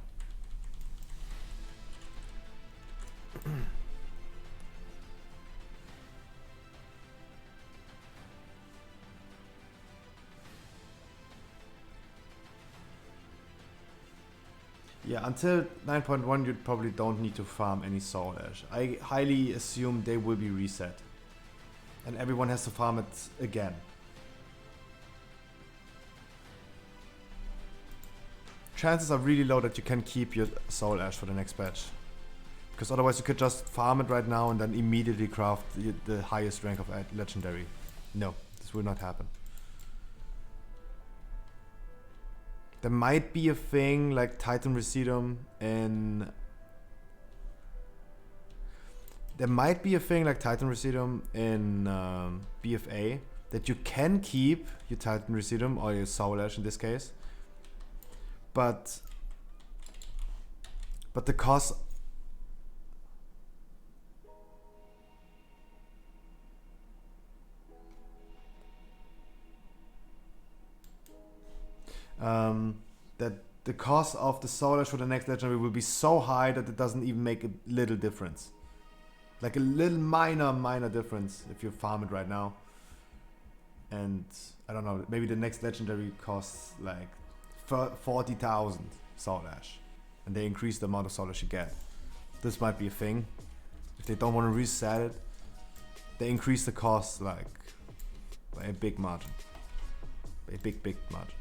Yeah, until 9.1 you probably don't need to farm any Soul Ash. I highly assume they will be reset. And everyone has to farm it again. Chances are really low that you can keep your Soul Ash for the next patch. Because otherwise you could just farm it right now and then immediately craft the highest rank of legendary. No, this will not happen. There might be a thing like Titan Residuum in... There might be a thing like Titan Residuum in BFA that you can keep your Titan Residuum or your Soul Ash in this case. But the cost... that the cost of the Soul Ash for the next legendary will be so high that it doesn't even make a little difference. Like a little minor difference if you farm it right now. And I don't know, maybe the next legendary costs like 40,000 Soul Ash. And they increase the amount of Soul Ash you get. This might be a thing. If they don't want to reset it, they increase the cost like by a big margin. A big margin.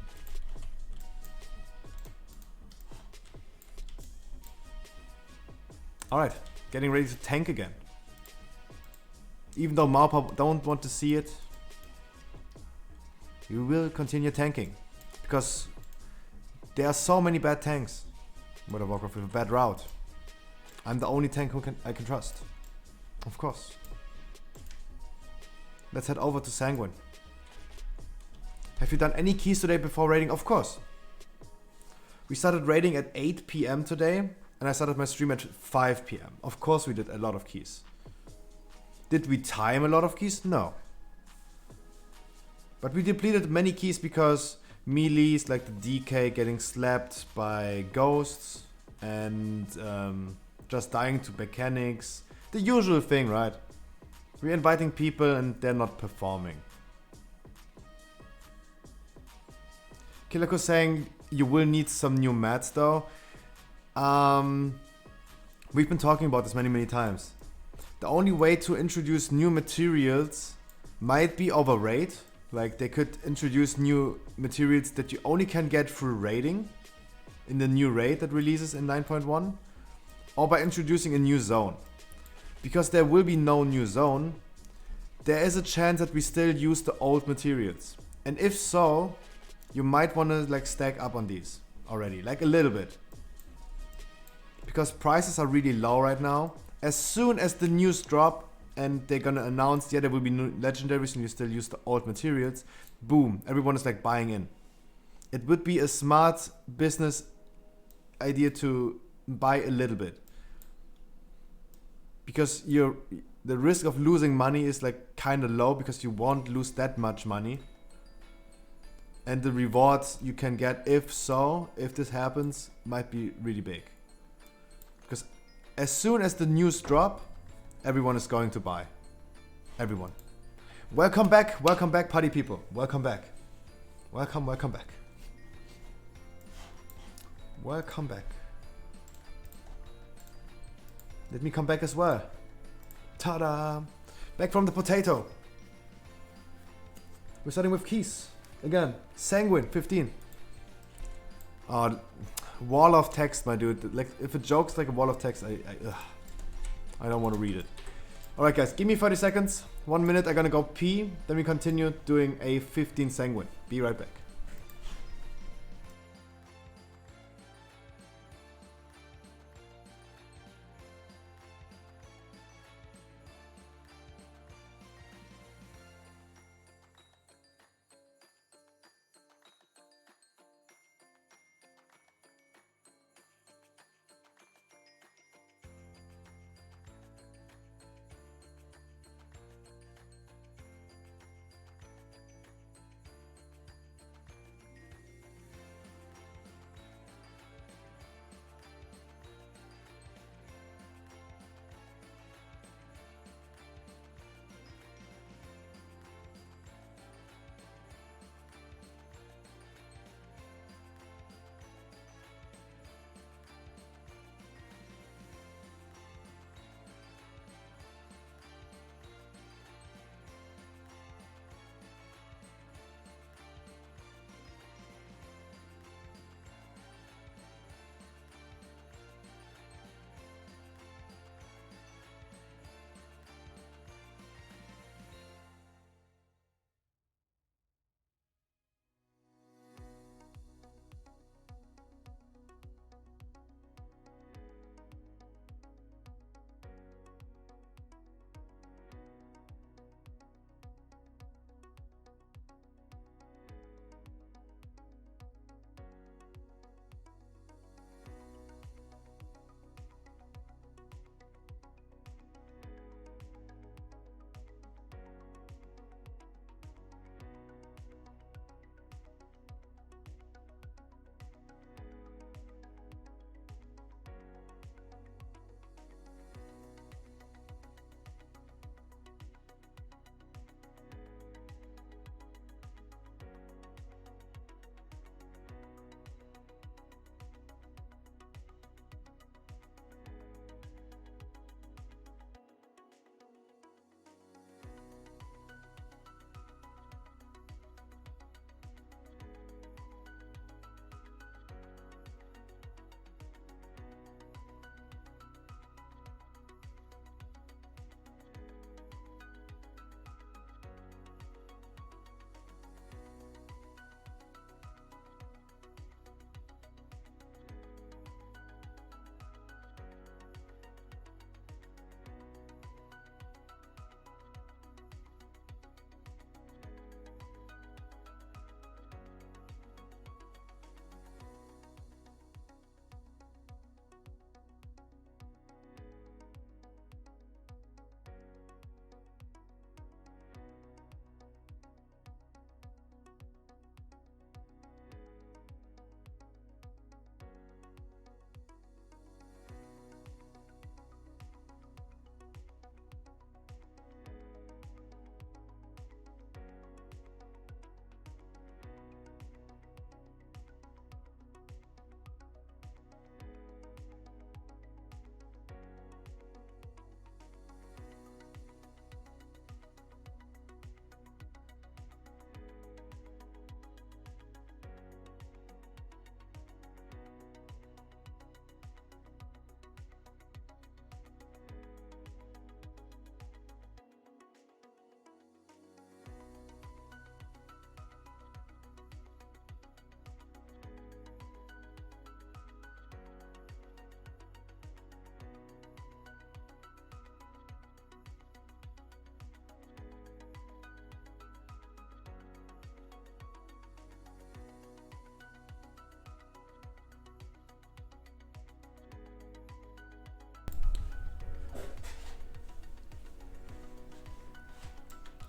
Alright, getting ready to tank again. Even though Maupa don't want to see it, you will continue tanking. Because there are so many bad tanks. World of Warcraft with a bad route. I'm the only tank I can trust. Of course. Let's head over to Sanguine. Have you done any keys today before raiding? Of course. We started raiding at 8 PM today, and I started my stream at 5 PM. Of course we did a lot of keys. Did we time a lot of keys? No. But we depleted many keys because melees like the DK getting slapped by ghosts and just dying to mechanics. The usual thing, right? We're inviting people and they're not performing. Kilako saying you will need some new mats though. We've been talking about this many times. The only way to introduce new materials might be over raid. Like they could introduce new materials that you only can get through raiding in the new raid that releases in 9.1, or by introducing a new zone. Because there will be no new zone, there is a chance that we still use the old materials. And if so, you might want to like stack up on these already, like a little bit. Because prices are really low right now. As soon as the news drop and they're gonna announce, yeah, there will be new legendaries and you still use the old materials, boom, everyone is like buying in. It would be a smart business idea to buy a little bit. Because the risk of losing money is like kind of low because you won't lose that much money. And the rewards you can get if this happens, might be really big. Because as soon as the news drop, everyone is going to buy. Everyone. Welcome back, party people. Welcome back. Welcome back. Welcome back. Let me come back as well. Ta-da! Back from the potato. We're starting with keys. Again, Sanguine, 15. Wall of text, my dude. Like, if a joke's like a wall of text, I don't want to read it. Alright guys, give me 30 seconds. 1 minute, I'm gonna go pee. Then we continue doing a 15 Sanguine. Be right back.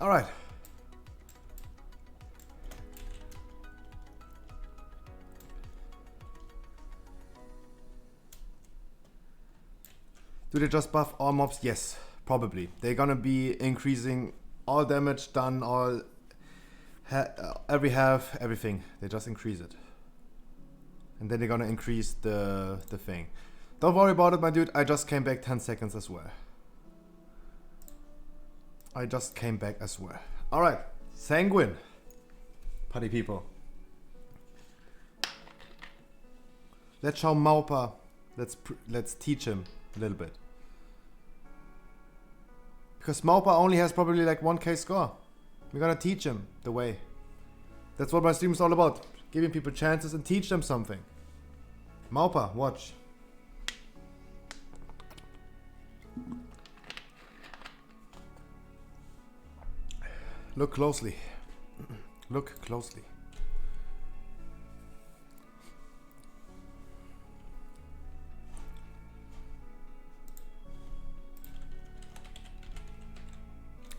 All right. Do they just buff all mobs? Yes, probably. They're gonna be increasing all damage done, all every half, everything. They just increase it. And then they're gonna increase the thing. Don't worry about it, my dude. I just came back 10 seconds as well. I just came back as well. Alright, Sanguine. Party people. Let's show Maupa. Let's teach him a little bit. Because Maupa only has probably like 1k score. We're gonna teach him the way. That's what my stream is all about. Giving people chances and teach them something. Maupa, watch. Look closely. Look closely.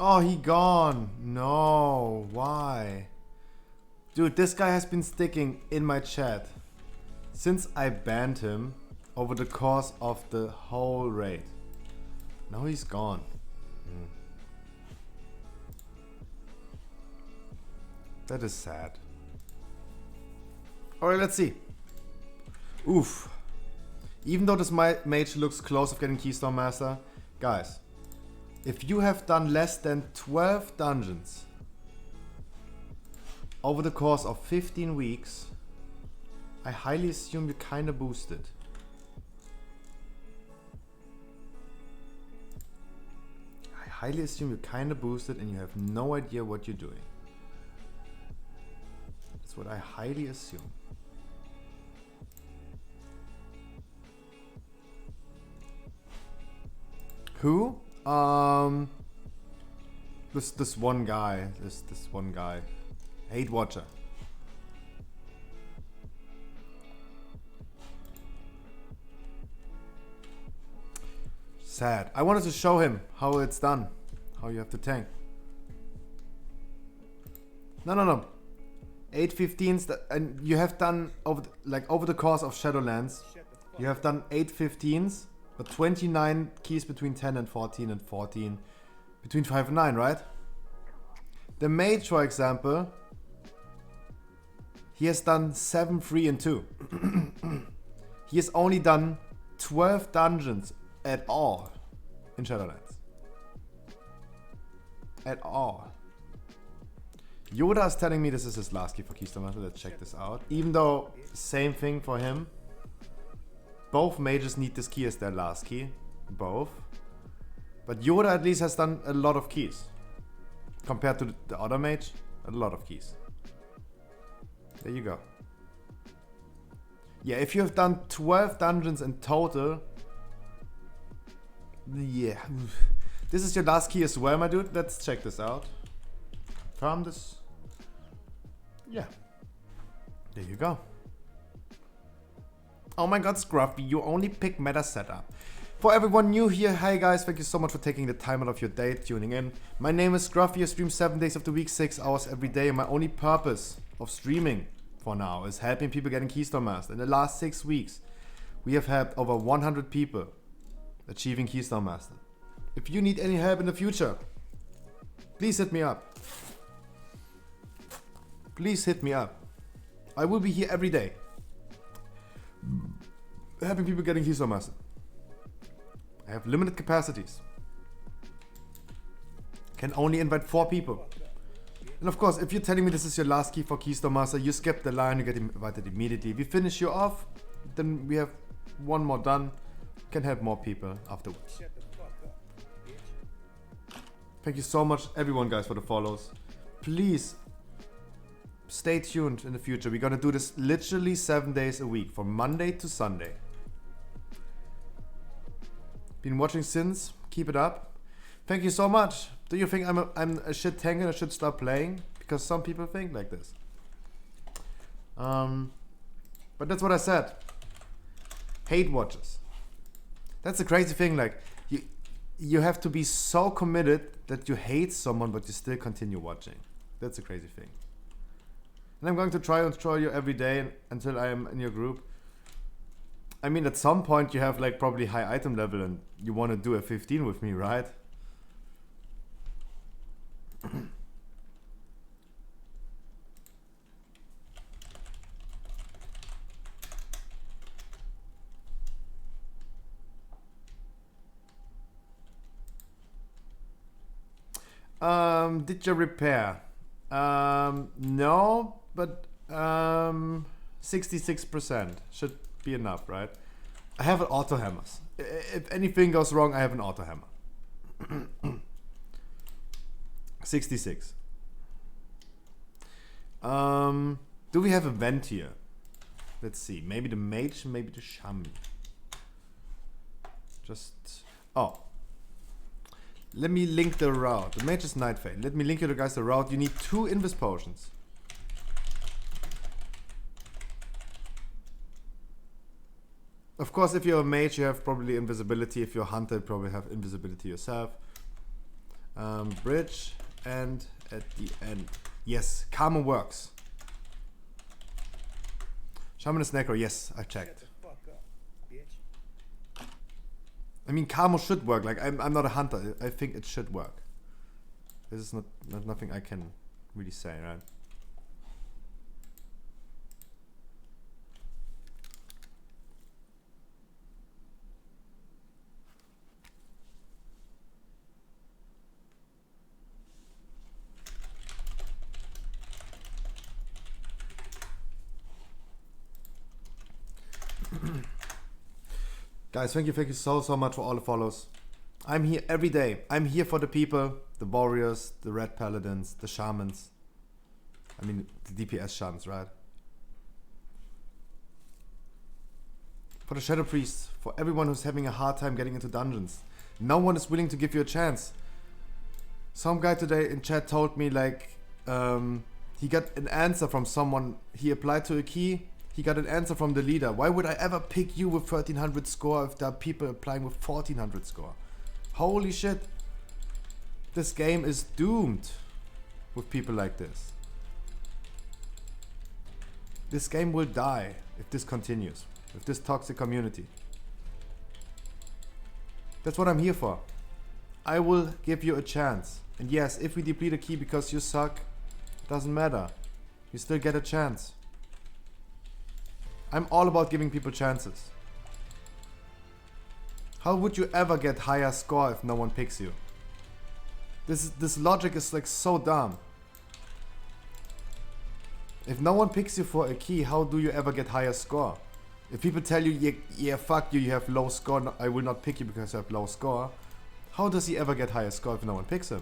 Oh, he gone. No, why? Dude, this guy has been sticking in my chat since I banned him over the course of the whole raid. Now he's gone. That is sad. Alright, let's see. Oof. Even though this mage looks close of getting Keystone Master, guys, if you have done less than 12 dungeons over the course of 15 weeks, I highly assume you're kinda boosted. I highly assume you're kinda boosted and you have no idea what you're doing. That's what I highly assume. Who? This one guy. This one guy. Hate Watcher. Sad. I wanted to show him how it's done. How you have to tank. No. 8-15s that, and you have done over the course of Shadowlands. You have done 8-15s, but 29 keys between 10 and 14 and 14 between 5 and 9, right? The mage, for example, he has done 7, 3 and 2. He has only done 12 dungeons at all in Shadowlands. At all. Yoda is telling me this is his last key for Keystone Master. Let's check this out. Even though, same thing for him. Both mages need this key as their last key. Both. But Yoda at least has done a lot of keys. Compared to the other mage, a lot of keys. There you go. Yeah, if you have done 12 dungeons in total, yeah. This is your last key as well, my dude. Let's check this out. Farm this. Yeah. There you go. Oh my god, Scruffy, you only pick meta setup. For everyone new here, hi guys, thank you so much for taking the time out of your day, tuning in. My name is Scruffy, I stream 7 days of the week, 6 hours every day, and my only purpose of streaming for now is helping people getting Keystone Master. In the last 6 weeks, we have helped over 100 people achieving Keystone Master. If you need any help in the future, please hit me up. Please hit me up. I will be here every day, helping people getting Keystone Master. I have limited capacities. Can only invite 4 people. And of course, if you're telling me this is your last key for Keystone Master, you skip the line, you get invited immediately. If we finish you off, then we have one more done. Can help more people afterwards. Thank you so much, everyone, guys, for the follows. Please stay tuned in the future. We're gonna do this literally 7 days a week, from Monday to Sunday. Been watching since. Keep it up. Thank you so much. Do you think I'm a shit tank and I should stop playing? Because some people think like this. But that's what I said. Hate watches. That's the crazy thing. Like, you have to be so committed that you hate someone but you still continue watching. That's a crazy thing. And I'm going to try and troll you every day until I am in your group. I mean, at some point you have like probably high item level and you want to do a 15 with me, right? Did you repair? No, but 66% should be enough, right? I have an auto hammers. If anything goes wrong, I have an auto hammer. 66. Do we have a vent here? Let's see. Maybe the mage, maybe the shaman. Just let me link the route. The mage is Nightfade. Let me link you the guys the route. You need 2 invis potions. Of course, if you're a mage, you have probably invisibility. If you're a hunter, you probably have invisibility yourself. Bridge and at the end. Yes, Karma works. Shaman is Necro. Yes, I checked. I mean, Karma should work. Like, I'm not a hunter. I think it should work. This is not nothing I can really say, right? Guys, thank you so much for all the follows. I'm here every day. I'm here for the people, the warriors, the red paladins, the shamans. I mean, the DPS shamans, right? For the shadow priests, for everyone who's having a hard time getting into dungeons. No one is willing to give you a chance. Some guy today in chat told me like, he got an answer from someone. He applied to a key. He got an answer from the leader. Why would I ever pick you with 1300 score if there are people applying with 1400 score? Holy shit. This game is doomed with people like this. This game will die if this continues. With this toxic community. That's what I'm here for. I will give you a chance. And yes, if we deplete a key because you suck, it doesn't matter. You still get a chance. I'm all about giving people chances. How would you ever get higher score if no one picks you? This logic is like so dumb. If no one picks you for a key, how do you ever get higher score? If people tell you, yeah, fuck you, you have low score, no, I will not pick you because you have low score. How does he ever get higher score if no one picks him?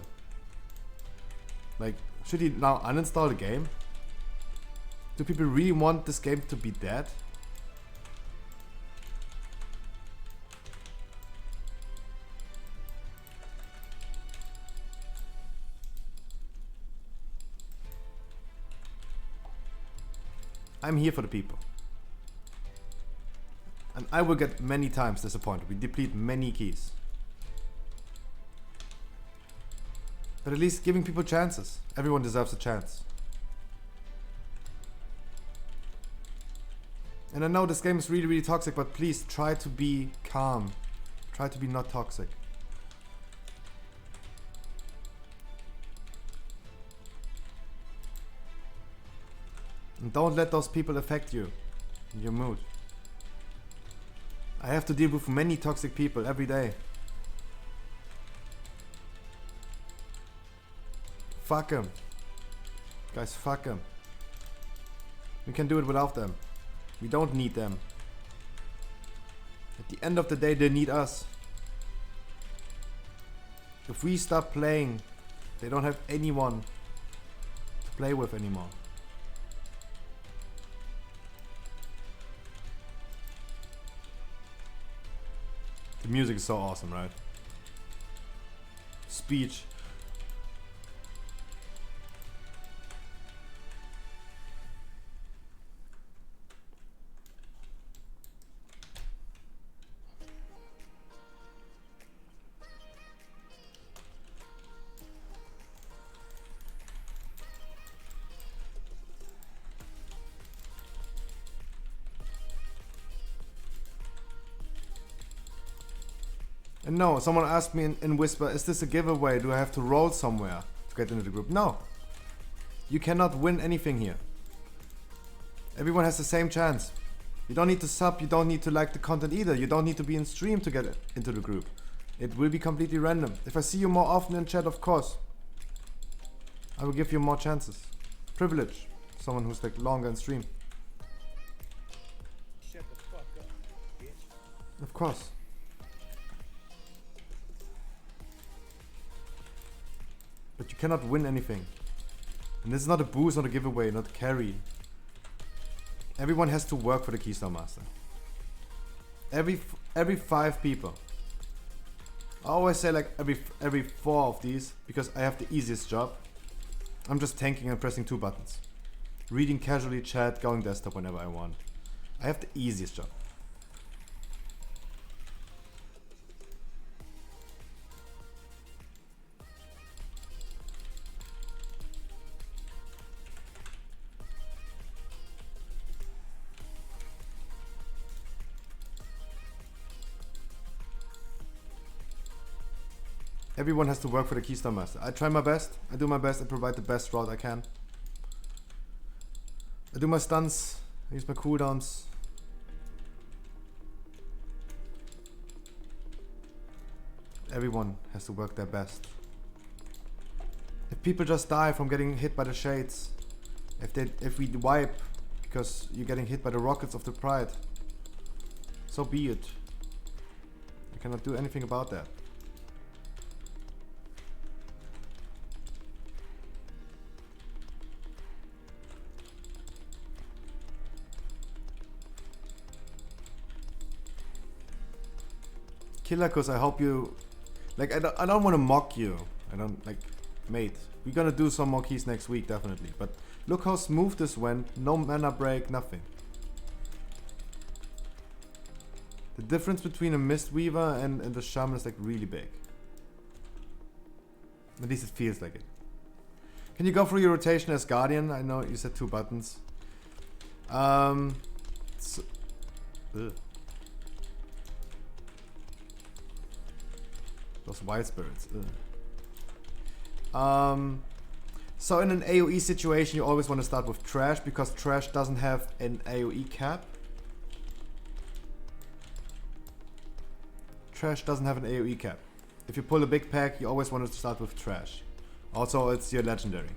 Like, should he now uninstall the game? Do people really want this game to be dead? I'm here for the people. And I will get many times disappointed. We deplete many keys. But at least giving people chances. Everyone deserves a chance. And I know this game is really, really toxic, but please try to be calm. Try to be not toxic. And don't let those people affect you in your mood. I have to deal with many toxic people every day. Fuck them. Guys, fuck them. We can do it without them. We don't need them. At the end of the day, they need us. If we stop playing, they don't have anyone to play with anymore. The music is so awesome, right? Speech. And no, someone asked me in Whisper, is this a giveaway? Do I have to roll somewhere to get into the group? No. You cannot win anything here. Everyone has the same chance. You don't need to sub, you don't need to like the content either. You don't need to be in stream to get into the group. It will be completely random. If I see you more often in chat, of course, I will give you more chances. Privilege. Someone who's like longer in stream. Shut the fuck up, bitch. Of course. But you cannot win anything. And this is not a boost, not a giveaway, not a carry. Everyone has to work for the Keystone Master. Every 5 people. I always say like every 4 of these, because I have the easiest job. I'm just tanking and pressing 2 buttons. Reading casually chat, going desktop whenever I want. I have the easiest job. Everyone has to work for the Keystone Master. I try my best. I do my best. I provide the best route I can. I do my stunts. I use my cooldowns. Everyone has to work their best. If people just die from getting hit by the shades, if we wipe because you're getting hit by the rockets of the Pride, so be it. You cannot do anything about that. Kilakos, I hope you... Like, I don't want to mock you. I don't, like... Mate, we're gonna do some more keys next week, definitely. But look how smooth this went. No mana break, nothing. The difference between a Mistweaver and the Shaman is, like, really big. At least it feels like it. Can you go through your rotation as Guardian? I know you said 2 buttons. Ugh. Those wild spirits. So in an AoE situation, you always want to start with Trash because Trash doesn't have an AoE cap. Trash doesn't have an AoE cap. If you pull a big pack, you always want to start with Trash. Also, it's your legendary.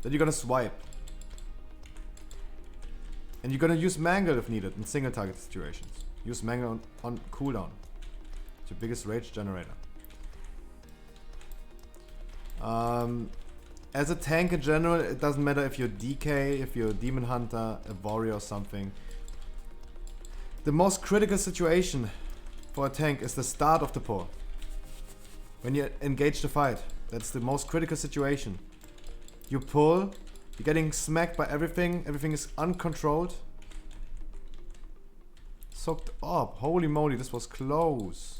Then you're gonna swipe. And you're gonna use Mangle if needed in single target situations. Use Mangle on cooldown. It's your biggest rage generator. As a tank in general, it doesn't matter if you're DK, if you're a Demon Hunter, a Warrior or something. The most critical situation for a tank is the start of the pull. When you engage the fight, that's the most critical situation. You pull, you're getting smacked by everything, everything is uncontrolled. Soaked up, holy moly, this was close.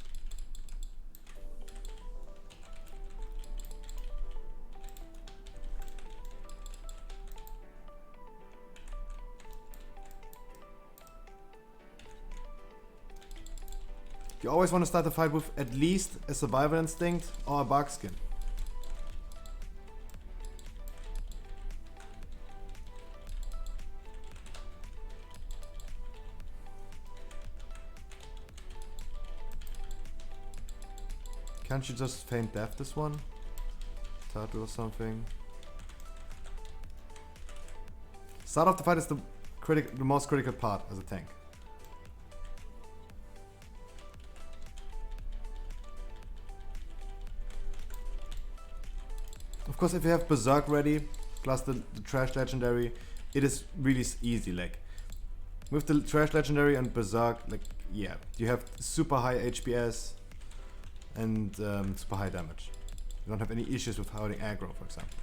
You always want to start the fight with at least a survival instinct or a bark skin. Can't you just feign death this one? Turtle or something. Start of the fight is the most critical part as a tank. Of course, if you have Berserk ready, plus the Trash Legendary, it is really easy. Like, with the Trash Legendary and Berserk, like, yeah, you have super high HPS and super high damage. You don't have any issues with holding aggro, for example.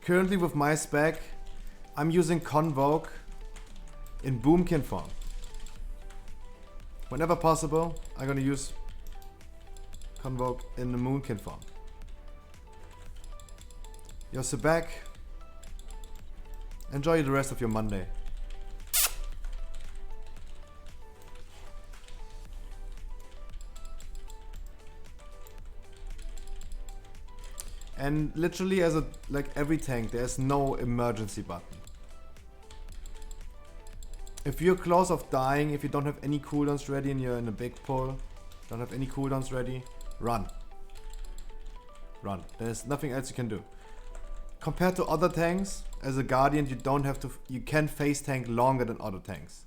Currently with my spec, I'm using Convoke in Boomkin form. Whenever possible, I'm gonna use Convoke in the Moonkin form. You're back. Enjoy the rest of your Monday. And literally as a like every tank, there's no emergency button. If you're close of dying, if you don't have any cooldowns ready and you're in a big pull, don't have any cooldowns ready, run. Run. There's nothing else you can do. Compared to other tanks, as a Guardian, you don't have to. You can face tank longer than other tanks.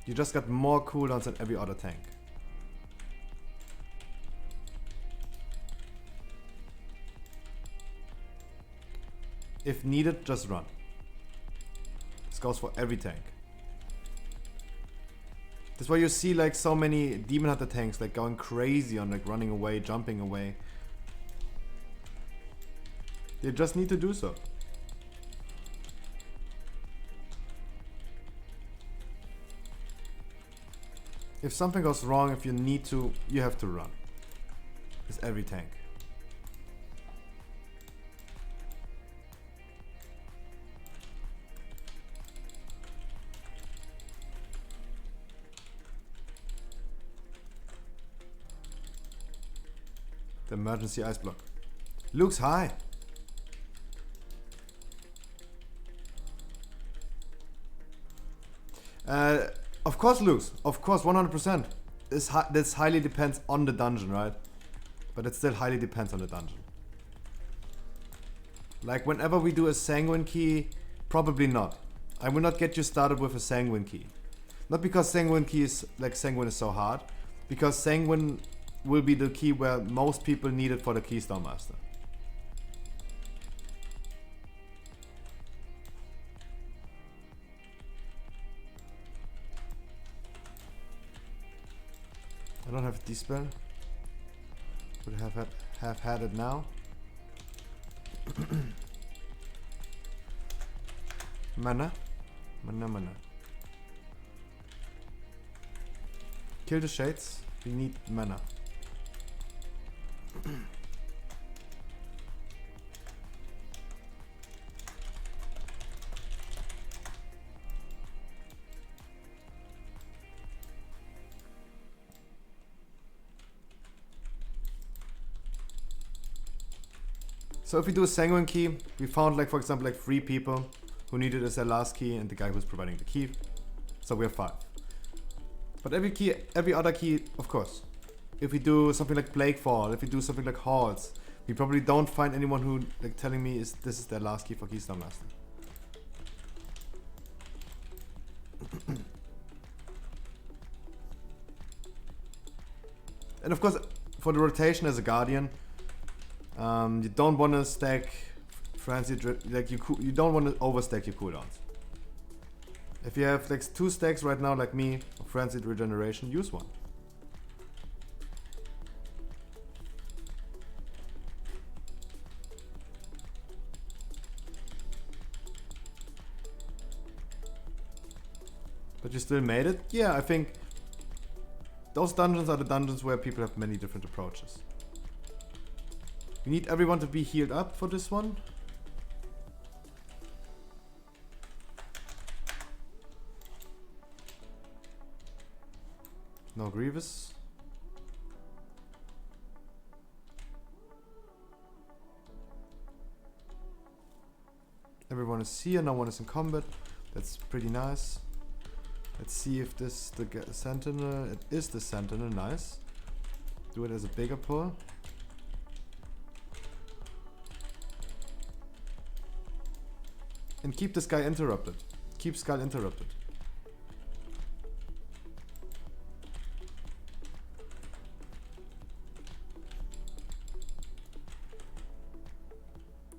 You just got more cooldowns than every other tank. If needed, just run. This goes for every tank. That's why you see like so many Demon Hunter tanks like going crazy on like running away, jumping away. They just need to do so. If something goes wrong, if you need to, you have to run. It's every tank. The emergency ice block. Luke's high. Of course, Luke's. Of course, 100%. This highly depends on the dungeon, right? But it still highly depends on the dungeon. Like whenever we do a Sanguine key, probably not. I will not get you started with a Sanguine key. Not because Sanguine key is like Sanguine is so hard, because Sanguine will be the key where most people need it for the Keystone Master. I don't have Dispel. Would have had it now. Mana. Kill the Shades. We need mana. So if we do a Sanguine key, we found like for example like 3 people who needed as their last key and the guy who's providing the key. So we have 5. But every other key, of course. If we do something like Plaguefall, if we do something like Halls, we probably don't find anyone who like telling me this is their last key for Keystone Master. And of course, for the rotation as a Guardian, you don't want to stack Frenzied, like you don't want to overstack your cooldowns. If you have like 2 stacks right now, like me, of Frenzied Regeneration, use one. But you still made it? Yeah, I think those dungeons are the dungeons where people have many different approaches. We need everyone to be healed up for this one. No Grievous. Everyone is here, no one is in combat. That's pretty nice. Let's see if this the Sentinel. It is the Sentinel, nice. Do it as a bigger pull. And keep this guy interrupted. Keep Skull interrupted.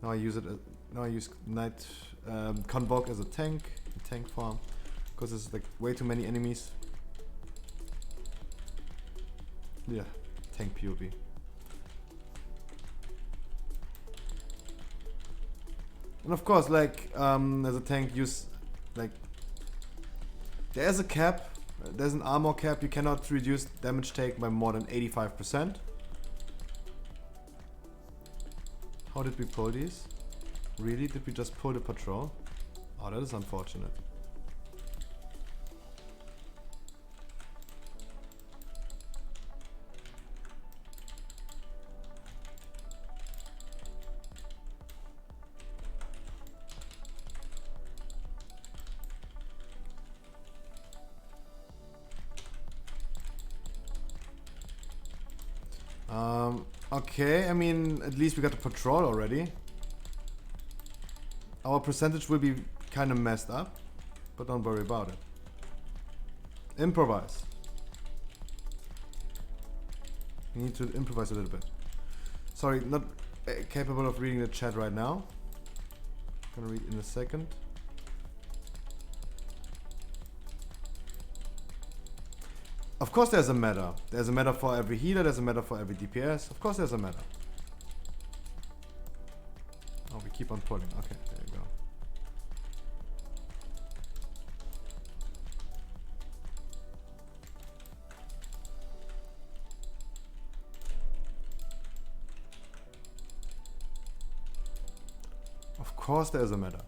Now I use it. Now I use Night Convoke as a tank farm, because there's like way too many enemies. Yeah, tank POV. And of course, like as a tank, use like There's a cap. There's an armor cap. You cannot reduce damage taken by more than 85%. How did we pull these? Really? Did we just pull the patrol? Oh, that is unfortunate. Okay, I mean, at least we got the patrol already. Our percentage will be kind of messed up, but don't worry about it. Improvise. We need to improvise a little bit. Sorry, not capable of reading the chat right now. Gonna read in a second. Of course there's a meta. There's a meta for every healer, there's a meta for every DPS. Of course there's a meta. Oh, we keep on pulling. Okay, there you go. Of course there's a meta.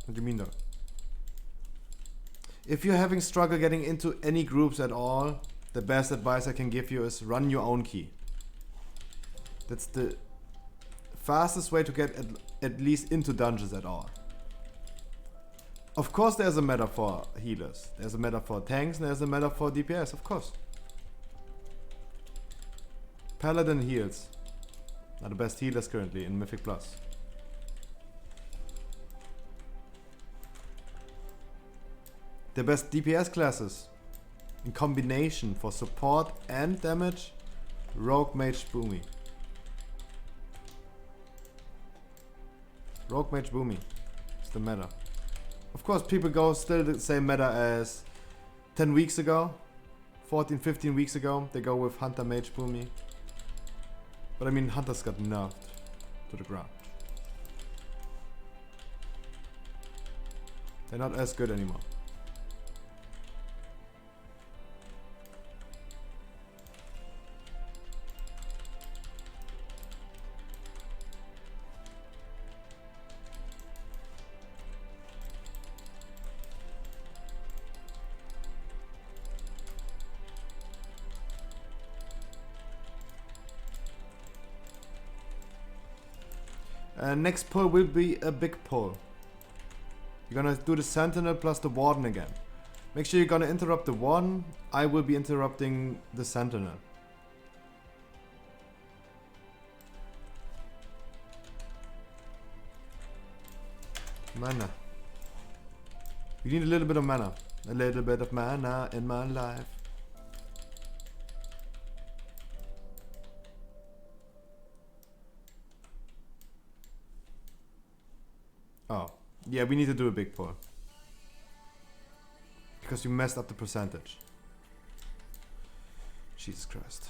What do you mean though? If you're having struggle getting into any groups at all, the best advice I can give you is run your own key. That's the fastest way to get at least into dungeons at all. Of course there's a meta for healers. There's a meta for tanks and there's a meta for DPS, of course. Paladin heals are the best healers currently in Mythic Plus. The best DPS classes in combination for support and damage, Rogue Mage Boomy. Rogue Mage Boomy is the meta. Of course people go still the same meta as 10 weeks ago, 14, 15 weeks ago. They go with Hunter Mage Boomy. But I mean Hunters got nerfed to the ground. They're not as good anymore. Next pull will be a big pull. You're gonna do the Sentinel plus the Warden again. Make sure you're gonna interrupt the Warden. I will be interrupting the Sentinel. Mana. We need a little bit of mana. A little bit of mana in my life. Oh, yeah, we need to do a big pull. Because you messed up the percentage. Jesus Christ.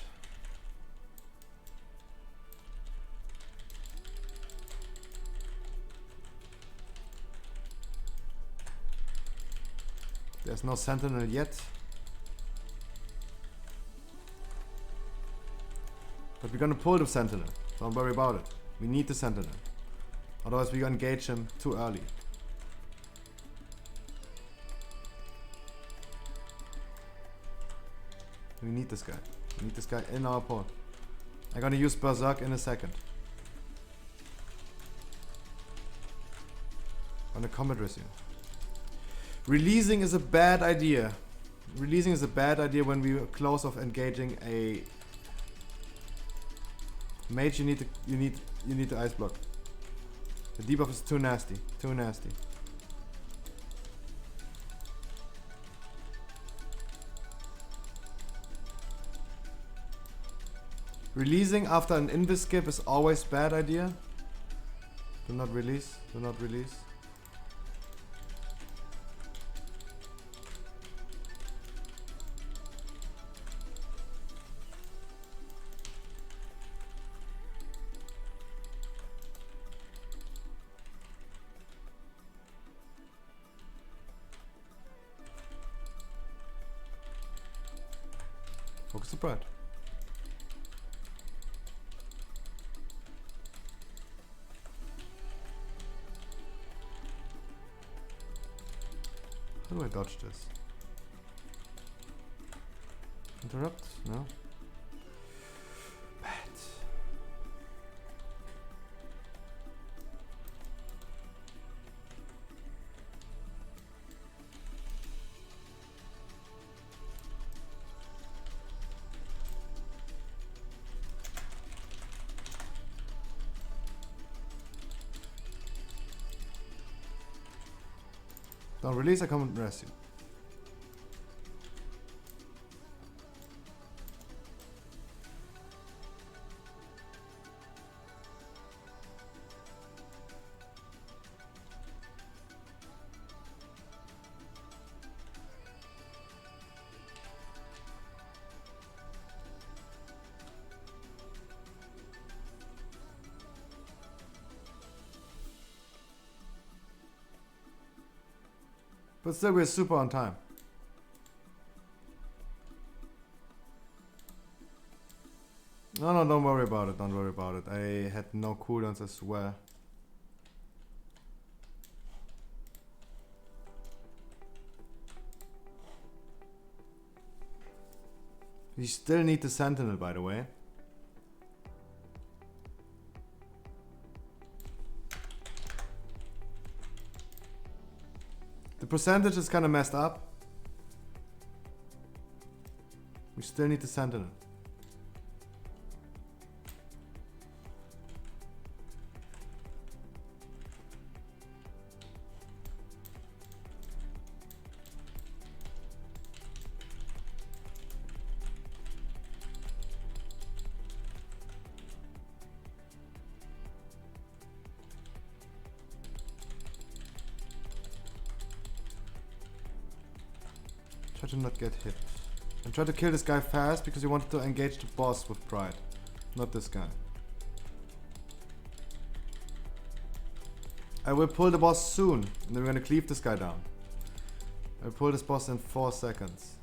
There's no Sentinel yet. But we're gonna pull the Sentinel. Don't worry about it. We need the Sentinel. Otherwise we engage him too early. We need this guy. We need this guy in our pull. I'm gonna use Berserk in a second. On the combat resume. Releasing is a bad idea. Releasing is a bad idea when we are close of engaging a mage. You need to ice block. The debuff is too nasty. Too nasty. Releasing after an invis skip is always bad idea. Do not release. Do not release. Focus the Pride. How do I dodge this? Interrupt? No. Bad. Don't release, I come and rescue. But still, we're super on time. No, don't worry about it. Don't worry about it. I had no cooldowns, I swear. We still need the Sentinel, by the way. The percentage is kind of messed up. We still need the Sentinel. Try to not get hit. And try to kill this guy fast because you wanted to engage the boss with Pride. Not this guy. I will pull the boss soon. And then we're gonna cleave this guy down. I will pull this boss in 4 seconds.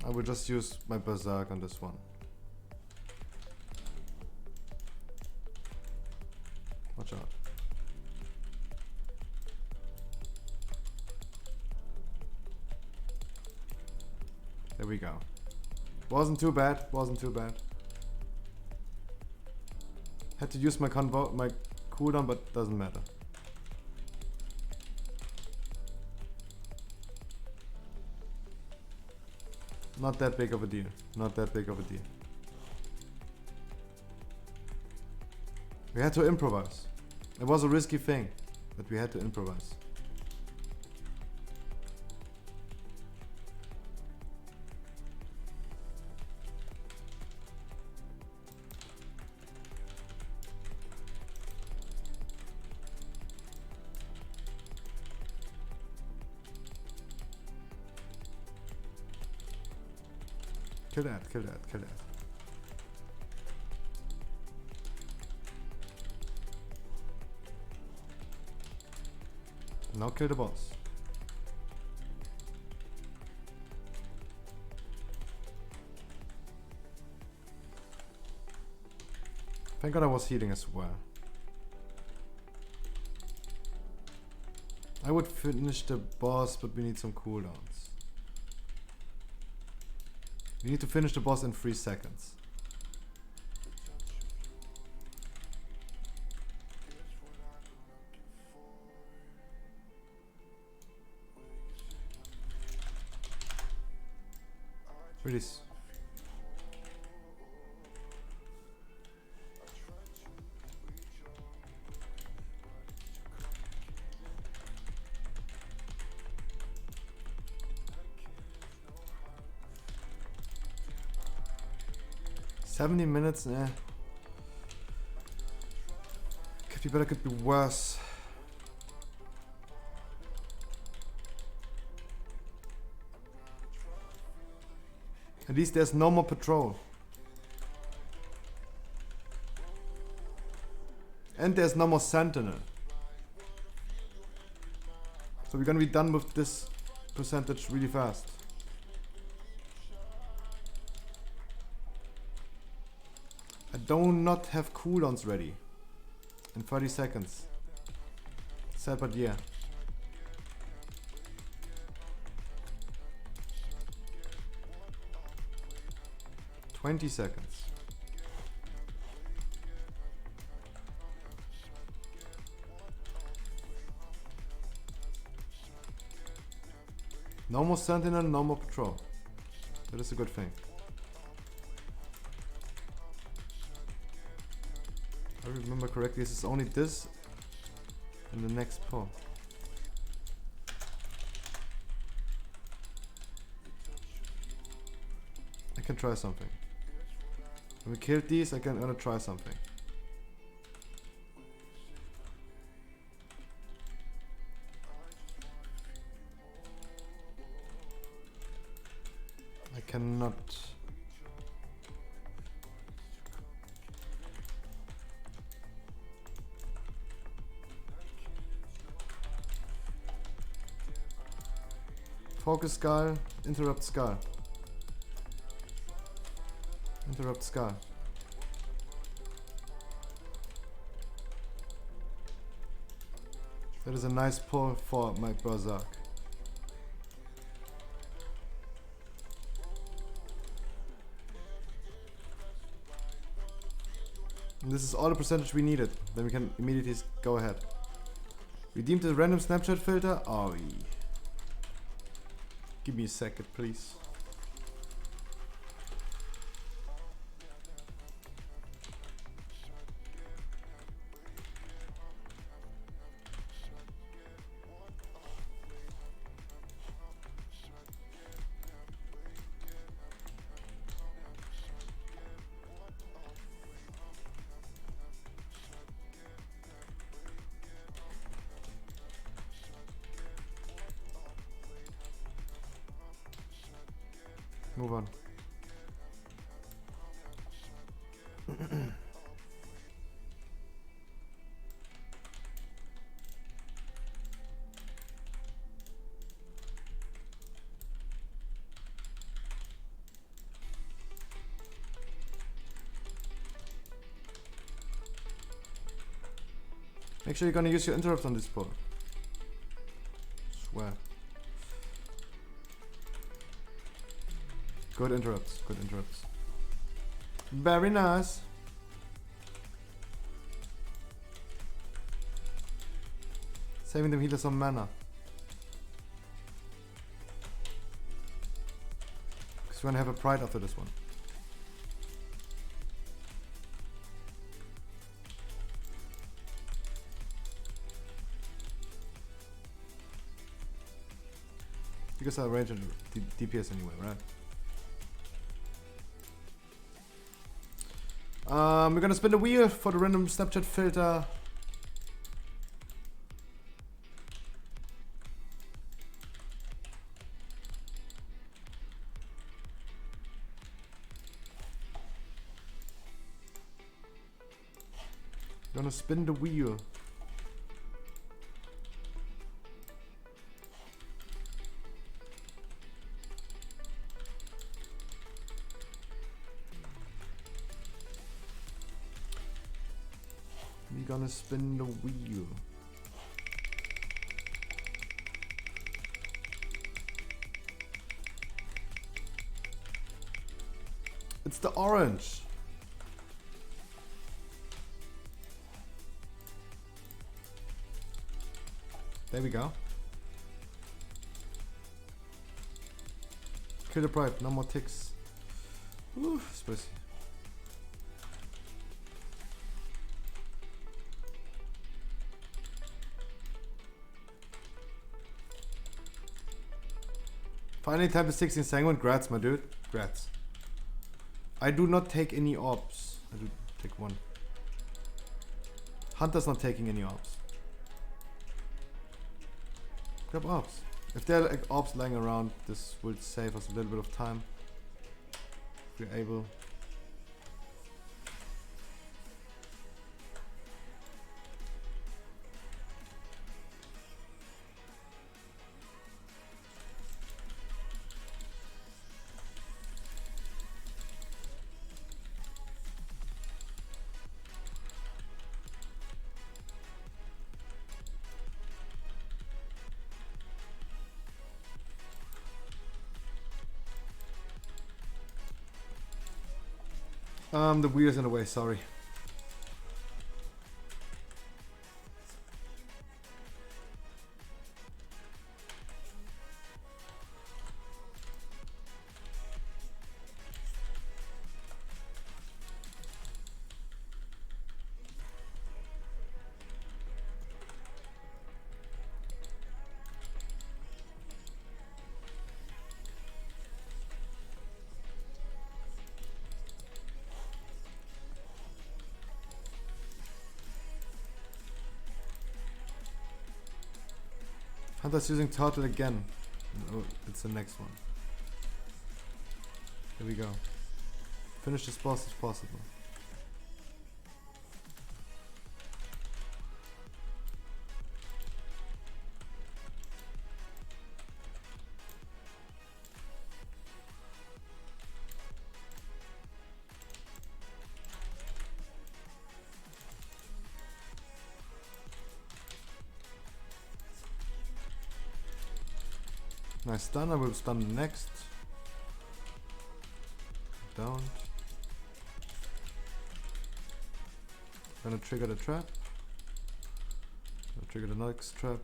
I will just use my Berserk on this one. Watch out. There we go. Wasn't too bad. Wasn't too bad. Had to use my cooldown, but doesn't matter. Not that big of a deal. Not that big of a deal. We had to improvise. It was a risky thing, but we had to improvise. Kill that, kill that, kill that. Now kill the boss. Thank God I was healing as well. I would finish the boss, but we need some cooldowns. We need to finish the boss in 3 seconds. Release. "70 minutes, eh. Could be better, could be worse. At least there's no more patrol. And there's no more sentinel. So we're gonna be done with this percentage really fast. I do not have cooldowns ready. In 30 seconds. Sad but yeah. $20 seconds. No more sentinel, no more patrol. That is a good thing. If I remember correctly, this is only this and the next pull. I can try something. When we killed these, I'm gonna try something. I cannot. Focus skull, interrupt skull. Interrupt skull. That is a nice pull for my berserk. And this is all the percentage we needed. Then we can immediately go ahead. Redeem the random snapshot filter. Oh, give me a second, please. Move on. Make sure you're gonna use your interrupt on this pull. Swear. Good interrupts, good interrupts. Very nice. Saving them healers some mana. Because we're gonna have a pride after this one. Because I range and DPS anyway, right? We're gonna spin the wheel for the random Snapchat filter. Gonna spin the wheel. We're gonna spin the wheel. It's the orange. There we go. Kill the pride, no more ticks. Ooh, spicy. Finally type the 16 sanguine. Grats, my dude. Grats. I do not take any orbs. I do take one. Hunter's not taking any orbs. Grab orbs. If there are like orbs lying around, this will save us a little bit of time. If we're able. The wheel's in the way, sorry. Hunter's using turtle again. Oh, it's the next one. Here we go. Finish this boss if possible. Nice stun, I will stun next. Don't. Gonna trigger the trap. Gonna trigger the next trap.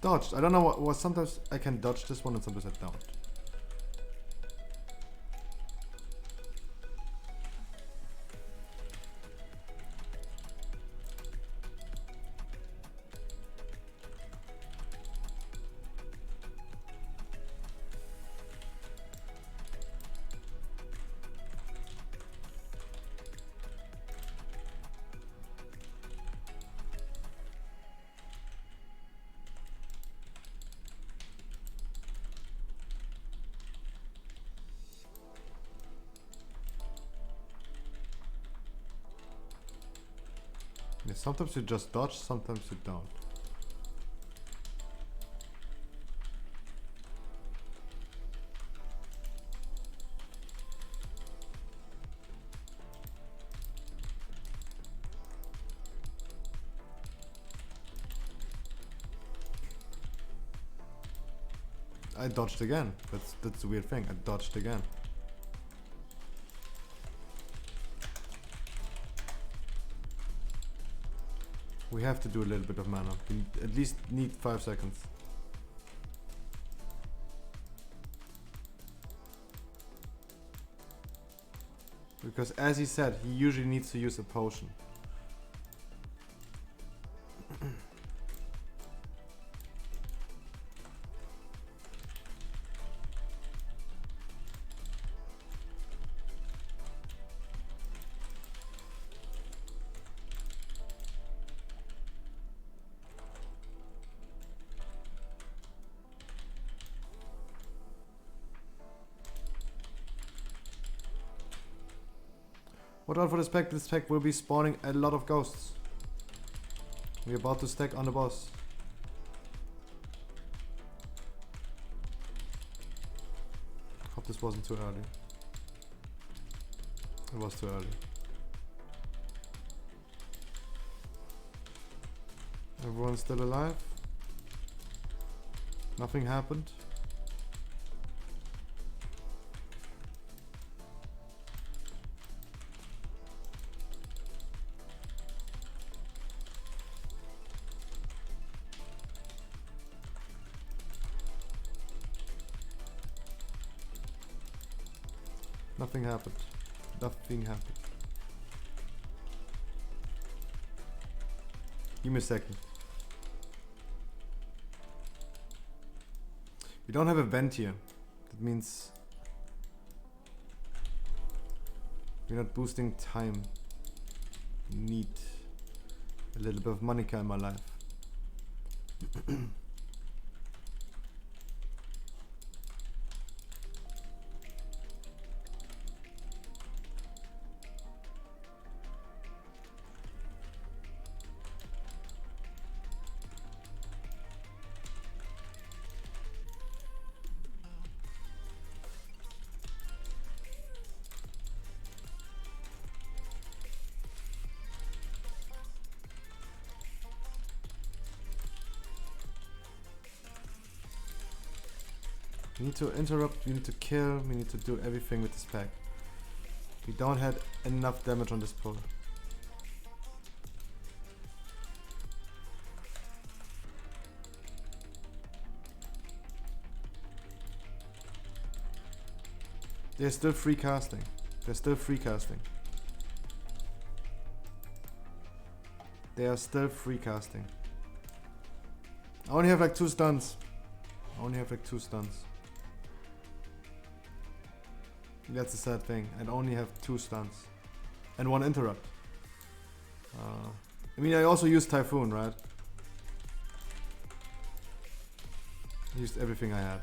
Dodged. I don't know what sometimes I can dodge this one and sometimes I don't. Yeah, sometimes you just dodge, sometimes you don't. I dodged again. That's the weird thing. I dodged again. We have to do a little bit of mana. We at least need 5 seconds. Because as he said, he usually needs to use a potion. Watch out for this pack. This pack will be spawning a lot of ghosts. We're about to stack on the boss. Hope this wasn't too early. It was too early. Everyone's still alive. Nothing happened. Nothing happened. Nothing happened. Give me a second. We don't have a vent here. That means we're not boosting time. need a little bit of Monica in my life. We need to interrupt, we need to kill, we need to do everything with this pack. We don't have enough damage on this pull. They're still free casting. They're still free casting. They are still free casting. I only have like 2 stuns. I only have like 2 stuns. That's the sad thing. I only have 2 stuns. And 1 interrupt. I mean, I also used Typhoon, right? I used everything I had.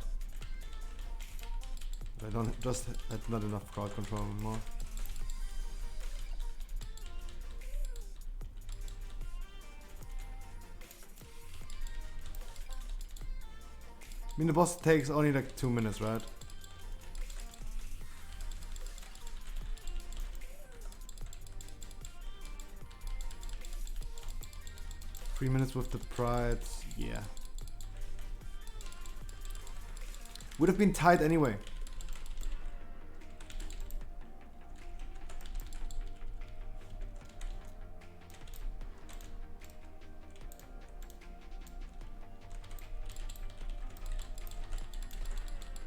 But I don't just had not enough crowd control anymore. I mean, the boss takes only like 2 minutes, right? Three minutes with the pride, yeah. Would have been tight anyway.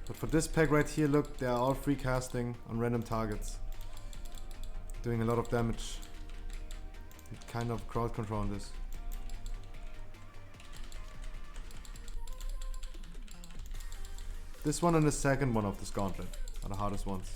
But for this pack right here, look, they are all free casting on random targets. Doing a lot of damage. Kind of crowd control on this. This one and the second one of this gauntlet are the hardest ones.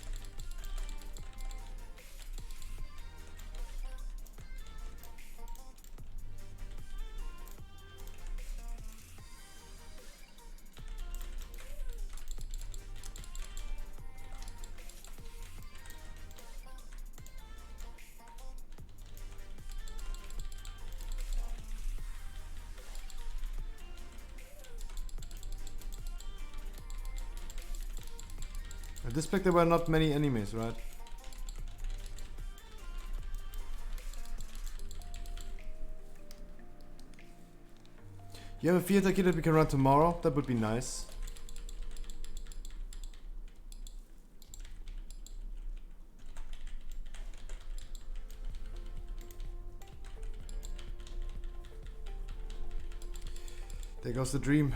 At this pack there were not many enemies, right? You have a theater kit that we can run tomorrow? That would be nice. There goes the dream.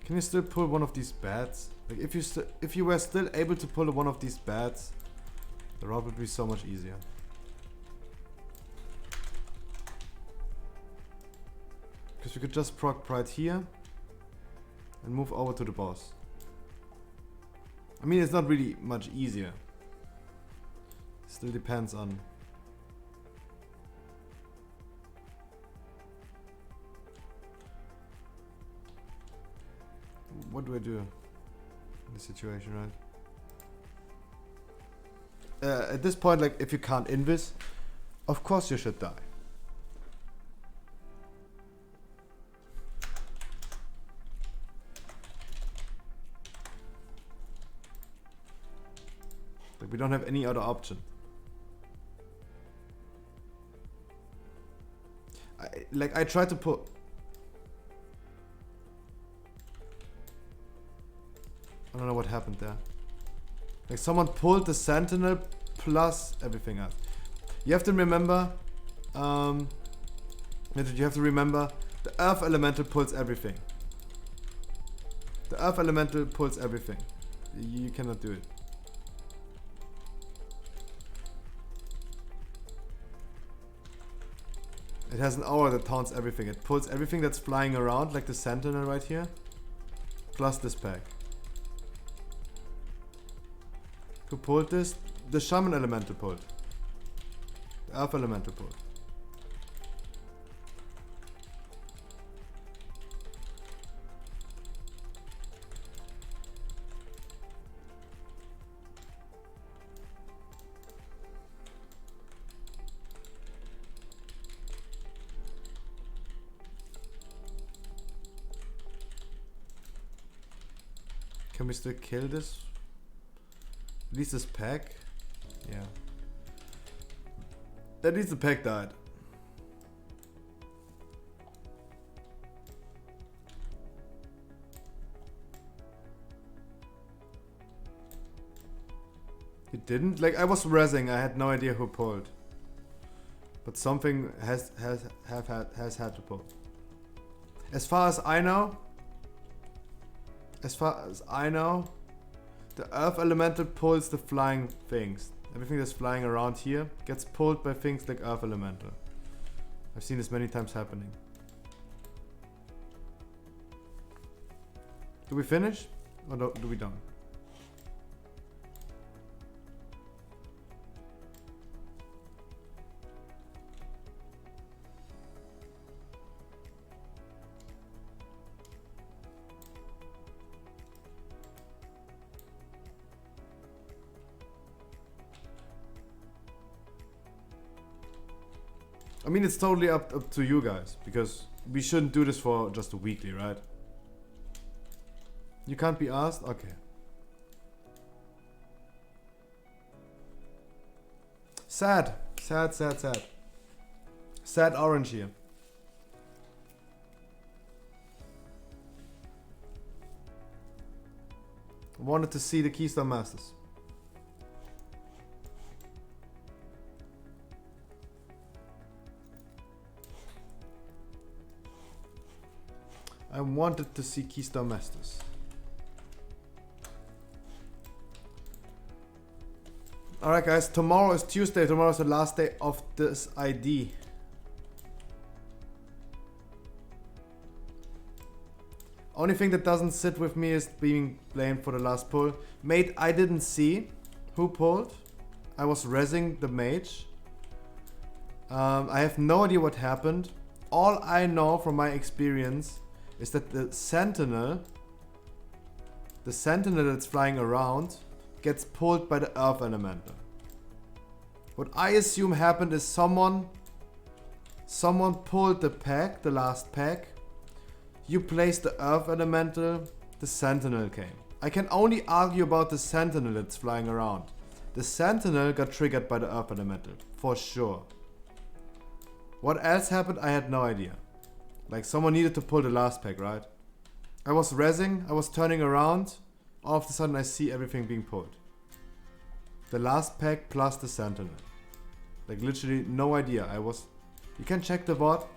Can you still pull one of these bats? Like if you were still able to pull one of these bats, the route would be so much easier. Because we could just proc pride here and move over to the boss. I mean, it's not really much easier. Still depends on. What do I do in this situation, right? At this point, like, if you can't invis, of course you should die. Like, we don't have any other option. I tried to put. I don't know what happened there. Like someone pulled the sentinel plus everything else. You have to remember, you have to remember the earth elemental pulls everything. The earth elemental pulls everything. You cannot do it. It has an aura that taunts everything. It pulls everything that's flying around, like the sentinel right here, plus this pack. Who pulled this? The shaman elemental pulled. The elf elemental pulled. Can we still kill this? At least this pack? Yeah. At least the pack died. You didn't? Like, I was rezzing, I had no idea who pulled. But something has had to pull. As far as I know, the earth elemental pulls the flying things. Everything that's flying around here gets pulled by things like earth elemental. I've seen this many times happening. Do we finish? Or do we don't? I mean, it's totally up to you guys, because we shouldn't do this for just a weekly, right? You can't be asked? Okay. Sad. Sad, sad, sad. Sad orange here. Wanted to see the Keystone Masters. I wanted to see Keystone Masters. Alright guys, tomorrow is Tuesday. Tomorrow is the last day of this ID. Only thing that doesn't sit with me is being blamed for the last pull. Mate, I didn't see who pulled. I was rezzing the mage. I have no idea what happened. All I know from my experience is that the sentinel that's flying around gets pulled by the earth elemental. What I assume happened is someone pulled the pack, the last pack. You placed the earth elemental, the sentinel came. I can only argue about the sentinel that's flying around. The sentinel got triggered by the earth elemental, for sure. What else happened, I had no idea. Like, someone needed to pull the last pack, right? I was rezzing, I was turning around. All of a sudden I see everything being pulled. The last pack plus the sentinel. Like, literally no idea. You can check the VoD.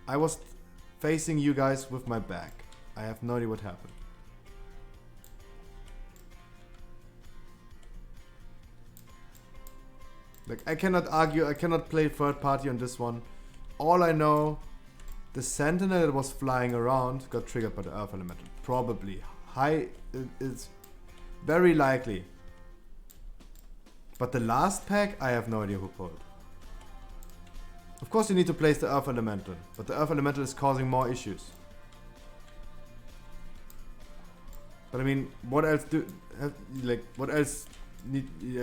I was facing you guys with my back. I have no idea what happened. Like, I cannot argue, I cannot play third party on this one. All I know, the sentinel that was flying around got triggered by the earth elemental. Probably. It's very likely. But the last pack, I have no idea who pulled. Of course you need to place the earth elemental, but the earth elemental is causing more issues. But I mean, what else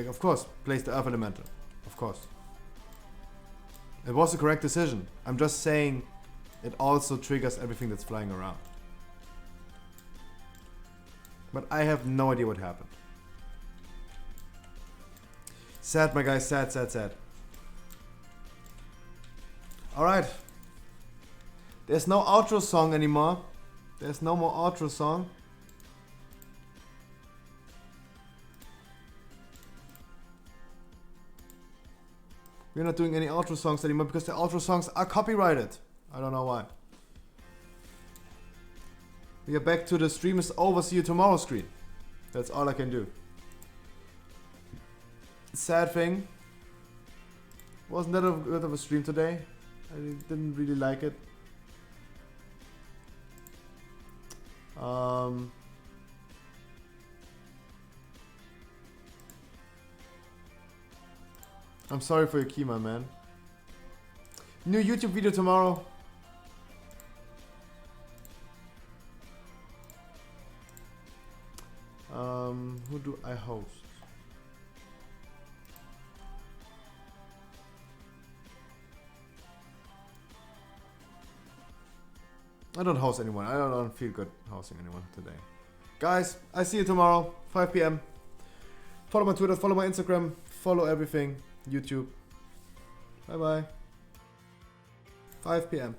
of course, place the earth elemental. Of course. It was the correct decision. I'm just saying it also triggers everything that's flying around. But I have no idea what happened. Sad, my guys, sad, sad, sad. Alright. There's no outro song anymore. There's no more outro song. We're not doing any outro songs anymore because the outro songs are copyrighted. I don't know why. We are back to the stream is over, see you tomorrow screen. That's all I can do. Sad thing. Wasn't that a good of a stream today? I didn't really like it. I'm sorry for your key, my man. New YouTube video tomorrow. Who do I host? I don't host anyone. I don't feel good hosting anyone today. Guys, I see you tomorrow, 5 p.m. Follow my Twitter, follow my Instagram, follow everything, YouTube. Bye bye. 5 p.m.